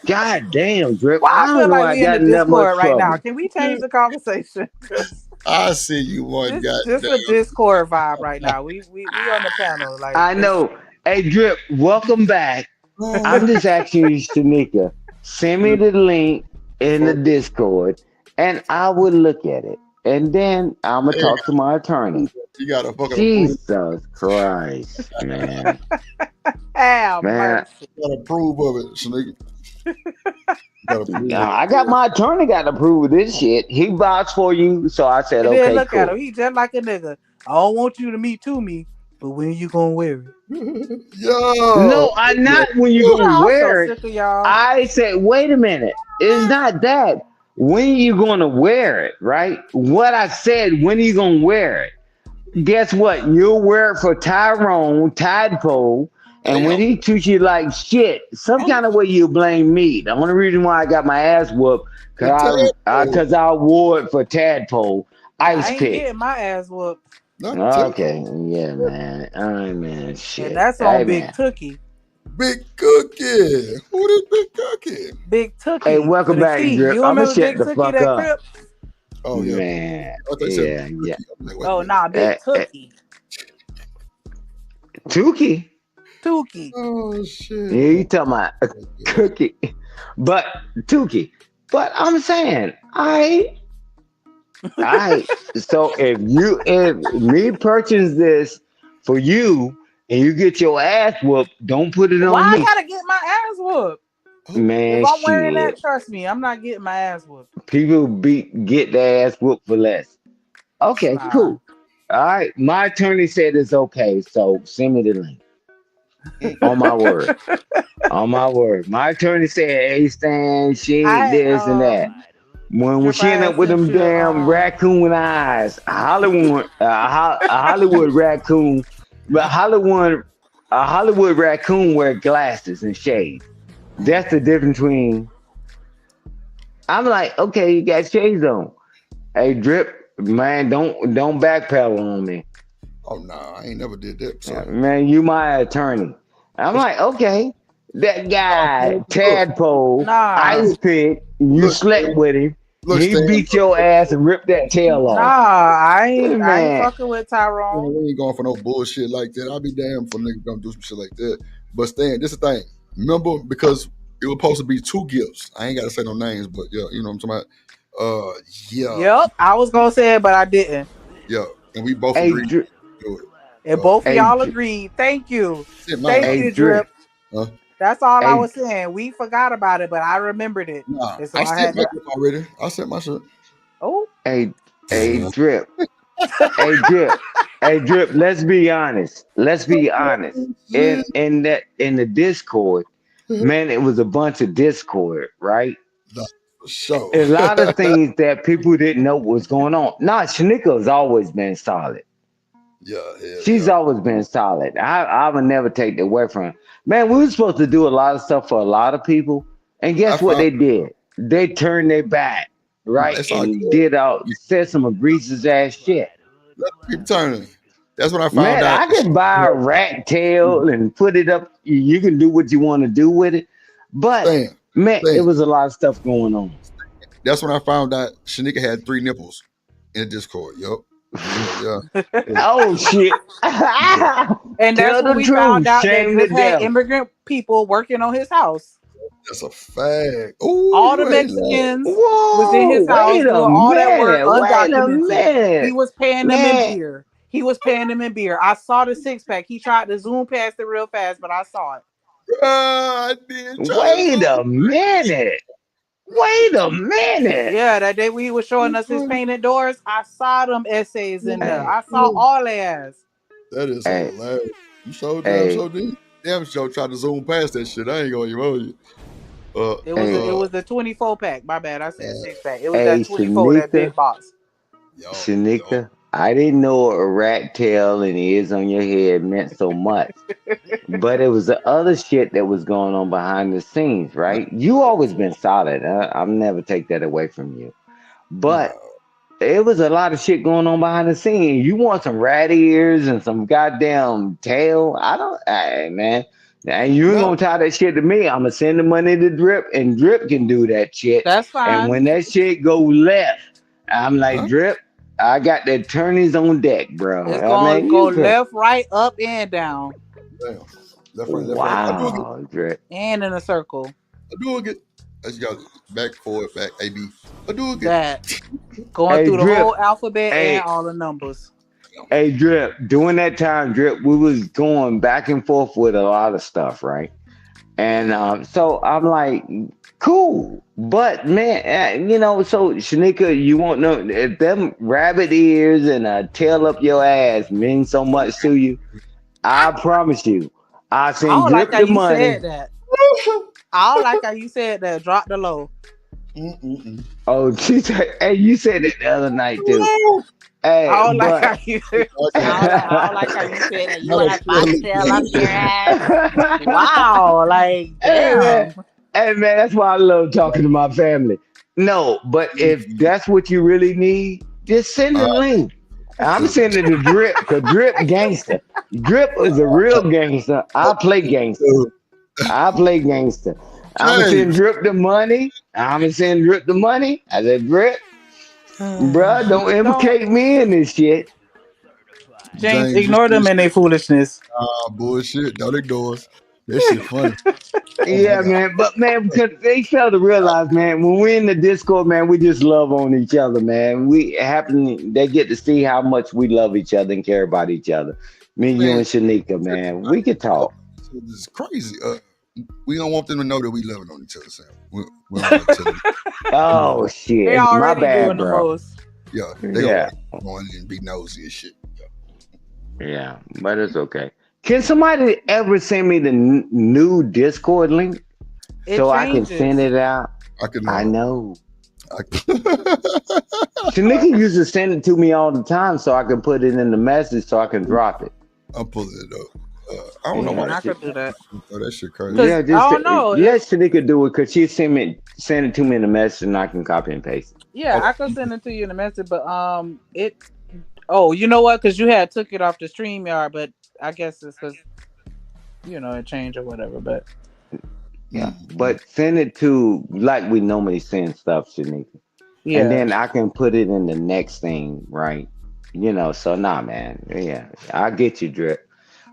God damn, Drip. Why I I don't feel know like I we in got the in that much Discord right now. trouble. Can we change the conversation? 'Cause I see you one this a goddamn. Discord vibe right now. We on the panel like I this. know. Hey, Drip, welcome back. I'm just asking you, Shanika, send me the link in the Discord and I will look at it. And then I'm going to talk to my attorney. You gotta fucking approve. Jesus Christ, man. Have Man, mercy. You gotta approve of it, Sneaky. You gotta approve of nah, it. I got my attorney got to prove this shit. He vouched for you, so I said, And then okay, look at him. cool. He just like a nigga. I don't want you to meet to me, but when you gonna wear it? Yo. No, I'm not when you Girl, gonna I'm so wear it. sick of y'all. I said, wait a minute. It's not that. When you gonna wear it, right? What I said, when you gonna wear it? Guess what? You'll wear it for Tyrone, Tadpole, and when he treats you like shit, some kind of way you blame me. The only reason why I got my ass whooped, cause I wore it for Tadpole. I Ice ain't pick. getting my ass whooped. Not Okay, yeah, man. All right, man. And Shit. that's Hey, on Big man. Tookie. Big Cookie. Who is Big Cookie? Big Hey, Tookie with welcome a back, T. Drip. You I'ma remember shut Big the Tookie fuck that up. crip? Oh yeah. Man. I thought you said Yeah, Big yeah. Cookie. I'm like, wait a Oh minute. nah, Big Tookie. Tookie. Tookie. Oh shit. Yeah, you talking about a cookie. But Tookie. But I'm saying, I so if me purchase this for you and you get your ass whooped, don't put it Why on I me. gotta get my ass whooped? If Man, I'm wearing that, shit. trust me, I'm not getting my ass whooped. People get their ass whooped for less. Okay, Nah. cool. All right. My attorney said it's okay, so send me the link. On my word. On my word. My attorney said, hey Stan, she I ain't had this and that. When Drip, she I end up had with sent them you damn raccoon eyes, a Hollywood raccoon, but a Hollywood raccoon wear glasses and shades. That's the difference between. I'm like, okay, you got shades on. Hey, Drip, man, don't backpedal on me. Oh nah, I ain't never did that. So Man, you my attorney. I'm like, okay, that guy, look, Tadpole, nah. Ice Pick, you look, slept Stan. with him. Look, He Stan. beat your ass and ripped that tail Nah, off. I ain't Man, fucking with We Tyrone. ain't going for no bullshit like that. I'll be damned for niggas gonna do some shit like that. But Stan, this is the thing. Remember, because it was supposed to be two gifts. I ain't gotta say no names, but yeah, you know what I'm talking about. Yeah, Yep, I was gonna say it, but I didn't. yeah. And we both hey, agreed to do it. And both of Hey, y'all agreed. Thank you. Sent mine Thank out. hey, you, Drip. Drip. Huh? That's all I Hey, was saying. We forgot about it, but I remembered it. Nah, And so I I sent had my to. shit already. I sent my shit. Oh, hey, hey, Drip. Hey, Drip. Hey, Drip. Let's be honest. Let's be honest. Oh, In shit. in that in the Discord, man, it was a bunch of Discord, right? Nah, for sure. A lot of things that people didn't know was going on. Nah, Shanika has always been solid. Yeah, hell She's yeah. always been solid. I would never take that away from her. Man, we were supposed to do a lot of stuff for a lot of people, and I guess what found they did? They turned their back, nah, right, it's all and good. did out said some egregious ass shit. Let people turning. That's when I found Man, out. I can buy a rat tail and put it up. You can do what you want to do with it, but Stan, man, it Stan. was a lot of stuff going on. That's when I found out Shanika had 3 nipples in the Discord. Yup. Hell yeah. Oh shit! and that's Tell when the we found truth, out that shame the Drip had devil. immigrant people working on his house. That's a fact. Ooh, All the you ain't lying. Mexicans was in Whoa, his house wait a doing all that work minute, wait a undocumented. He minute, was paying them in man. beer. He was paying them in beer. I saw the 6 pack. He tried to zoom past it real fast, but I saw it. I did try to Wait zoom. a minute, wait a minute. Yeah, that day when he was showing us his painted doors, I saw them essays in there. Hey, I saw all their ass. That is hey, hilarious. You so damn hey, so did. Damn show tried to zoom past that shit. I ain't gonna even hold you. Uh It hey, uh was the 24 pack. My bad, I said uh 6 pack. It was hey, that 24, that Shanika, big box. yo. Shanika. I didn't know a rat tail and ears on your head meant so much. But it was the other shit that was going on behind the scenes, No, right? You always been solid. I'll never take that away from you. But no. it was a lot of shit going on behind the scenes. You want some rat ears and some goddamn tail? I don't, hey, man. And you ain't No. gonna tie that shit to me. I'm gonna send the money to Drip, and Drip can do that shit. That's And fine. when that shit go left, I'm like, Huh? Drip, I got the attorneys on deck, It's bro. I gonna mean, go you can, left, right, up, and down, Damn. Left, right, left, right. I do it. wow, Drip. and in a circle. I do it. As you got back, forward, back, A B. I do it. That going Hey, through the Drip. whole alphabet and Hey, all the numbers. hey, Drip. During that time, Drip, we was going back and forth with a lot of stuff, right? And so I'm like, cool. But man, so Shanika, you won't know if them rabbit ears and a tail up your ass mean so much to you. I promise you, I I send don't like Drip how the you money. said that. I don't like how you said that. Drop the low. Mm-mm-mm. Oh, she said, hey, you said it the other night too. Hey, I don't like how but you. Okay. I don't like how you said that. You Not want a a silly foxtail up your ass? Wow, like Hey man, damn. hey man, that's why I love talking to my family. No, but if that's what you really need, just send the uh, link. I'm to, sending the Drip, cause Drip gangster. Drip is a real gangster. I play gangster. to I play gangster. I'ma send James. Drip the money. I'ma send Drip the money. I said, Drip, bruh, don't Don't implicate me in this shit. James James, you ignore see them this and their shit? foolishness. Bullshit. Don't ignore us. That shit funny. Oh my Yeah, god. man. But man, because they fail to realize, man, when we're in the Discord, man, we just love on each other, man. They get to see how much we love each other and care about each other. Me, you, Man, and Shanika, check this man. out. We could We love talk. each other. This is crazy. We don't want them to know that we loving on each other, Sam. We don't want to tell them. You know, Oh They shit, my already doing bad, the bro. most. yeah, they gonna Yeah, go in and be nosy and shit. yeah, but it's okay. Can somebody ever send me the new Discord link It so I can send changes. it out? I can I know. I can Shanika used to send it to me all the time so I can put it in the message so I can drop it. I'm pulling it up. I don't know why Yeah, they I keep could do that. oh, that shit crazy. Cause yeah, I just don't know let if Shanika do it because she send it to me in a message and I can copy and paste it. yeah, Hold I could send it to you in a message, but it. Oh, you know what? Because you had took it off the StreamYard, but I guess it's because it changed or whatever. But Yeah, on. but send it to like we normally send stuff, Shanika, and yeah, then I can put it in the next thing, right? So nah, man. Yeah, I get you, Drip.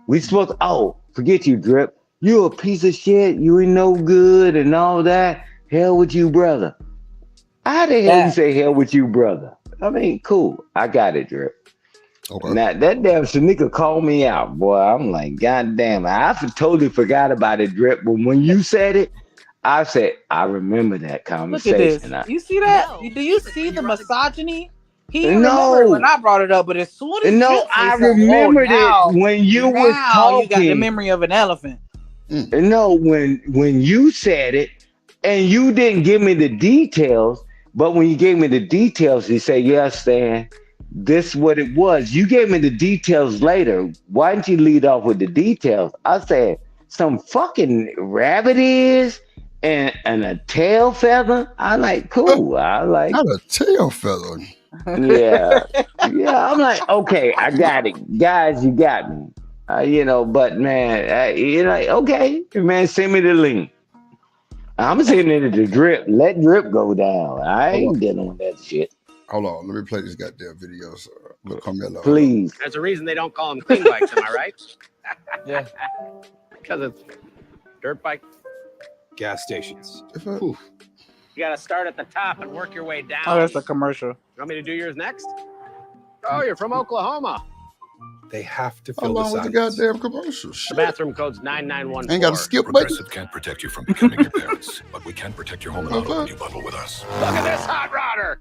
We supposed to, oh, forget you, Drip. You a piece of shit. You ain't no good and all that. Hell with you, brother. How the hell you that say hell with you, brother? I mean, cool. I got it, Drip. Okay. Now that damn Shanika called me out, boy. I'm like, God damn, totally forgot about it, Drip. But when you said it, I said, I remember that Look at this. conversation. You see that? Do you see the misogyny? He didn't remember it when No, I brought it up, but as soon as no, Drip say I something, oh remembered it when you was now you got the talking. memory of an elephant. No, when you said it, and you didn't give me the details, but when you gave me the details, you said, "Yes, Stan, this what it was." You gave me the details later. Why didn't you lead off with the details? I said, "Some fucking rabbit ears and a tail feather." I like cool. I like Not a tail feather. yeah, yeah. I'm like okay, I got it, guys. You got me. But man, you're like okay, man. Send me the link. I'm sending it to Drip. Let Drip go down. I Hold on. ain't dealing with that shit. Hold on. Let me play this goddamn video. So, with Carmelo. Please. There's a reason they don't call them clean bikes, am I right? Yeah. Because it's dirt bike. Gas stations. You got to start at the top and work your way down. Oh, that's a commercial. You want me to do yours next? Oh, you're from Oklahoma. They have to How fill long the was the silence. goddamn commercial? The Shit. bathroom code's 9914. Ain't got to skip button. Progressive can't protect you from becoming your parents, but we can protect your home and auto when you bundle with us. Look at this hot rodder.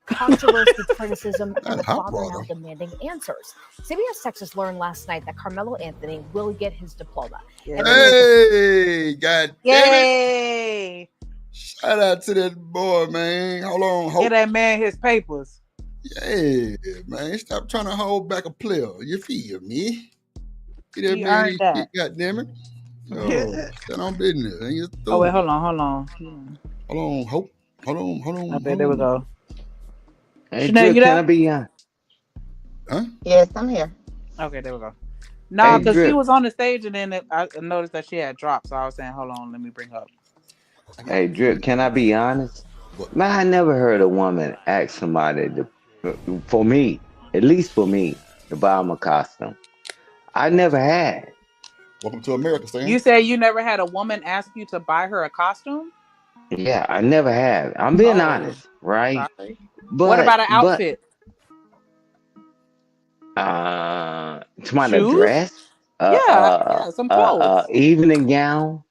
Controversy, criticism, and the That hot father now rodder. demanding answers. CBS Texas learned last night that Carmelo Anthony will get his diploma. Yeah. And then Hey, god damn it. Yay! Shout out to that boy, man. Hold on. Get that man his papers. Yeah, man. Stop trying to hold back a player. You feel me? Get that He man earned his that. shit, God damn it. Oh, stand on business. And you Oh wait, through. hold on. Hold on, Hope. Hold on. Okay, there we go. Hey, Chanel, Drip, you can there? I be on? Huh? Yes, I'm here. Okay, there we go. No, Hey, because she Drip. was on the stage and then I noticed that she had dropped. So I was saying, hold on, let me bring her up. Hey, Drip, can I be honest? What? Man, I never heard a woman ask somebody for me, at least for me, to buy them a costume. I never had. Welcome to America, Stan. You say you never had a woman ask you to buy her a costume? Yeah, I never have. I'm being Oh, honest, right? sorry. What But about an outfit? to my Shoes? dress, Yeah, some clothes. evening gown.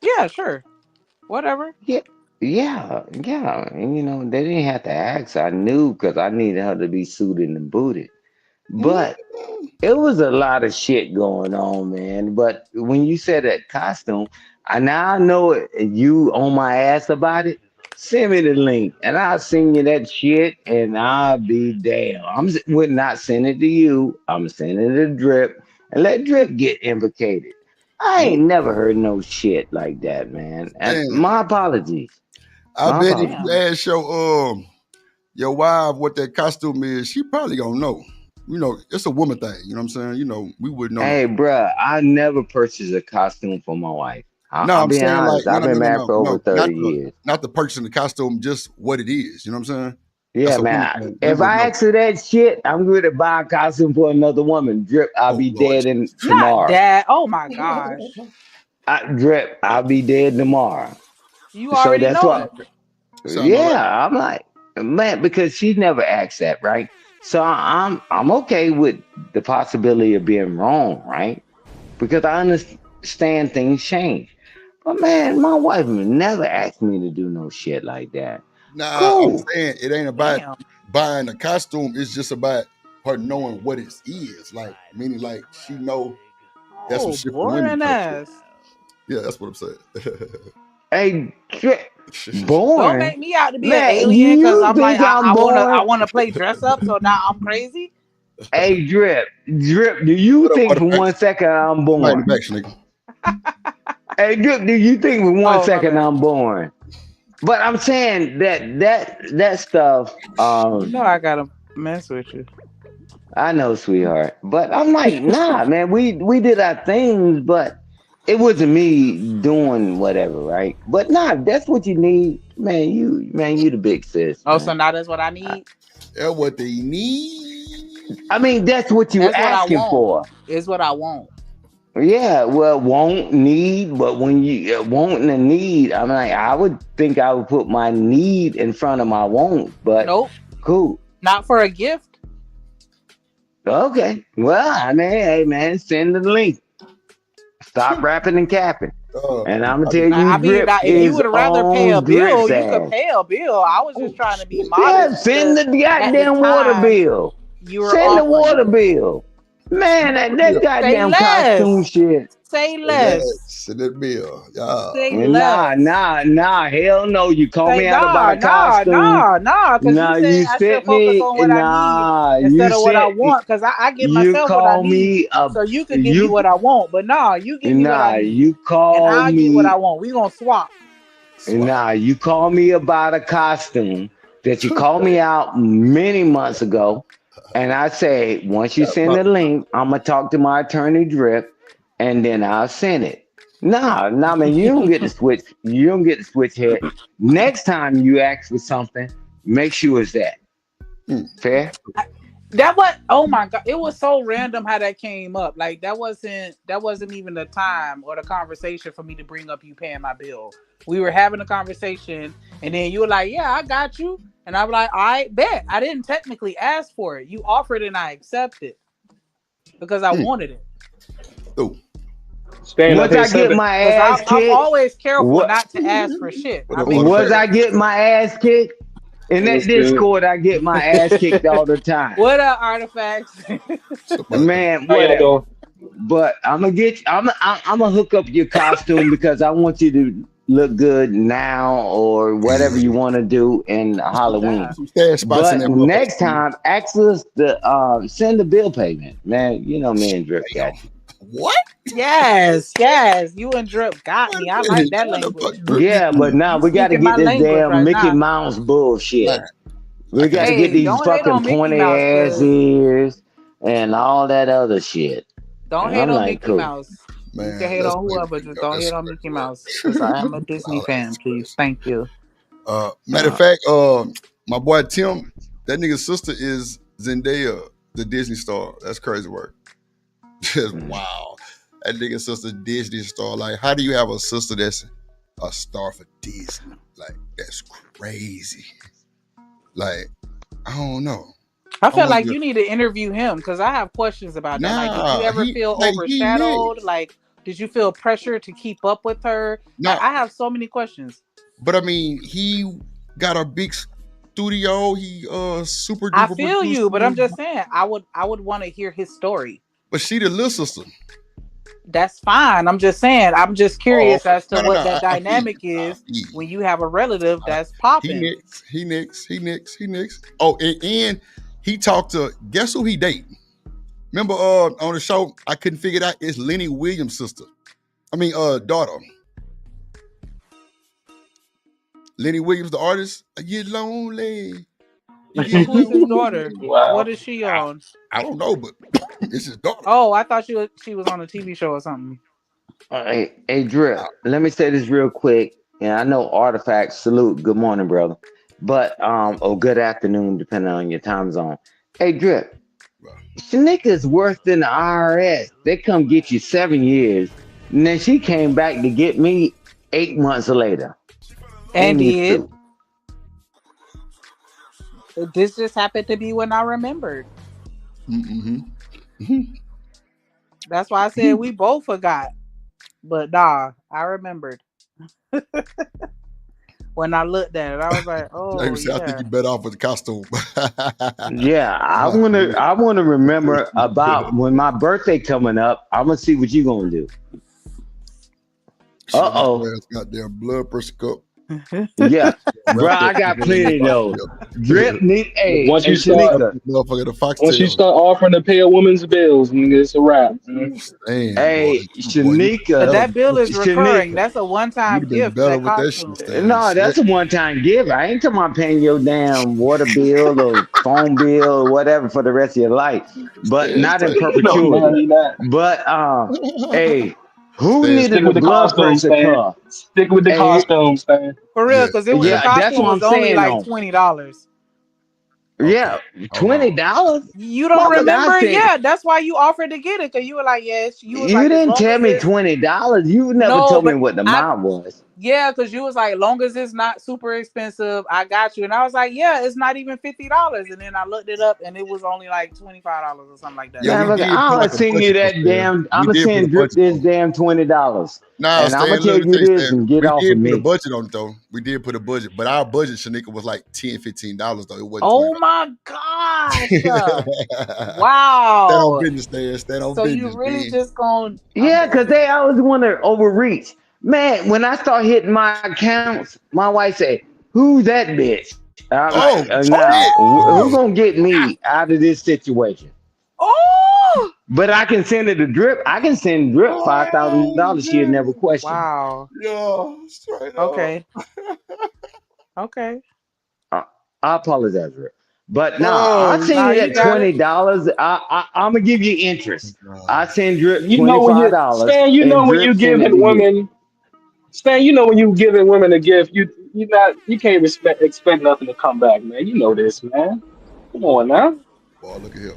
Yeah, sure. Whatever. Yeah, yeah. And, they didn't have to ask. I knew because I needed her to be suited and booted. But it was a lot of shit going on, man. But when you said that costume, I now know it, you on my ass about it. Send me the link, and I'll send you that shit, and I'll be damn. Would not send it to you. I'm sending it to Drip, and let Drip get implicated. I ain't never heard no shit like that, man. And Man, my apologies. I My bet if apologies. you ask your wife what that costume is, she probably gonna know. It's a woman thing. You know what I'm saying? We wouldn't know. Hey, bruh, I never purchased a costume for my wife. No, I'll I'm be saying like honest. I've been married for over 30 years. not the purchasing the costume, just what it is. You know what I'm saying? Yeah, That's a woman man. thing. We If would I know. ask her that shit, I'm going to buy a costume for another woman. Drip, I'll Oh be Lord dead in Jesus. Not tomorrow. that. Oh my gosh. Drip, I'll be dead tomorrow. You So already that's know why. it. Sound all right. Yeah, I'm like, man, because she never asked that, right? So I'm okay with the possibility of being wrong, right? Because I understand things change. But man, my wife never asked me to do no shit like that. Nah, I'm Cool. saying it ain't about Damn. buying a costume. It's just about her knowing what it is. Like, meaning like she know that's some Oh, shit for women boring type shit. ass. Yeah, that's what I'm saying. Hey, Don't boring. make me out to be an Man, alien because you I'm like think I'm I boring? wanna play dress up, so now I'm crazy. Hey, Drip, do you What up, think for Butterface? 1 second I'm Somebody in the boring? back, nigga. Hey, Drip, do you think for one Oh, my second bad. I'm boring? But I'm saying that stuff. You know I gotta mess with you. I know, sweetheart. But I'm like, nah, man. We did our things, but it wasn't me doing whatever, right? But nah, if that's what you need, man. You the big sis, Oh, so man. now that's what I need? That's what they need. I mean, that's what you That's what I asking want. for. Is what I want. Yeah, well, won't need, but when you want and need, I'm like, I would think I would put my need in front of my want, but Nope. cool. Not for a gift. Okay. Well, I mean, hey man, send the link. Stop rapping and capping. And I'm gonna tell you, I mean, Drip if you is would rather pay a on bill, Drip's you could ass. pay a bill. I was just trying to be Yeah, modest send because the at the goddamn water time bill. you were Send the water offering. bill. Man, that Say goddamn costume less. shit. Say less. Send that bill. Yeah. Say Nah, less. nah, nah. Hell no. You call Say me out about nah, a nah, costume. nah, nah. Because you Nah, said you I should sent focus me. on what I need Nah, instead you of what I sent. want. Because I give You myself what I call need, me a. so you could give me You. what I want. But nah, you give me what I Nah, need, you and call I'll get what I me. want. We gonna swap. Nah, you call me about a costume that you called me out many months ago. And I say, once you send the link, I'm gonna talk to my attorney Drip, and then I'll send it. Nah, man, you don't get to switch. You don't get to switch head. Next time you ask for something, make sure it's that. Fair? That was, oh my god, it was so random how that came up. Like that wasn't even the time or the conversation for me to bring up you paying my bill. We were having a conversation, and then you were like, "Yeah, I got you," and I was like, "I bet." I didn't technically ask for it. You offered, and I accepted because I wanted it. Oh. Stand up Once here, I get seven. my Because ass I'm kicked, always careful what not to ask for shit. What I the make order once back? I sure. get my ass kicked in that What's good? Discord, I get my ass kicked all the time. What are artifacts? Somebody. Man, How y'all whatever. doing? But I'm gonna get. I'm gonna hook up your costume because I want you to look good now or whatever you want to do in Halloween. Some stash spots in But that next motherfucker. time, ask us to send the bill payment, man. You know me and Drip Damn. got you. What? Yes. You and Drip got me. I like that How the fuck language. Drip get Yeah, but me? now You we got to speaking get my this language damn right Mickey now. Mouse bullshit. Man, I We got can't. to get Hey, these don't hate fucking on Mickey pointy Mouse, ass cause ears and all that other shit. don't And hate I'm on like, Mickey cool. Mouse. You can Man, hate let's on play the whoever, just video. don't Let's hate on scratch Mickey work. Mouse. Cause I am a Disney All fan, please. express. Thank you. Matter of fact, my boy Tim, that nigga's sister is Zendaya, the Disney star. That's crazy work. Just wow. That nigga's sister Disney star. Like, how do you have a sister that's a star for Disney? Like, that's crazy. Like, I don't know. I I feel want like to. you need to interview him because I have questions about that. Like, did you Nah, ever feel he overshadowed? next. Like, did you feel pressure to keep up with her? Like, Nah, I have so many questions. but I mean, he got a big studio. He super I duper feel producer. you, but I'm just saying, I would want to hear his story. But she the little sister. That's fine. I'm just saying, I'm just Oh, curious as to no, no, what no. that I feel dynamic you. I is feel you. when you have a relative that's He popping. next. He next. He next. He next. Oh, and he talked to, guess who he date? Remember on the show, I couldn't figure it out. It's Lenny Williams' sister. I mean, daughter. Lenny Williams, the artist. I get lonely. You get Who's his lonely. daughter? What Wow. is she on? I don't know, but it's his daughter. Oh, I thought she was on a TV show or something. Hey, Drip, let me say this real quick. And I know Artifact, salute, good morning, brother. But or good afternoon, depending on your time zone. Hey, Drip, Shanika's worse than the IRS. They come get you 7 years, and then she came back to get me 8 months later. And Ain't it did true? this just happened to be when I remembered? Mm-hmm. That's why I said we both forgot. But nah, I remembered. When I looked at it, I was like, "Oh James said, I think yeah." you better off with the costume. Yeah, I wanna remember about when my birthday coming up. I'm gonna see what you gonna do. Shit, my Uh-oh. ass got their blood pressure cup Yeah, bro, wrapped up I in the got plenty of those. Drip need Once hey you start, Shanika. motherfucker, the once you foxtail. start offering to pay a woman's bills, nigga, it's a wrap. Man. Damn, Hey boy, you better. Shanika. That bill is recurring. Shanika. That's a You'd one-time have been gift. better That with that shit. costume. Stand No, shit. that's a one-time gift. I ain't talking about paying your damn water bill or phone bill or whatever for the rest of your life, but Stand not in straight. No, no, perpetuity. he not. But hey, who Stand needed Stick a with the blood costumes, pressure man. cuff? Stick with the Hey, costumes, man. For real, yeah. because Oh the yeah. yeah, that's costume what was I'm only saying. like On $20. Okay. yeah, Hold on. $20. You don't Motherfucker, I remember? said Yeah, that's why you offered to get it. Cause you were like, yes. You was you like, as didn't long tell as me it's $20. You never no, told me but what the I amount was. Yeah, because you was like, long as it's not super expensive, I got you. And I was like, yeah, it's not even $50. And then I looked it up, and it was only like $25 or something like that. Yeah, Man, we look, did put I'ma like a send you budget though, that Stan. damn. We I'ma did put a send Drip budget this though. damn $20, Nah, and I'ma Stan, tell let me you tell you, this Stan. and get We off of did put a me. budget on it though. We did put a budget, but our budget, Shanika, was like $10, $15 though. It wasn't Oh $20. my gosh! Stand on Wow. business, Stan. Stand on So you business, really man. just gonna? I'm Yeah, done. cause they always want to overreach. Man, when I start hitting my accounts, my wife say, "Who's that bitch?" I'm like, Oh now, shit! who Oh, gonna get me out of this situation? oh, But I can send it to Drip. I can send Drip Oh $5,000. She'd man! never question it. wow. Yeah, straight up. Okay, okay. I, I apologize, Drip. But nah, I'll Oh send Nah, you you that got shit! it. $20. I'm gonna give you interest. I God. send Drip You know when you $25, Stan, you know and when you Drip send it giving to you. women Stan, you know when you giving women a gift, you can't expect nothing to come back, man. You know this, man. Come on now. Boy, look at him.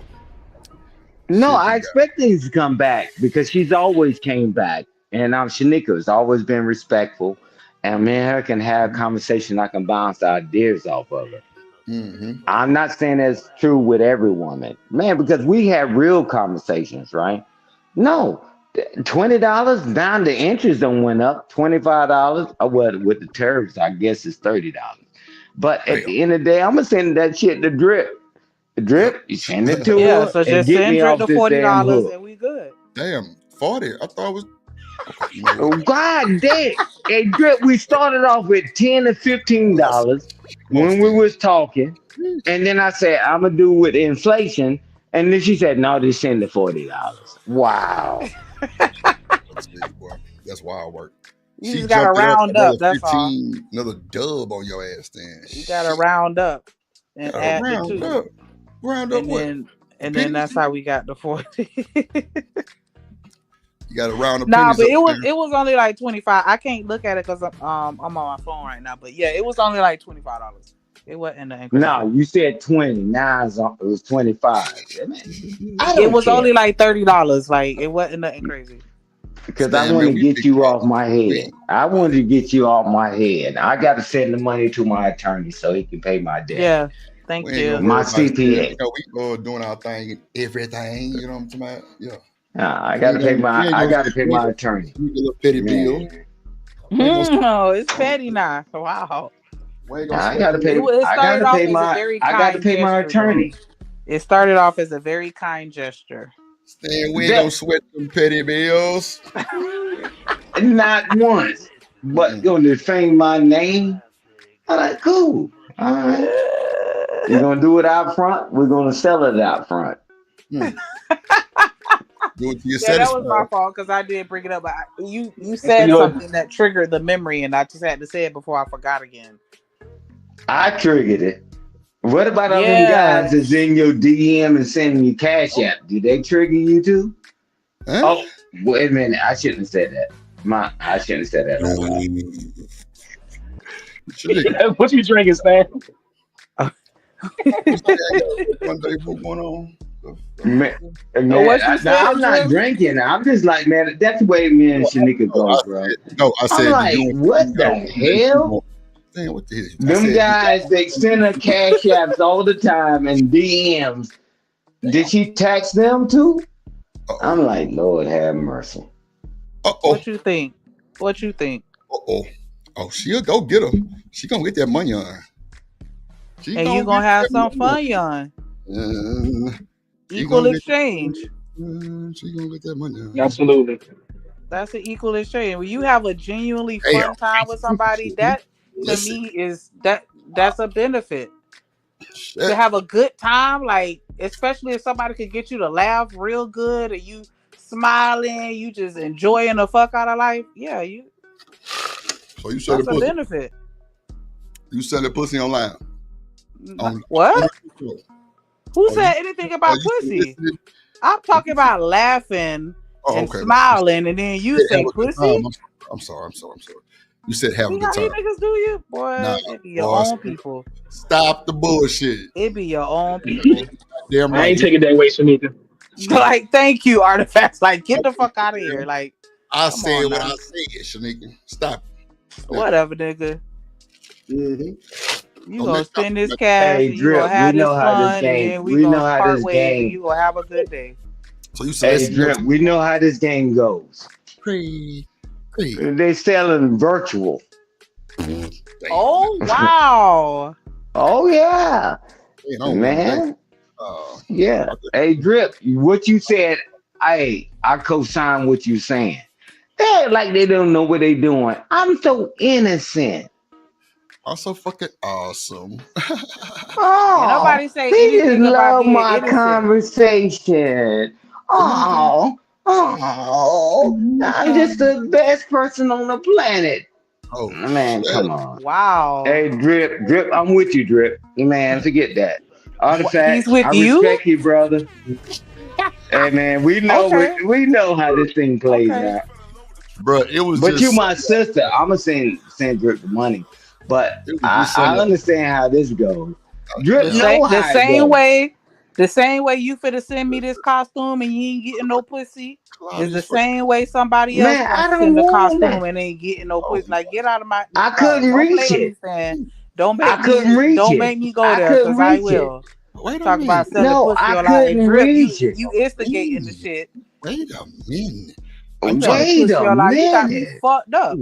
No, Shit, I they got. expect things to come back because she's always came back. And Shanika's always been respectful. And me and her can have conversation. I can bounce ideas off of her. Mm-hmm. I'm not saying that's true with every woman, man, because we have real conversations, right? No, $20 down the interest don't went up. $25, well, with the tariffs, I guess it's $30. But at Damn. the end of the day, I'm gonna send that shit to Drip. Yep. Drip, you send it to Yeah. her So and just get send me Drake off the this damn $40, hook. and we good. Damn. 40. I thought it was okay. You know Oh, what? God damn. Hey, Drip, we started off with $10 to Oh, that's $15 come on, when we Stan. was talking. And then I said, I'm gonna do with inflation. And then she said, no, just send the $40. Wow. Let's see, boy. That's wild work. You She just gotta jumped it up round another up. That's all. 15, another dub on your ass, Stan. You gotta Shit. round up and Gotta add the round two, up. Round up and what? then The and then pennies? that's how we got the 40. You gotta round the Nah, pennies but up, it was Stan. it was only like 25. I can't look at it because I'm on my phone right now. But yeah, it was only like $25. It wasn't the crazy. No, you said 20. Now it was 25. I It don't was care only like $30. Like it wasn't nothing crazy. because I Stan, want man, to we get big you dog. off my We head. I wanted to get you off my head. I got to send the money to my attorney so he can pay my debt. Yeah. Thank ain't gonna you. worry My about it, Stan. CPA. You know, we doing our thing and everything. You know what I'm talking about? Yeah. I We got to ain't pay gonna, we my. ain't I gonna, got to pay we ain't my gonna attorney. sneak a little petty bill. Man, We ain't gonna, No, it's petty now. Wow. we ain't gonna I sweat got the to pay. little. It I got started to off pay as a my. very I got to kind pay my gesture, though. attorney. It started off as a very kind gesture. Stan, we ain't That gonna sweat them petty bills. not once, but Mm-mm. gonna defame my name. I'm like, cool. All right. You're gonna do it out front. We're gonna sell it out front. Mm. Do it till you're Yeah, that was my satisfied. fault because I did bring it up. But you That's a said good. something that triggered the memory, and I just had to say it before I forgot again. I triggered it. What about all them guys that's Yes. in your DM and sending you cash app? Do they trigger you too? Huh? Oh, wait a minute. I shouldn't have said that. I shouldn't have said that out loud. Shanika, What you drinking, Stan? you say I got one day book going on? Man, What you now said, I'm not Drip? drinking. I'm just like, man, that's the way me and Shanika No, go, bro. I I'm said, do you like, and what you got the a one day book hell? going? Damn, what the hell? I Them said, do guys, they send her cash apps all the time and DMs. Did she tax them too? uh-oh. I'm like, Lord have mercy. Uh-oh. What you think? What you think? Uh-oh. Oh, she'll go get her. She gonna get that money on her. She And you gonna get gonna have that some money on fun, young. her. She Equal gonna get exchange. she gonna get that money on her. Absolutely. That's an equal exchange. When you have a genuinely Damn. fun time with somebody, that to Listen. me is that's a benefit. To Shit. have a good time, like especially if somebody could get you to laugh real good and you smiling, you just enjoying the fuck out of life. Yeah, So you selling that's a pussy. benefit. You selling pussy online. On What? oh, Who you, said anything about you pussy? listening? I'm talking about laughing Oh, and okay. smiling, and then you You said say have a good pussy. time. I'm sorry. You said have a See good how you time. niggas do you? Nah, Boy, it be your boss. own people. Stop the bullshit. It be your own people. Damn I right. ain't taking that away, Shanika. Like, thank you, artifacts. Like, get the fuck out of here. Like, I come said on what now. I said, Shanika. Stop. Whatever, nigga. Mm-hmm. You Don't gonna make spend this make- cash Hey, and you gonna Drip, we have know this how this fun and game. then we We know gonna how part this ways and game. you gonna have a good day. So you Hey, soliciting your Drip, we know how this game goes. pre. They selling virtual. Damn. Oh wow. Oh yeah, Man, I don't want that. man. Oh, Yeah. okay. Hey, Drip, what you said, I co-sign what you saying. They act like they don't know what they doing. I'm so innocent. Also fucking awesome. Ain't Oh, nobody say they just anything about love being my innocent. conversation. Didn't I say? Oh, I'm just the best person on the planet. Oh Man, shit. come on. Wow. Hey, Drip, I'm with you, Drip. Man, forget that. He's Artifact, with I you? respect you, brother. Hey, man, Okay. we know how this thing plays Okay. out. Bro, it was But you just my sister. I'ma send Drip the money. But it was just I something understand how this goes. Drip The that same know the how it same goes. way the same way you finna send me this costume and you ain't getting no pussy is the Claudia's fucking same way somebody else Man, gonna I don't send a want that. costume and ain't getting no oh pussy. Like get out of my I dog. couldn't Don't play reach with me, it. Stan. Ooh, I couldn't reach Don't it. make me go I there couldn't because I reach it. will. wait a Talk about minute. selling No, pussy I or like couldn't drip, reach it. you instigating the Minute. shit. Wait a minute. Are you You trying to selling Wait pussy a or like you got me minute. fucked up.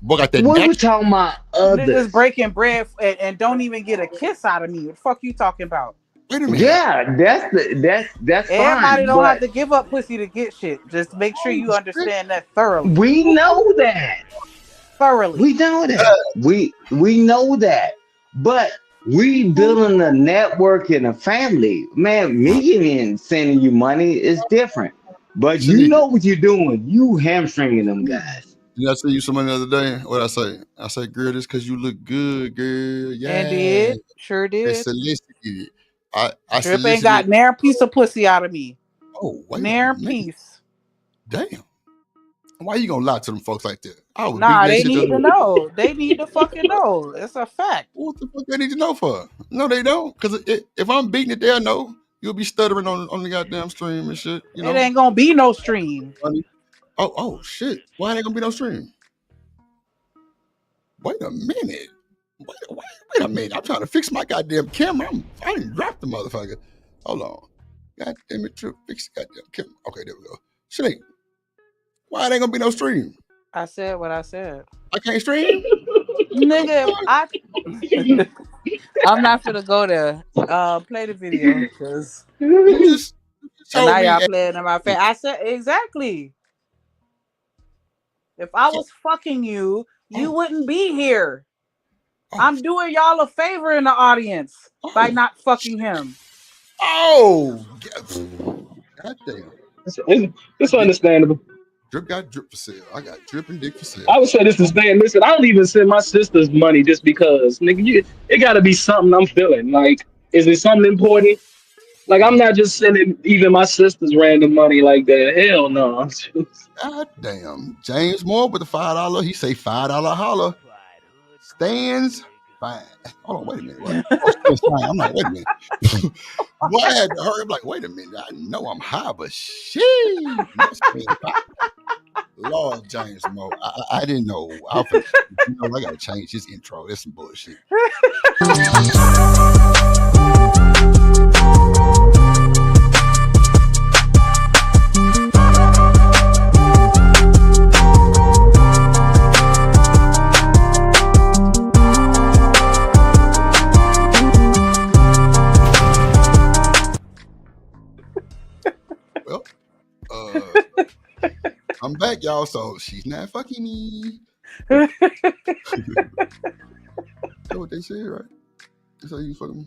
boy got that We dash? were talking about Niggas others. breaking bread and don't even get a kiss out of me. What the fuck you talking about? Wait a minute. Yeah, that's Everybody fine. don't have But to give up pussy to get shit. Just make sure Oh you shit. understand that thoroughly. we know that. We Thoroughly. know that. We know that. But we building a network and a family. Man, me giving and sending you money is different. But you Shanique, know what you're doing. You hamstringing them guys. did I say you some money the other day? What I say? I say, girl, this because you look good, girl. And Yeah. did. Sure They did. solicited. I Drip ain't solicited. got near piece of pussy out of me. Oh, wait a Near minute. piece. Damn. Why you gonna lie to them folks like that? I was beating Nah, that they shit. need to know. They need to fucking know. It's a fact. What the fuck they need to know for? No, they don't. Because if I'm beating it, they'll know. You'll be stuttering on the goddamn stream and shit. You It know. ain't gonna be no stream. Funny. Oh shit. Why ain't gonna be no stream? Wait a minute. Wait a minute. I'm trying to fix my goddamn camera. I didn't drop the motherfucker. Hold on. God damn it, Trip. Fix the goddamn camera. Okay, there we go. Shit. Why it ain't gonna be no stream? I said what I said. I can't stream? Nigga, if I I'm not finna go there. Play the video, cause You just and told now me. y'all playing in my face. I said exactly. If I was fucking you, you Oh, wouldn't be here. oh, I'm doing y'all a favor in the audience by oh, not fucking him. oh. God damn. It's Dick, understandable. drip got drip for sale. I got drip and dick for sale. I would say this is Dan. Listen, I don't even send my sisters money just because, nigga. It got to be something I'm feeling. Like, is it something important? Like, I'm not just sending even my sisters random money like that. Hell no. God damn. James Moore with the $5. He say $5 holler. Stands fine. Hold on, wait a minute. What? Oh, stands fine. I'm like, wait a minute. Boy, I had to hurry. I'm like, wait a minute. I know I'm high, but shit. Not stands fine. Lord James Moore. I didn't know. I gotta change his intro. That's some bullshit. Well, I'm back, y'all. So she's not fucking me. That's what they said, right? That's how you fucking me.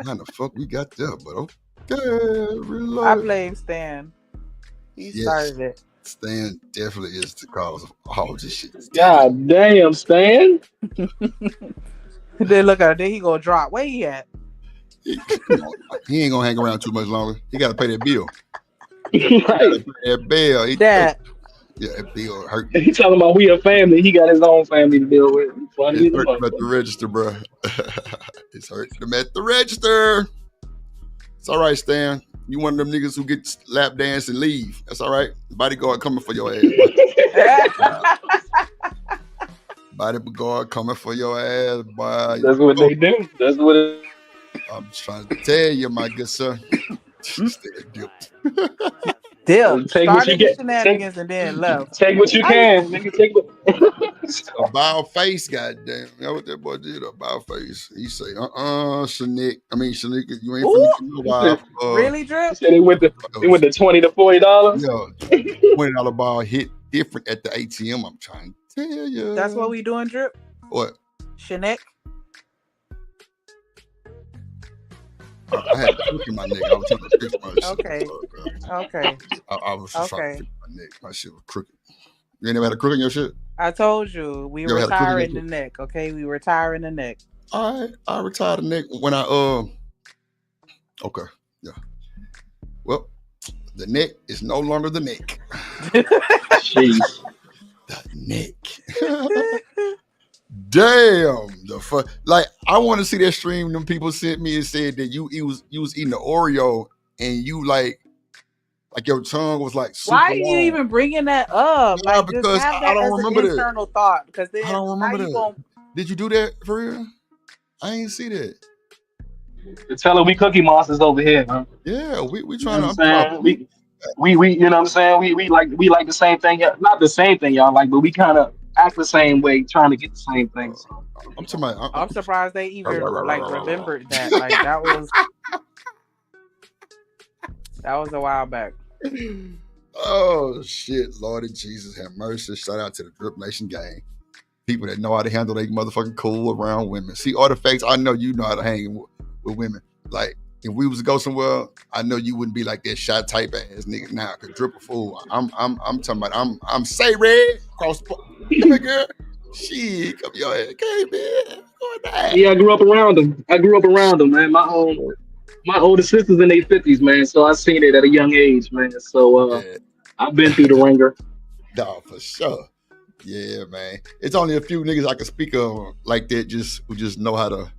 How the fuck we got there? But okay, I reload. blame Stan. He Yes, started it. Stan definitely is the cause of all this shit. God damn, Stan. Then look at it. Then he gonna drop. Where he at? He ain't gonna hang around too much longer. He gotta pay that bill. Right. That bill. That. Yeah, that bill hurt. He talking about we a family. He got his own family to deal with. Funny It's as a hurting him at the motherfucker. register, bro. It's hurting him at the register. It's all right, Stan. You one of them niggas who get lap dance and leave. That's all right. Bodyguard coming for your ass. Boy. Bodyguard coming for your ass, boy. That's what they do. That's what it I'm trying to tell you, my good sir. Stay dipped. Dip. take what you Started the get. shenanigans and then left. Take what you can, nigga. Take what. A bow face, goddamn. That's what that boy did, a bow face. He say, Shanika. I mean, Shanika, you ain't finna get no wild. Really, Drip? He said they went to $20 to $40. Yeah, $20 ball hit different at the ATM. I'm trying to tell you. That's what we doing, Drip? What? Shanek? I had a crook in my neck. I was trying to fix my shit. Okay. Okay. I was just trying to fix my neck. My shit was crooked. You ain't never had a crook in your shit? I told you we You ever had a crook in your retiring the shit? neck. Okay, we retiring the neck. All right, I retired the neck when I Okay, yeah. Well, the neck is no longer the neck. Jeez. The neck. Damn, the fuck! Like I want to see that stream. Them people sent me and said that you was eating the Oreo and you like your tongue was like super Why are you long. even bringing that up? Nah, Like, because just have I that don't as remember an that. internal thought. Because then I don't remember now that. you gonna... Did you do that for real? I ain't see that. Tell her we cookie monsters over here, man. Yeah, we You know trying what to. I'm saying? We you know what I'm saying? We like the same thing. Not the same thing y'all like, but we kind of act the same way, trying to get the same thing. So. I'm talking about. I'm surprised they even like remembered that. Like that was a while back. Oh shit, Lord of Jesus, have mercy. Shout out to the Drip Nation gang. People that know how to handle their motherfucking cool around women. See, Artifacts, I know you know how to hang with women. Like, if we was to go somewhere, I know you wouldn't be like that shot type ass nigga. Nah, cause Drip a fool. I'm talking about I'm say red cross the come here, girl. Shit, come your ass. Okay, man. Yeah, I grew up around them. Man. My older sister's in their 50s, man. So I seen it at a young age, man. So Yeah. I've been through the ringer. Nah, for sure. Yeah, man. It's only a few niggas I can speak of like that who just know how to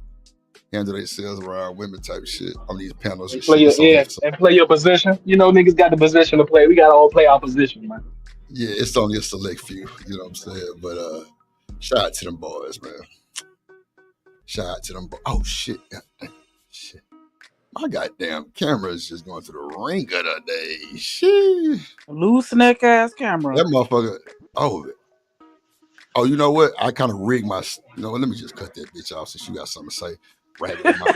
handle themselves around women type shit on these panels and shit. And play your position. You know, niggas got the position to play. We gotta all play our position, man. Yeah, it's only a select few, you know what I'm saying? But shout out to them boys, man. Shout out to them boys. Oh shit. Shit. My goddamn camera is just going through the ringer today. Shit. Loose neck ass camera. That motherfucker. Oh, you know what? I kind of rigged my. You know what? Let me just cut that bitch off since you got something to say. Right in my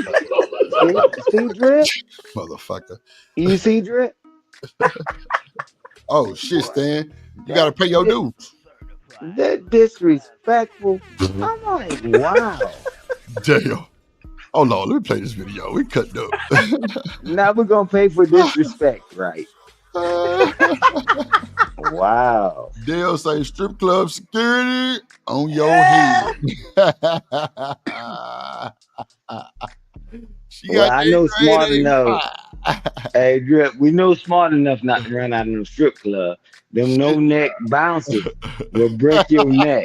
See Drip? Motherfucker. You see Drip? Oh shit, Stan. You gotta pay your dues. That disrespectful. I'm like, wow. Damn. Oh no, let me play this video. We cut up. Now we're gonna pay for disrespect, right? Wow. Dale say strip club security on your head. Well, I know smart enough. Hey, Drip, we know smart enough not to run out of the strip club. Them no neck bouncers will break your neck.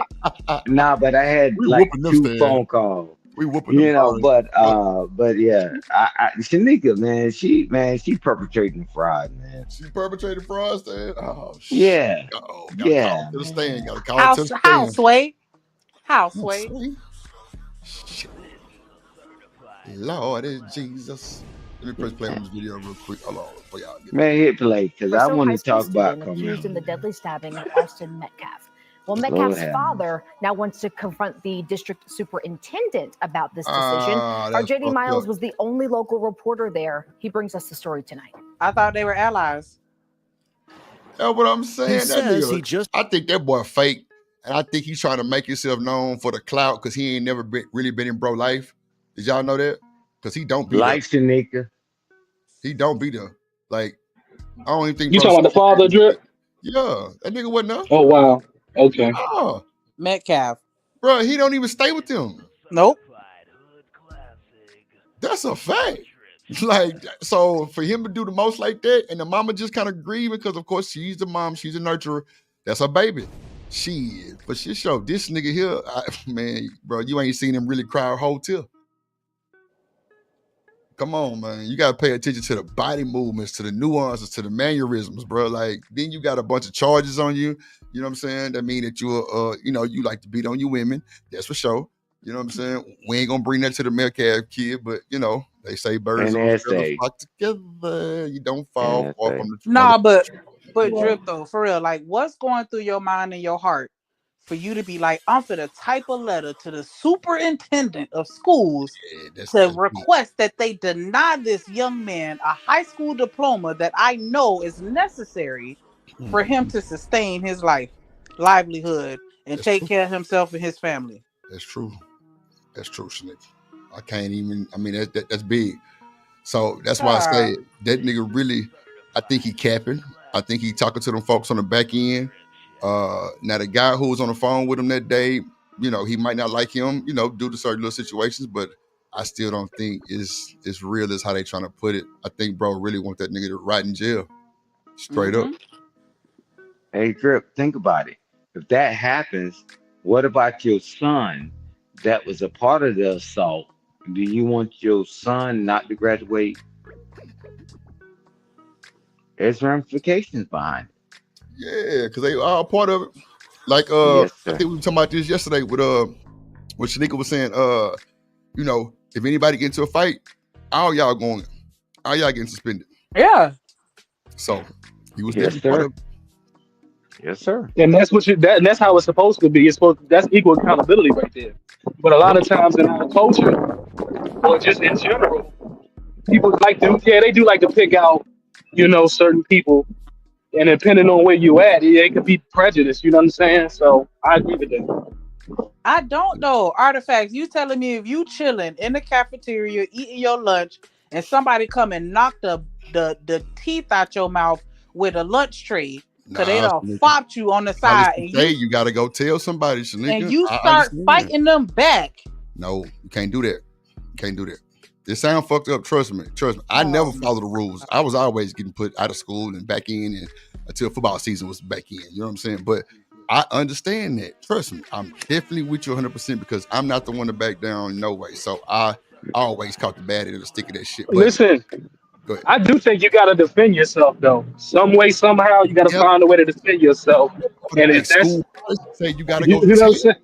Nah, but I had like 2 phone calls. We whooping you know, but yeah, Shanika, man, she perpetrating fraud, man. She perpetrated fraud, Stan. Oh shit. Yeah. Yeah. Call to the stand. Gotta call to the stand. Houseway. Shit. Lord Jesus. Let me press play on this video real quick. Hold on, for y'all. Man, hit play because I want to talk about accused in the deadly stabbing of Austin Metcalf. Well, Metcalf's father now wants to confront the district superintendent about this decision. Our JD Miles was the only local reporter there. He brings us the story tonight. I thought they were allies. That's what I'm saying. He that says nigga, he just... I think that boy fake, and I think he's trying to make himself known for the clout because he ain't never really been in bro life. Did y'all know that? Because he don't be like Shanika. He don't be there. Like, I don't even think you talking about the father, Drip? Yeah, that nigga wasn't there. Oh wow. Okay. Oh. Metcalf. Bro, he don't even stay with them. Nope. That's a fact. Like, so for him to do the most like that, and the mama just kind of grieving because, of course, she's the mom, she's a nurturer. That's her baby. But she showed this nigga here, man, bro, you ain't seen him really cry a whole tear. Come on, man. You gotta pay attention to the body movements, to the nuances, to the mannerisms, bro. Like, then you got a bunch of charges on you. You know what I'm saying? That mean that you're, you like to beat on you women. That's for sure. You know what I'm saying? We ain't gonna bring that to the Metcalf kid, but they say birds of a feather flock together. You don't fall far from the Nah, but Drip though, for real, like, what's going through your mind and your heart for you to be like, I'm for the type of letter to the superintendent of schools to request that they deny this young man a high school diploma that I know is necessary for him to sustain his livelihood, and take care of himself and his family. That's true. That's true, Snick. I can't even. I mean, that's big. So that's why I say that nigga really. I think he capping. I think he talking to them folks on the back end. Now the guy who was on the phone with him that day, he might not like him, due to certain little situations, but I still don't think it's real as how they trying to put it. I think bro really want that nigga to rot in jail. Straight up. Hey, Drip, think about it. If that happens, what about your son that was a part of the assault? Do you want your son not to graduate? There's ramifications behind it. Yeah, because they are part of it. Like, yes, I think we were talking about this yesterday with what Shanika was saying. If anybody get into a fight, all y'all getting suspended. Yeah. So he was yes, part of it. Yes, sir. And that's what that's how it's supposed to be. That's equal accountability right there. But a lot of times in our culture, or just in general, people they do like to pick out, certain people, and depending on where you at, it could be prejudice. You know what I'm saying? So I agree with that. I don't know. Artifacts, you telling me if you chilling in the cafeteria eating your lunch and somebody come and knock the teeth out your mouth with a lunch tray because they done fopped you on the side, and you got to go tell somebody, Shanika. And you start fighting them back. No, you can't do that. You can't do that. It sounds fucked up. Trust me. I never follow the rules. I was always getting put out of school and back in, and until football season was back in. You know what I'm saying? But I understand that. Trust me. I'm definitely with you 100% because I'm not the one to back down. No way. So I always caught the bad end of the stick of that shit. But listen, I do think you got to defend yourself, though. Some way, somehow, you got to find a way to defend yourself. And if that's say you got to go. You know what I'm saying?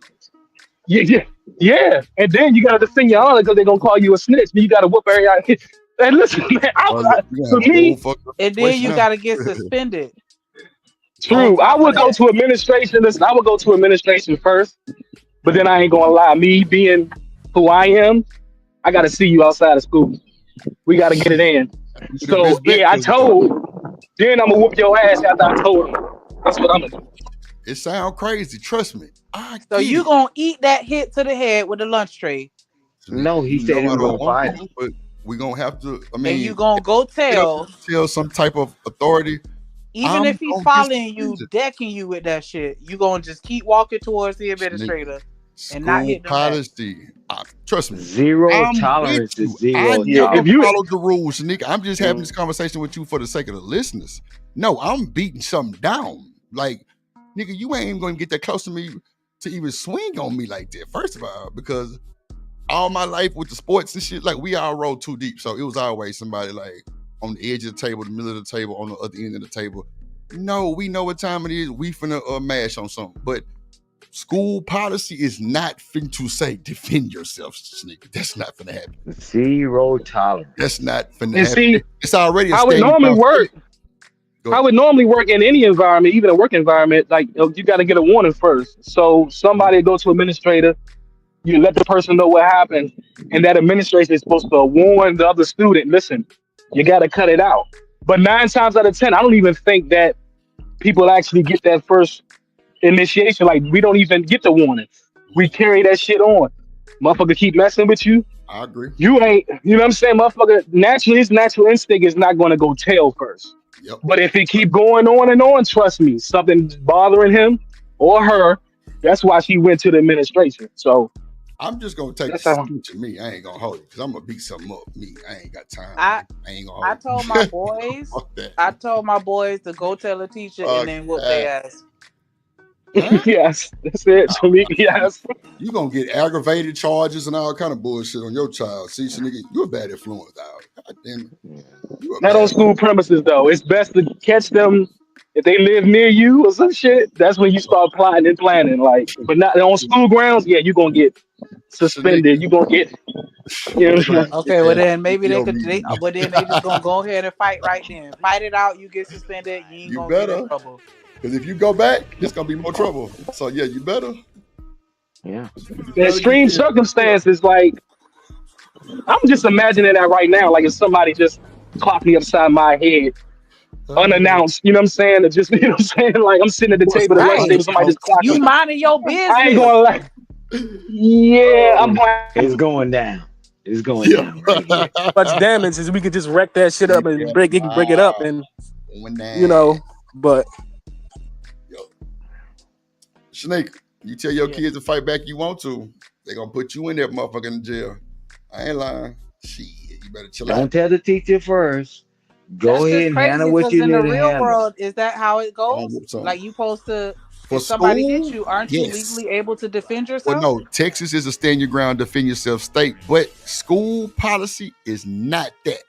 Yeah. And then you got to defend your honor because they're gonna call you a snitch. Then you got to whoop everybody. And listen, man, for me, and then you got to get suspended. True. I would go to administration. Listen, I would go to administration first, but then I ain't gonna lie. Me being who I am, I got to see you outside of school. We got to get it in. So yeah, I told. Then I'm gonna whoop your ass after I told him. That's what I'm gonna do. It sounds crazy. Trust me. So you gonna eat that hit to the head with the lunch tray? No, he said he was gonna fight him. But we gonna have to. I mean, and you gonna go tell some type of authority. Even if he's following you, decking you with that shit, you gonna just keep walking towards the administrator and not hit the policy. Trust me. Zero tolerance is zero tolerance. If you follow the rules, Nick, I'm just having this conversation with you for the sake of the listeners. No, I'm beating something down. Like, nigga, you ain't even gonna get that close to me to even swing on me like that. First of all, because all my life with the sports and shit, like we all rolled too deep. So it was always somebody like on the edge of the table, the middle of the table, on the other end of the table. No, we know what time it is. We finna mash on something. But school policy is not fin to say defend yourself, Sneaker. That's not finna happen. Zero tolerance. That's not finna happen. See, it's already how it normally work. How it normally work in any environment, even a work environment, like you got to get a warning first. So somebody go to administrator, you let the person know what happened, and that administrator is supposed to warn the other student, listen, you got to cut it out. But 9 times out of 10, I don't even think that people actually get that first initiation. Like, we don't even get the warning. We carry that shit on. Motherfucker keep messing with you. I agree. You ain't, you know what I'm saying? Motherfucker, naturally, his natural instinct is not going to go tail first. Yep. But if it keep going on and on, trust me, something's bothering him or her. That's why she went to the administration. So I'm just gonna take a speech of me. I ain't gonna hold it because I'm gonna beat something up. Me, I ain't got time. I ain't gonna hold I told my boys. I told my boys to go tell a teacher and then whoop their ass. Huh? Yes, that's it. Shamika, yes. You gonna get aggravated charges and all kind of bullshit on your child. See, nigga, you a bad influence, dog. God damn it. You a Not on bad. school premises though. It's best to catch them if they live near you or some shit. That's when you start plotting and planning. Like, but not on school grounds. Yeah, you're gonna get suspended. Shanika, You're gonna get. You know what I'm they gonna saying? have to Okay, get well that then maybe they PTO could. meeting. But then they just gonna go ahead and fight right then. Fight it out. You get suspended. You ain't You gonna get in better. trouble. Because if you go back, it's gonna be more trouble. So yeah, you better. Yeah. You The better get extreme your circumstances, like I'm just imagining that right now. Like if somebody just clocked me upside my head unannounced, you know what I'm saying? It just you know what I'm saying? Like I'm sitting at the what's table at the lunch Right. table, somebody just clocked You me. minding your I ain't business. gonna like, yeah, I'm Oh, going It's going down. It's going yeah. down right here. Much damage is we could just wreck that shit up and Yeah, break it up, and when you that, know. But yo, Snake, you tell your kids to fight back, you want to, they gonna put you in that motherfucking jail. I ain't lying. Shit, you better chill out. Don't tell the teacher first. Go That's ahead just and handle crazy what because you in the need to real handle. world, is that how it On goes? whoop something. Like you supposed to, For if somebody hits school, you, aren't you yes. legally able to defend Well, yourself? no, Texas is a stand your ground, defend yourself state, but school policy is not that.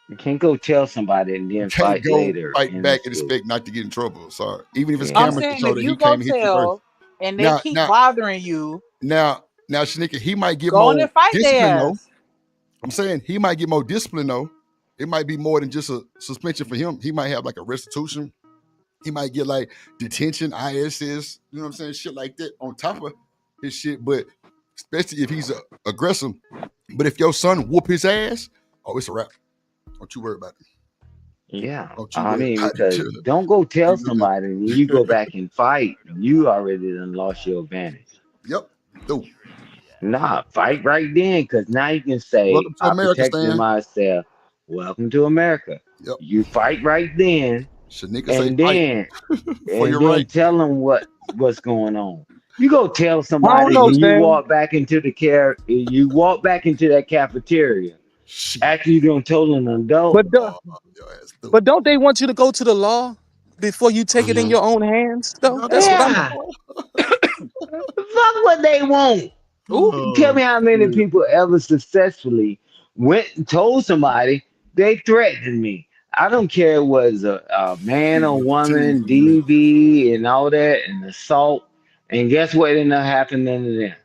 You can't go tell somebody and You then can't fight go later fight in the back and school. expect not to get in trouble. Sorry. Even if it's I'm Yeah. cameras to saying show if that you he go came and hit you first. tell and they Now, keep now, bothering you, now, Shanika, he might get go on more and fight discipline their though. ass. I'm saying he might get more discipline though. It might be more than just a suspension for him. He might have like a restitution. He might get like detention, ISS, you know what I'm saying? Shit like that on top of his shit. But especially if he's aggressive. But if your son whoop his ass, oh, it's a wrap. Don't you worry about it. Yeah. Don't you I worry mean, about it. because don't go tell You know somebody and you go back and fight. You already done lost your advantage. Yep. Do. Nah, fight right then, because now you can say, Welcome to I America, protected Stan. myself. Welcome to America. Yep. You fight right then, Shanika say and fight then for and your then right. tell them what's going on. You go tell I don't somebody know, and you Stan. walk back into you walk back into that cafeteria Shit. after you done told an adult. but the, Your ass do. but don't they want you to go to the law before you take it in your own hands? Though No, that's they what I'm. Yeah, fuck what they want. Ooh, Tell oh, me how many shit. people ever successfully went and told somebody they threatened me. I don't care it was a man or woman, Team. DV and all that, and assault. And guess what ended up happening to them?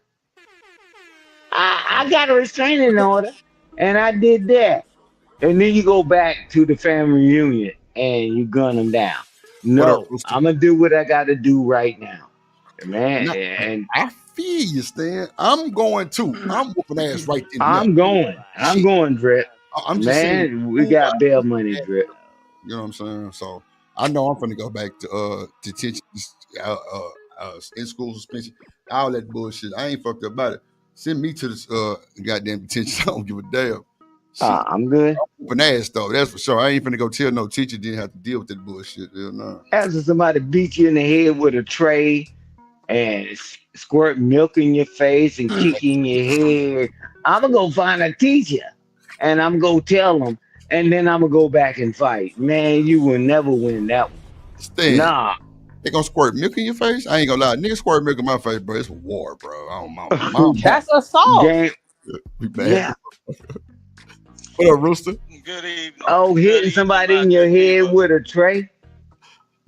I got a restraining order, and I did that. And then you go back to the family reunion and you gun them down. What up, No, Rooster? I'm gonna do what I got to do right now, man. Nah, And I feel you, Stan. I'm going too. I'm whooping ass right in there. I'm going. I'm Shit. going, Drip. I'm just saying. Man, we Ooh, got bail money, Drip. you know what I'm saying? So I know I'm gonna go back to detention, in school suspension, all that bullshit. I ain't fucked up about it. Send me to this goddamn detention. I don't give a damn. Shit. I'm good. Whooping ass though, that's for sure. I ain't finna go tell no teacher didn't have to deal with that bullshit. Hell no. After somebody beat you in the head with a tray and squirt milk in your face and kick you in your head, I'm gonna go find a teacher and I'm gonna tell them, and then I'm gonna go back and fight. Man, you will never win that one. Stan, Nah. they gonna squirt milk in your face? I ain't gonna lie. Niggas squirt milk in my face, bro. It's a war, bro. I don't my that's assault. Game. be bad. Yeah. What up, Rooster? Good evening. Oh, Good hitting evening, somebody my in your good head people. with a tray.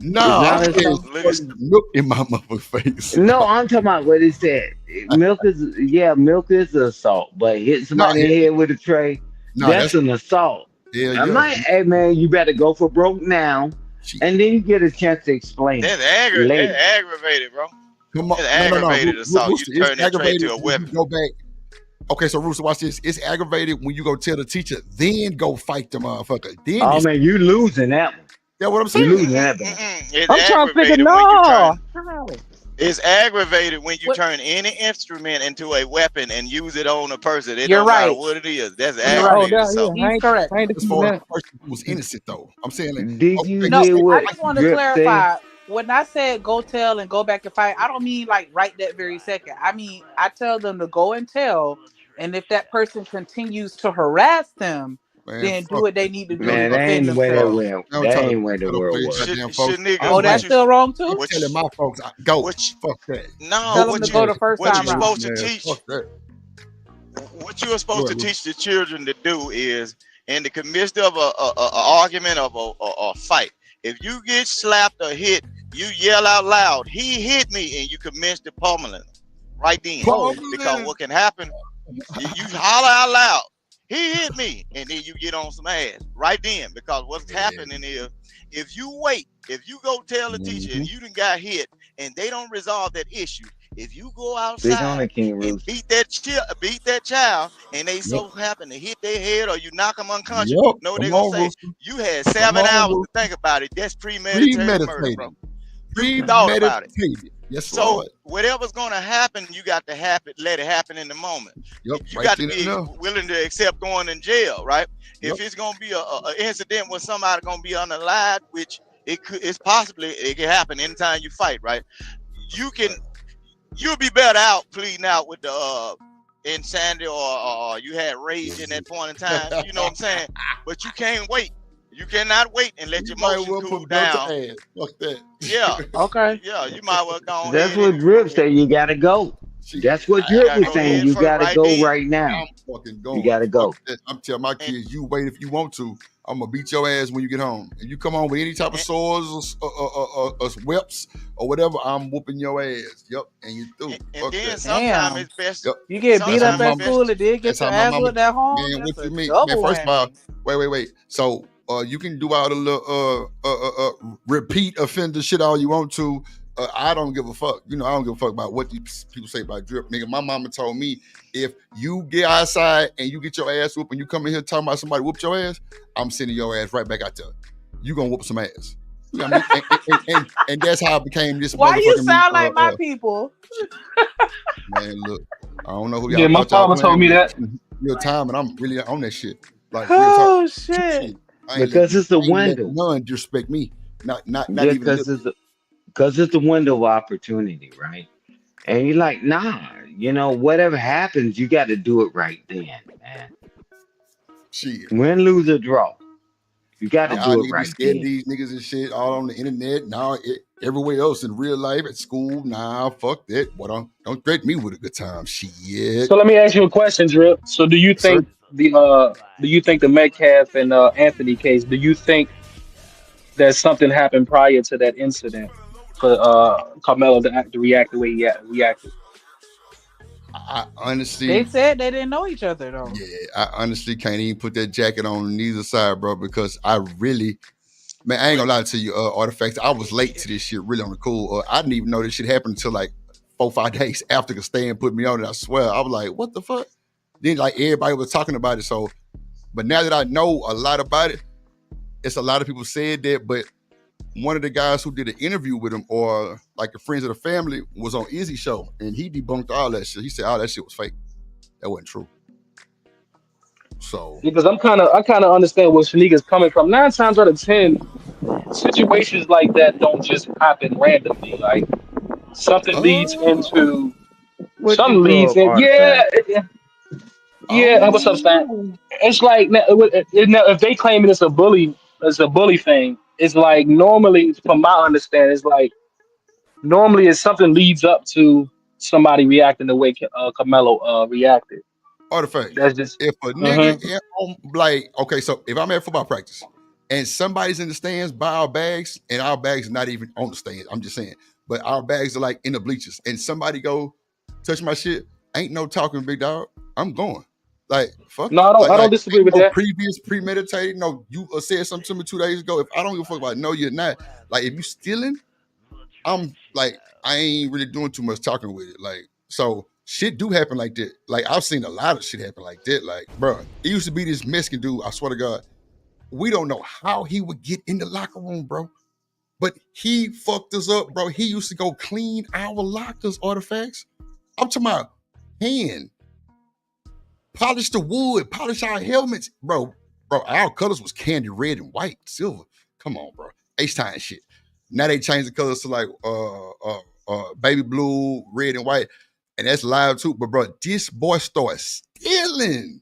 No, Is I'm that saying assault? Look at squirting milk in my motherfucking face. No, I'm talking about what it said. Milk is assault, but hitting No, somebody in the head with a tray, no, that's that's an assault. hell I'm yeah. like, hey man, you better go for broke now, Shit. and then you get a chance to explain that's it later. aggravated, bro. Come on, That's no. aggravated assault. Rooster, You it's turn that tray aggravated into a when you weapon. go back. Okay, so Rooster, watch this. It's aggravated when you go tell the teacher, then go fight the motherfucker. Then Oh it's man, you losing that one. that's what I'm You saying. losing that one. It's I'm trying to figure. aggravated when you turn. No, It's aggravated when you What? turn any instrument into a weapon and use it on a person. It You're don't matter right. what it is. That's You're No, oh, right. aggravated that, assault. yeah, He's correct. I ain't as defending far as that. the person who was innocent though. I'm saying like, Did you okay, you No, hear say I what just want to Drip said? clarify. When I said go tell and go back and fight, I don't mean like right that very second. I mean, I tell them to go and tell. And if that person continues to harass them, then do what they need to do to Man, that defend ain't the way that themselves. went. That ain't the way the world works. Oh, that's still wrong too? I'm telling my folks, go. Fuck that. No, Tell them to go the first what time you're round. supposed to teach. Fuck that. What you are supposed Go to ahead, teach the children to do is, in the midst of a argument of a fight, if you get slapped or hit, you yell out loud, "He hit me," and you commence to pummeling right then. Because what can happen, you holler out loud, "He hit me," and then you get on some ass right then. Because what's happening is, if you wait, if you go tell the teacher and you done got hit and they don't resolve that issue, if you go outside and beat that child and they so happen to hit their head or you knock them unconscious, Yep. no, Come they're gonna on, say Wilson. you had Come 7 on, hours Wilson. to think about it. That's premeditated murder, bro. You thought about it. Yes, So Lord. whatever's gonna happen, you got to let it happen in the moment. Yep. You Right got to then be and there. willing to accept going in jail, right? Yep. If it's gonna be a incident where somebody gonna be unalive, which it's possibly it can happen anytime you fight, right? You'll be better out pleading out with the insanity or you had rage in that point in time. You know what I'm saying? But you can't wait. You cannot wait and let your emotions cool down. Fuck that. Yeah. Okay. Yeah, you might well go That's ahead what and Drip said. You gotta go. That's what Drip was saying. You gotta go right now. I'm fucking going. You gotta go. Fuck that. I'm telling my kids, you wait if you want to. I'm gonna beat your ass when you get home. If you come home with any type of sores or whips or whatever, I'm whooping your ass. Yep, and you through. And then sometimes it's best. Yep. You get beat up at Mama, school and then get that's your how my ass mama. whipped at home. Man, what That's you a mean? double Man, first of all, whammy. wait. So you can do all the little repeat offender shit all you want to. I don't give a fuck. You know, I don't give a fuck about what these people say about Drip. Nigga, my mama told me if you get outside and you get your ass whooped and you come in here talking about somebody whooped your ass, I'm sending your ass right back out there. You gonna whoop some ass. You know what I mean? and that's how I became this Why you motherfucking sound like my people? man, look, I don't know who y'all Yeah, my thought y'all father told playing me with that. in real time, and I'm really on that shit. Like Oh real talk. shit! I ain't Because it's the I ain't let window. none disrespect me. Not Yeah, even a because little. it's the window of opportunity, right? And you're like, nah, whatever happens, you got to do it right then, man. Shit. Win, lose, or draw. You got to Y'all do it niggas be right scared of then. these niggas and shit all on the internet. Now everywhere else in real life at school. Nah, fuck that. What don't threaten me with a good time. Shit. So let me ask you a question, Drip. So do you think the Metcalf and Anthony case? Do you think that something happened prior to that incident for Carmelo to react the way he reacted? I honestly, They said they didn't know each other though. yeah, I honestly can't even put that jacket on neither side, bro, because I really, man, I ain't gonna lie to you, Artifacts. I was late to this shit, really on the cool. I didn't even know this shit happened until like 4-5 days after Stan put me on it. I swear, I was like, what the fuck? Then like everybody was talking about it. So, but now that I know a lot about it, it's a lot of people said that, but one of the guys who did an interview with him or like the friends of the family was on Izzy show and he debunked all that shit. He said all that shit was fake. That wasn't true. So Because I kind of understand where Shanika's coming from. 9 times out of 10, situations like that don't just happen randomly. Like something leads into What you grow up, Artifact? yeah. What's up, Stan? It's like now, if they claim it's a bully thing, it's like normally, from my understanding, it's like normally it's something leads up to somebody reacting the way Carmelo reacted. Artifact. That's just If a nigga like, okay, so if I'm at football practice and somebody's in the stands by our bags and our bags are not even on the stands, I'm just saying, but our bags are like in the bleachers and somebody go touch my shit, ain't no talking, big dog. I'm going. Like, fuck no, it. I don't disagree with no that. previous premeditated. No, you said something to me 2 days ago. If I don't give a fuck about, no, you're not. Like, if you stealing, I'm like, I ain't really doing too much talking with it. Like, so shit do happen like that. Like, I've seen a lot of shit happen like that. Like, bro, it used to be this Mexican dude. I swear to God, we don't know how he would get in the locker room, bro. But he fucked us up, bro. He used to go clean our lockers, Artifacts. I'm talking about hand. Polish the wood, polish our helmets. Bro, our colors was candy red and white, silver. Come on, bro. H-time shit. Now they changed the colors to like baby blue, red, and white. And that's live too. But bro, this boy started stealing.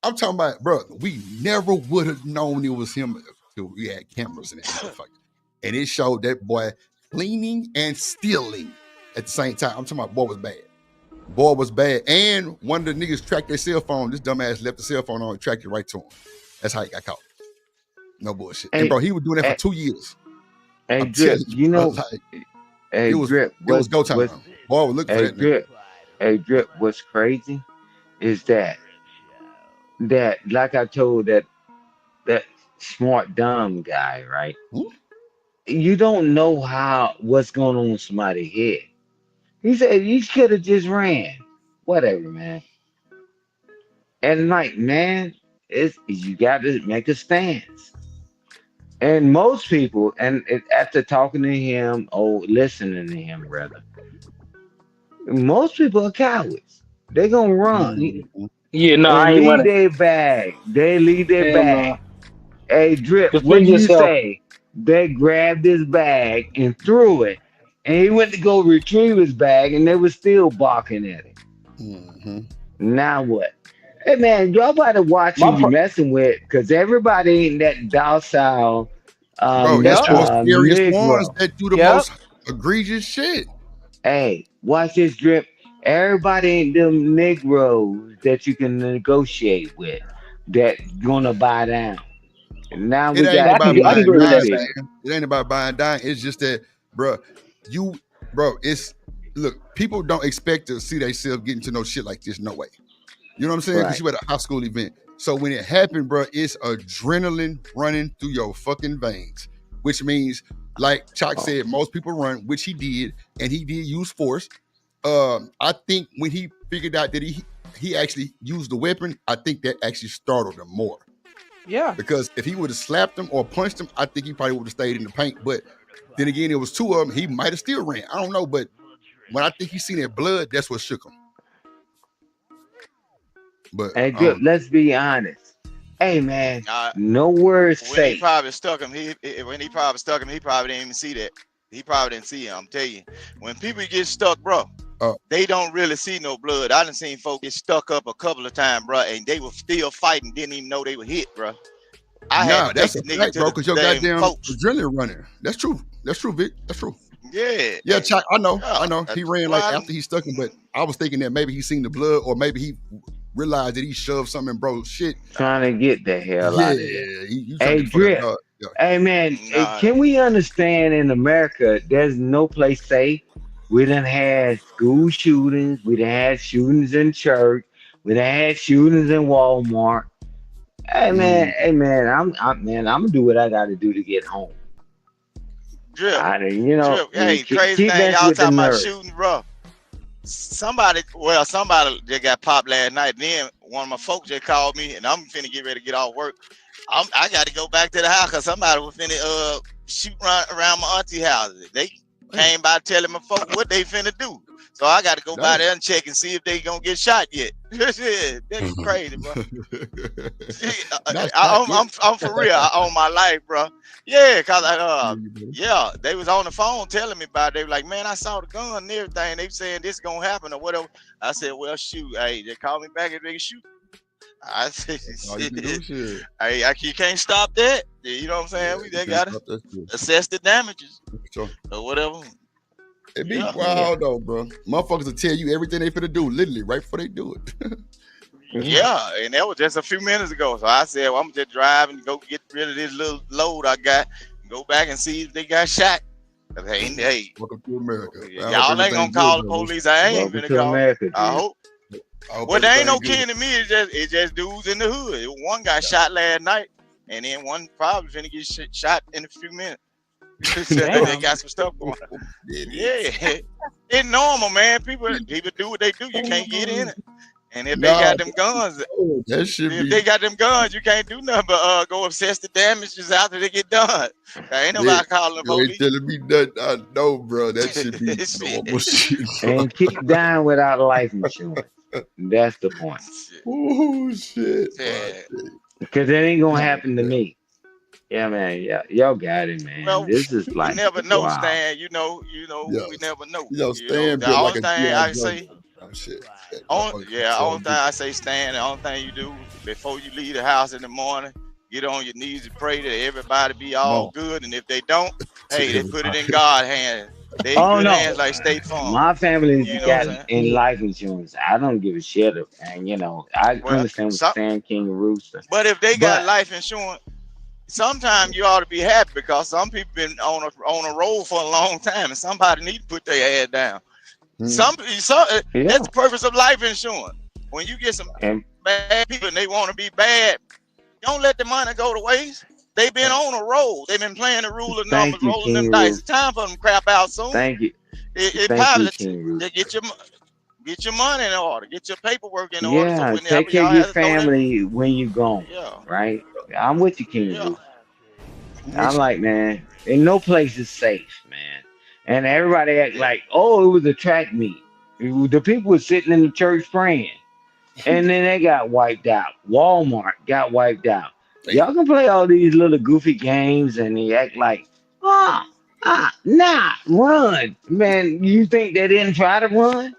I'm talking about, bro. We never would have known it was him till we had cameras in that motherfucker, and it showed that boy cleaning and stealing at the same time. I'm talking about boy was bad. Boy was bad, and one of the niggas tracked their cell phone. This dumbass left the cell phone on and tracked it right to him. That's how he got caught. No bullshit. And Hey, bro, he was doing that for hey, 2 years. hey, I'm telling Drip, you, you bro. know, Like hey, it was Drip, go time. Boy, was looking for that nigga. Drip, what's crazy is that like I told that smart dumb guy, right? Hmm? You don't know what's going on in somebody's head. He said you could have just ran. Whatever, man. And like, man, you got to make a stance. And most people, after talking to him or listening to him, rather, most people are cowards. They're gonna run Mm-hmm. Yeah, no, I and ain't leave running. their bag. They leave their Hell bag. no. Hey, Drip, what Defend do you yourself. say? They grabbed his bag and threw it. And he went to go retrieve his bag and they were still barking at him. Mm-hmm. Now what? Hey man, y'all better watch who My you per- messing with, because everybody ain't that docile Bro, it's the Yep. most serious ones Negro. that do the Yep. most egregious shit. Hey, watch this, Drip. Everybody ain't them Negroes that you can negotiate with that gonna buy down. And now It we ain't got I about can I can these agree buying with dying, that. snitches. man. It ain't about buying dying. It's just that, bro, it's look, people don't expect to see themselves getting to no shit like this. No way. You know what I'm saying? Because Right. you at a high school event. So when it happened, bro, it's adrenaline running through your fucking veins, which means, like Chalk Oh. said, most people run, which he did, and he did use force. I think when he figured out that he actually used the weapon, I think that actually startled him more. Yeah. Because if he would have slapped him or punched him, I think he probably would have stayed in the paint. But then again, it was two of them. He might have still ran. I don't know. But when I think he seen that blood, that's what shook him. But Hey, I Drip, don't let's be honest. Hey man, Uh, no words when he safe. probably stuck him, when he probably stuck him, he probably didn't even see that. He probably didn't see him. I'm telling you, when people get stuck, bro, know. they don't really see no blood. I done seen folks get stuck up a couple of times, bro, and they were still fighting, didn't even know they were hit, bro. I had Nah, to take that's the a nigga fact, to bro. the Because your damn goddamn coach. adrenaline running. That's true. That's true, Vic. That's true. Yeah, Yeah, Chuck, I know. yeah. He ran like Well, after he stuck him, but I was thinking that maybe he seen the blood or maybe he realized that he shoved something in bro's shit. Trying to get the hell Yeah, out of there. you trying to Hey, get the fuck out of Drip. dog. Yeah. Hey man, nah, can we understand in America there's no place safe? We done had school shootings, we done had shootings in church, we done had shootings in Walmart. Mm. Hey man, I'm gonna do what I gotta do to get home. drip, Hey, crazy Keep thing, messing y'all with the talking about nerve. shooting, bro. Somebody that got popped last night. And then one of my folks just called me, and I'm finna get ready to get off work. I got to go back to the house because somebody was finna shoot around my auntie house. They came by telling my folk what they finna do. So I got to go by there and check and see if they gonna get shot yet. That's crazy, bro. Not shot yet. I'm for real on my life, bro. Yeah, cause yeah, they was on the phone telling me about it. They were like, man, I saw the gun and everything. They saying this gonna happen or whatever. I said, well, shoot, hey, they call me back if they can shoot. I said, All you can do shit. you can't stop that. You know what I'm saying? Yeah, We you just can't gotta stop that shit. assess the damages Sure. or whatever. It be Yeah. wild though, bro. Motherfuckers will tell you everything they finna do, literally, right before they do it. Yeah, and that was just a few minutes ago. So I said, well, I'm just drive and go get rid of this little load I got, and go back and see if they got shot. Hey, Welcome to America. I hope y'all ain't everything gonna call the good, brothers. police. I ain't Welcome finna to call. America, I dude. hope. I hope Well, they ain't no everything kin to me. It's just dudes in the hood. One got shot last night, and then one probably finna get shot in a few minutes. They got some stuff going on. Yeah, it's normal, man. People do what they do. You can't get in it. And if they got them guns, that should if be. they got them guns, you can't do nothing but go assess the damages after they get done. Ain't nobody calling the You ain't police. telling me nothing. I know, bro. That should be normal shit, bro. And keep dying without life insurance. That's the point. Oh shit. Yeah. Because it ain't gonna happen to me. Yeah, man. Yeah, y'all got it, man. Well, This is we like never know, wow. Stan. Yeah. We never know. Stan The built only like a thing G.I. I Joe. say, Oh shit. That Yeah, so only thing I say, Stan, the only thing you do before you leave the house in the morning, get on your knees and pray that everybody be come all on. good. And if they don't, To hey, they put it everybody. in God's hands. They in Oh good no, hands like State Farm. my family You know what got I'm saying? in life insurance. I don't give a shit, and I Well, understand what you're some, saying, King Rooster. but if they got But life insurance, sometimes you ought to be happy because some people been on a roll for a long time and somebody need to put their head down. Hmm. yeah, That's the purpose of life insurance. When you get some and bad people and they want to be bad, don't let the money go to waste. They've been Right. on a roll. They've been playing the rule of numbers, thank you, rolling them King dice. Rooster. It's time for them to crap out soon. Thank you, It thank you, probably King they Rooster. get your money in order, get your paperwork in order. So Yeah, take whenever care of y'all your have to throw that, family when you gone, yeah, right? I'm with you, King yeah. Rooster. I'm I'm with like, man, and no place is safe, man. And everybody act like, oh, it was a track meet. The people were sitting in the church praying, and then they got wiped out. Walmart got wiped out. you. Y'all can play all these little goofy games, and they act like, nah, run, man. You think they didn't try to run?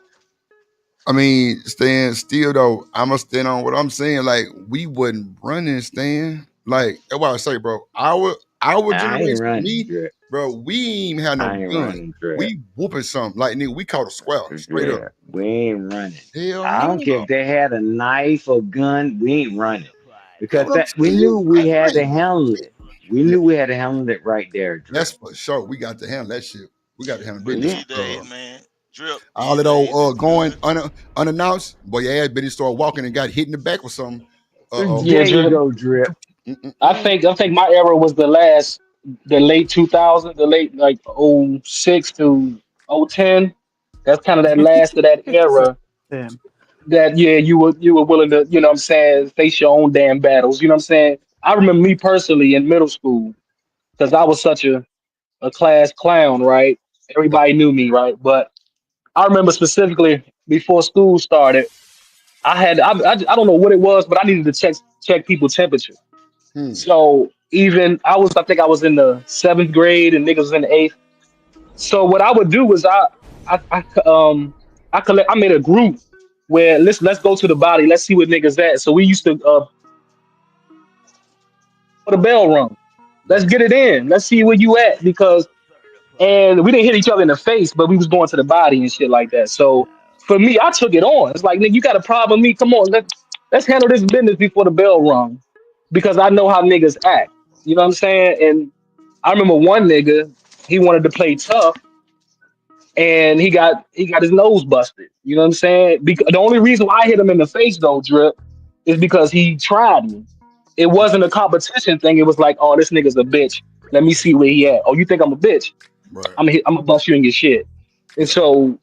I mean, Stan, still though, I'ma stand on what I'm saying. Like, we wasn't running, Stan. Like, that's why I say, bro, our I ain't generation, running, me, drip. bro, we ain't even had no I ain't gun. running, drip. We whooping something. Like, nigga, we caught a square, straight up. Yeah, we ain't running. Hell I don't care no. if they had a knife or gun, we ain't running. That's Because what I'm that we telling knew you. we had to Right. handle it. We Yeah, knew we had to handle it right there, that's Drip. for sure. We got to handle that shit. We got to handle But business. Yeah. these days, man, drip. All These that old days is going good. unannounced, boy, your ass better start walking and got hit in the back with something. Yeah, There you Drip. go, Drip. Mm-mm-mm. I think my era was the late 2000s, the late like '06 to '010. That's kind of that last of that era. Same. That yeah, you were willing to, you know what I'm saying, face your own damn battles. You know what I'm saying? I remember me personally in middle school because I was such a class clown, right? Right. Everybody knew me, right? But I remember specifically before school started, I don't know what it was, but I needed to check people's temperature. Hmm. So even I think I was in the seventh grade and niggas was in the eighth. So what I would do was I made a group where let's go to the body, let's see what niggas at. So we used to put a bell rung. Let's Right. get it in. Let's see where you at because and we didn't hit each other in the face, but we was going to the body and shit like that. So for me, I took it on. It's like, nigga, you got a problem with me? Come on, let's handle this business before the bell rung, because I know how niggas act. You know what I'm saying? And I remember one nigga, he wanted to play tough, and he got his nose busted. You know what I'm saying? Because the only reason why I hit him in the face though, Drip, is because he tried me. It wasn't a competition thing. It was like, oh, this nigga's a bitch. Let me see where he at. Oh, you think I'm a bitch? Right. I'm gonna bust you in your shit. And Right. so,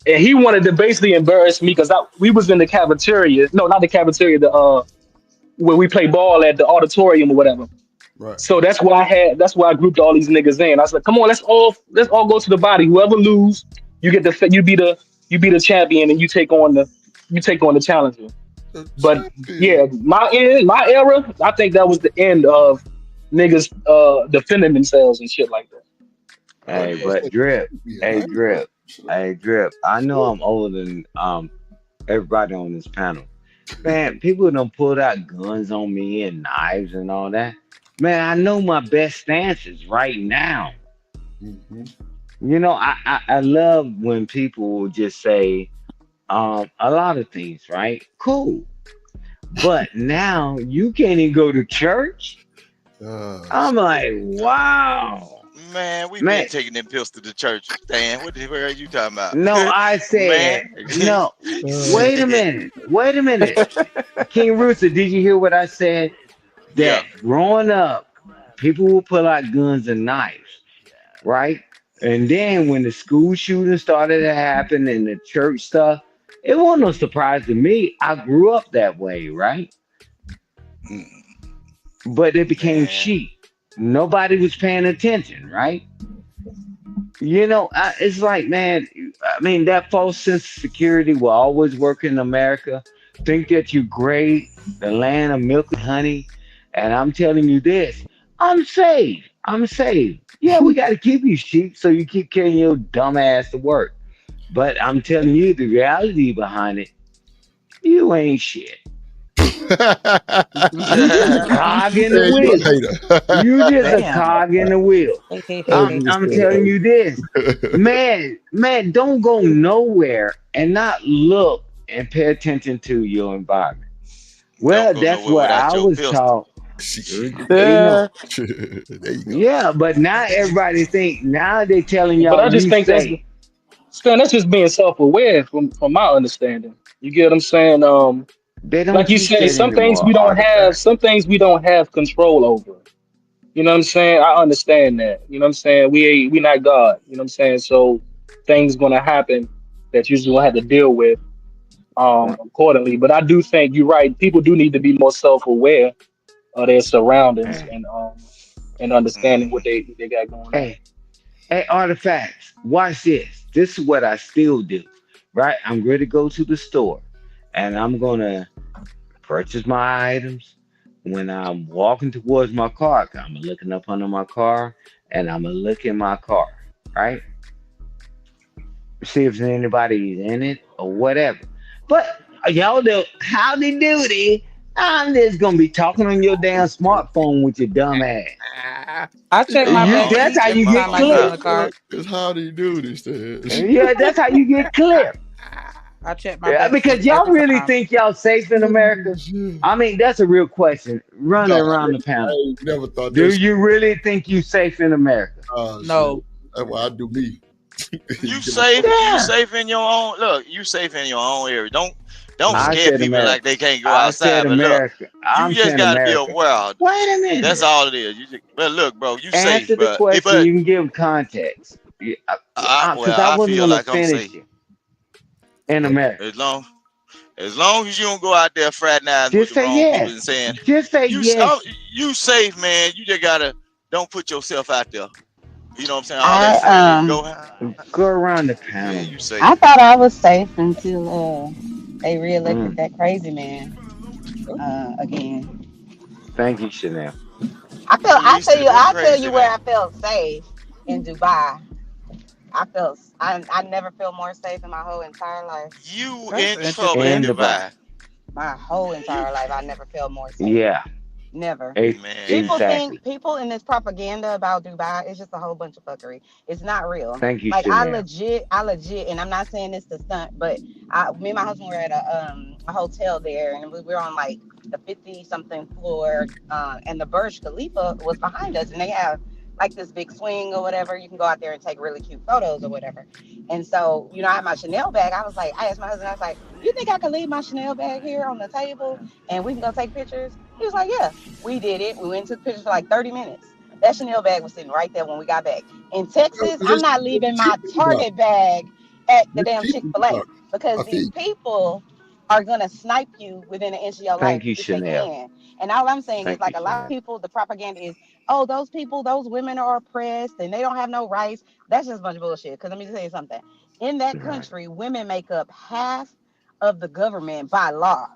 and he wanted to basically embarrass me because we was in the cafeteria. No, not the cafeteria. The where we play ball at the auditorium or whatever. Right. So that's why I grouped all these niggas in. I was like, come on, let's all go to the body. Whoever lose, you get you be the champion, and you take on the challenger. The But champion. yeah, my era, I think that was the end of niggas defending themselves and shit like that. I thought Hey, you were but gonna say Drip, champion. hey I ain't know. Drip, hey Drip. I know I'm older than everybody on this panel. Man, people done pulled out guns on me and knives and all that. Man, I know my best stances right now. Mm-hmm. I love when people will just say a lot of things, right? Cool. But now you can't even go to church. I'm like, wow. Man, we been Man, taking them pills to the church. Dan, what the hell are you talking about? no, I Man. said, no, wait a minute. Wait a minute. King Rooster, did you hear what I said? Yeah. That growing up, people will pull out guns and knives, right? And then when the school shooting started to happen and the church stuff, it wasn't no surprise to me. I grew up that way, right? Mm, But it became man. sheep. Nobody was paying attention, right? It's like, man, I mean, that false sense of security will always work in America. Think that you're great, the land of milk and honey. And I'm telling you this, I'm saved. I'm saved. Yeah, we got to keep you sheep so you keep carrying your dumb ass to work. But I'm telling you the reality behind it. You ain't shit. You just a cog in the Man, you a wheel. You just a Damn. cog in the wheel. I'm telling you this, man, don't go nowhere and not look and pay attention to your environment. Don't Well, go that's nowhere what without I your was pistol. taught. You know, there you go. yeah, but now everybody think now they telling But y'all I just you think safe. Stan, that's just being self-aware from my understanding. You get what I'm saying? They don't Like you teach say, that some things anymore. we don't have, Artifact. some things we don't have control over. You know what I'm saying? I understand that. You know what I'm saying? We not God. You know what I'm saying? So things gonna happen that you just gonna have to deal with accordingly. But I do think you're right. People do need to be more self-aware of their surroundings Hey, and understanding Hmm. what they got going on. hey, hey, artifacts. Watch this. This is what I still do. Right? I'm ready to go to the store, and I'm gonna purchase my items. When I'm walking towards my car, I'm looking up under my car and I'm gonna look in my car, right? See if there's anybody in it or whatever. But y'all know how they do it. I'm just gonna be talking on your damn smartphone with your dumb ass. I check my You, I back don't that's even how seat check you every my get time I phone get in clipped. the now. car. It's how they do this. Yeah, that's how you get clipped. I check my Yeah, back because seat y'all every really time. think y'all safe in America. I mean, that's a real question running No, around the panel. I ain't never thought Do that shit. you really think you safe in America? Oh shit. No. That's why I do me. You You get my safe. phone. You Yeah. safe in your own. Look, you safe in your own area. Don't I scare said people like America. they can't go I said outside. But look, America. you I'm just saying got to be America. aware. Wait a That's minute. all it is. But look, bro, you safe. Answer the question. But You can give context. Yeah, because well, I I wasn't feel gonna like I'm finish safe it in America. as long as you don't go out there fraternizing with Just the say wrong people yes. and saying Just say you yes. you safe, man. You just gotta don't put yourself out there. You know what I'm saying? All that I friendly go. Go around the Yeah, panel. you safe. I thought I was safe until they reelected Mm, that crazy man again. thank you, Chanel. I He's tell still you a I tell you crazy where man. I felt safe in Dubai. I never felt more safe in my whole entire life. You That's in trouble in interesting. And the bar. Dubai. My whole You entire life I never felt more safe. Yeah. Never. People man. Exactly. think people in this propaganda about Dubai is just a whole bunch of fuckery. It's not real. Thank you, Like Chanel. I legit, and I'm not saying this to stunt, but me and my husband were at a hotel there, and we were on like the 50 something floor, and the Burj Khalifa was behind us, and they have like this big swing or whatever. You can go out there and take really cute photos or whatever. And so, I had my Chanel bag. I asked my husband, I was like, you think I could leave my Chanel bag here on the table and we can go take pictures? He was like, yeah. We did it. We went and took pictures for like 30 minutes. That Chanel bag was sitting right there when we got back. In Texas, I'm not leaving Cheap my in Dubai. Target bag at the It's damn cheap in Chick-fil-A Dubai. because I feel these you. people are gonna snipe you within an inch of your life Thank you, if they Chanel. can. And all I'm saying is Thank you, like a lot of Chanel. people, the propaganda is, oh, those people, those women are oppressed and they don't have no rights. That's just a bunch of bullshit. Because let me just tell you something. In that Right. country, women make up half of the government by law.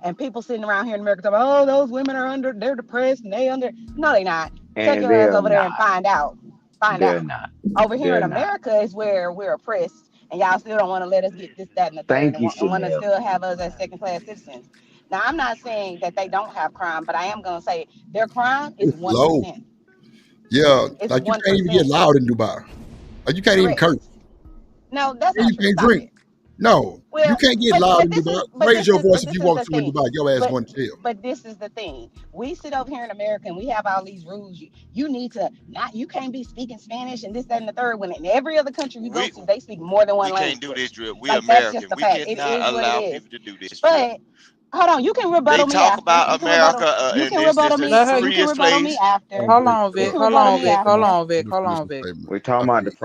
And people sitting around here in America talking, oh, those women are they're depressed and they under. No, they not. Take And your ass they're over there and not. find out. Find They're out. not. Over here in They're not. America is where we're oppressed, and y'all still don't want to let us get this, that, and the third, Thank and you, want to Chanel. still have us as second class citizens. Now, I'm not saying that they don't have crime, but I am gonna say their crime is It's one low. percent. Yeah, It's like you one can't even get percent. loud in Dubai. Like you can't even Correct. curse. No, that's And not you true. can't Stop drink. it. No, you Well, can't get loud in Dubai. Raise your voice but if this you is walk the through in thing. Dubai. Your ass But going to jail. but this is the thing. We sit over here in America and we have all these rules. You need to not you can't be speaking Spanish and this, that, and the third. When in every other country you go We to, they speak more than one we can't do this language. drip. We Like that's just American. a We fact. It cannot is what it allow is. people to do this drip. But hold on, you can They rebuttal me talk after. about America You and can this is rebuttal the me. Let her. You can freest rebuttal me place. after. Hold on, You Vic. can Hold rebuttal on, me Vic. Hold after. on, Vic. Hold on, Vic. We're I talking about feel the you.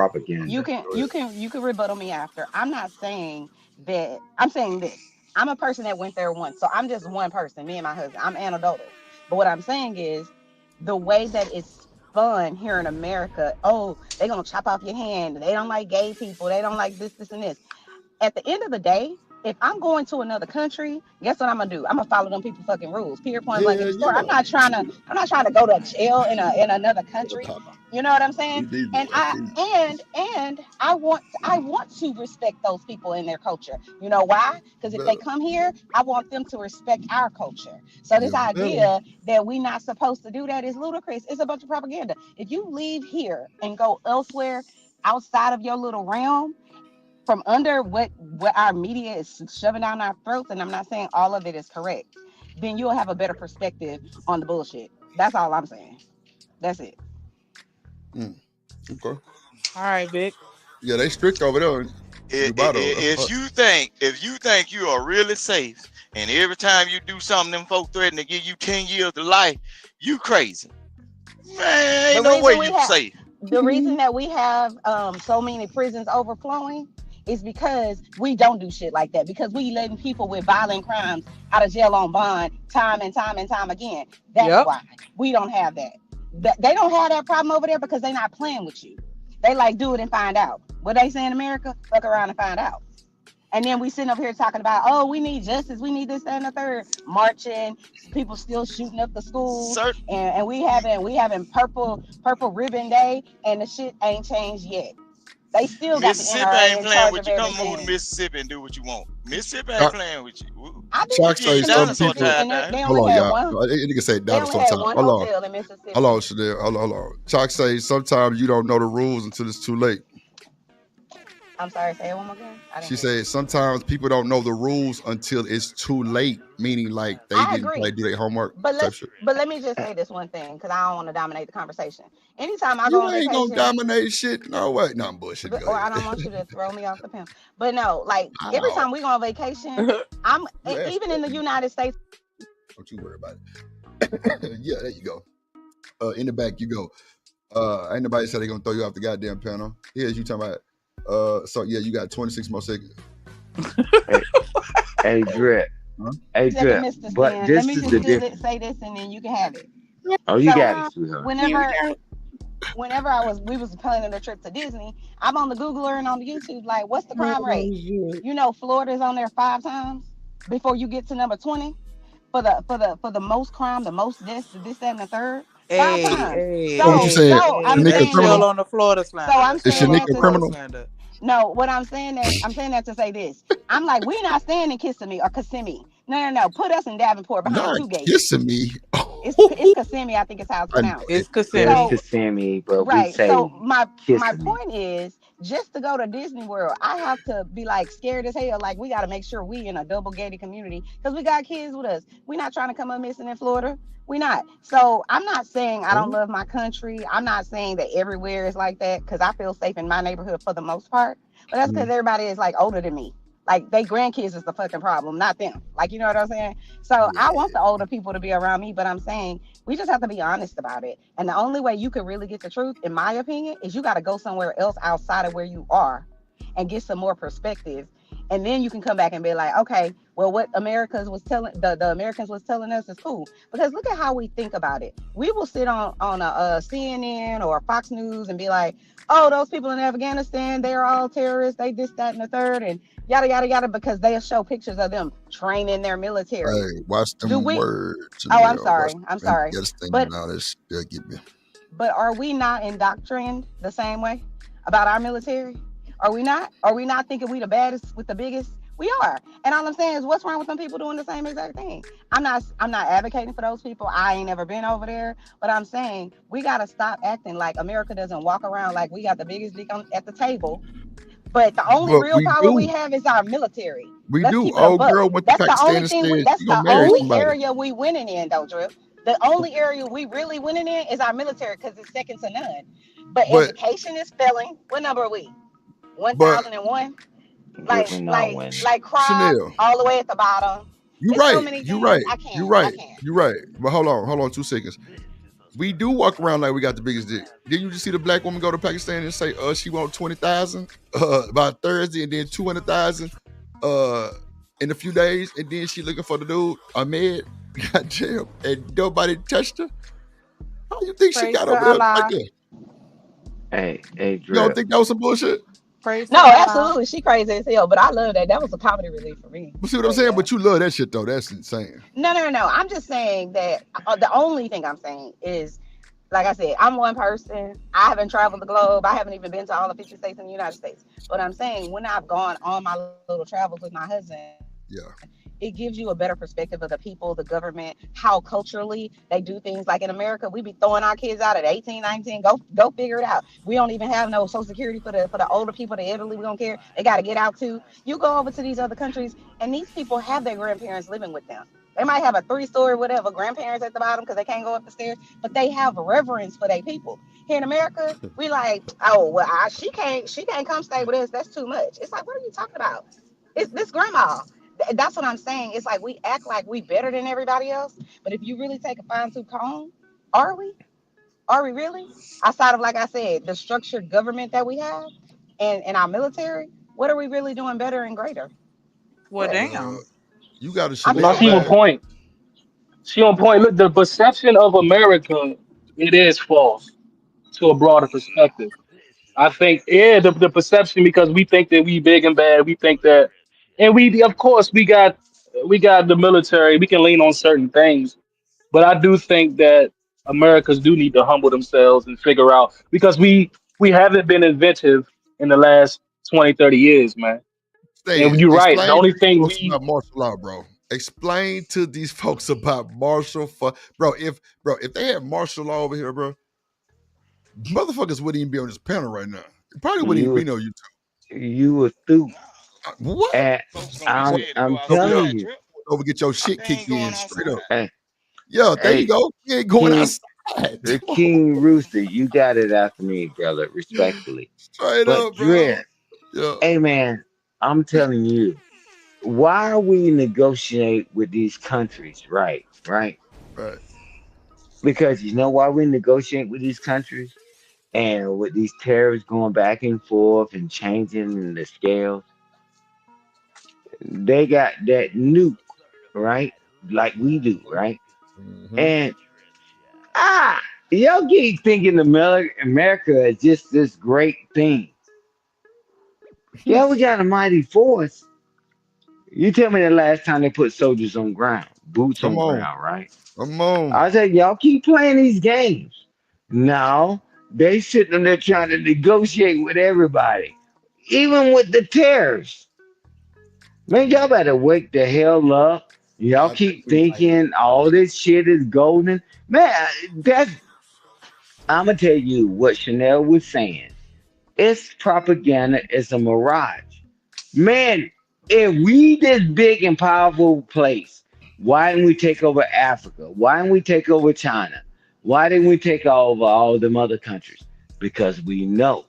you propaganda. can Go you ahead. can you can rebuttal me after. I'm not saying that. I'm saying this. I'm a person that went there once, so I'm just one person. Me and my husband. I'm anecdotal, but what I'm saying is the way that it's fun here in America. Oh, they're gonna chop off your hand. They don't like gay people. They don't like this, this, and this. At the end of the day. if I'm going to another country, guess what I'm gonna do? I'm gonna follow them people fucking rules. Period. Point blank in Yeah, the store. I'm not trying to go to jail in another country. You know what I'm saying? And I want to respect those people in their culture. You know why? Because if they come here, I want them to respect our culture. So this idea that we're not supposed to do that is ludicrous. It's a bunch of propaganda. If you leave here and go elsewhere outside of your little realm, from under what our media is shoving down our throats, and I'm not saying all of it is correct, then you'll have a better perspective on the bullshit. That's all I'm saying. That's it. Okay. All right, Vic. Yeah, they strict over there. If you think you are really safe, and every time you do something, them folk threaten to give you 10 years to life, you crazy. Man, ain't no way you safe. The reason that we have so many prisons overflowing is because we don't do shit like that. Because we letting people with violent crimes out of jail on bond time and time and time again. That's why we don't have that. They don't have that problem over there because they're not playing with you. They like do it and find out. What they say in America, fuck around and find out. And then we sitting up here talking about, oh, we need justice, we need this, that, and the third. Marching, people still shooting up the schools, and we having purple ribbon day, and the shit ain't changed yet. They still got the Mississippi NRA ain't in playing charge with of you. Come everything. move to Mississippi and do what you want. Mississippi ain't playing with you. I've been Chuck say some Mississippi, people. and they Hold only on, had y'all. one. Nigga say They only dinosaur had time. one Hold on. hotel in Mississippi. Hold on, Chanel. Hold on. Chuck say sometimes you don't know the rules until it's too late. I'm sorry, say it one more again. She said sometimes people don't know the rules until it's too late, meaning like they didn't probably do their homework. But let me just say this one thing, because I don't want to dominate the conversation. Anytime I You go on ain't vacation, gonna dominate shit. No way. No, I'm bullshit. or I don't want you to throw me off the pen. But no, like every time we go on vacation, I'm even in the United States. Don't you worry about it. Yeah, there you go. In the back you go. Ain't nobody said they gonna throw you off the goddamn panel. Here's you talking about. So yeah, you got 26 more seconds. Hey, Drip. Huh? Hey, Drip. But this is the difference. Say this, and then you can have it. Oh, you got it, sweetheart. Whenever we was planning a trip to Disney, I'm on the Googler and on the YouTube, like, what's the crime rate? You know, Florida's on there 5 times before you get to number 20 for the most crime, the most deaths, this, that, and the third. 5 times. So what you saying? I'm saying still on the Florida slander. So I'm saying that criminal. No, what I'm saying that to say this. I'm like, we're not staying in Kissimmee or Kissimmee. No. Put us in Davenport behind 2 gates. Kissimmee. It's Kissimmee, I think it's how it's pronounced. It's Kissimmee. Yeah, it's Kissimmee, but we say So my Kissimmee. point is, just to go to Disney World, I have to be like scared as hell. Like, we got to make sure we in a double gated community because we got kids with us. We're not trying to come up missing in Florida. We not. So I'm not saying I don't love my country. I'm not saying that everywhere is like that, because I feel safe in my neighborhood for the most part. But that's because everybody is like older than me. Like, they grandkids is the fucking problem, not them. Like, you know what I'm saying? So I want the older people to be around me, but I'm saying we just have to be honest about it. And the only way you can really get the truth, in my opinion, is you got to go somewhere else outside of where you are and get some more perspective. And then you can come back and be like, okay, well, what the Americans was telling us is cool. Because look at how we think about it. We will sit on a CNN or Fox News and be like, oh, those people in Afghanistan, they're all terrorists. They this, that, and the third, and yada, yada, yada, because they'll show pictures of them training their military. Hey, watch them words. Oh, I'm sorry. But are we not indoctrined the same way about our military? Are we not? Are we not thinking we the baddest with the biggest? We are. And all I'm saying is, what's wrong with them people doing the same exact thing? I'm not advocating for those people. I ain't never been over there. But I'm saying we got to stop acting like America doesn't walk around like we got the biggest dick at the table. But the only real power we have is our military. Let's do. Oh, girl, with that's the only thing. That's the only area we winning in, though, Drew. The only area we really winning in is our military, because it's second to none. But education is failing. What number are we? 1001. Like crime all the way at the bottom. You're right. But hold on 2 seconds. We do walk around like we got the biggest dick. Didn't you just see the black woman go to Pakistan and say, she want 20,000 by Thursday, and then 200,000 in a few days, and then she looking for the dude Ahmed, got jailed, and nobody touched her? How you think she got over there like that? Hey, Drip. You don't think that was some bullshit? Praise No, to God. absolutely, she crazy as hell. But I love that. That was a comedy relief for me. But see what I'm But saying? yeah. But you love that shit though. That's insane. No, no, no, no. I'm just saying that the only thing I'm saying is, like I said, I'm one person. I haven't traveled the globe. I haven't even been to all the 50 states in the United States. But I'm saying when I've gone on my little travels with my husband, it gives Yeah. you a better perspective of the people, the government, how culturally they do things. Like in America, we be throwing our kids out at 18, 19. Go figure it out. We don't even have no social security for the older people, the elderly. We don't care. They got to get out too. You go over to these other countries, and these people have their grandparents living with them. They might have a three-story whatever, grandparents at the bottom because they can't go up the stairs, but they have reverence for their people. Here in America, we like, oh well, she can't come stay with us. That's too much. It's like, what are you talking about? It's this grandma. That's what I'm saying. It's like we act like we better than everybody else, but if you really take a fine tooth comb, are we? Are we really? Outside of, like I said, the structured government that we have and our military, what are we really doing better and greater? Well, What? Uh, damn. you got a I'm just No, Chanel she on saying. bag. point. She on point. Look, the perception of America, it is false to a broader perspective. I think, yeah, the perception because we think that we big and bad. We think that, and we of course we got the military. We can lean on certain things, but I do think that Americans do need to humble themselves and figure out because we haven't been inventive in the last 20, 30 years, man. Say And it. you're right. The Explain to only these thing folks we about martial law, bro. Explain to these folks about martial bro. If they had martial law over here, bro, motherfuckers wouldn't even be on this panel right now. It probably wouldn't even You be no YouTube. you were through. What? And Folks gonna be I'm scared to go I'm Over there, telling outside, you, Trip. over get your shit They kicked ain't going in straight up. outside. hey, Yeah, there you hey, go. You ain't going King outside. the Come on, King Rooster, you got it after me, brother, respectfully. straight But up, bro. Dread, Yeah, hey man, I'm telling you, why we negotiate with these countries, right? Right? right. Because you know why we negotiate with these countries? And with these tariffs going back and forth and changing the scales, they got that nuke, right? Like we do, right? Mm-hmm. And ah, y'all keep thinking America is just this great thing. Yeah, we got a mighty force. You tell me the last time they put soldiers on ground, boots Come on on, ground, right? come on. I said, y'all keep playing these games. Now they sitting there trying to negotiate with everybody, even with the tariffs. Man, y'all better wake the hell up. Y'all I think keep we might. thinking all this shit is golden. Man, that's I'm gonna tell you what Chanel was saying. It's propaganda, it's a mirage. Man, if we this big and powerful place, why didn't we take over Africa? Why didn't we take over China? Why didn't we take over all them other countries? Because we know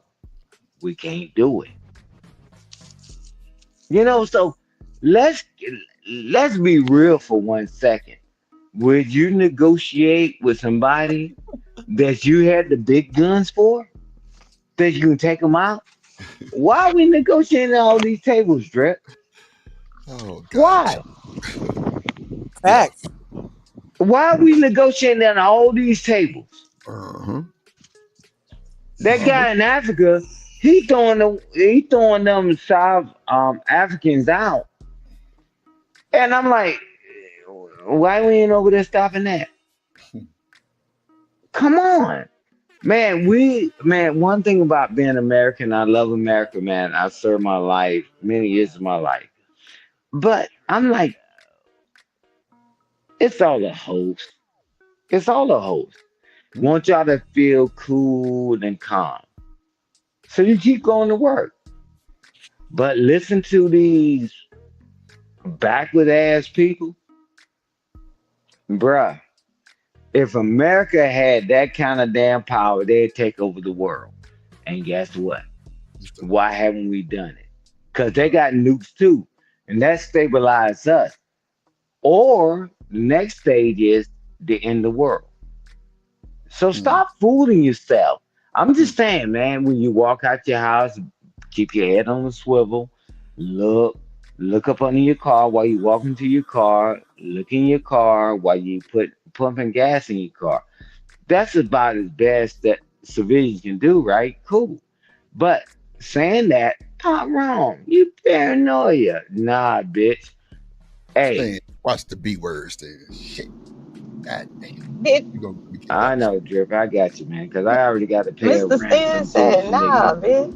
we can't do it. So let's let's be real for 1 second. Would you negotiate with somebody that you had the big guns for? That you can take them out? Why are we negotiating all these tables, Drip? Oh God. Why? Yeah. Facts. Why are we negotiating at all these tables? Uh-huh. That Uh-huh. guy in Africa, he throwing them South Africans out, and I'm like, why we ain't over there stopping that? Come on, man. Man. One thing about being American, I love America, man. I served my life, many years of my life, but I'm like, it's all a hoax. It's all a hoax. Want y'all to feel cool and calm. So you keep going to work. But listen to these backward ass people. Bruh, if America had that kind of damn power, they'd take over the world. And guess what? Why haven't we done it? Because they got nukes too. And that stabilized us. Or the next stage is the end of the world. So Mm, stop fooling yourself. I'm just saying, man, when you walk out your house, keep your head on the swivel. Look, look up under your car while you walk into your car. Look in your car while you pumping gas in your car. That's about as best that civilians can do, right? Cool. But saying that, not wrong. You paranoia. Nah, bitch. Hey, Stan, watch the B words there. Shit. God damn. Did You gonna be kicked I out. know, Drip. I got you, man, because I already got to pay a Mr. rent Stan from this said, nah, nigga. bitch.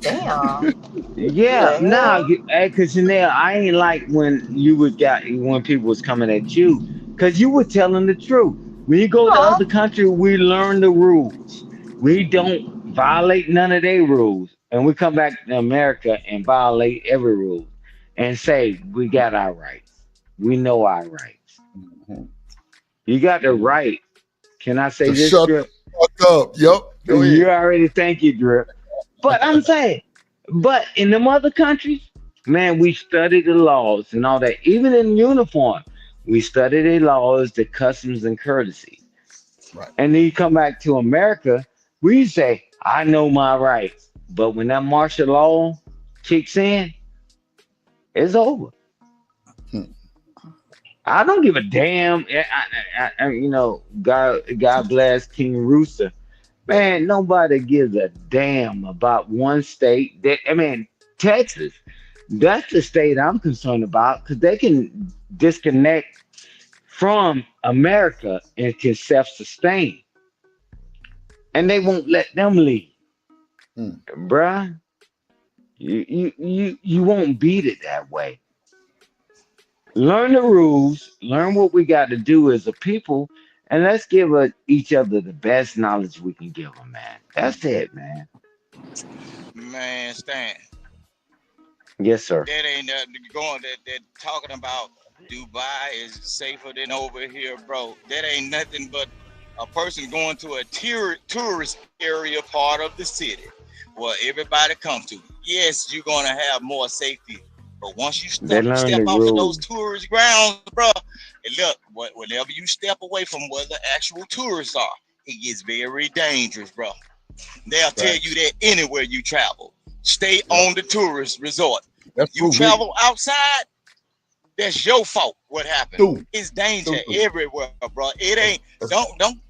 Damn. Yeah, The nah, hell? cause Chanel, I ain't like when people was coming at you, cause you were telling the truth. When you go to Huh? other country, we learn the rules. We don't violate none of their rules, and we come back to America and violate every rule, and say we got our rights. We know our rights. Mhm. You got the right. Can I say To this, shut Drip? the fuck up. Yep. Go You ahead. already thank you, Drip. But I'm saying, but in them other countries, man, we study the laws and all that. Even in uniform, we study the laws, the customs and courtesy. Right. And then you come back to America, we say, I know my rights. But when that martial law kicks in, it's over. Hmm. I don't give a damn. God bless King Rooster. Man, nobody gives a damn about one state. Texas. That's the state I'm concerned about because they can disconnect from America and can self-sustain, and they won't let them leave, Hmm. bruh. You won't beat it that way. Learn the rules. Learn what we got to do as a people, and let's give each other the best knowledge we can give them, man. That's it, man. Man, Stan, Yes, sir. that ain't nothing going. That talking about Dubai is safer than over here, bro. That ain't nothing but a person going to a tourist area part of the city where everybody comes to. Yes, you're gonna have more safety, but once you They learn step the off of those rules. tourist grounds, bro, and look, whenever you step away from where the actual tourists are, it gets very dangerous, bro. They'll tell you Facts. that anywhere you travel, stay Yep. on the tourist resort. When That's you true, Rick. travel outside, that's your fault. What happened? True. It's danger True, true. everywhere, bro. It That's, ain't. that's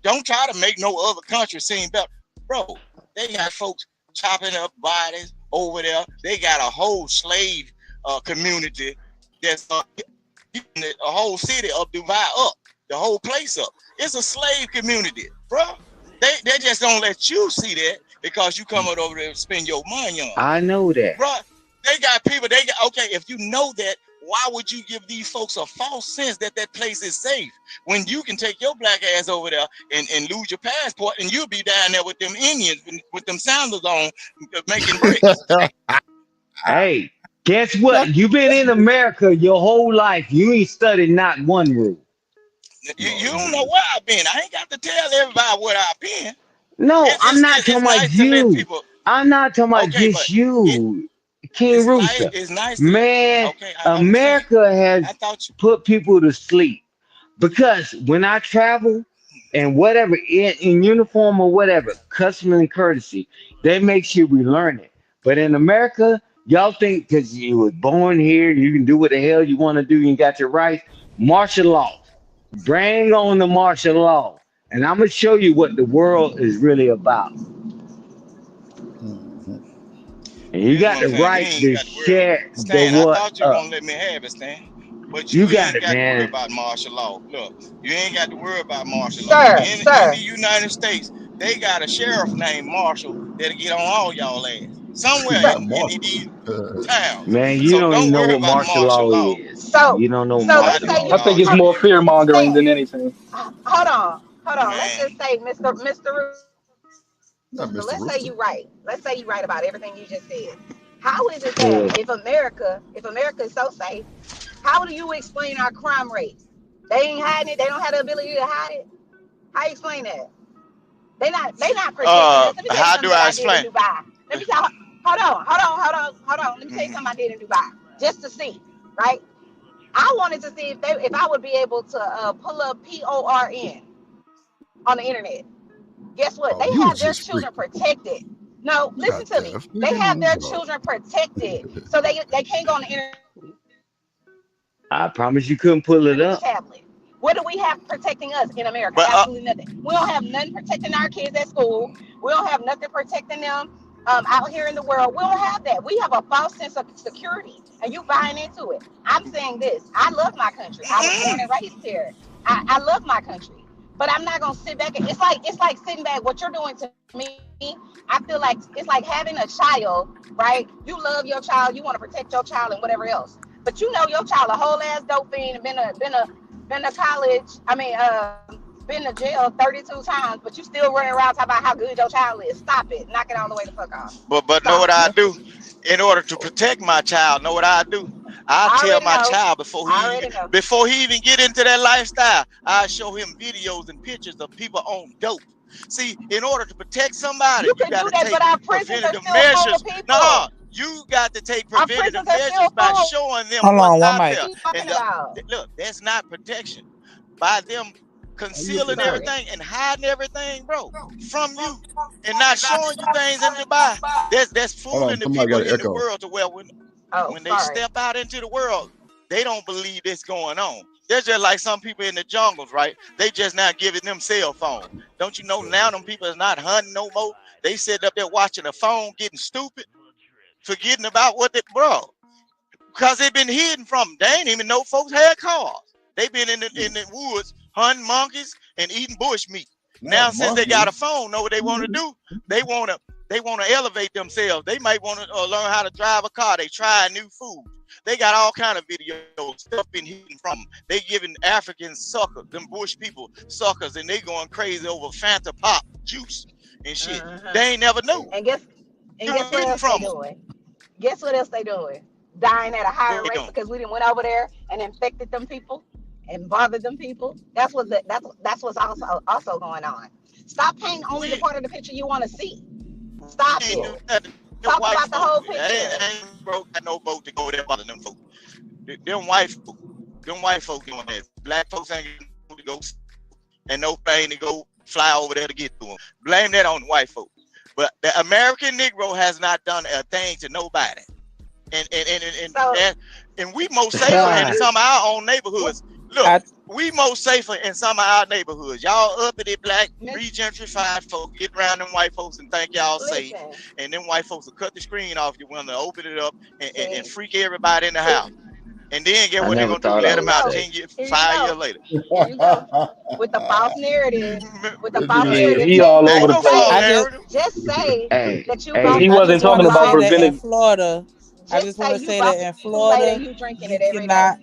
Don't try to make no other country seem better, bro. They got folks chopping up bodies over there. They got a whole slave community that's getting a whole city of Dubai up, the whole place up. It's a slave community, bro. They just don't let you see that because you come over there and spend your money on it, I know that. bro. They got people. They got okay. If you know that, why would you give these folks a false sense that that place is safe when you can take your black ass over there and lose your passport and you'll be down there with them Indians with them sandals on making bricks? Hey, guess what? You've been in America your whole life. You ain't studied not one rule. You don't know where I've been. I ain't got to tell everybody where I've been. No, I'm not It's talking about nice to let you. people. I'm not talking about Okay, but just it you, King Rooster. it's nice to. Man, Okay, I understand. America has I thought you. put people to sleep because when I travel and whatever in uniform or whatever, custom and courtesy, they make sure we learn it. But in America, y'all think because you was born here, you can do what the hell you want to do, you got your rights. Martial law. Bring on the martial law. And I'm gonna show you what the world is really about. Mhm. And you Here's got what I'm the saying. You right ain't to got to worry. share the Stan, I what thought you were up. gonna let me have it, Stan. But You you got ain't it, got to worry man. about martial law. Look, you ain't got to worry about martial law. Sir, In the sir. United States, they got a sheriff named Marshall that'll get on all y'all ass somewhere So, Not in Marshall. these towns. Man, you So don't even don't know worry what about martial martial law law. is. so, You don't know so I let's martial do. say law. you, I think Y'all, it's you more you fear mongering Stan, than anything. hold on. Let's man. just say, Mr. Not Rooster, Mr. let's say Rooster. you right. Let's say you right about everything you just said. How is it that Good. if America is so safe, how do you explain our crime rates? They ain't hiding it. They don't have the ability to hide it. How you explain that? They not protecting us. Let me tell you How something do that I I did in explain? Dubai. Let me tell hold on. Let me tell you Mhm. something I did in Dubai. Just to see, right? I wanted to see if I would be able to pull up PORN on the internet. Guess what? Oh, They you was have their just children freaking. protected. No, listen God to me. damn. They have their Nigga, children protected. So they can't go on the internet I promise you couldn't pull it with the up. tablet. What do we have protecting us in America? But Absolutely nothing. We don't have nothing protecting our kids at school. We don't have nothing protecting them. out here in the world, we don't have that. We have a false sense of security, and you buying into it. I'm saying this. I love my country. I was born and raised here. I love my country, but I'm not gonna sit back. It's like sitting back. What you're doing to me, I feel like it's like having a child, right? You love your child. You want to protect your child and whatever else, but you know your child a whole ass dope fiend, and been to college. Been to jail 32 times, but you still running around talking about how good your child is. Stop it. Knock it all the way the fuck off. But know Stop what it. I do? In order to protect my child, know what I do? I I tell already my know. child I already know. before he even get into that lifestyle, I show him videos and pictures of people on dope. See, in order to protect somebody, You you can got do to that, take but our prisons are preventative still full of measures. No, people. you got to take Our preventative prisons are measures still by full. showing them Hold what's on, one out mic. there. What are you And talking about? look, that's not protection. By them Are you a concealing protector? Sorry. everything and hiding everything, bro, from you, and not showing you things in Dubai, that's Hold fooling on, the somebody people got an in the echo. world to where Oh, when they sorry. step out into the world, they don't believe this going on. They're just like some people in the jungles, right? They just now giving them cell phones. Don't you know now them people is not hunting no more? They sit up there watching a phone, getting stupid, forgetting about what they, bro, because they've been hidden from them. They ain't even know folks had cars. They've been in the woods hunting monkeys and eating bush meat. Not Now since they got a monkeys. phone, know what they want to do? They want to elevate themselves. They might want to learn how to drive a car. They try new foods. They got all kind of videos. Stuff been hidden from them. They giving Africans suckers, them bush people suckers, and they going crazy over Fanta pop juice and shit. Uh-huh. They ain't never knew. And guess what Hidden else they from them. doing? Guess what else they doing? Dying at a higher What they rate doing? because we didn't went over there and infected them people and bothered them people. That's what's also going on. Stop painting only the We part of the picture you want to see. Stop ain't it. do nothing. Them Talk white about the folk. whole I picture. ain't broke got no boat to go there bother them folk. Them white folk. Them white folk doing that. Black folks ain't got no boat to go and no plane to go fly over there to get to them. Blame that on the white folk. But the American Negro has not done a thing to nobody. And and and and, So and, and we most safer in some of our own neighborhoods. Look, I we most safer in some of our neighborhoods. Y'all uppity black Miss, regentrified folk get around them white folks and think y'all safe. listen, And them white folks will cut the screen off you when they open it up and see, freak everybody in the house. And then get I what they're never gonna do? thought here I Let you them would out go. say. 10 years, Here you 5 years go. later. Here you go. With the false narrative. With the false Yeah, narrative. he all There over ain't the no place. false I just narrative. Just say Hey, that you Because bought he hey, the I wasn't just talking want to about say Kool-Aid. that in preventive. Florida, I Just just want say to you say that bought the in Kool-Aid and Florida, you drinking you it every day.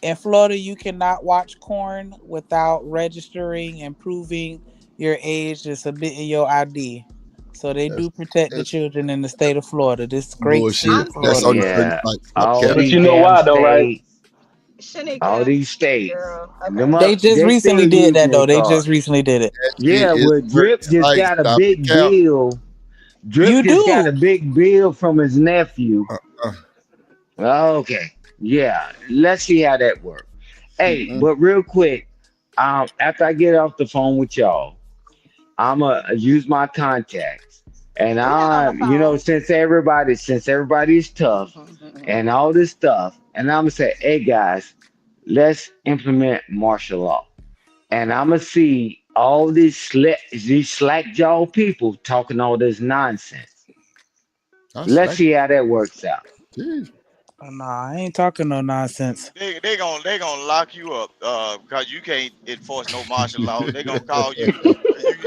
cannot you cannot watch corn without registering and proving your age and submitting your ID. So they That's do protect the that's children in the state of Florida. This great state bullshit. of I'm That's Florida. only saying, certain yeah, sites. Stop all capping. But these you know damn why though, right? states, all Shanika, these states, girl. them Okay. They up, just they still recently did using that their though. They card. just recently did it. That shit Yeah, is well, certain Drip just sites. got a Stop the big cap. bill. Drip You just got a do. big bill from his nephew. Uh, Okay, yeah, let's see how that works. Hey, mm-mm. but real quick, after I get off the phone with y'all, I'ma use my contacts, and We're not on the phone. since everybody's tough and all this stuff, and I'm gonna say, hey guys, let's implement martial law, and I'm gonna see all these slack jaw people talking all this nonsense. That's Let's like, see how that works out. jeez. Oh, nah, I ain't talking no nonsense. They gonna lock you up because you can't enforce no martial law. They gonna call you.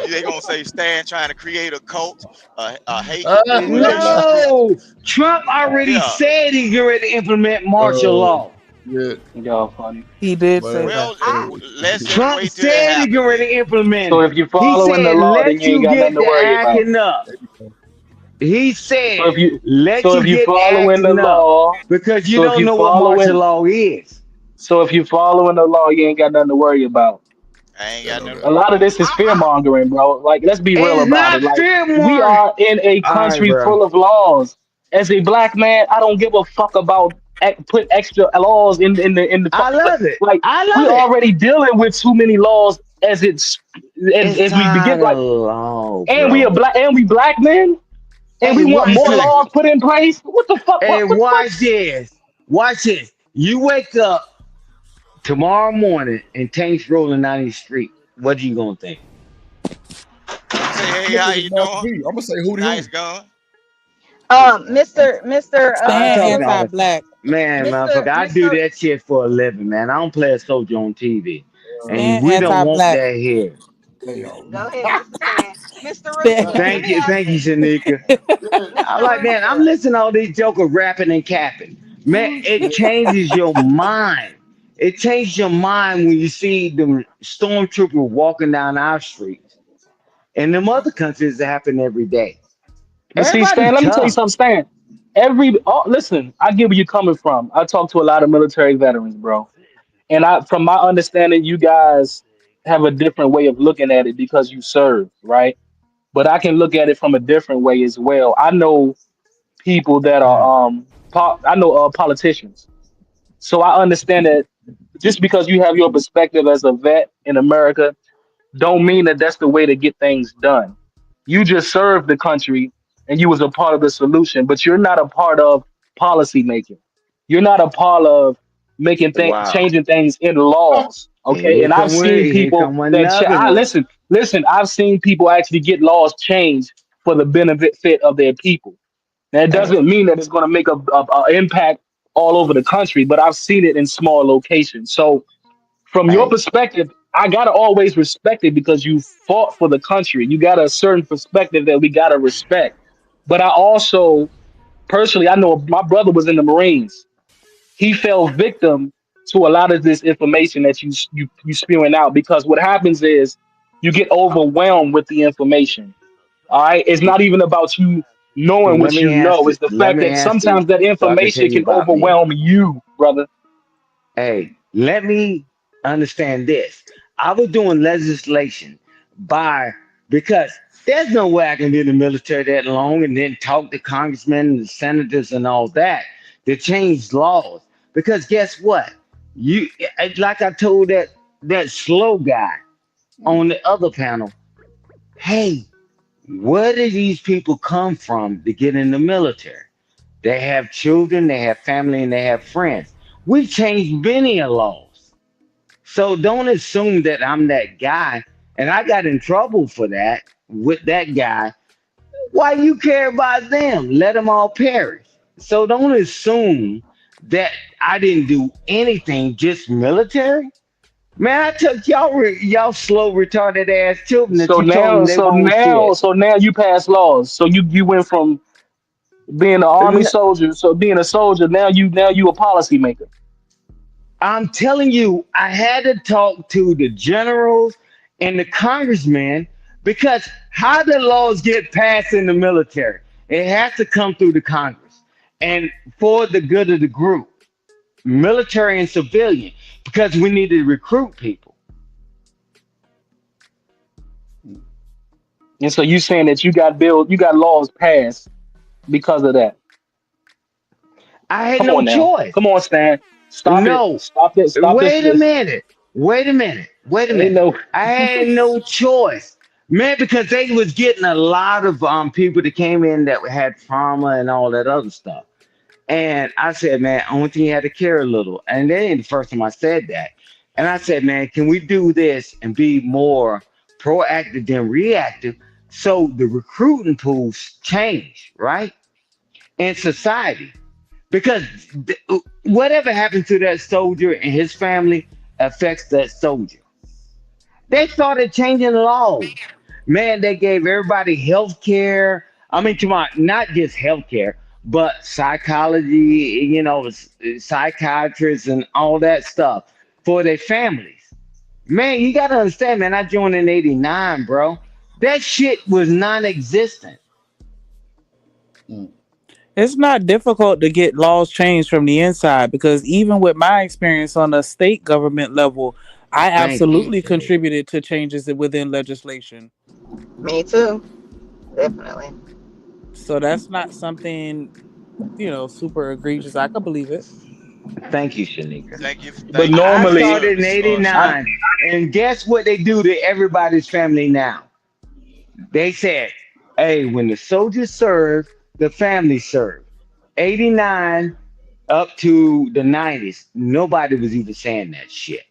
They gonna say Stan trying to create a cult, a hate or whatever group. No, Trump already Yeah. said he's going to implement martial Oh, law. yeah. Y'all funny. He did say Well, that. Well, I let's just Trump wait till it said he's happens going then. to implement So it. if you He following the said, law, then let you ain't you got nothing get to to worry about. acting up. there you go. He So said, if you let so you if you get following the acting up law, because you so if don't you know what martial following law is. so if you following the law, you ain't got nothing to worry about. I ain't That got don't nothing matter. to A worry lot of about. this is fear mongering, bro. Like, let's be real It's about it. not Like, fair we one. are in a All right, country bro. full of laws. As a black man, I don't give a fuck about put extra laws in the I love it. like I we love it. already dealing with too many laws as it's It's as we begin not a like law, and we are bro. black and we black men and Hey, we want watch more this. laws put in place. What the fuck? Hey, What? watch this. Watch this. You wake up tomorrow morning and tanks rolling down the street. What are you gonna think? I'm gonna say, hey, I'm gonna how think you it's Master doing? P. I'm gonna say who to Nice who. gun. I'm Mr. Stan talking all the anti-black. man, motherfucker. I do Mr. that shit for a living, man. I don't play a soldier on TV, and Stan we don't want anti-black. that here. Go ahead, Mr. Stan. Mr. Roots, Stan. let Thank me you, ask Shanika. I Mr. like, man. I'm Rooster. listening to all these jokers rapping and capping. Man, Oh it shit. changes your mind. It changes your mind when you see the stormtrooper walking down our streets. In them other countries, it happen every day. But see, Everybody Stan, let me tell you tough. something, Stan. Listen, I get where you're coming from. I talk to a lot of military veterans, bro, and from my understanding, you guys have a different way of looking at it because you serve, right? But I can look at it from a different way as well. I know people that are I know politicians, so I understand that just because you have your perspective as a vet in America, don't mean that that's the way to get things done. You just served the country and you was a part of the solution, but you're not a part of policy making. You're not a part of Wow. changing things in laws. Okay, and I've seen Here people come another one. listen. I've seen people actually get laws changed for the benefit of their people. That Hey, doesn't mean that it's going to make a impact all over the country, but I've seen it in small locations. So from your Hey, perspective, I gotta always respect it because you fought for the country. You got a certain perspective that we gotta respect. But I also personally, I know my brother was in the Marines. He fell victim to a lot of this information that you spewing out because what happens is you get overwhelmed with the information. All right, it's not even about you knowing what you know. It's the let fact me that answer sometimes that so I can tell information you can about me. overwhelm you, brother. Hey, let me understand this. I was doing legislation by because there's no way I can be in the military that long and then talk to congressmen and senators and all that to change laws. Because guess what? You like I told that slow guy on the other panel, hey, where do these people come from to get in the military? They have children, they have family, and they have friends. We've changed many a laws. So don't assume that I'm that guy. And I got in trouble for that with that guy. Why you care about them? Let them all perish. So don't assume that I didn't do anything, just military. Man, I took y'all slow retarded ass children that So you told them now, they so won't now, shit. so now you pass laws. So you went from being an army soldier, so being a soldier, now you a policymaker. I'm telling you, I had to talk to the generals and the congressmen because how the laws get passed in the military, it has to come through the Congress and for the good of the group, military and civilian, because we need to recruit people. And so you saying that you got laws passed because of that. I had Come no on now. choice. Come on, Stan. Stop it. No, Stop it. Stop this. wait a minute. Wait a minute. Wait a Ain't minute. no I had no choice. Man, because they was getting a lot of people that came in that had trauma and all that other stuff. And I said, man, only thing you had to care a little. And that ain't the first time I said that. And I said, man, can we do this and be more proactive than reactive so the recruiting pools change, right? In society. Because whatever happens to that soldier and his family affects that soldier. They started changing laws. Man, they gave everybody health care. I mean, come on, not just health care, but psychology, psychiatrists and all that stuff for their families. Man, you got to understand, man, I joined in 89, bro. That shit was non existent. It's not difficult to get laws changed from the inside because even with my experience on a state government level, I Thank you. absolutely contributed to changes within legislation. Me too. Definitely. So that's not something, super egregious. I could believe it. Thank you, Shanika. but Thank you for I your normally started in service, I, Stan. 89, and guess what they do to everybody's family now? They said, hey, when the soldiers serve, the family serve. 89 up to the 90s, nobody was even saying that shit.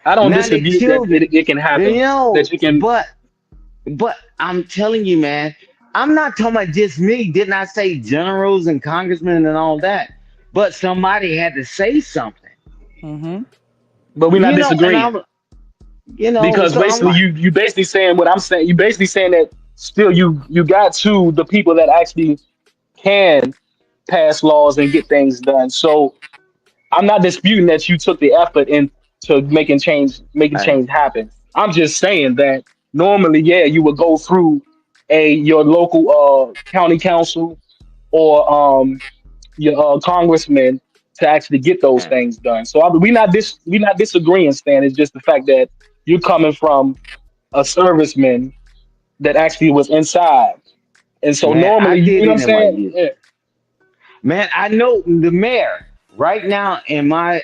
I don't Now the dispute that children, it can happen. That you can but I'm telling you, man, I'm not talking about just me. Didn't I say generals and congressmen and all that? But somebody had to say something. Mm-hmm. But we're not And disagreeing because so I'm basically like, you basically saying what I'm saying. You basically saying that still you got to the people that actually can pass laws and get things done. So I'm not disputing that you took the effort into making hey, change happen. I'm just saying that normally, yeah, you would go through your local county council or your congressman to actually get those hey, things done. So we not disagreeing, Stan. It's just the fact that you're coming from a serviceman that actually was inside, and so man, I normally, you did know what I'm it in my saying? youth. Yeah. Man, I know the mayor right now in my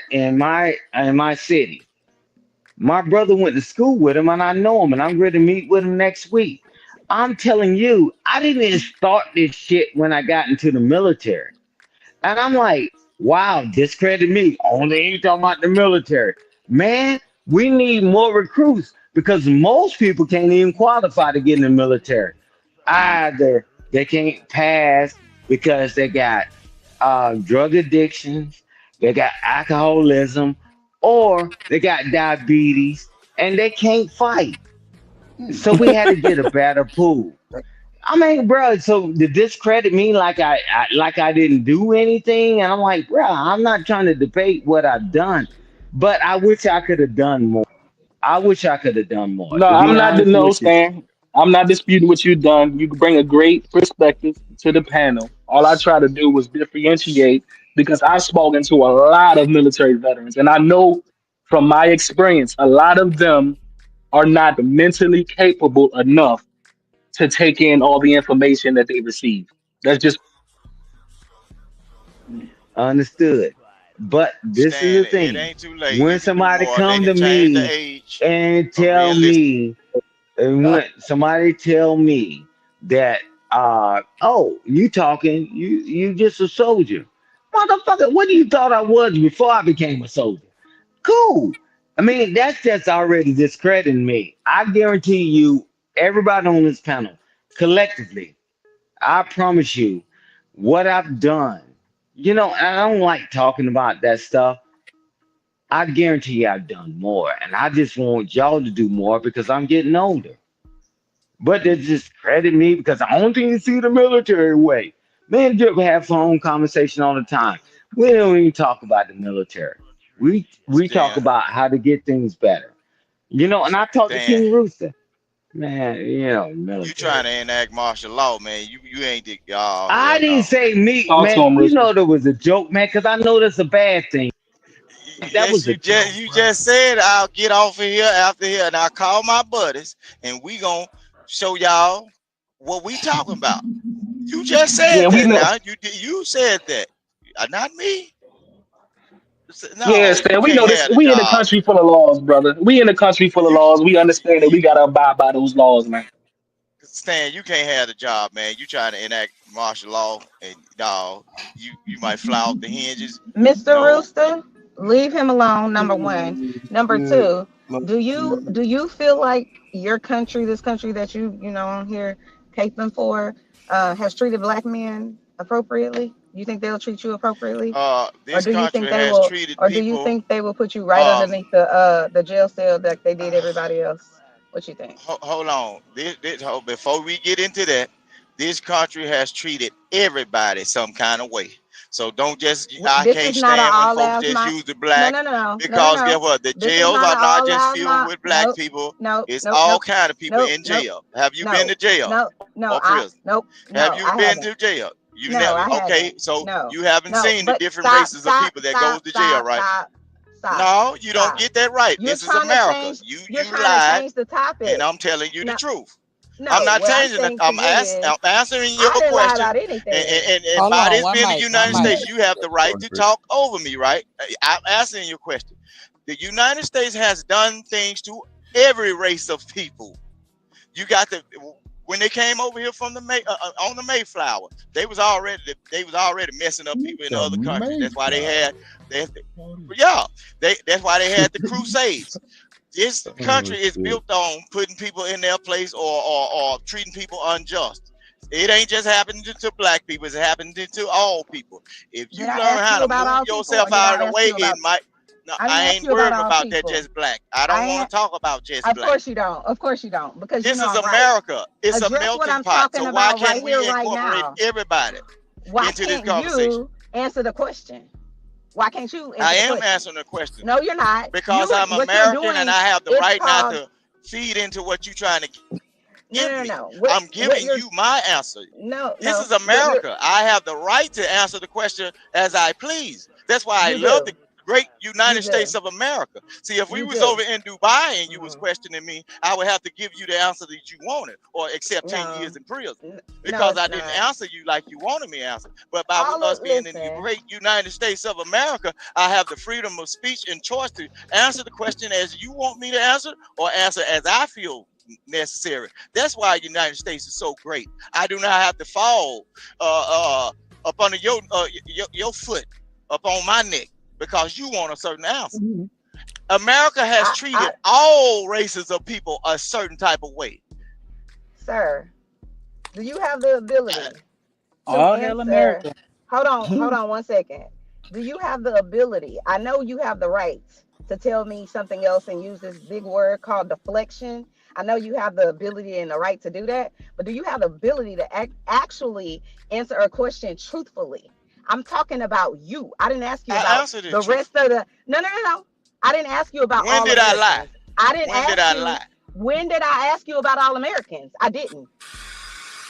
city. My brother went to school with him, and I know him, and I'm ready to meet with him next week. I'm telling you, I didn't even start this shit when I got into the military. And I'm like, wow, discredit me. Only ain't talking about the military. Man, we need more recruits because most people can't even qualify to get in the military. Either they can't pass because they got drug addictions, they got alcoholism, or they got diabetes and they can't fight. So we had to get a better pool. I mean, bro, so to discredit me like I didn't do anything, and I'm like, bro, I'm not trying to debate what I've done, but I wish I could have done more. I wish I could have done more. No, To I'm be not honest no with you, Stan. I'm not disputing what you've done. You bring a great perspective to the panel. All I try to do was differentiate because I've spoken to a lot of military veterans, and I know from my experience, a lot of them are not mentally capable enough to take in all the information that they receive. That's just understood. But this is the Stan, it thing: ain't too late. You when can do somebody more. They come can to change the me age and of tell re-enlistment. me, and when somebody tell me that, oh, you talking, you just a soldier, motherfucker. What do you thought I was before I became a soldier? Cool. I mean, that's just already discrediting me. I guarantee you, everybody on this panel, collectively, I promise you, what I've done. I don't like talking about that stuff. I guarantee you I've done more. And I just want y'all to do more because I'm getting older. But they just credit me because I don't think you see the military way. Man, you have phone conversation all the time. We don't even talk about the military. We talk Stan, about how to get things better. And I talked to Stan, King Rooster. Man, you trying military. to enact martial law, man. You ain't the I hell didn't no. say me, talk to man. them, You Rooster. know there was a joke, man, because I know that's a bad thing. That Yes, was a you just joke, you bro. just said I'll get off of here after here, and I'll call my buddies, and we gonna show y'all what we talking about. You just said Yeah, we that. know. Now you said that, not me. Yeah, No, you Stan, we can't know this. have the We in a job. country full of laws, brother. We in a country full of You, laws. We understand that you we gotta abide by those laws, man. Stan, you can't have the job, man. You trying to enact martial law, and no, you might fly off the hinges. Mr. No, Rooster, leave him alone. Number one. Number two, do you feel like your country, this country that you on here caping for, has treated black men appropriately? You think they'll treat you appropriately, or this do you country think they has will, treated or do you people. think they will put you right Um, underneath the jail cell like they did everybody else? What you think? hold on. Before we get into that, this country has treated everybody some kind of way. So don't just, I This can't is not an stand when all folks lives just matter. use the No, black, no, no, no, no, no, because guess no. what? The This is jails not are an not all just lives filled matter. with black Nope, people. nope, It's nope, all nope, kind of people nope, in nope, jail. Have you been no, to jail no, no. or prison? Nope, Have no. you I been haven't. to jail? You No, never. I Okay, haven't. so No, you haven't no. seen the But different stop, races of stop, people that goes stop, to jail, stop, right? stop, stop, No, you don't stop. get that right. You're This is trying to America. change. You You're you trying to lied, change the and topic. I'm telling you the No, truth. I'm no. not What I'm changing it. saying to you I'm is, answering your I didn't lie question. about And, anything. and Hold by on, this one being the mic, one United mic. States, you have the right to talk over me, right? I'm answering your question. The United States has done things to every race of people. You got the when they came over here from the on the Mayflower, they was already messing up people in the The other countries. That's why they Mayflower. had they yeah that's why they had the Crusades. This Oh country is shit. built on putting people in their place or treating people unjust. It ain't just happening to black people. It's happening to all people. If you Did I learn ask how you to about move all people, or yourself did I out of the ask way, you it about? might. No, I didn't I ask ain't you about worried all about that people. just black. I I don't want ain't. to talk about just Of black. course you don't. Of course you don't, because you This know is I'm right. America. It's a Address what melting I'm pot. talking So why about right can't here, we right incorporate now. everybody Why into this can't conversation? you answer the question? Why can't you I answer the am question? answering the question No, you're not. because I'm What you're American and doing, I have the it's right not called to feed into what you're trying to no, give no, me. no. I'm What giving you're you my answer. no, This no. is What you're America. I have the right to answer the question as I please. That's why I you love do. the great You United do. States of America. See, if we You was do. over in Dubai and you was questioning me, I would have to give you the answer that you wanted or accept 10 No. years in prison No, because it's I didn't not. answer you like you wanted me to answer. But by All us of being in the listen. great United States of America, I have the freedom of speech and choice to answer the question as you want me to answer or answer as I feel necessary. That's why the United States is so great. I do not have to fall up under your foot up on my neck because you want a certain answer. America has treated all races of people a certain type of way. Sir, do you have the ability to All hell answer? America. Hold on 1 second. Do you have the ability? I know you have the right to tell me something else and use this big word called deflection. I know you have the ability and the right to do that, but do you have the ability to actually answer a question truthfully? I'm talking about you. I didn't ask you I about answered it the rest of truthfully. the. No. I didn't ask you about When all did I lie? Americans. I didn't When did ask I you. lie? When did I ask you about all Americans? I didn't.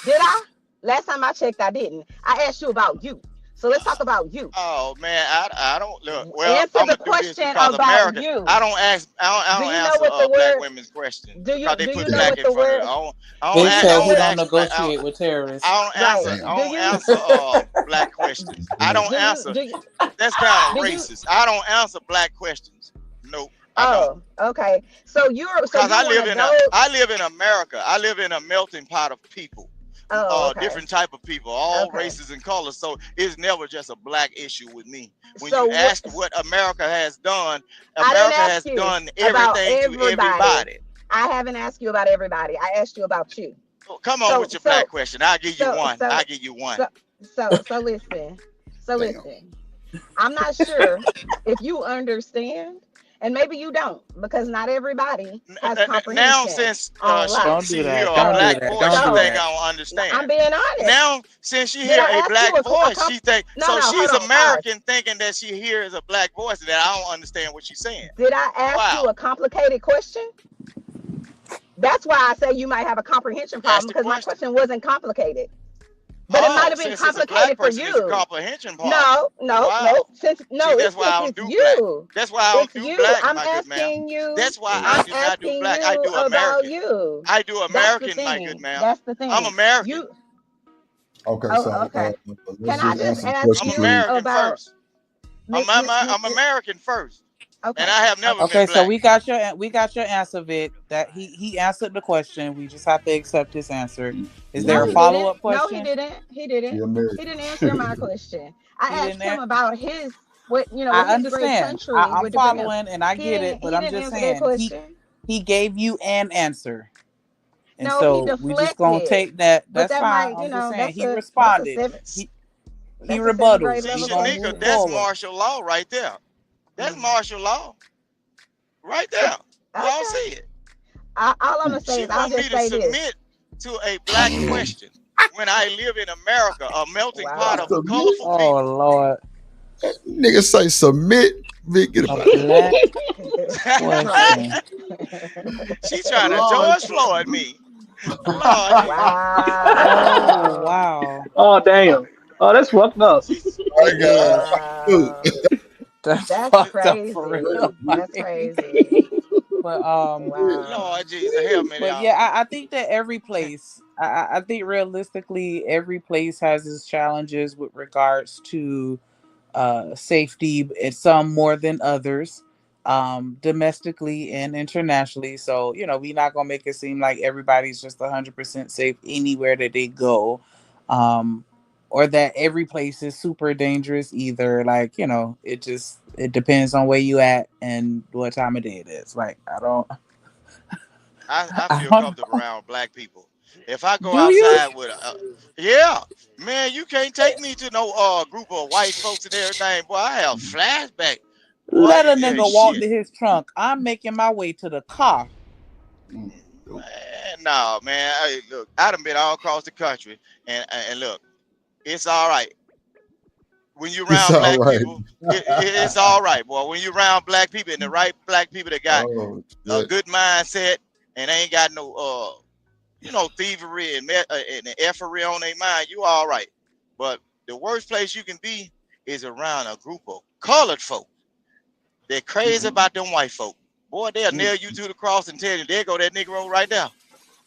Did I? Last time I checked, I didn't. I asked you about you. So let's talk about you. Oh man, I don't look. Well, Answer I'm the gonna do this question because about America. you. I don't ask. I Do don't you know answer what the black word? women's questions Do you because they do put you know black what in the front of it. word? I don't Big Do you ask. I said know he don't what? don't ask black. negotiate with terrorists. I don't answer. Right. I Do don't you answer black questions. I don't do you answer. do you That's kind of do you? racist. I don't answer black questions. Nope, I don't. Oh, okay. So Because you're one of those. I live in America. I live in a melting pot of people, Oh, okay. different type of people, all Okay. races and colors. So it's never just a black issue with me. When So you what? ask what America has done, I didn't America ask has you done about everything to everybody. everybody. I haven't asked you about everybody. I asked you about you. Oh, come on So with your so black question. I'll give you so one. so I'll give you one. so listen. So Damn. listen. I'm not sure if you understand, and maybe you don't, because not everybody has Now, comprehension since on Don't she do life. hear that. a Don't do black that. voice, Don't she do So think that. I don't I'm understand. being honest. Now, since she Did hear I a ask you black voice, she think no, so. no, hold She's on, pause. American, thinking that she hears a black voice and that I don't understand what she's saying. Did I ask you Wow, a complicated question? That's why I say you might have a comprehension ask problem, the because my question. question wasn't complicated. But it might Oh, have been since it's a black complicated for person, it's a you. comprehension problem. No, no, Wow. no. See, that's why Since I don't it's do black. you. That's why I don't It's do you. black, my good ma'am. That's why I I'm do not do asking black. I you do about American. you. I do That's the American, my good thing. ma'am. That's the I'm thing. American. You Okay, oh, so okay. Can let's I just just answer the ask I'm question you clean. American about first. I'm American first, and okay. I have never been Okay, so black. we got your answer, Vic. That he answered the question. We just have to accept his answer. Is there No, a he Yeah, follow didn't. up No, he question? didn't. she He didn't answer my American. question. I He asked didn't. him about his what with I his great understand. country I'm with different milk. following, and I He get it. didn't But he I'm didn't just answer that saying question. he gave you an answer, and No, he so we just gonna deflected. take that. But That's that fine. might, I'm just saying he that's a responded. seven He that's a seventh grade rebuttals. See, We level gonna Shanika, move question. that's forward. martial law right there. That's Mm. martial law right there. Y'all Okay. see it. All I'm gonna say She is I'll want me just to say this. submit to a black question when I live in America, a melting pot of Wow. Submit. colorful Oh people. Lord, Nigga say submit. Vic, get a up out of here. black question. She trying to Lord. George Floyd me. Lord Jesus. Oh Wow. wow, Oh damn. Oh, that's fucked up. She's I it got is. you. Wow. That's That's fucked up for crazy. real. That's Like, crazy. but Wow. Lord Jesus. Help me, but y'all. yeah, I think that every place, I think realistically, every place has its challenges with regards to safety. It's some more than others, domestically and internationally. So we're not gonna make it seem like everybody's just 100% safe anywhere that they go, um, or that every place is super dangerous either. Like it depends on where you at and what time of day it is. Like I don't, I I feel don't comfortable know. around black people. If I go Do you? outside with yeah, man, you can't take me to no group of white folks and everything. Boy, I have flashback. Boy, Let a yeah, nigga walk shit. to his trunk. I'm making my way to the car. Man, no, man. Hey, look, I done been all across the country, and look, it's all right. When you It's around all black right. people, it's all right, boy. When you around black people and the right black people that got Oh, a shit. good mindset and ain't got no thievery and effery on their mind, you all right. But the worst place you can be is around a group of colored folk. They're crazy about them white folk. Boy, they'll nail you to the cross and tell you, there go that Negro right there.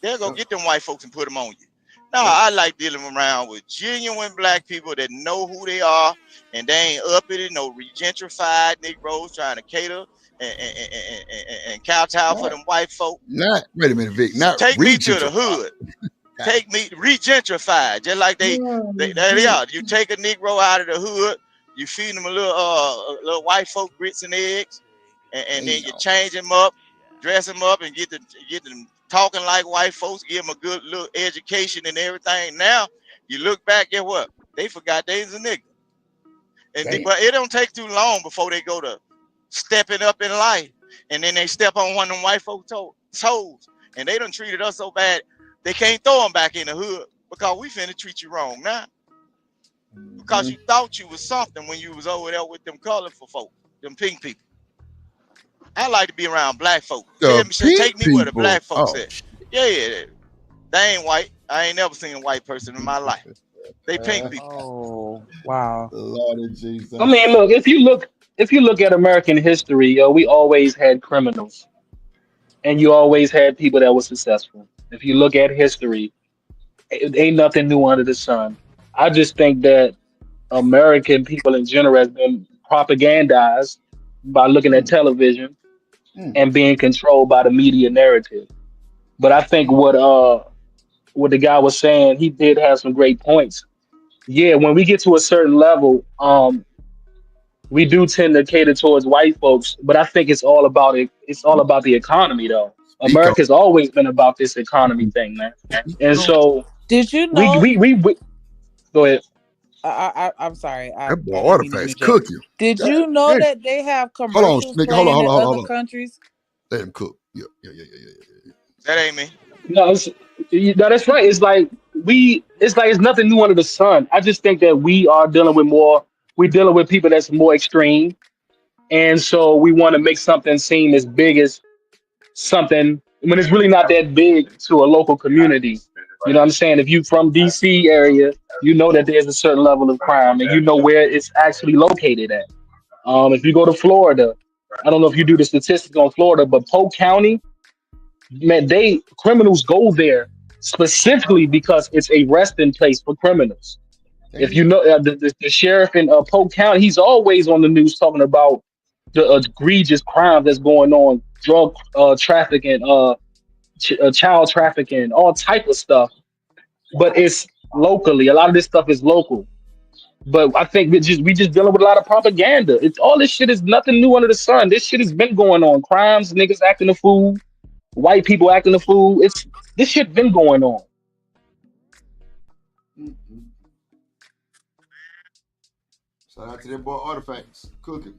They'll go get them white folks and put them on you. No, I like dealing around with genuine black people that know who they are and they ain't uppity, no regentrified Negroes trying to cater and kowtow for them white folk. Wait a minute, Vic. Not Take me to the regentrified. hood. Take me regentrified, just like they are. You take a Negro out of the hood, you feed them a little white folk grits and eggs, and then you change them up, dress them up, and get them talking like white folks. Give them a good little education and everything. Now you look back, get what? They forgot they was a nigga, but it don't take too long before they go to stepping up in life, and then they step on one of them white folks' toes, and they done treated us so bad. They can't throw them back in the hood because we finna treat you wrong now. Because you thought you was something when you was over there with them colorful folk, them pink people. I like to be around black folk. Take me where the black folks at. Yeah, they ain't white. I ain't never seen a white person in my life. They pink people. Oh, wow. Lord of Jesus. I mean, look, if you look at American history, we always had criminals, and you always had people that were successful. If you look at history, it ain't nothing new under the sun. I just think that American people in general has been propagandized by looking at television and being controlled by the media narrative. But I think what the guy was saying, he did have some great points. Yeah, when we get to a certain level, we do tend to cater towards white folks, but I think it's all about it. It's all about the economy, though. America's always been about this economy thing, man. And so Did you we know? go ahead. I'm sorry. I That boy didn't mean to Artifacts interject. cooking. Did you know Hey, that they have hold on, commercials Snick. Hold playing in on. other countries? Let him cook. Yeah. That ain't me. No, that's right. It's nothing new under the sun. I just think that we're dealing with people that's more extreme. And so we want to make something seem as big as something when it's really not that big to a local community. You know what I'm saying? If you from DC area, you know that there's a certain level of crime and you know where it's actually located at. If you go to Florida, I don't know if you do the statistics on Florida, but Polk County, man, criminals go there specifically because it's a resting place for criminals. If you know the sheriff in Polk County, he's always on the news talking about the egregious crime that's going on, drug trafficking, child trafficking, all type of stuff. But it's locally. A lot of this stuff is local. But I think we just dealing with a lot of propaganda. It's all this shit is nothing new under the sun. This shit has been going on. Crimes, niggas acting a fool, white people acting a fool. This shit been going on. Shout out to that boy Artifacts cooking.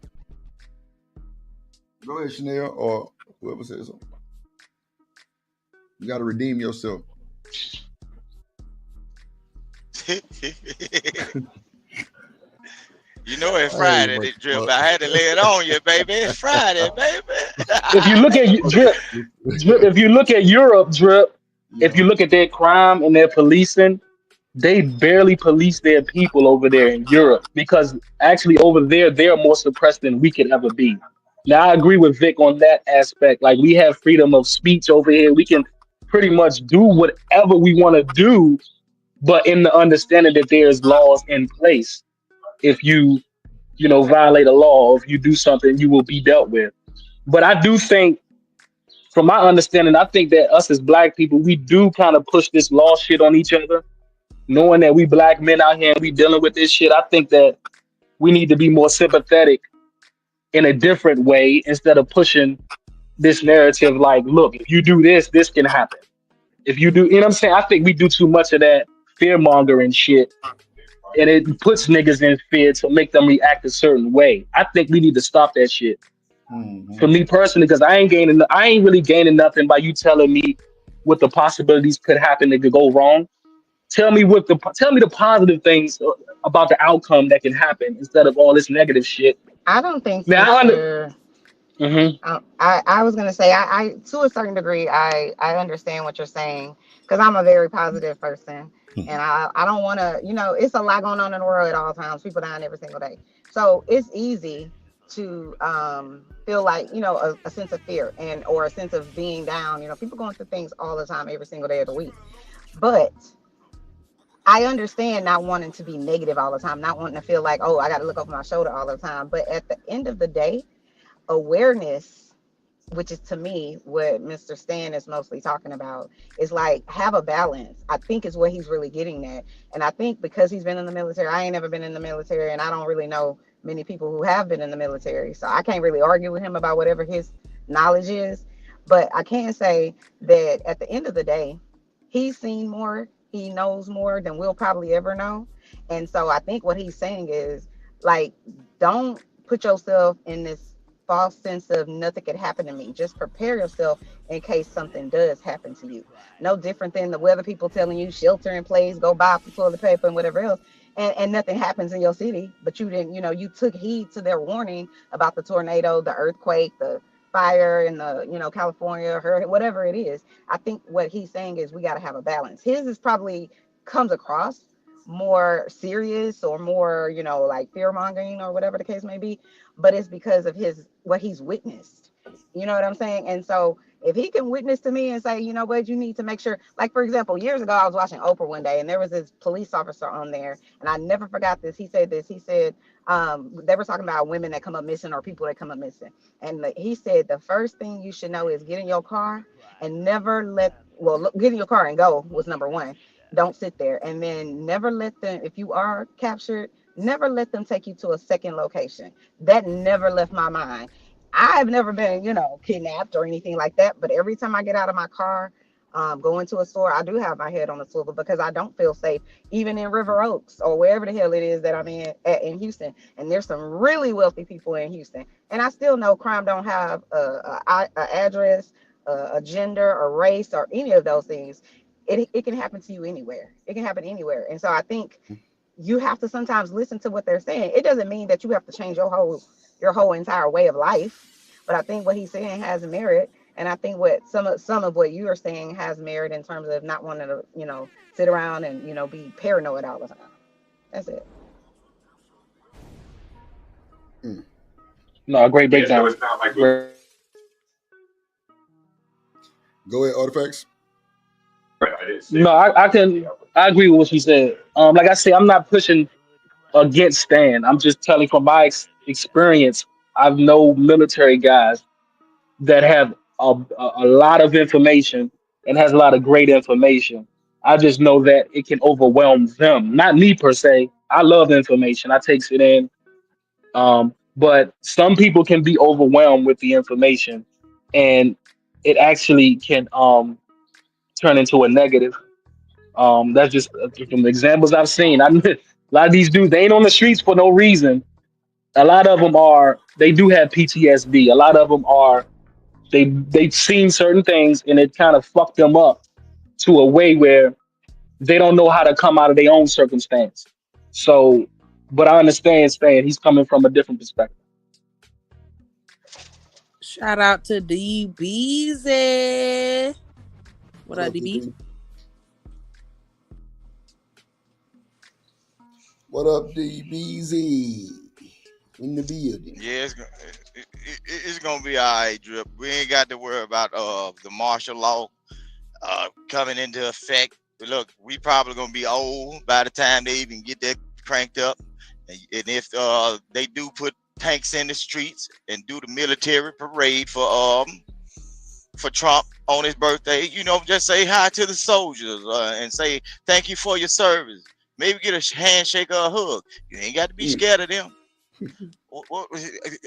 Go ahead, Chanel, or whoever says so. You got to redeem yourself. You know it's Friday, this drip. I had to lay it on you, baby. It's Friday, baby. If you look at drip, if you look at Europe, drip, if you look at their crime and their policing, they barely police their people over there in Europe because actually over there they are more suppressed than we could ever be. Now I agree with Vic on that aspect. Like we have freedom of speech over here. We can pretty much do whatever we want to do, but in the understanding that there's laws in place. If you violate a law, if you do something, you will be dealt with. But I do think, from my understanding, I think that us as black people, we do kind of push this law shit on each other, knowing that we black men out here and we dealing with this shit. I think that we need to be more sympathetic in a different way instead of pushing this narrative like, look, if you do this, this can happen. If you do, you know what I'm saying? I think we do too much of that fear mongering shit, and it puts niggas in fear to make them react a certain way. I think we need to stop that shit. For me personally, because I ain't really gaining nothing by you telling me what the possibilities could happen that could go wrong. Tell me the positive things about the outcome that can happen instead of all this negative shit. I don't think Now, Sister. mm-hmm. I was gonna say I to a certain degree I understand what you're saying because I'm a very positive person and I don't want to, it's a lot going on in the world at all times, people dying every single day, so it's easy to feel like, a sense of fear and or a sense of being down. People going through things all the time every single day of the week, but I understand not wanting to be negative all the time, not wanting to feel like, oh, I got to look over my shoulder all the time, but at the end of the day, awareness, which is to me what Mr. Stan is mostly talking about, is like have a balance. I think is what he's really getting at. And I think because he's been in the military, I ain't never been in the military, and I don't really know many people who have been in the military. So I can't really argue with him about whatever his knowledge is. But I can say that at the end of the day, he's seen more, he knows more than we'll probably ever know. And so I think what he's saying is like, don't put yourself in this false sense of nothing could happen to me. Just prepare yourself in case something does happen to you. No different than the weather people telling you shelter in place, go buy some toilet paper and whatever else. And nothing happens in your city, but you didn't, you took heed to their warning about the tornado, the earthquake, the fire in the, California, whatever it is. I think what he's saying is we got to have a balance. His is probably comes across more serious or more, like fear mongering or whatever the case may be, but it's because of what he's witnessed. You know what I'm saying? And so if he can witness to me and say, you know what, you need to make sure, like for example, years ago I was watching Oprah one day and there was this police officer on there, and I never forgot this. He said they were talking about women that come up missing or people that come up missing, and he said the first thing you should know is get in your car and get in your car and go was number one. Don't sit there, and then never let them, if you are captured, never let them take you to a second location. That never left my mind. I've never been, kidnapped or anything like that, but every time I get out of my car, go into a store, I do have my head on a swivel because I don't feel safe, even in River Oaks or wherever the hell it is that I'm in Houston. And there's some really wealthy people in Houston, and I still know crime don't have a address, a gender, a race, or any of those things. It can happen to you anywhere. It can happen anywhere. And so I think you have to sometimes listen to what they're saying. It doesn't mean that you have to change your whole entire way of life, but I think what he's saying has merit. And I think what some of what you are saying has merit in terms of not wanting to, sit around and, be paranoid all the time. That's it. No, great breakdown. Go ahead, Artifacts. No, I agree with what you said. Like I say, I'm not pushing against Stan. I'm just telling from my experience. I've known military guys that have a lot of information and has a lot of great information. I just know that it can overwhelm them. Not me per se. I love information. I takes it in. But some people can be overwhelmed with the information, and it actually can turn into a negative. That's just from the examples I've seen. A lot of these dudes, they ain't on the streets for no reason. A lot of them they do have PTSD. A lot of them they've seen certain things and it kind of fucked them up to a way where they don't know how to come out of their own circumstance. So, but I understand Stan, he's coming from a different perspective. Shout out to DBZ. What up, DB? What up, DBZ? In the building. Yeah, it's gonna be all right, Drip. We ain't got to worry about the martial law coming into effect. But look, we probably gonna be old by the time they even get that cranked up. And if they do put tanks in the streets and do the military parade for Trump on his birthday, just say hi to the soldiers and say thank you for your service. Maybe get a handshake or a hug. You ain't got to be scared of them.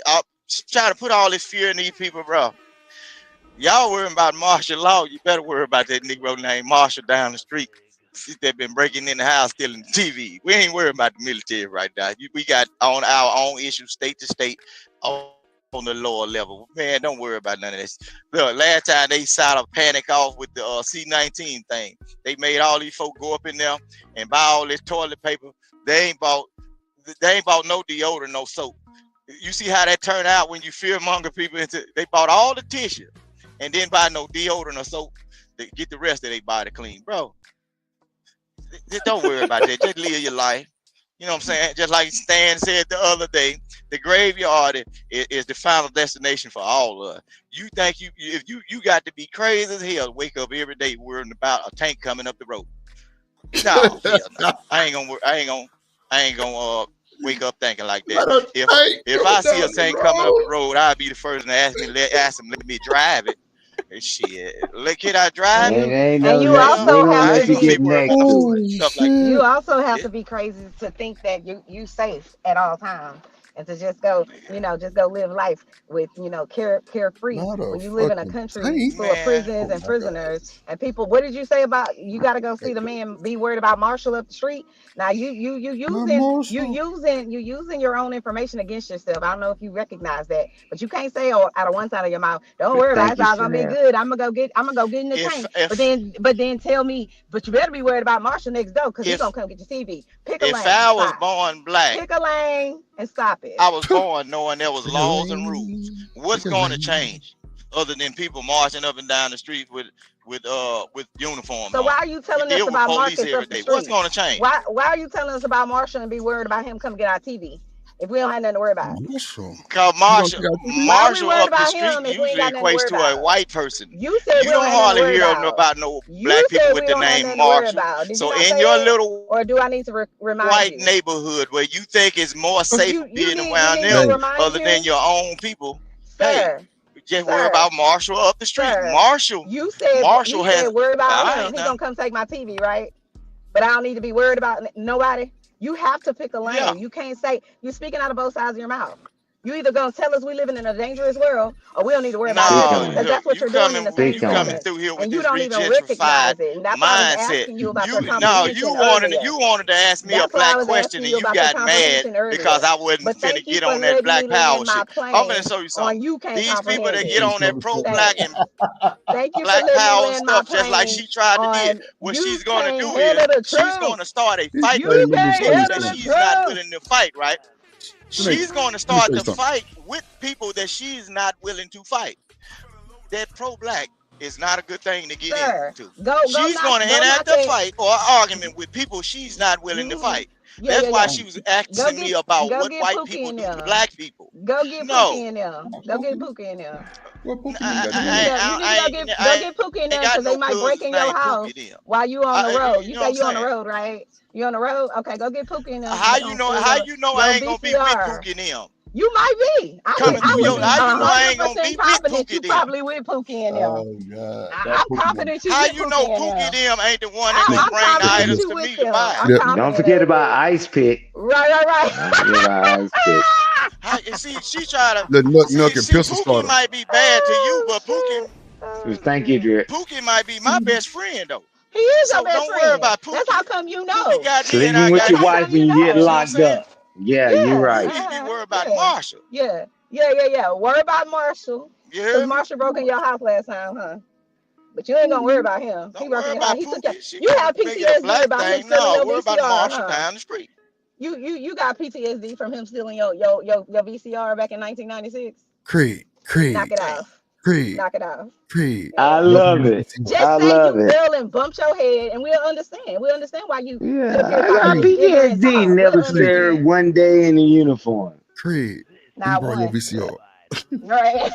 I'll try to put all this fear in these people, bro. Y'all worrying about martial law. You better worry about that Negro named Marshall down the street. They've been breaking in the house, stealing the TV. We ain't worried about the military right now. We got on our own issues, state to state, on the lower level. Man, don't worry about none of this. Look, last time they started panic off with the C-19 thing. They made all these folk go up in there and buy all this toilet paper. They ain't bought no deodorant, no soap. You see how that turned out when you fearmonger people into. They bought all the tissue and then buy no deodorant or soap to get the rest of their body clean, bro. Just don't worry about that. Just live your life. You know what I'm saying? Just like Stan said the other day, the graveyard is the final destination for all of us. You think if you got to be crazy as hell to wake up every day worrying about a tank coming up the road. No, hell no. I ain't gonna wake up thinking like that. If I see a tank coming up the road, I'll be the first to ask him, let me drive it. Shit, can I drive it? And you also have to be stuff like that. you also have to be crazy to think that you safe at all times and to just go, just go live life with, carefree when you live in a country full of prisons and prisoners and people. What did you say about you got to go see the man? Be worried about Marshall up the street. Now you using your own information against yourself. I don't know if you recognize that, but you can't say out of one side of your mouth, don't worry about it, it's all gonna be good. I'm gonna go get in the tank. But then tell me, but you better be worried about Marshall next door because he's gonna come get your TV. Pick a lane. If I was born black, pick a lane and stop it. I was born knowing there was laws and rules. What's going to change other than people marching up and down the street with uniforms? So why are you telling us about Marcus up the street? What's going to change? Why are you telling us about Marshall and be worried about him come get our TV? If we don't have nothing to worry about. Because Marshall up the street usually equates to a white person. You said you don't hardly hear about no black people with the name Marshall. So in your little or do I need to remind white neighborhood where you think it's more safe being around them other than your own people, just worry about Marshall up the street. Marshall has worry about him. He's gonna come take my TV, right? But I don't need to be worried about nobody. You have to pick a lane. Yeah. You can't say you're speaking out of both sides of your mouth. You either gonna tell us we living in a dangerous world, or we don't need to worry about it. Because that's what you're doing in the same moment. And you don't even recognize it. And that's why I was asking you about your conversation you wanted to ask me a black question, and you got mad because I wasn't finna get on that black power shit. I'm gonna show you something. These people that get on that pro-black and black power stuff, just like she tried to do. What she's gonna do is she's gonna start a fight with people that she's not willing to fight, right? She's going to start to fight with people that she's not willing to fight. That pro-black is not a good thing to get into. She's going to enact a fight or an argument with people she's not willing to fight. That's why she was asking me about what white people do to black people. Go get Pookie in there. Go get Pookie in there. Go get Pookie in there because they might break in your house while you on the road. You say you on the road, right? You on the road? Okay, go get Pookie in there. How you know I ain't gonna be with Pookie and them? You might be. I ain't gonna be with Pookie. You probably with Pookie in there. Oh God! I'm confident you. How you know Pookie them ain't the one that gonna bring the items to me to buy? Don't forget about Ice Pick. Right. Don't forget about Ice Pick. See, she tried to. The Nook and pistol Pookie starter might be bad to you, but Pookie. Thank you, Drip. Pookie might be my best friend though. He is your best friend. Don't worry about Pookie. That's how come you know. Sleeping with your wife and you get locked up. Yeah, you're right. You need to be worried about Marshall. Yeah. Worry about Marshall. Yeah. Because Marshall broke in your house last time, huh? But you ain't gonna worry about him. He broke in your house. He took you have PTSD about him stealing your VCR. Marshall down the street. You got PTSD from him stealing your VCR back in 1996. Creed. Knock it off. Creed. Knock it off. Creed. I love it. Just say you fell and bumped your head, and we'll understand. We'll understand why you. Yeah, I got PTSD. Never stared one day in a uniform. Creed. Not one. Your VCR. Right.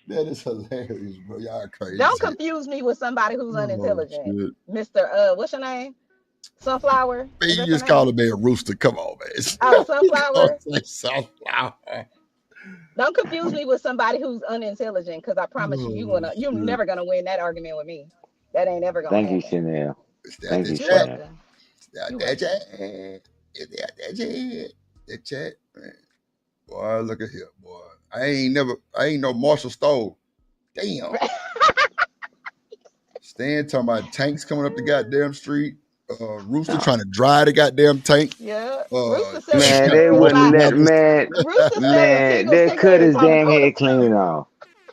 That is hilarious, bro. Y'all crazy. Don't confuse me with somebody who's unintelligent. Mr. What's your name? Sunflower. Man, you just called me a rooster. Come on, man. Oh, Sunflower. Sunflower. Don't confuse me with somebody who's unintelligent, because I promise you're never gonna win that argument with me. That ain't ever gonna happen. Thank you, Chanel. Thank you, Chanel. That chat. Boy, look at here, boy. I ain't no Marshall Stove. Damn. Stan talking about tanks coming up the goddamn street. Rooster trying to dry the goddamn tank. Yeah. Rooster selling Man, they cigarettes wouldn't by let Rooster selling man, single they cut cigarettes his on the damn corner. head clean off.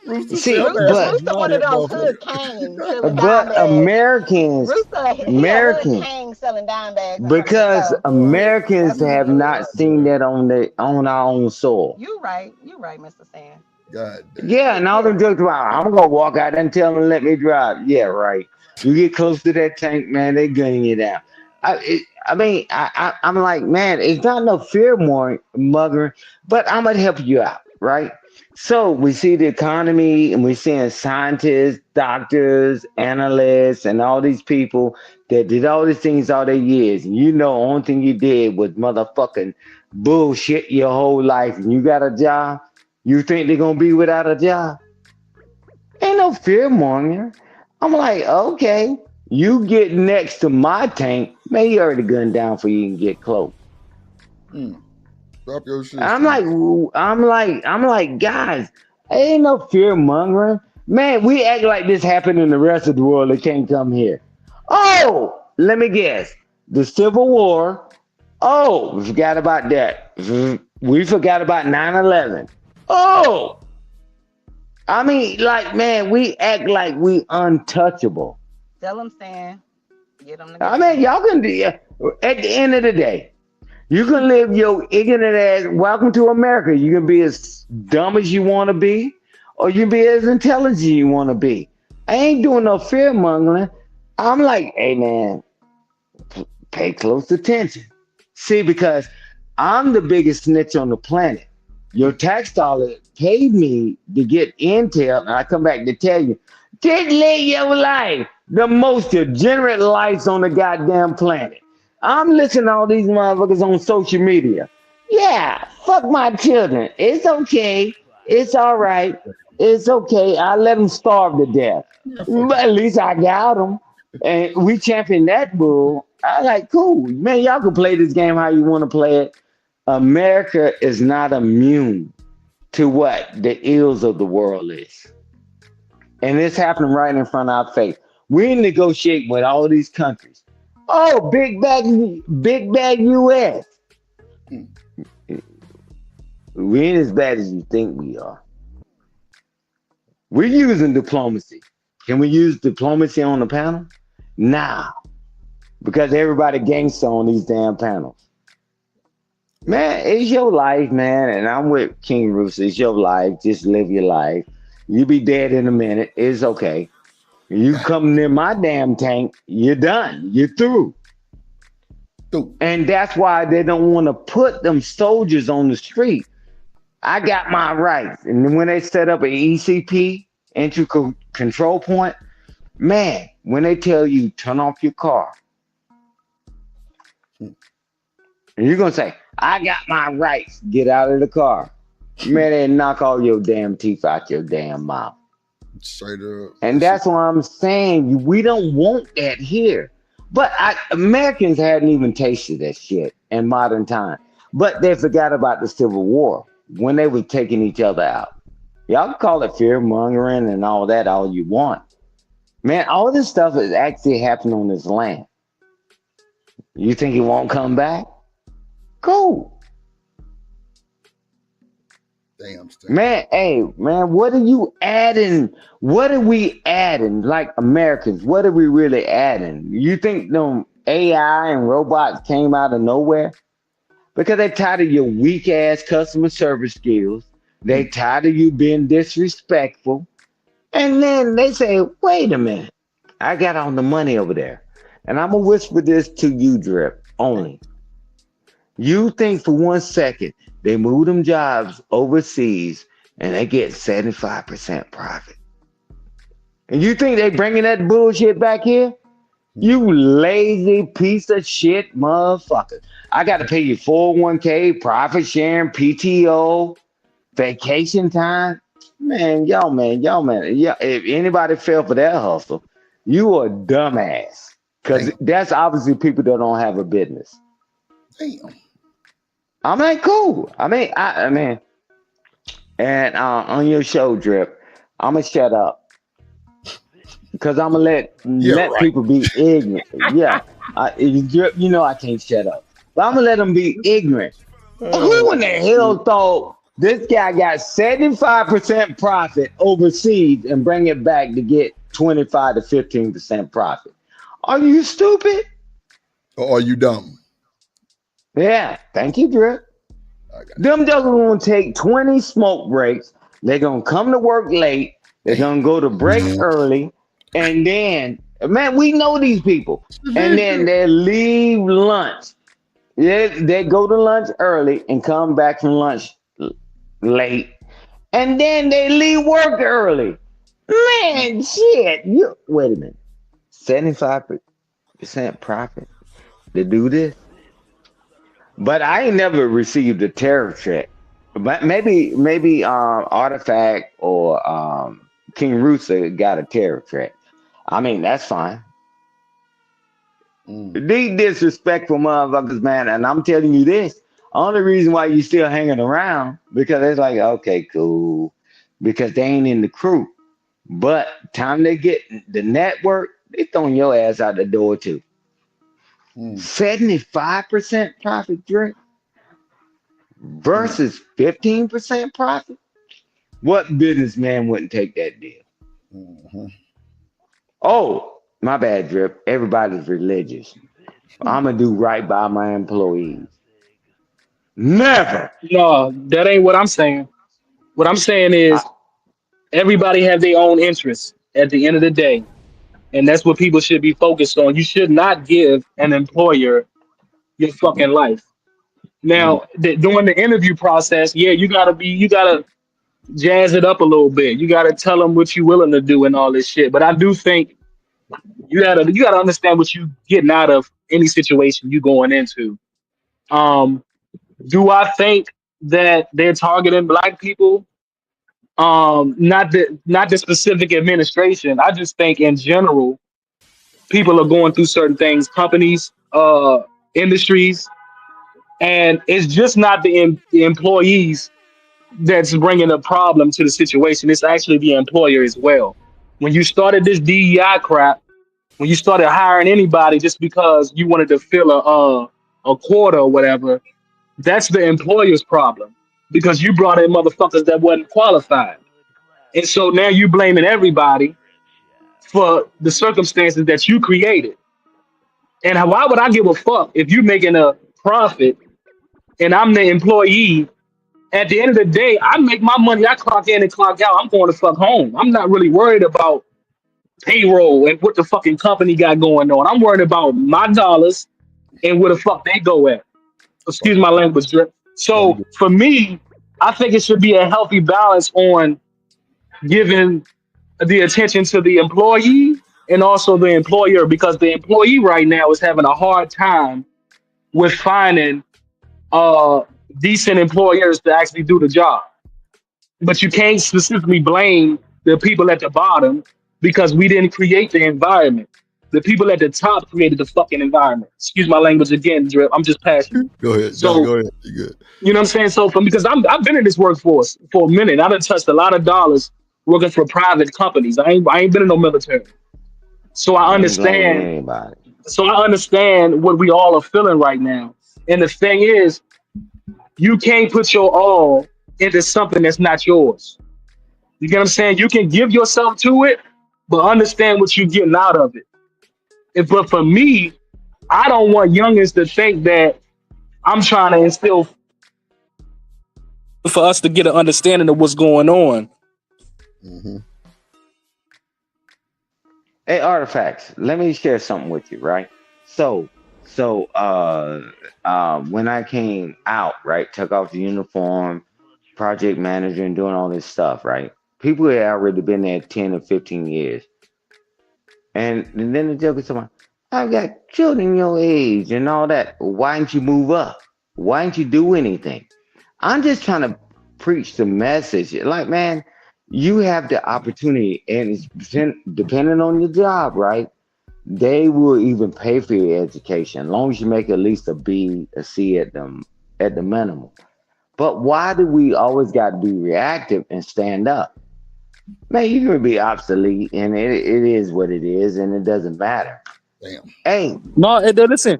Rooster said, See, I'm asking to but Rooster dry one of that those motherfucker. hood kings selling dime but bags. Americans, Rooster, he a hood Americans, king selling dime bags in front of the because store. Americans That's what have he not is. seen that on our own soil. You right, Mr. Sam. God damn. Yeah, and all them jokes about I'm gonna walk out and tell them to let me drive. Yeah, right. You get close to that tank, man, they gunning you down. I'm like, man, it's not no fear mongering, but I'm gonna help you out, right? So we see the economy, and we're seeing scientists, doctors, analysts, and all these people that did all these things all their years. And only thing you did was motherfucking bullshit your whole life, and you got a job. You think they're gonna be without a job? Ain't no fear mongering. I'm like, okay, you get next to my tank, man, you already gunned down for you can get close. Drop your shit, I'm Stan. like, guys, ain't no fear mongering. Man, we act like this happened in the rest of the world. They can't come here. Oh, let me guess. The Civil War. Oh, we forgot about that. We forgot about 9/11. Oh, I mean, like, man, we act like we untouchable. Tell them, Stan. Get them I together. mean, y'all can do. At the end of the day, you can live your ignorant ass. Welcome to America. You can be as dumb as you want to be, or you can be as intelligent as you want to be. I ain't doing no fear mongering. I'm like, hey man, pay close attention. See, because I'm the biggest snitch on the planet. Your tax dollar paid me to get intel, and I come back to tell you, just live your life. The most degenerate lives on the goddamn planet. I'm listening to all these motherfuckers on social media. Yeah, fuck my children. It's okay. It's all right. It's okay. I let them starve to death. But at least I got them. And we champion that bull. I like, cool. Man, y'all can play this game how you want to play it. America is not immune to what the ills of the world is. And it's happening right in front of our face. We negotiate with all these countries. Oh, big bad US. We ain't as bad as you think we are. We're using diplomacy. Can we use diplomacy on the panel? Nah. Because everybody gangster on these damn panels. Man, it's your life, man. And I'm with King Rooster. It's your life. Just live your life. You be dead in a minute. It's okay. You come near my damn tank, you're done. You're through. And that's why they don't want to put them soldiers on the street. I got my rights. And then when they set up an ECP, entry control point, man, when they tell you turn off your car, and you're going to say, I got my rights, get out of the car. Man, they knock all your damn teeth out your damn mouth. Straight up. And that's what I'm saying. We don't want that here. But Americans hadn't even tasted that shit in modern time. But they forgot about the Civil War when they were taking each other out. Y'all can call it fear mongering and all that all you want. Man, all this stuff is actually happening on this land. You think it won't come back? Cool. Damn, Stan. Man, hey, man, what are you adding? What are we adding? Like Americans, what are we really adding? You think them AI and robots came out of nowhere? Because they're tired of your weak ass customer service skills. They tired of you being disrespectful. And then they say, wait a minute, I got all the money over there. And I'm going to whisper this to you, Drip, only. You think for 1 second they move them jobs overseas and they get 75% profit. And you think they bringing that bullshit back here? You lazy piece of shit motherfucker. I got to pay you 401k, profit sharing, PTO, vacation time. Y'all, if anybody fell for that hustle, you a dumbass. Because that's obviously people that don't have a business. Damn. I'm like, cool. I mean, And on your show, Drip, I'm gonna shut up because I'm gonna Yeah, let right. people be ignorant. Yeah, Drip, you know I can't shut up, but I'm gonna let them be ignorant. Who in the hell thought this guy got 75% profit overseas and bring it back to get 25 to 15% profit? Are you stupid? Or are you dumb? Yeah, thank you, Drip. Them jokers gonna take 20 smoke breaks. They're gonna come to work late. They're gonna go to break early. And then, man, we know these people. And then they leave lunch. Yeah, they go to lunch early and come back from lunch late. And then they leave work early. Man, shit. You wait a minute. 75% profit to do this? But I ain't never received a tariff check. But maybe Artifact or King Rooster got a tariff check. I mean, that's fine. These disrespectful motherfuckers, man, and I'm telling you this. Only reason why you still hanging around because it's like, okay, cool. Because they ain't in the crew. But time they get the network, they throwing your ass out the door too. 75% profit drink versus 15% profit. What businessman wouldn't take that deal? Oh, my bad, Drip. Everybody's religious. I'm gonna do right by my employees. Never. No, that ain't what I'm saying. What I'm saying I, is everybody have their own interests at the end of the day. And that's what people should be focused on. You should not give an employer your fucking life. Now, during the interview process, yeah, you gotta jazz it up a little bit. You gotta tell them what you're willing to do and all this shit. But I do think you gotta understand what you getting out of any situation you going into. Um, do I think that they're targeting black people? Not the specific administration. I just think in general, people are going through certain things, companies, industries, and it's just not the employees that's bringing a problem to the situation. It's actually the employer as well. When you started this DEI crap, when you started hiring anybody just because you wanted to fill a quota or whatever, that's the employer's problem because you brought in motherfuckers that wasn't qualified, and so now you blaming everybody for the circumstances that you created. And why would I give a fuck if you making a profit and I'm the employee? At the end of the day, I make my money. I clock in and clock out. I'm going to fuck home. I'm not really worried about payroll and what the fucking company got going on. I'm worried about my dollars and where the fuck they go at. Excuse my language, Drip. So for me, I think it should be a healthy balance on giving the attention to the employee and also the employer because the employee right now is having a hard time with finding uh decent employers to actually do the job. But you can't specifically blame the people at the bottom because we didn't create the environment. The people at the top created the fucking environment. Excuse my language again, Drip. I'm just passionate. Go ahead. So Go ahead. You good. you know what I'm saying? So from because I've been in this workforce for a minute. I've touched a lot of dollars working for private companies. I ain't been in no military. So I I ain't blaming understand. anybody. So I understand what we all are feeling right now. And the thing is, you can't put your all into something that's not yours. You get what I'm saying? You can give yourself to it, but understand what you're getting out of it. But for me, I don't want youngins to think that I'm trying to instill for us to get an understanding of what's going on. Hey, Artifacts, let me share something with you, right? So, when I came out, right, took off the uniform, project manager, and doing all this stuff, right? People had already been there 10 or 15 years. And then the joke is someone, I've got children your age and all that. Why didn't you move up? Why didn't you do anything? I'm just trying to preach the message. Like, man, you have the opportunity, and it's depending on your job, right? They will even pay for your education as long as you make at least a B, a C at the minimum. But why do we always got to be reactive and stand up? Man, you can be obsolete, and it is what it is, and it doesn't matter. Damn. Hey, No, listen.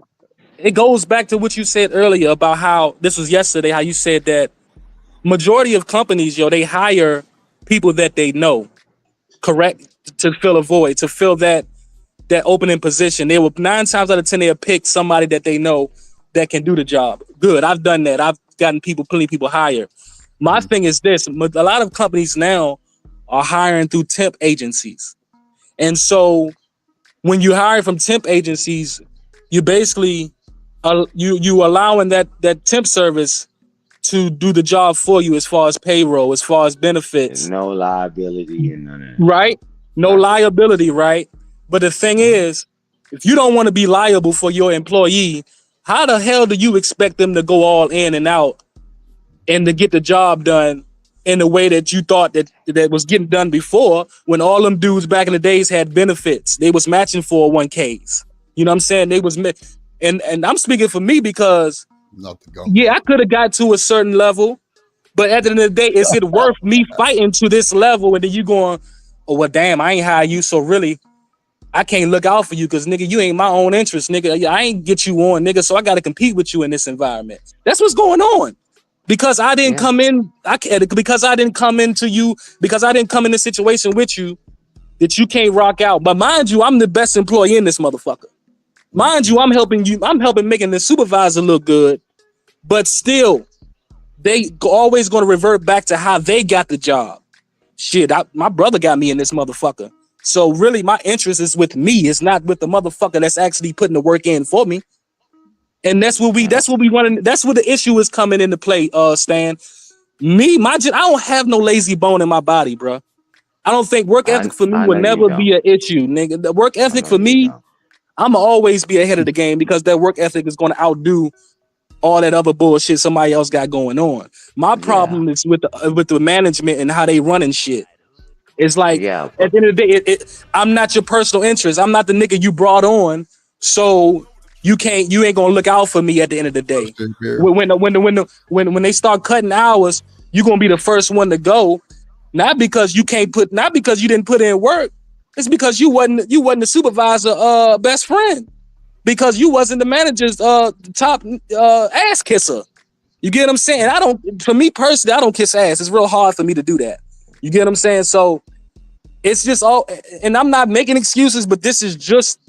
It goes back to what you said earlier about how this was yesterday. How you said that majority of companies, they hire people that they know, correct, to fill a void, to fill that opening position. They will 9 times out of 10 they'll pick somebody that they know that can do the job. Good, I've done that. I've gotten plenty of people hired. My thing is this: a lot of companies now are hiring through temp agencies, and so when you hire from temp agencies, you basically you allowing that temp service to do the job for you as far as payroll, as far as benefits. no liability and none of that. Right? No liability, right? But the thing is, if you don't want to be liable for your employee, how the hell do you expect them to go all in and out and to get the job done in the way that you thought that was getting done before, when all them dudes back in the days had benefits? They was matching 401ks. You know what I'm saying? They was and I'm speaking for me because yeah, I could have got to a certain level, but at the end of the day, is it worth me fighting to this level? And then you going, oh, well, damn, I ain't hire you, so really, I can't look out for you because, nigga, you ain't my own interest, nigga. I ain't get you on, nigga, so I got to compete with you in this environment. That's what's going on. Because I didn't come in, because I didn't come in this situation with you, that you can't rock out. But mind you, I'm the best employee in this motherfucker. Mind you, I'm helping making the supervisor look good, but still, they always going to revert back to how they got the job. Shit, my brother got me in this motherfucker. So really, my interest is with me. It's not with the motherfucker that's actually putting the work in for me. And that's what we want. That's where the issue is coming into play, Stan. I don't have no lazy bone in my body, bro. I don't think work ethic for me will never be an issue, nigga. The work ethic for me, I'ma always be ahead of the game because that work ethic is going to outdo all that other bullshit somebody else got going on. My problem is with the management and how they running shit. It's like at the end of the day, I'm not your personal interest. I'm not the nigga you brought on, so you ain't gonna look out for me at the end of the day. When they start cutting hours, you're gonna be the first one to go. Not because you didn't put in work. It's because you wasn't the supervisor best friend. Because you wasn't the manager's top ass kisser. You get what I'm saying? For me personally, I don't kiss ass. It's real hard for me to do that. You get what I'm saying? So it's just all, and I'm not making excuses, but this is just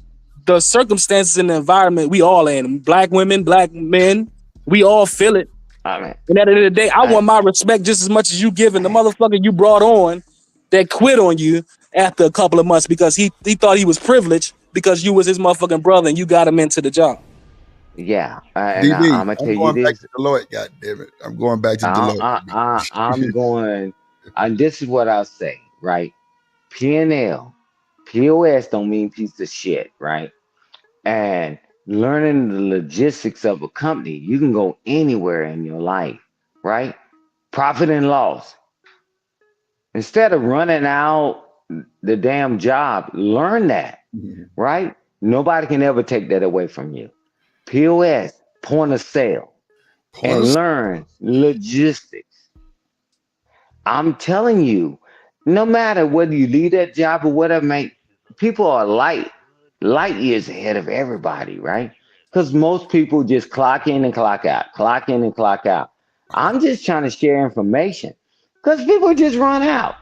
the circumstances in the environment we all in. Black women, black men, we all feel it. And at the end of the day, I want my respect just as much as you giving the motherfucker you brought on that quit on you after a couple of months because he thought he was privileged because you was his motherfucking brother and you got him into the job. Yeah, and I'm gonna tell you this. Back to Deloitte, God damn it! I'm going back to Deloitte. I'm going. This is what I'll say, right? P&L, POS don't mean piece of shit, right? And learning the logistics of a company, you can go anywhere in your life, right? Profit and loss. Instead of running out the damn job, learn that, right? Nobody can ever take that away from you. POS, point of sale, and learn logistics. I'm telling you, no matter whether you leave that job or whatever, mate, people are light years ahead of everybody, right? Because most people just clock in and clock out, clock in and clock out. I'm just trying to share information because people just run out.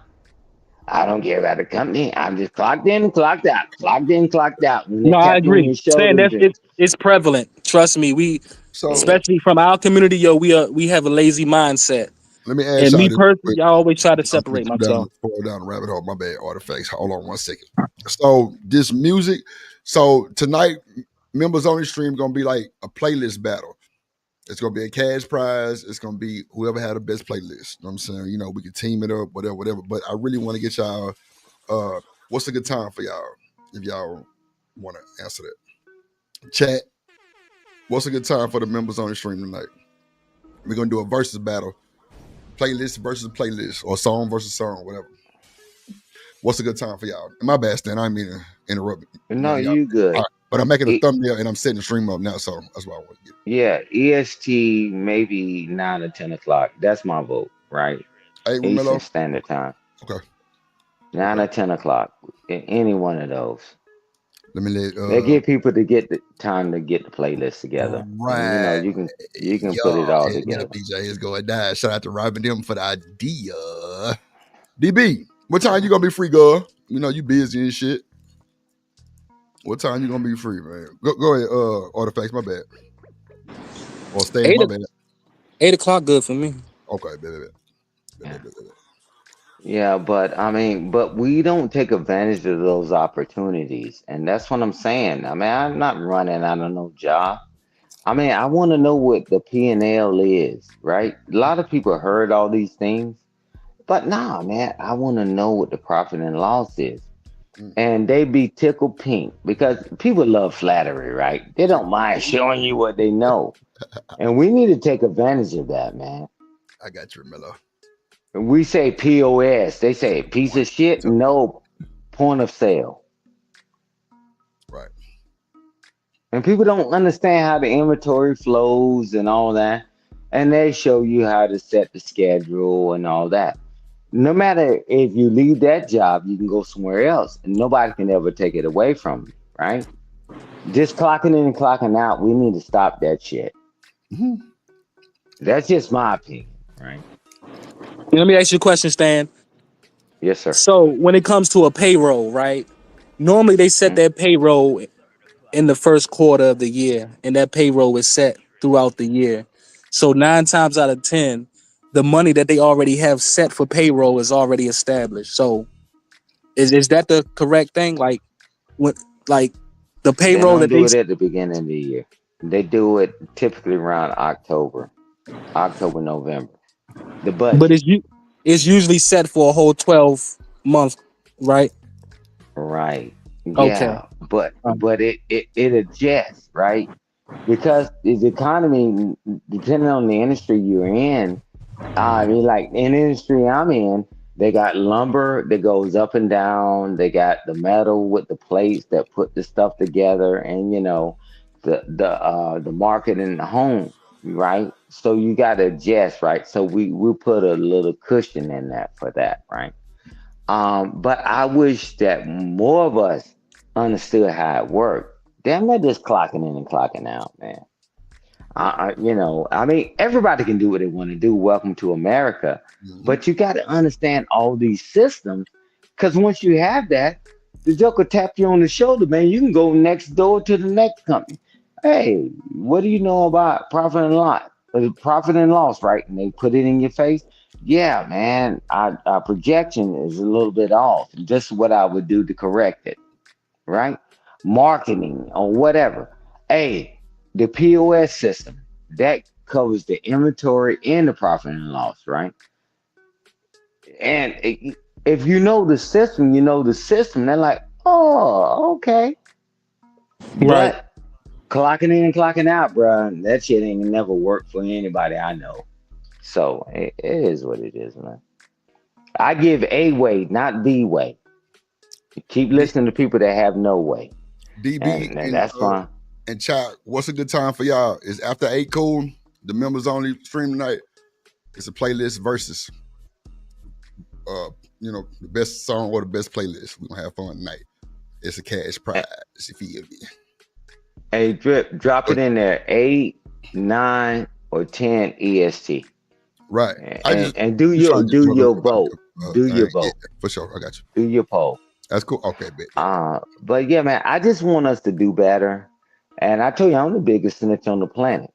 I don't care about the company. I'm just clocked in and clocked out, clocked in, clocked out. When they No, I tap you on agree. your Saying shoulder, that it's prevalent. Trust me, especially from our community, we have a lazy mindset. Let me ask and y'all me this personally, I always try to I'll separate put you myself. down the rabbit hole. My bad, artifacts. Hold on 1 second. So this music. So tonight, members only stream gonna be like a playlist battle. It's gonna be a cash prize. It's gonna be whoever had the best playlist. You know what I'm saying? You know, we can team it up, whatever. But I really want to get y'all. What's a good time for y'all? If y'all want to answer that, chat. What's a good time for the members only stream tonight? We're gonna do a versus battle. Playlist versus playlist, or song versus song, whatever. What's a good time for y'all? My bad, Stan. I didn't mean to interrupt. no, you good. But I'm making a thumbnail and I'm setting the stream up now, so that's why I want to get. Yeah, EST maybe 9 or 10 o'clock. That's my vote, right? Hey, Eastern Romelo. Standard Time. Okay. 9 or 10 o'clock. Any one of those. Let me let. They give people to get the time to get the playlist together, and Right. you can put it all together. DJ is going down. Shout out to Robin them for the idea. DB, what time you gonna be free, girl? You know you busy and shit. What time you gonna be free, man? Go ahead. Artifacts, my bad. Or stay, my bad. 8 o'clock, good for me. Okay, baby. Yeah, but I mean, but we don't take advantage of those opportunities, and that's what I'm saying. I mean, I'm not running out of no job. I mean, I want to know what the P&L is, right? A lot of people heard all these things, but nah, man, I want to know what the profit and loss is. And they be tickled pink because people love flattery, right? They don't mind showing you what they know. And we need to take advantage of that, man. I got you, Miller. We say POS. They say piece of shit, no point of sale. Right. And people don't understand how the inventory flows and all that. And they show you how to set the schedule and all that. No matter if you leave that job, you can go somewhere else. And nobody can ever take it away from you, right? Just clocking in and clocking out, we need to stop that shit. Mm-hmm. That's just my opinion, right? Let me ask you a question, Stan. Yes, sir. So when it comes to a payroll, right? Normally they set their payroll in the first quarter of the year, and that payroll is set throughout the year. So 9 times out of 10, the money that they already have set for payroll is already established. So is that the correct thing? Like when the They payroll don't that do they it at the beginning of the year. They do it typically around October, November. The but budget. it's usually set for a whole 12 month, right? Right. Okay. Yeah. But it adjusts, right? Because the economy, depending on the industry you're in, I mean, like in the industry I'm in, they got lumber that goes up and down. They got the metal with the plates that put the stuff together, and the market in the home, right? So you got to adjust, right? So we put a little cushion in that for that, right? But I wish that more of us understood how it worked. Damn, they're just clocking in and clocking out, man. I mean, everybody can do what they want to do. Welcome to America. But you got to understand all these systems, because once you have that, the joke will tap you on the shoulder, man. You can go next door to the next company. Hey, what do you know about profit and loss? Profit and loss, right? And they put it in your face. Yeah, man, our projection is a little bit off. This is what I would do to correct it, right? Marketing or whatever. Hey, the POS system that covers the inventory and the profit and loss, right? And if you know the system, you know the system. They're like, oh, okay. Right. But clocking in and clocking out, bro, that shit ain't never worked for anybody I know. So it is what it is, man. I give A way, not B way. Keep listening to people that have no way. DB And that's fine. And chat, what's a good time for y'all? Is after 8 cool? The members only stream tonight. It's a playlist versus the best song or the best playlist. We're gonna have fun tonight. It's a cash prize, if you get me. Hey, drop it in there. 8, 9, or 10 EST. Right. And do your vote. Do your vote. Yeah, for sure. I got you. Do your poll. That's cool. Okay, bet. But yeah, man, I just want us to do better. And I tell you, I'm the biggest snitch on the planet.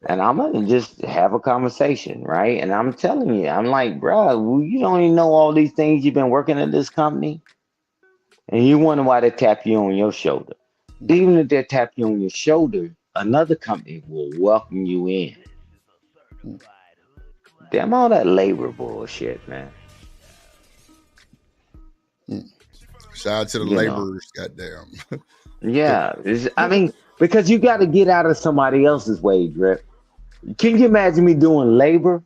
And I'm gonna just have a conversation, right? And I'm telling you, I'm like, bro, you don't even know all these things you've been working at this company, and you wonder why they tap you on your shoulder. Even if they tap you on your shoulder, another company will welcome you in. Damn, all that labor bullshit, man. Shout out to the laborers, goddamn. Yeah, I mean, because you got to get out of somebody else's way, Drip. Can you imagine me doing labor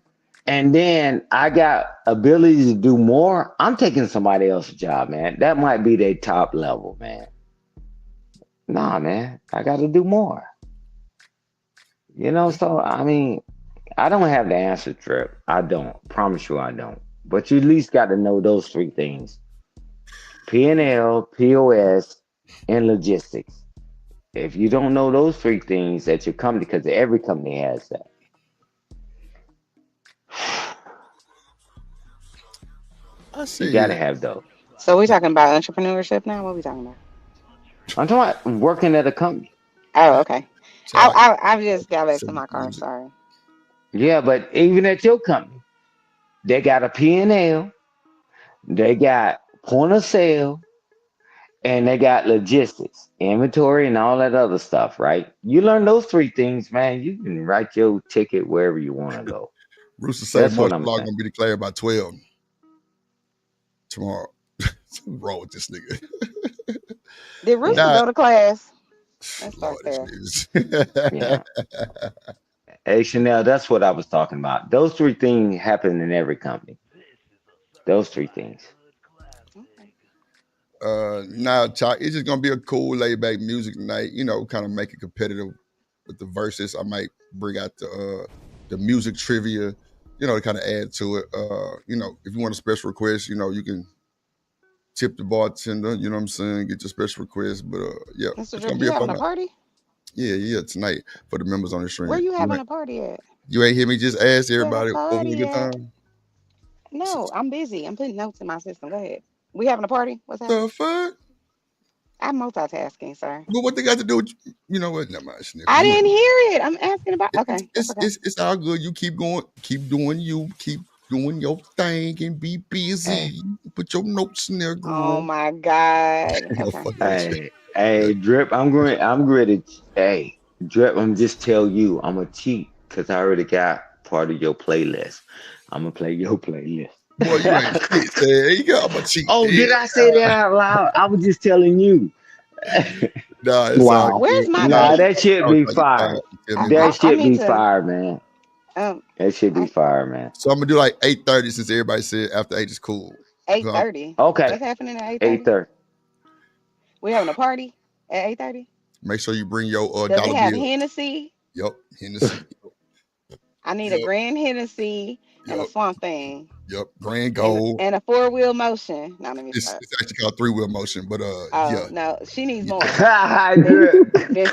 and then I got ability to do more? I'm taking somebody else's job, man. That might be their top level, man. Nah, man, I got to do more. So I mean, I don't have the answer, Trip. I don't. Promise you, I don't. But you at least got to know those three things: P&L, POS, and logistics. If you don't know those three things at your company, because every company has that, I you got to said, have those. So we talking about entrepreneurship now? What we talking about? I'm talking about working at a company. Oh, okay. so I I just got back said to my car. music. Sorry. Yeah, but even at your company, they got a P&L, they got point of sale, and they got logistics, inventory, and all that other stuff, right? You learn those three things, man. You can write your ticket wherever you want to go. Rooster say That's what martial I'm law saying. gonna be declared by 12 tomorrow. Something wrong with this nigga. Did Rooster Nah, go to class? Let's start Lord, this there. Yeah. niggas. Hey, Chanel, that's what I was talking about. Those three things happen in every company. Those three things. Okay. Now, Chalk, it's just gonna be a cool, laid back music night. Kind of make it competitive with the verses. I might bring out the music trivia. To kind of add to it. If you want a special request, you can tip the bartender. You know what I'm saying? Get your special request. But yeah, Mr. it's Drip, gonna be you a having fun a night. party? Yeah, tonight for the members on the Where stream. you You having ain't, a party at? you ain't hear me just ask Where a everybody what was a party good at? time. No, I'm busy. I'm putting notes in my system. Go ahead. We having a party? What's happening? The fuck? I'm multitasking, sir. But what they got to do with you know what? Never mind, Sniffy. I You didn't ain't. hear it. I'm asking about. It's Okay, that's it's okay. it's, it's all good. You keep going, keep doing you, keep doing your thing, and be Hey. busy. Put your notes in there, Oh girl. my God. No Okay. fucking with you. Hey, Drip, I'm ready. Hey, Drip, I'm just tell you, I'm a cheat because I already got part of your playlist. I'm gonna play your playlist. Boy, you ain't shit. Say, you got I'm a cheat. Oh, did I say that out loud? I was just telling you. Nah, it's all Wow. good. Where's my Nah, Nah, beat? that should you be fine. fire. You feel me? That I should need be to. fire, man. Um. That should be I'm fire, man. So I'm gonna do like 8:30 since everybody said after 8 is cool. So 8:30. Okay. What's happening at 8:30? 8:30. We having a party at 8:30. make sure you bring your Does it dollar have bill. Hennessy? Yep, Hennessy. I need a Yep, grand Hennessy and a yep, Swamp Thing yep. Grand and gold. a four wheel motion. Now let me It's, stop. it's actually called three-wheel motion, but Oh yeah, no, she needs yeah. more than Drip.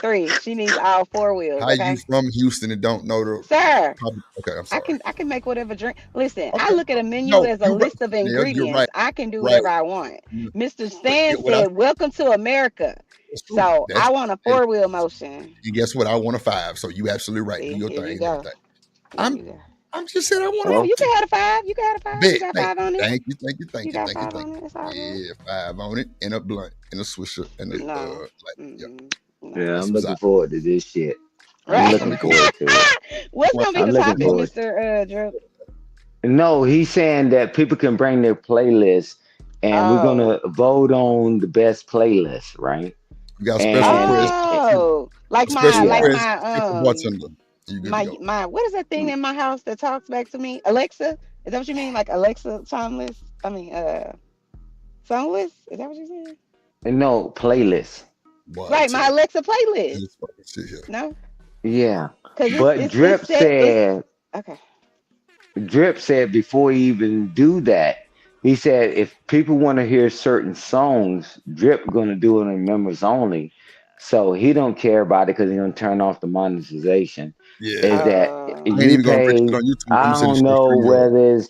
three. She needs all four wheels. How you Okay, from Houston and don't know the sir. probably okay, I'm I sorry. can I can make whatever drink. Listen, I Okay. look at a menu No, as a you're right. list of Chanel, you're right. ingredients. I can do Right. whatever I want. Mr. But Stan get what I said, "Welcome to America." that's true. So That's I want a and, four wheel motion. and guess what? I want a 5. So you absolutely right. Do See, your here thing you and go. everything. Here I'm you go. I'm just saying I want a Yeah, Oh, you can have a five. You can have a five. You bet. got five on it. Thank you, thank you, thank You you, got thank you, five thank on you. it. It's all good. Yeah, 5 on it and a blunt and a swisher and a No. like yeah, No. yeah, that's I'm what's looking up. forward to this shit. I'm Right. It's gonna looking be cool. forward to it. What's gonna be I'm the looking topic, forward. Mr. Drew? No, he's saying that people can bring their playlist and we're Oh. gonna vote on the best playlist, right? You got a special And request too. Oh. A special yeah. request, tip the bartender. You good to go. My what is that thing in my house that talks back to me? Alexa? Is that what you mean? Like Alexa timeless? I mean songless? Is that what you said? No, playlist. Boy, I Right, tell my you, Alexa playlist. this fucking shit here. No? Yeah. Because But it's Drip set it's said okay. Drip said before he even do that, he said if people want to hear certain songs, Drip gonna do it in members only. So he don't care about it because he's gonna turn off the monetization. Yeah. Is that I ain't you even gonna register pay? on YouTube. I'm I gonna send it don't straight know to StreamYard. whether it's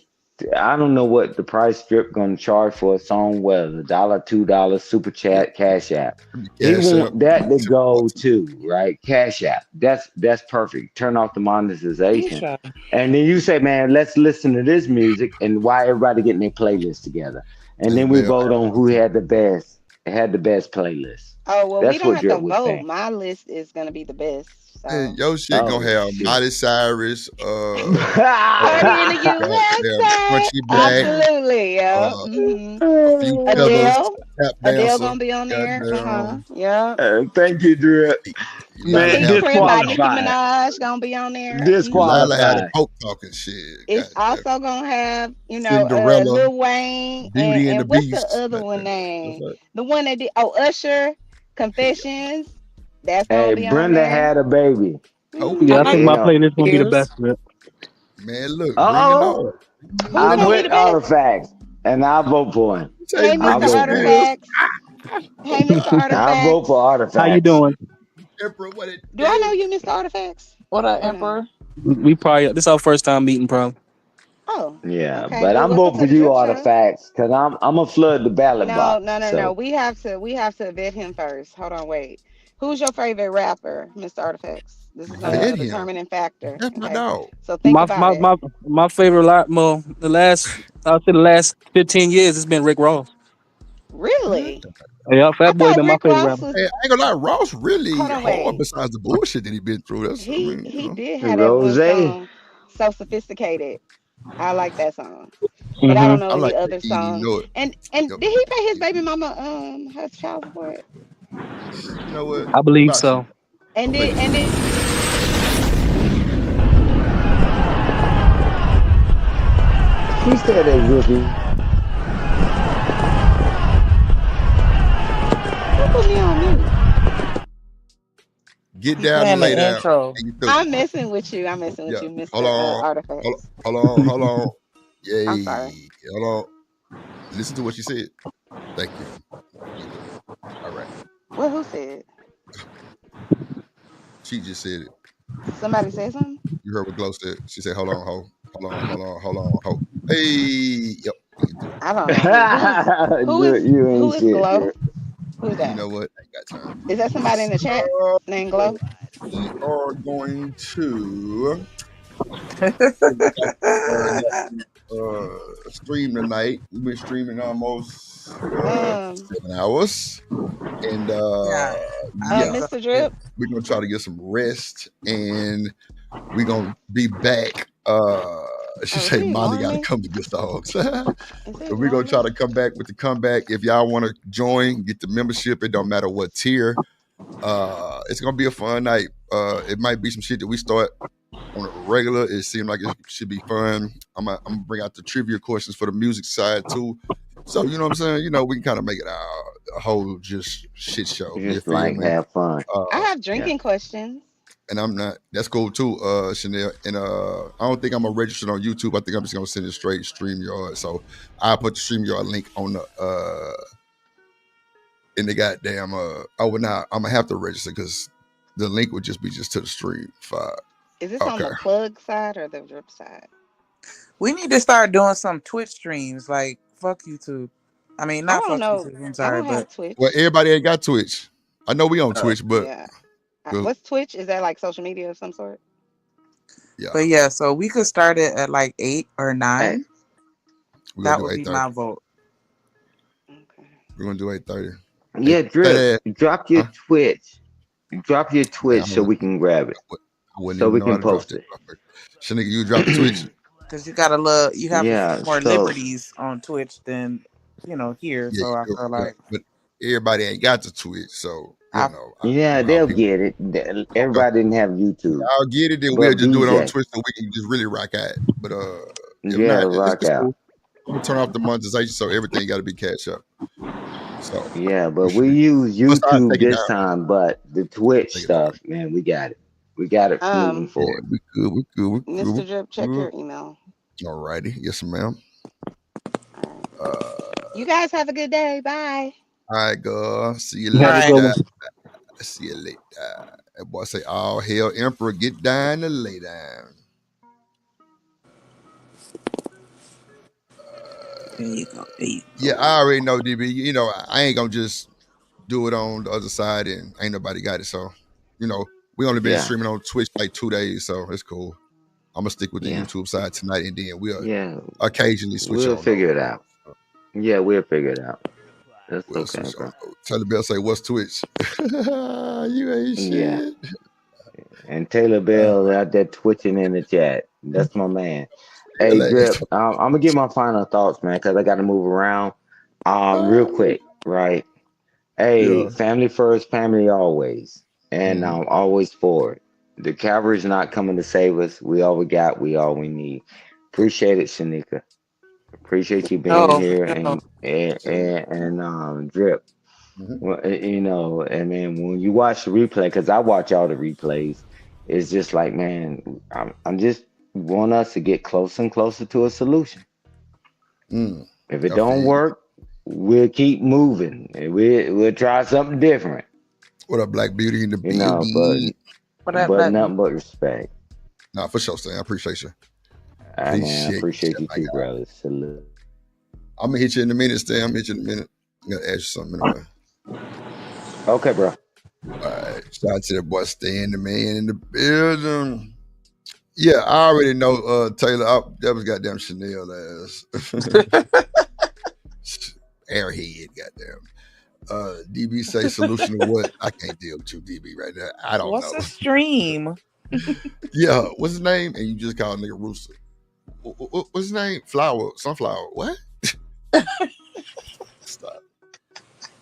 I don't know what the price Drip gonna charge for a song, whether $1, $2, super Yeah. chat, cash app. He Cash up, want that to tip the go bartender. to, right? Cash app. That's perfect. Turn off the monetization. Ooh-cha. And then you say, man, let's listen to this music and why everybody getting their playlist together. And This then we man, vote on who had the best playlist. Oh well we That's don't what have to Drip was vote. saying. My list is gonna be the best. man, So your shit gonna Oh have shit. Miley Cyrus, party in the goddamn USA. Crunchy Black, Absolutely, yeah. uh, Hmm. a few feathers, Adele. tap Adele dancer, gonna be on there. Uh-huh. goddamn. Yeah. Thank you, Drip. Lila Man, Peach have Print coke, by Nicki disqualified. Minaj gonna be on there. Hmm. Lila had the Disqualified. coke talking shit. It's Goddamn. also gonna have, Cinderella, Lil Wayne Beauty and the and what's the Beast. other one Goddamn. That's name? right. The one that did Usher. Confessions. That's Hey, gonna be on Brenda there. had a baby. Oh, Yeah, I I think like my Yeah. playlist gonna be the best Tears. of it. man, look, bring it Oh, on. Bring Who's it I'm gonna be on. with the best? Artifacts, and I'll vote for him. Say, Hey, bring I'll Mr. the vote for him. smoke. Artifacts. Hey, Mr. I'll vote for Artifacts. How you Artifacts. doing? Emperor, what it Do I do? know you, Mr. Artifacts? What up, Or no? Emperor? We probably this our first time meeting, probably. Oh, Yeah, okay. but Well, I'm welcome voting to for the you, Drip Show. Artifacts, because I'm a flood the ballot No, box. no, no, no. So We have to vet him first. Hold on, wait. Who's your favorite rapper, Mr. Artifacts? This is Vet a him. determining factor. That's my Okay. dog. So think My about my it. my my favorite lot, well, I'll say the last 15 years, it's been Rick Ross. What? Really? Yeah, I Fat Boy thought been my Rick favorite Ross rapper. was. Hey, I ain't gonna lie, Ross really Hold on, hard wait. besides the bullshit that he been through. That's, I He mean, he did have that one Rose, song, "So Sophisticated." I like that song, but I Hmm don't know I any like that other he didn't even song. know it. And Yep. did he pay his baby mama her child support? You know what? I What believe about you? so. And Don't pay did your and baby. did she said that Ricky. who put me on mute? Get He down and playing lay the down, intro. and you through. I'm messing with you. I'm messing with Yeah. you, Hold Mr. on. Artifacts. Hold on. I'm sorry. Yay. Hold on. Listen to what she said. Thank you. You good. All right. What? Who said? She just said it. Somebody say something? You heard what Glow said. She said, hold on, ho. Hold on, ho. Hey. Yep. You can do it. I don't know who is Drip, you who ain't is shit, Glow? Drip. Who's You that? know what? I ain't got time. Is that somebody in the chat So named Glow? we are going to see what got stream tonight. We've been streaming almost Um, 7 hours. And Yeah, I need yeah, some Mr. shit. Drip. we're gonna try to get some rest and we're gonna be back. She Oh, is say he Monty ignoring gotta me? come to get dogs. So Is he we're gonna ignoring try me? to come back with the comeback. If y'all wanna join, get the membership, it don't matter what tier. It's gonna be a fun night. It might be some shit that we start on a regular. It seemed like it should be fun. I'm gonna bring out the trivia questions for the music side too. So you know what I'm saying? You know, we can kind of make it a whole just shit show. You Just feel like me? have fun. I have Yeah. drinking questions. And I'm not. That's cool too, Chanel. And I don't think I'm gonna register on YouTube. I think I'm just gonna send it straight StreamYard. So I'll put the StreamYard link on the in the goddamn oh well now I'm gonna have to register because the link would just be just to the stream file. Is this on Okay. the plug side or the drip side? We need to start doing some Twitch streams. Like fuck YouTube. I mean, I not don't fuck know. YouTube. I'm I sorry, don't but have Twitch. Well, everybody ain't got Twitch. I know we on Twitch, but Yeah. uh, What's Twitch? Is that like social media of some sort? yeah, but yeah. So we could start it at like 8 or 9. Hey, we're gonna That do would be 8:30. my vote. Okay. We're gonna do 8:30. yeah, Drip, 8:30. drop your Huh? Twitch. Drop your Man, Twitch so we can grab it. I wouldn't So even we know how can to drop post that. it. Shanika, you drop the Twitch. Cause you got a little, you have a few Yeah, more so liberties on Twitch than here. Yeah, So you I do. feel Yeah, like but everybody ain't got the Twitch, so you I know yeah, how they'll people. get it. Okay, Everybody didn't have YouTube. I'll get it. Then we'll But just do it on BJ, Twitch so we can just really rock out. But if yeah, not, rock it's out. cool. I'm gonna turn off the monetization, so everything got to be cash up. So Yeah, we but should we be. use Plus, I YouTube take it this down. time, but the Twitch Take it down. stuff, man, we got it. We got it moving Um, Yeah, forward. we good. We good. We good. Mr. Drip, We check good. your email. All righty. Yes, ma'am. All right. Uh, You guys have a good day. Bye. all right, girl. See you all Have a right. good later. one. See you later. That boy say, "All hail Emperor, get down and lay down." There you go. There you Yeah, I already know, DB. You know, I ain't gonna just do it on the other side and ain't nobody got it. So, you know, we only been Yeah, streaming on Twitch like 2 days, so it's cool. I'm gonna stick with the yeah, YouTube side tonight, and then we'll yeah. occasionally switch We'll on over. figure it out. Yeah, we'll figure it out. That's We'll okay, switch on bro. over. Tell the bell say, "What's Twitch?" You ain't Yeah. shit. And Taylor Uh, Bell out there twitching in the chat. That's my man. Hey, relax. Drip, I'm gonna get my final thoughts, man, because I got to move around. Real quick, right? Hey, Yeah. family first, family always, and Mm-hmm. always forward. The cavalry's not coming to save us. We all we got. We all we need. Appreciate it, Shanika. Appreciate you being go. here No, and Drip. Well, you know, and then when you watch the replay, because I watch all the replays, it's just like, man, I'm just want us to get closer and closer to a solution. If it I don't feel you. work, we'll keep moving. And we'll try something different. What up, Black Beauty in the You know, building? What up, but Black nothing Beauty? but respect. Nah, for sure, Stan. I appreciate you. Man, I Appreciate appreciate you, you my too, guy. brother. Salute. I'm gonna hit you in a minute, Stan. I'm gonna hit you in a minute. I'm gonna ask you something anyway. Okay, bro. All right. Shout out to that boy Stan, the man in the building. Yeah, I already know Taylor. That was goddamn Chanel ass. Airhead, goddamn. DB say solution to what? I can't deal with you, DB, right now. I don't What's know. a stream? Yeah, what's his name? And you just called nigga Rooster. What's his name? Sunflower. What? Stop.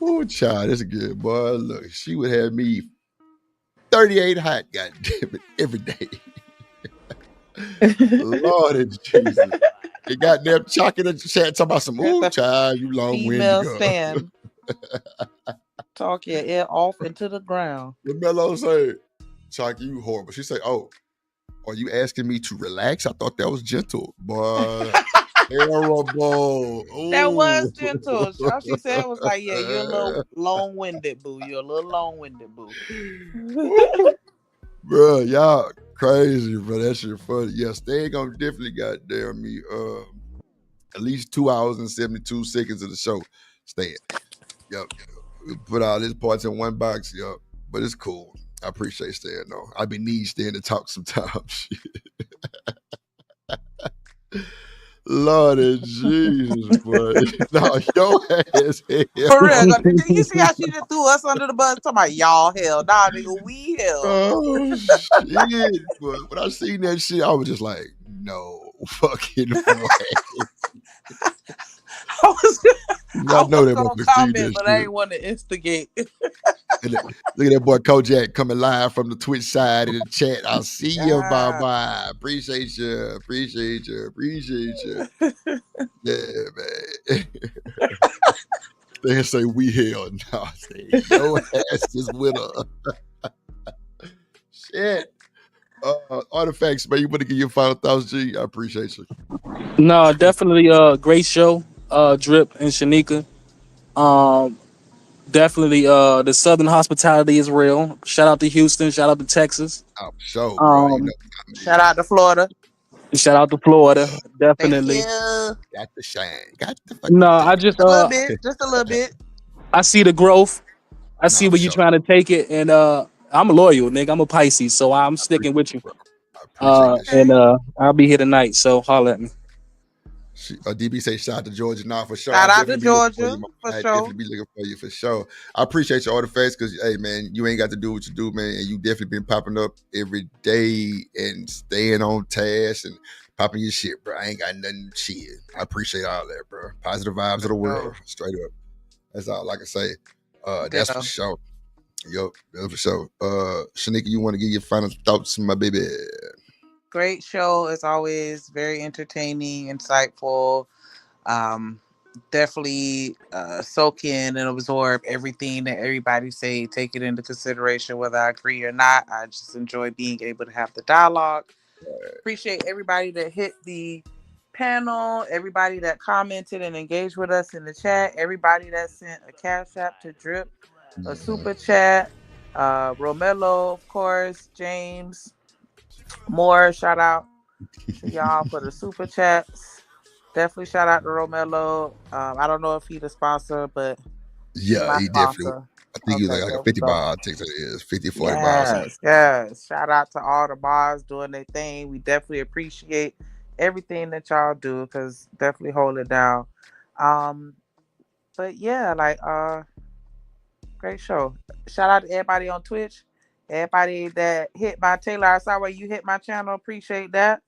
Oh, child, that's a good boy. Look, she would have me 38 hot, goddamn it, every day. Lord Jesus. They got them chalking in the chat talking about some, That's ooh, a child, you long-winded female girl. stand. Talk your ear off into the ground. What Mello say? Chalky, you horrible. She say, oh, are you asking me to relax? I thought that was gentle. Boy, terrible. That Ooh. was gentle. All she said was like, "Yeah, you're a little long-winded, boo. You're a little long-winded, boo." Bro, y'all crazy, bro. That shit funny. Yeah, Stan gonna definitely goddamn me at least 2 hours and 72 seconds of the show. Stan. Yep. We put all his parts in one box, yep. But it's cool. I appreciate Stan though. I be need Stan to talk sometimes. Lord of Jesus, boy. No, your ass hell. For real, did you see how she just threw us under the bus? Talking about y'all hell, nah, nigga, we hell. Oh shit. But when I seen that shit, I was just like, no fucking way. I I know was that gonna motherfucker seen comment, that but I shit. ain't want to instigate. Look at that boy Kojak coming live from the Twitch side in the chat. I'll see you, bye Ah. bye. Appreciate you. Appreciate you. Appreciate you. Yeah, man. They say we hell. No, say your ass is with her. Shit. Artifacts, man. You want to give your final thoughts, G? I appreciate you. No, definitely great show, Drip and Shanika. Um, definitely the Southern hospitality is real. Shout out to Houston, shout out to Texas. Oh, show, bro. You know what Shout out to Florida. Shout out to Florida, Thank definitely. you. got the shine. Got the No, fucking I just A little bit, just a little bit. I see the growth. I see No, where you're show. trying to take it, and I'm a loyal nigga. I'm a Pisces, so I'm sticking with you. I appreciate that shit. And I'll be here tonight, so holler at me. DB say shout out to Georgia now for sure. Shout I'll out to definitely be looking for Georgia you, for man. I sure. definitely be looking for you for sure. I appreciate your artifacts because hey man, you ain't got to do what you do, man. And you definitely been popping up every day and staying on task and popping your shit, bro. I ain't got nothing shit. I appreciate all that, bro. Positive vibes of the world. Straight up. That's all I can say. That's for sure. Yup, that's for sure. Shanika, you want to give your final thoughts, my baby? Great show as always. Very entertaining, insightful. Definitely soak in and absorb everything that everybody say. Take it into consideration whether I agree or not. I just enjoy being able to have the dialogue. Appreciate everybody that hit the panel, everybody that commented and engaged with us in the chat, everybody that sent a cash app to Drip, a super chat, Romelo, of course, James, more. Shout out to y'all for the super chats. Definitely shout out to Romelo. I don't know if he's the sponsor, but he's Yeah, my he definitely. sponsor. I think he was Okay, like a there we 50 go. bar. I think it is 50, 40 bar or something. Yes. Shout out to all the bars doing their thing. We definitely appreciate everything that y'all do because definitely hold it down. But yeah, great show. Shout out to everybody on Twitch. Everybody that hit my Taylor, I saw where you hit my channel. Appreciate that.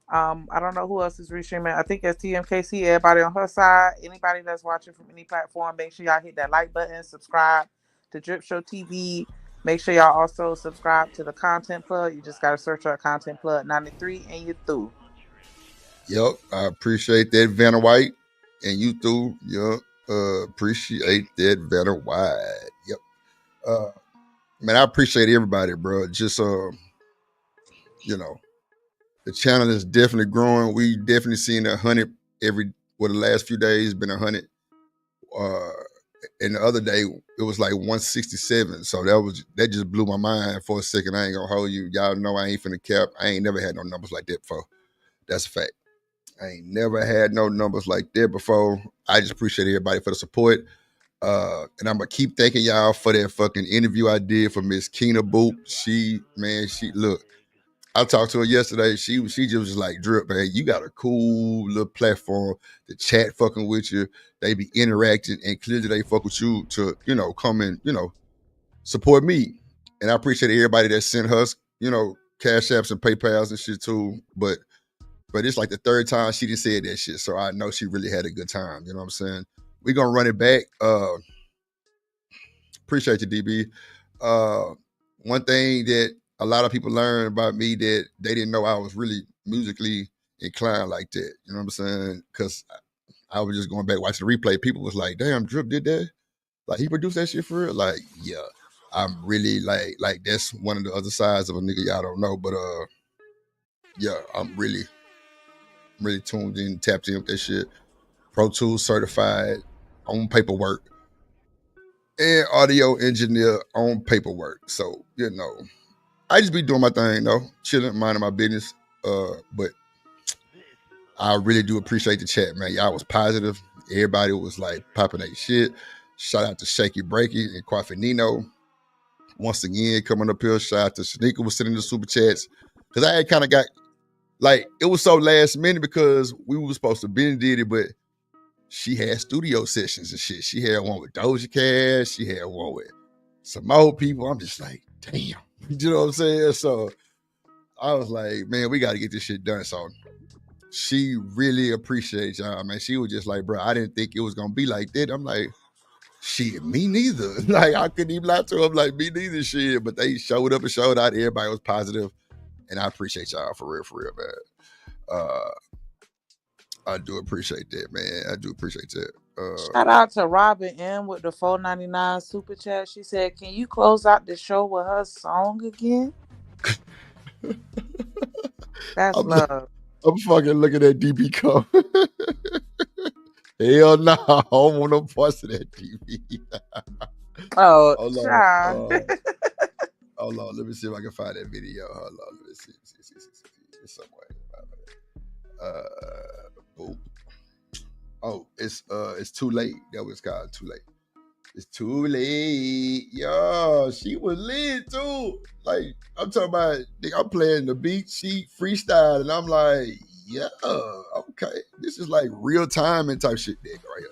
I don't know who else is restreaming. I think it's TMKC. Everybody on her side. Anybody that's watching from any platform, make sure y'all hit that like button, subscribe to Drip Show TV. Make sure y'all also subscribe to the Content Plug. You just gotta search out Content Plug 93 and you're through. Yep, I appreciate that, Vanna White, and you too. Yep. Appreciate that better wide. Yep. Man, I appreciate everybody, bro. Just you know, the channel is definitely growing. We definitely seen 100 the last few days been 100. And the other day it was like 167. So that just blew my mind for a second. I ain't gonna hold you. Y'all know I ain't finna cap. I ain't never had no numbers like that before. That's a fact. I ain't never had no numbers like that before. I just appreciate everybody for the support. And I'm gonna keep thanking y'all for that fucking interview I did for Miss Keena Boop. She look. I talked to her yesterday. She just was like, Drip, man, you got a cool little platform. The chat fucking with you. They be interacting, and clearly they fuck with you to, come and, support me. And I appreciate everybody that sent us, Cash Apps and PayPals and shit too. But it's like the third time she didn't say that shit. So I know she really had a good time. You know what I'm saying? We're gonna run it back. Appreciate you, DB. One thing that a lot of people learned about me that they didn't know I was really musically inclined like that. You know what I'm saying? Because I was just going back watching the replay. People was like, damn, Drip did that? Like, he produced that shit for real? Like, yeah. I'm really like that's one of the other sides of a nigga y'all don't know. But yeah, I'm really tuned in, tapped in with that shit. Pro Tools certified on paperwork. And audio engineer on paperwork. So, I just be doing my thing though, chilling, minding my business. But I really do appreciate the chat, man. Y'all was positive. Everybody was like popping their shit. Shout out to Shaky Breaky and Coffee Nino. Once again, coming up here. Shout out to Shanika was sending the super chats. Cause I had kind of got like, it was so last minute because we were supposed to been did it, but she had studio sessions and shit. She had one with Doja Cat. She had one with some more people. I'm just like, damn. You know what I'm saying? So I was like, man, we got to get this shit done. So she really appreciates y'all, man. She was just like, bro, I didn't think it was going to be like that. I'm like, shit, me neither. Like, I couldn't even lie to them. Like, me neither, shit. But they showed up and showed out. Everybody was positive. And I appreciate y'all for real, man. I do appreciate that, man. I do appreciate that. Shout out to Robin M with the $4.99 super chat. She said, "Can you close out the show with her song again?" That's love. I'm fucking looking at DB come. Hell no, I don't want no parts of that DB. Oh, hold on. Hold on. Let me see if I can find that video. Hold on. Let me see. It's somewhere. Boom. Oh, it's too late. That was called Too Late. It's too late. Yo, she was lit too. Like, I'm talking about, I'm playing the beat sheet freestyle, and I'm like, yeah, okay. This is like real time and type shit there right here.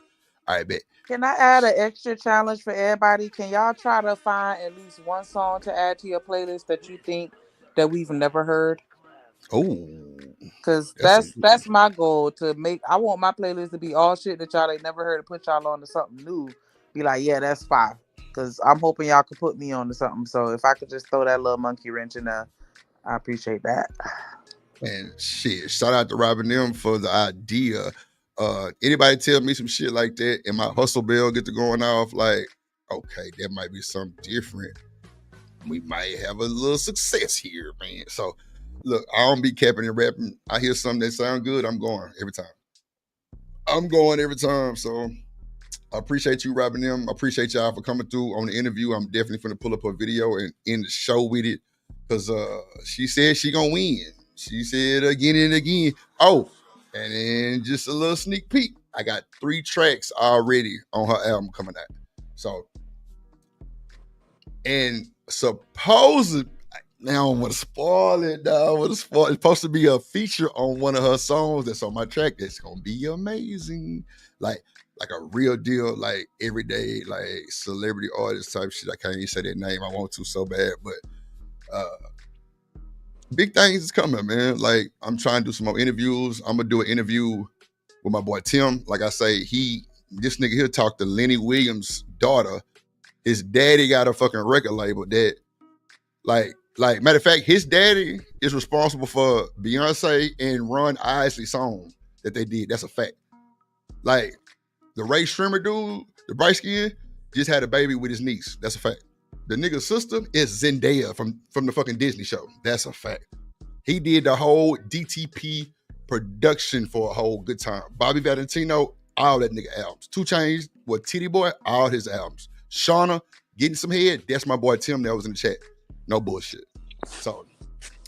All right, bet. Can I add an extra challenge for everybody? Can y'all try to find at least one song to add to your playlist that you think that we've never heard? Oh, because that's my goal to make. I want my playlist to be all shit that y'all ain't never heard, to put y'all on to something new. Be like, yeah, that's fire. Because I'm hoping y'all could put me on to something. So if I could just throw that little monkey wrench in there, I appreciate that. And shit, shout out to Robin M for the idea. Anybody tell me some shit like that and my hustle bell get to going off, like, okay, that might be something different. We might have a little success here, man. So look, I don't be capping and rapping. I hear something that sound good, I'm going every time. So I appreciate you, Robin M. I appreciate y'all for coming through on the interview. I'm definitely finna pull up a video and end the show with it. Cause she said she gonna win. She said again and again. Oh, and then just a little sneak peek. I got 3 tracks already on her album coming out. So, and supposedly, now I don't want to spoil it, dog. It's supposed to be a feature on one of her songs that's on my track. That's gonna be amazing. Like a real deal, like everyday, like celebrity artist type shit. I can't even say that name. I want to so bad, but big things is coming, man. Like, I'm trying to do some more interviews. I'm gonna do an interview with my boy Tim. Like I say, this nigga here talked to Lenny Williams' daughter. His daddy got a fucking record label that, like matter of fact, his daddy is responsible for Beyonce and Ron Isley song that they did. That's a fact. Like The Ray Shrimmer dude, the bright skin, just had a baby with his niece. That's a fact. The nigga's sister is Zendaya from the fucking Disney show. That's a fact. He did the whole DTP production for a whole good time. Bobby Valentino, all that nigga albums. 2 Chainz, what Titty Boy, all his albums. Shauna, getting some head, that's my boy Tim that was in the chat. No bullshit. So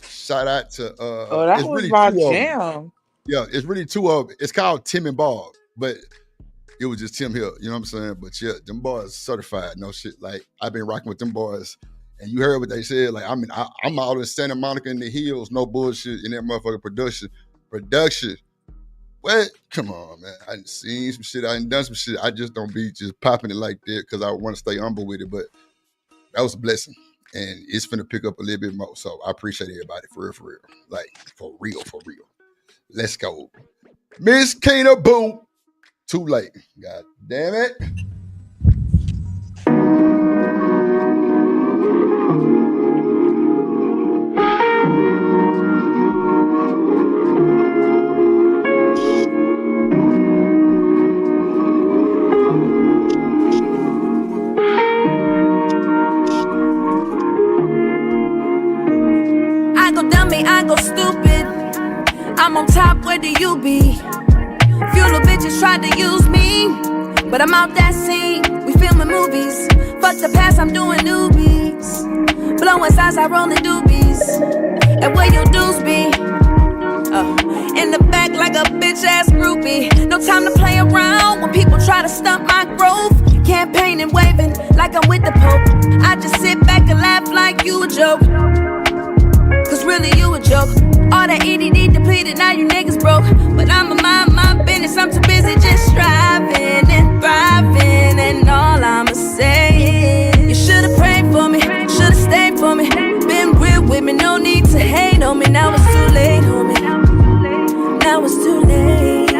shout out to that it's was really my 2 of them. jam. Yeah, it's really 2 of them. It's called Tim and Bob, but it was just Tim Hill, you know what I'm saying? But yeah, them boys certified, no shit. Like I've been rocking with them boys, and you heard what they said. Like I'm out in Santa Monica in the hills, no bullshit in that motherfucking production. What? Come on, man. I done seen some shit. I done done some shit. I just don't be just popping it like that because I want to stay humble with it. But that was a blessing, and it's finna pick up a little bit more. So I appreciate everybody for real, like for real. Let's go, Miss Kena Boo. Too late. God damn it. I go dummy, I go stupid. I'm on top, where do you be? Few little bitches tried to use me, but I'm out that scene. We filming movies. Fuck the past, I'm doing newbies. Blowing sides, I rolling doobies. And where your dudes be? In the back like a bitch ass groupie. No time to play around when people try to stunt my growth. Campaigning, waving like I'm with the Pope. I just sit back and laugh like you a joke. Cause really you a joke. All that EDD depleted, now you niggas broke. But I'ma mind my business, I'm too busy just striving and thriving. And all I'ma say is you should've prayed for me, should've stayed for me. Been real with me, no need to hate on me. Now it's too late, homie. Now it's too late.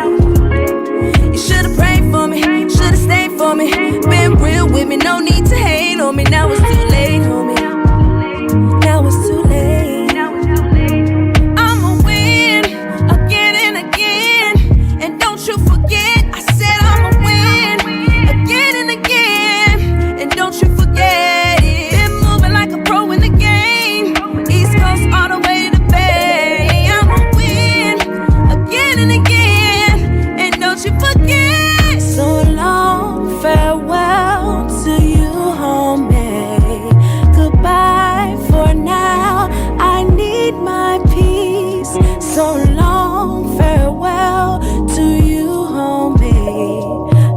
You should've prayed for me, should've stayed for me. Been real with me, no need to hate on me. Now it's too late, homie. Now it's too late. You forget, I said I'ma win again and again, and don't you forget it. Been moving like a pro in the game, East Coast all the way to the Bay. I'ma win again and again, and don't you forget. So long, farewell to you, homie. Goodbye for now, I need my peace. So long, farewell to you.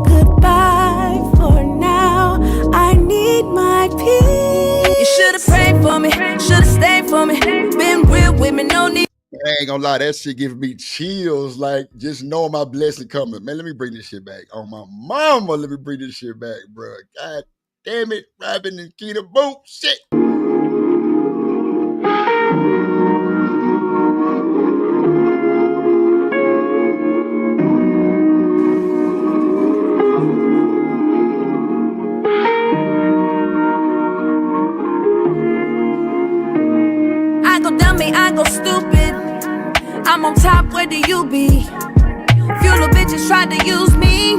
Goodbye for now, I need my peace. You should've prayed for me, should've stayed for me. Been real with me, no need. I ain't gonna lie, that shit giving me chills, like just knowing my blessing coming. Man, let me bring this shit back. Oh my mama, let me bring this shit back, bro. God damn it, Robin and Keita Boot, shit. I go stupid. I'm on top, where do you be? Few little bitches tried to use me,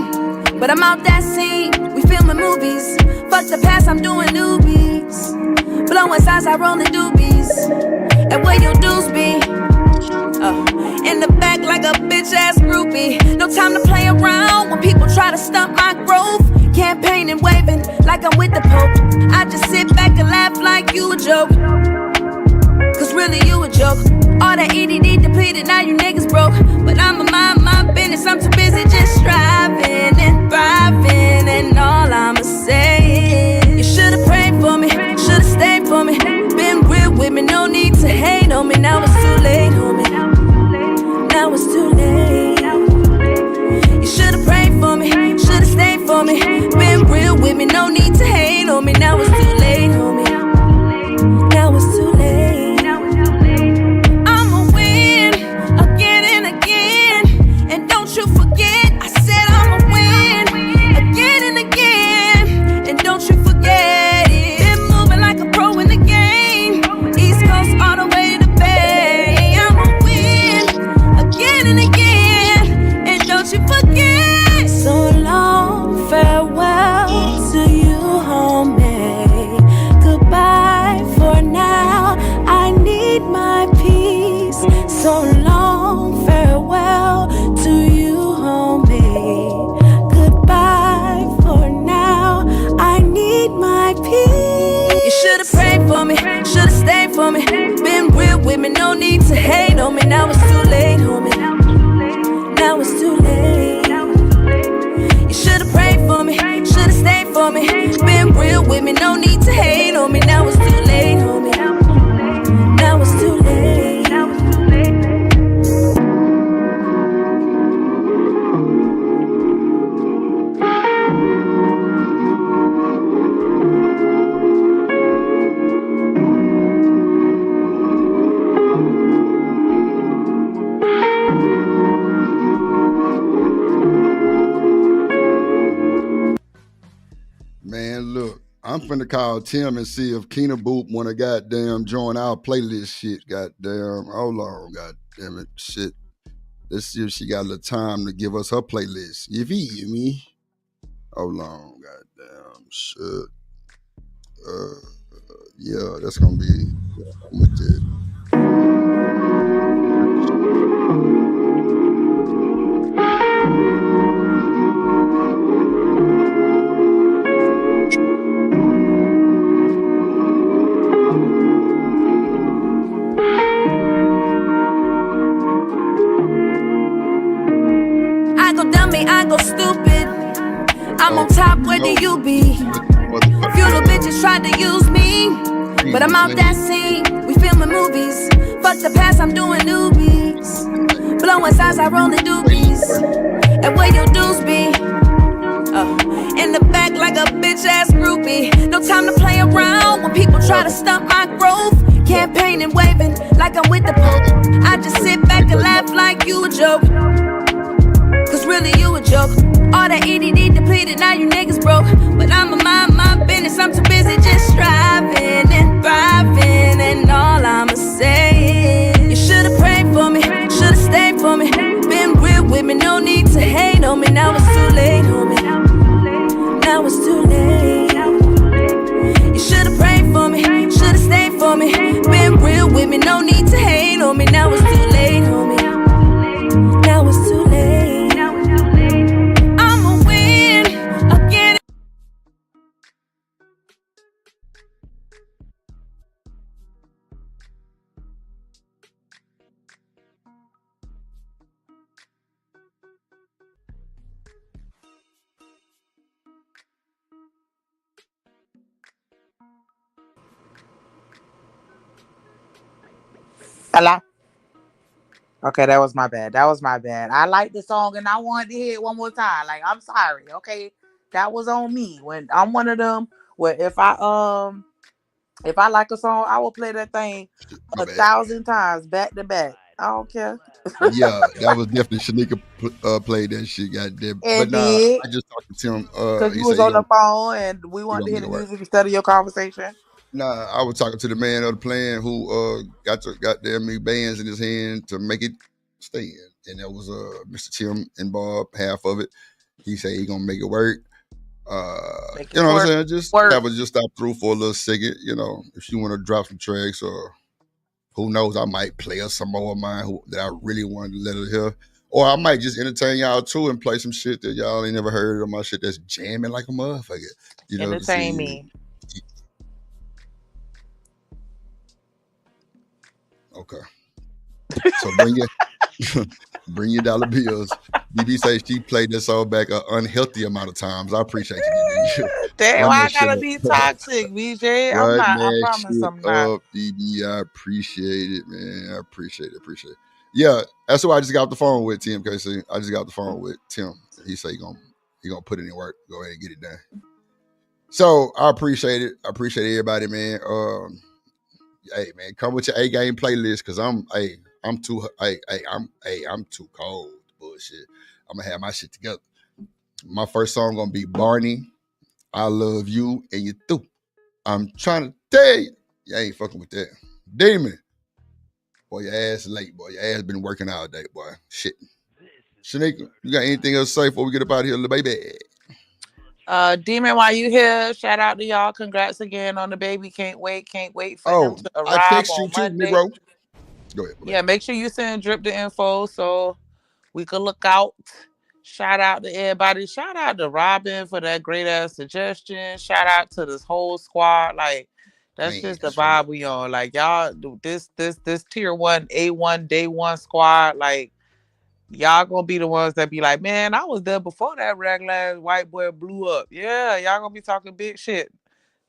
but I'm out that scene. We filming movies. Fuck the past, I'm doing newbies. Blowing sides, I rolling doobies. And where your dudes be? In the back like a bitch ass groupie. No time to play around when people try to stunt my growth. Campaigning, waving like I'm with the Pope. I just sit back and laugh like you a joke. Cause really you a joke. All that EDD depleted, now you niggas broke. But I'ma mind my business, I'm too busy just striving and thriving. And all I'ma say is you should've prayed for me, should've stayed for me. Been real with me, no need to hate on me. Now it's too late, homie. Now it's too late. You should've prayed for me, should've stayed for me. Been real with me, no need to hate on me. Now it's too late, homie. Now it's too late. I'ma win again and again, to hate on me. Now it's too late, homie. Now it's too late. You should've prayed for me, should've stayed for me. Been real with me, no need to hate on me. Now it's too late, homie. Now it's too late. Man, look, I'm finna call Tim and see if Keena Boop wanna goddamn join our playlist shit. Goddamn, hold on, goddamn it, shit. Let's see if she got a little time to give us her playlist. You feel me? Hold on, goddamn shit. Yeah, that's gonna be with it. I go dummy, I go stupid. I'm on top, where do you be? Few little bitches tried to use me, but I'm out that scene. We filming movies. Fuck the past, I'm doing newbies. Blowing sides, I roll the doobies. And where your dudes be? In the back like a bitch ass groupie. No time to play around when people try to stunt my growth. Campaigning, waving like I'm with the Pope. I just sit back and laugh like you a joke. Cause really you a joke. All that EDD depleted, now you niggas broke. But I'ma mind my business, I'm too busy just striving and thriving. And all I'ma say is, you should've prayed for me, should've stayed for me. Been real with me, no need to hate on me. Now it's too late, homie. Now it's too late. You should've prayed for me, should've stayed for me. Been real with me, no need to hate on me. Now it's too late, homie. Now it's too late. I'ma win again. Hello. Okay, that was my bad. That was my bad. I like the song and I wanted to hear it one more time. Like, I'm sorry. Okay, that was on me. When I'm one of them where if I like a song, I will play that thing My a bad. 1,000 times back to back. I don't care. Yeah, that was definitely Shanika played that shit, goddamn. But And nah, did I just talked to Tim. because He you said was he on the gonna phone and we he wanted gonna to hear make the it work. music instead of your conversation. Nah, I was talking to the man of the plan who got the goddamn me bands in his hand to make it stay in, and that was Mr. Tim and Bob, half of it. He said he gonna make it work. Make You it know what I'm work. saying? Just Work. have us just stop through for a little second. You know, if you want to drop some tracks or who knows, I might play us some more of mine that I really wanted to let her hear. Or I might just entertain y'all too and play some shit that y'all ain't never heard of my shit that's jamming like a motherfucker. You know, to Entertain see. me. Okay. So bring your dollar bills. BB says she played that song back an unhealthy amount of times. I appreciate you, BB. Damn, Run I that shit gotta be up. toxic, BJ. I'm Run not. I that promise shit I'm not. up, BB. I appreciate it, man. I appreciate it. Appreciate it. Yeah, that's who I just got off the phone with, Tim Casey. I just got off the phone with Tim. He said he gonna put it in work. Go ahead and get it done. So I appreciate it. I appreciate everybody, man. Hey man, come with your A game playlist because I'm too cold. Bullshit. I'm gonna have my shit together. My first song gonna be Barney. I love you and you through. I'm trying to tell you, you ain't fucking with that. Demon. Boy, your ass late, boy. Your ass been working all day, boy. Shit. Shanika, you got anything else to say before we get up out of here, little baby? Demon, while you here, shout out to y'all. Congrats again on the baby. Can't wait for him Oh, to I arrive text you on too, Monday. Negro. Go ahead, Yeah, make sure you send Drip the info so we could look out. Shout out to everybody. Shout out to Robin for that great ass suggestion. Shout out to this whole squad. Like, That's Man, just the straight vibe up. we on. Like y'all, this tier 1, A1, day 1 squad. Like y'all gonna be the ones that be like, man, I was there before that regular ass white boy blew up. Yeah, y'all gonna be talking big shit.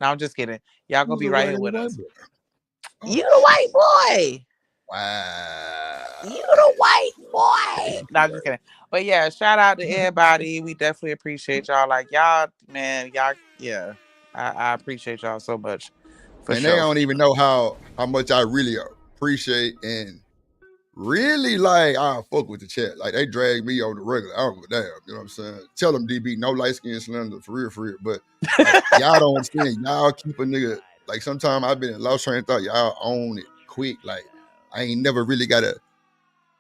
No, I'm just kidding. Y'all gonna Who's be a right here regular with white us. boy? You Oh the shit. white boy. Wow. You the white boy. Crazy No, I'm just word. kidding. But yeah, shout out to everybody. We definitely appreciate y'all. Like y'all, man, y'all, yeah. I appreciate y'all so much. For Man, they sure. don't even know how much I really appreciate and really like I fuck with the chat. Like they drag me on the regular. I don't give a damn. You know what I'm saying? Tell them DB, no light skin slender for real. But like y'all don't understand. Y'all keep a nigga like sometimes I've been in lost train of thought. Y'all own it quick. Like I ain't never really gotta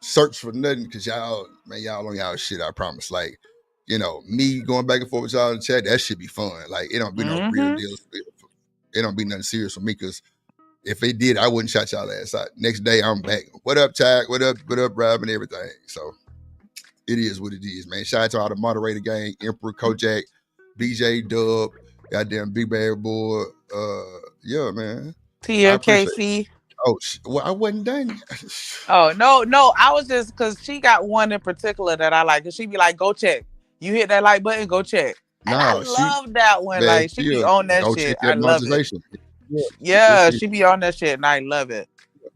search for nothing because y'all on y'all shit, I promise. Like, you know, me going back and forth with y'all in the chat, that should be fun. Like it don't be no real Mm-hmm. deal. It don't be nothing serious for me because if it did, I wouldn't shut y'all ass out. Next day, I'm back. What up, Tag? What up, Rob, and everything. So it is what it is, man. Shout out to all the moderator gang, Emperor, Kojak, BJ Dub, goddamn Big Bad Boy. Yeah, man. I appreciate it. TMKC. Oh, well, I wasn't done. Oh no, I was just because she got one in particular that I like. Cause she be like, "Go check." You hit that like button, go check. And I Nah, love that one. man, Like she be on that go check shit. I that love it. monetization. Yeah, Yeah, she be on that shit, and I love it.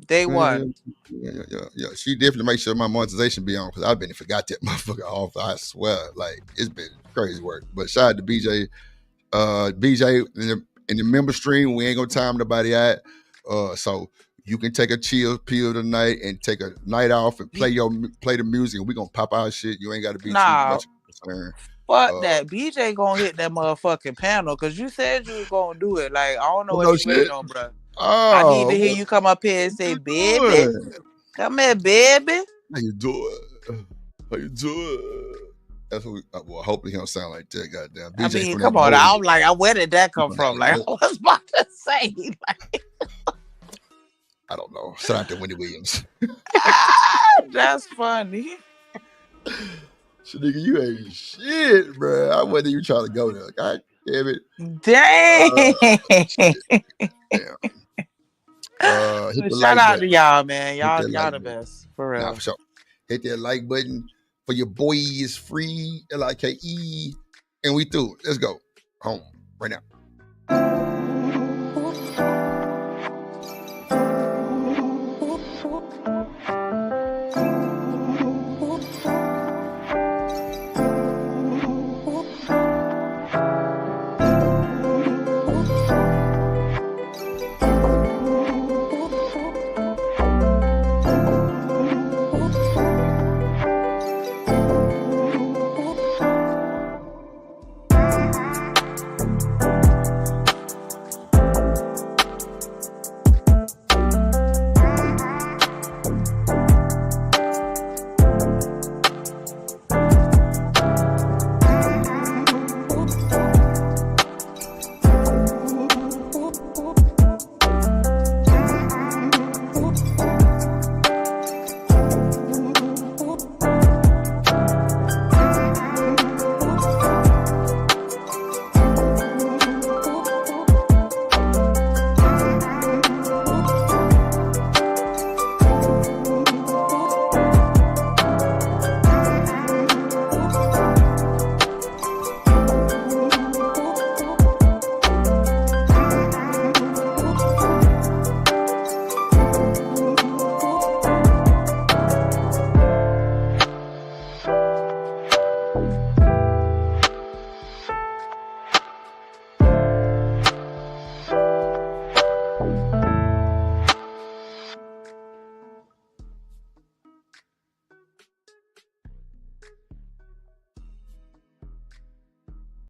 Day one. Yeah. She definitely makes sure my monetization be on because I've been forgot that motherfucker off. I swear, like it's been crazy work. But shout out to BJ. BJ in the member stream, we ain't gonna time nobody out. So you can take a chill pill tonight and take a night off and play the music. And we gonna pop our shit. You ain't got to be too Nah, much concerned. fuck that. BJ gonna hit that motherfucking panel because you said you was gonna do it. Like I don't know what No you waiting shit. on, bro. I need to Oh, hear what you come up here and say, you "Baby, doing? come here, baby." How you doing? How you doing? That's what well, hopefully he don't sound like that. Goddamn, I BJ mean, from that come on. bold. I'm like, where did that come From that from? Like I bold. was about to say, like, I don't know. Shout out to Wendy Williams. that's funny. So, nigga, you ain't shit, bro. I wasn't even trying to go there. God damn it. Dang. Damn. Hit the Shout like out to button. y'all, man. Hit Y'all, that y'all like the button. best for Nah, real. for sure. Hit that like button for your boy is free. LIKE. And we through. Let's go. Home right now.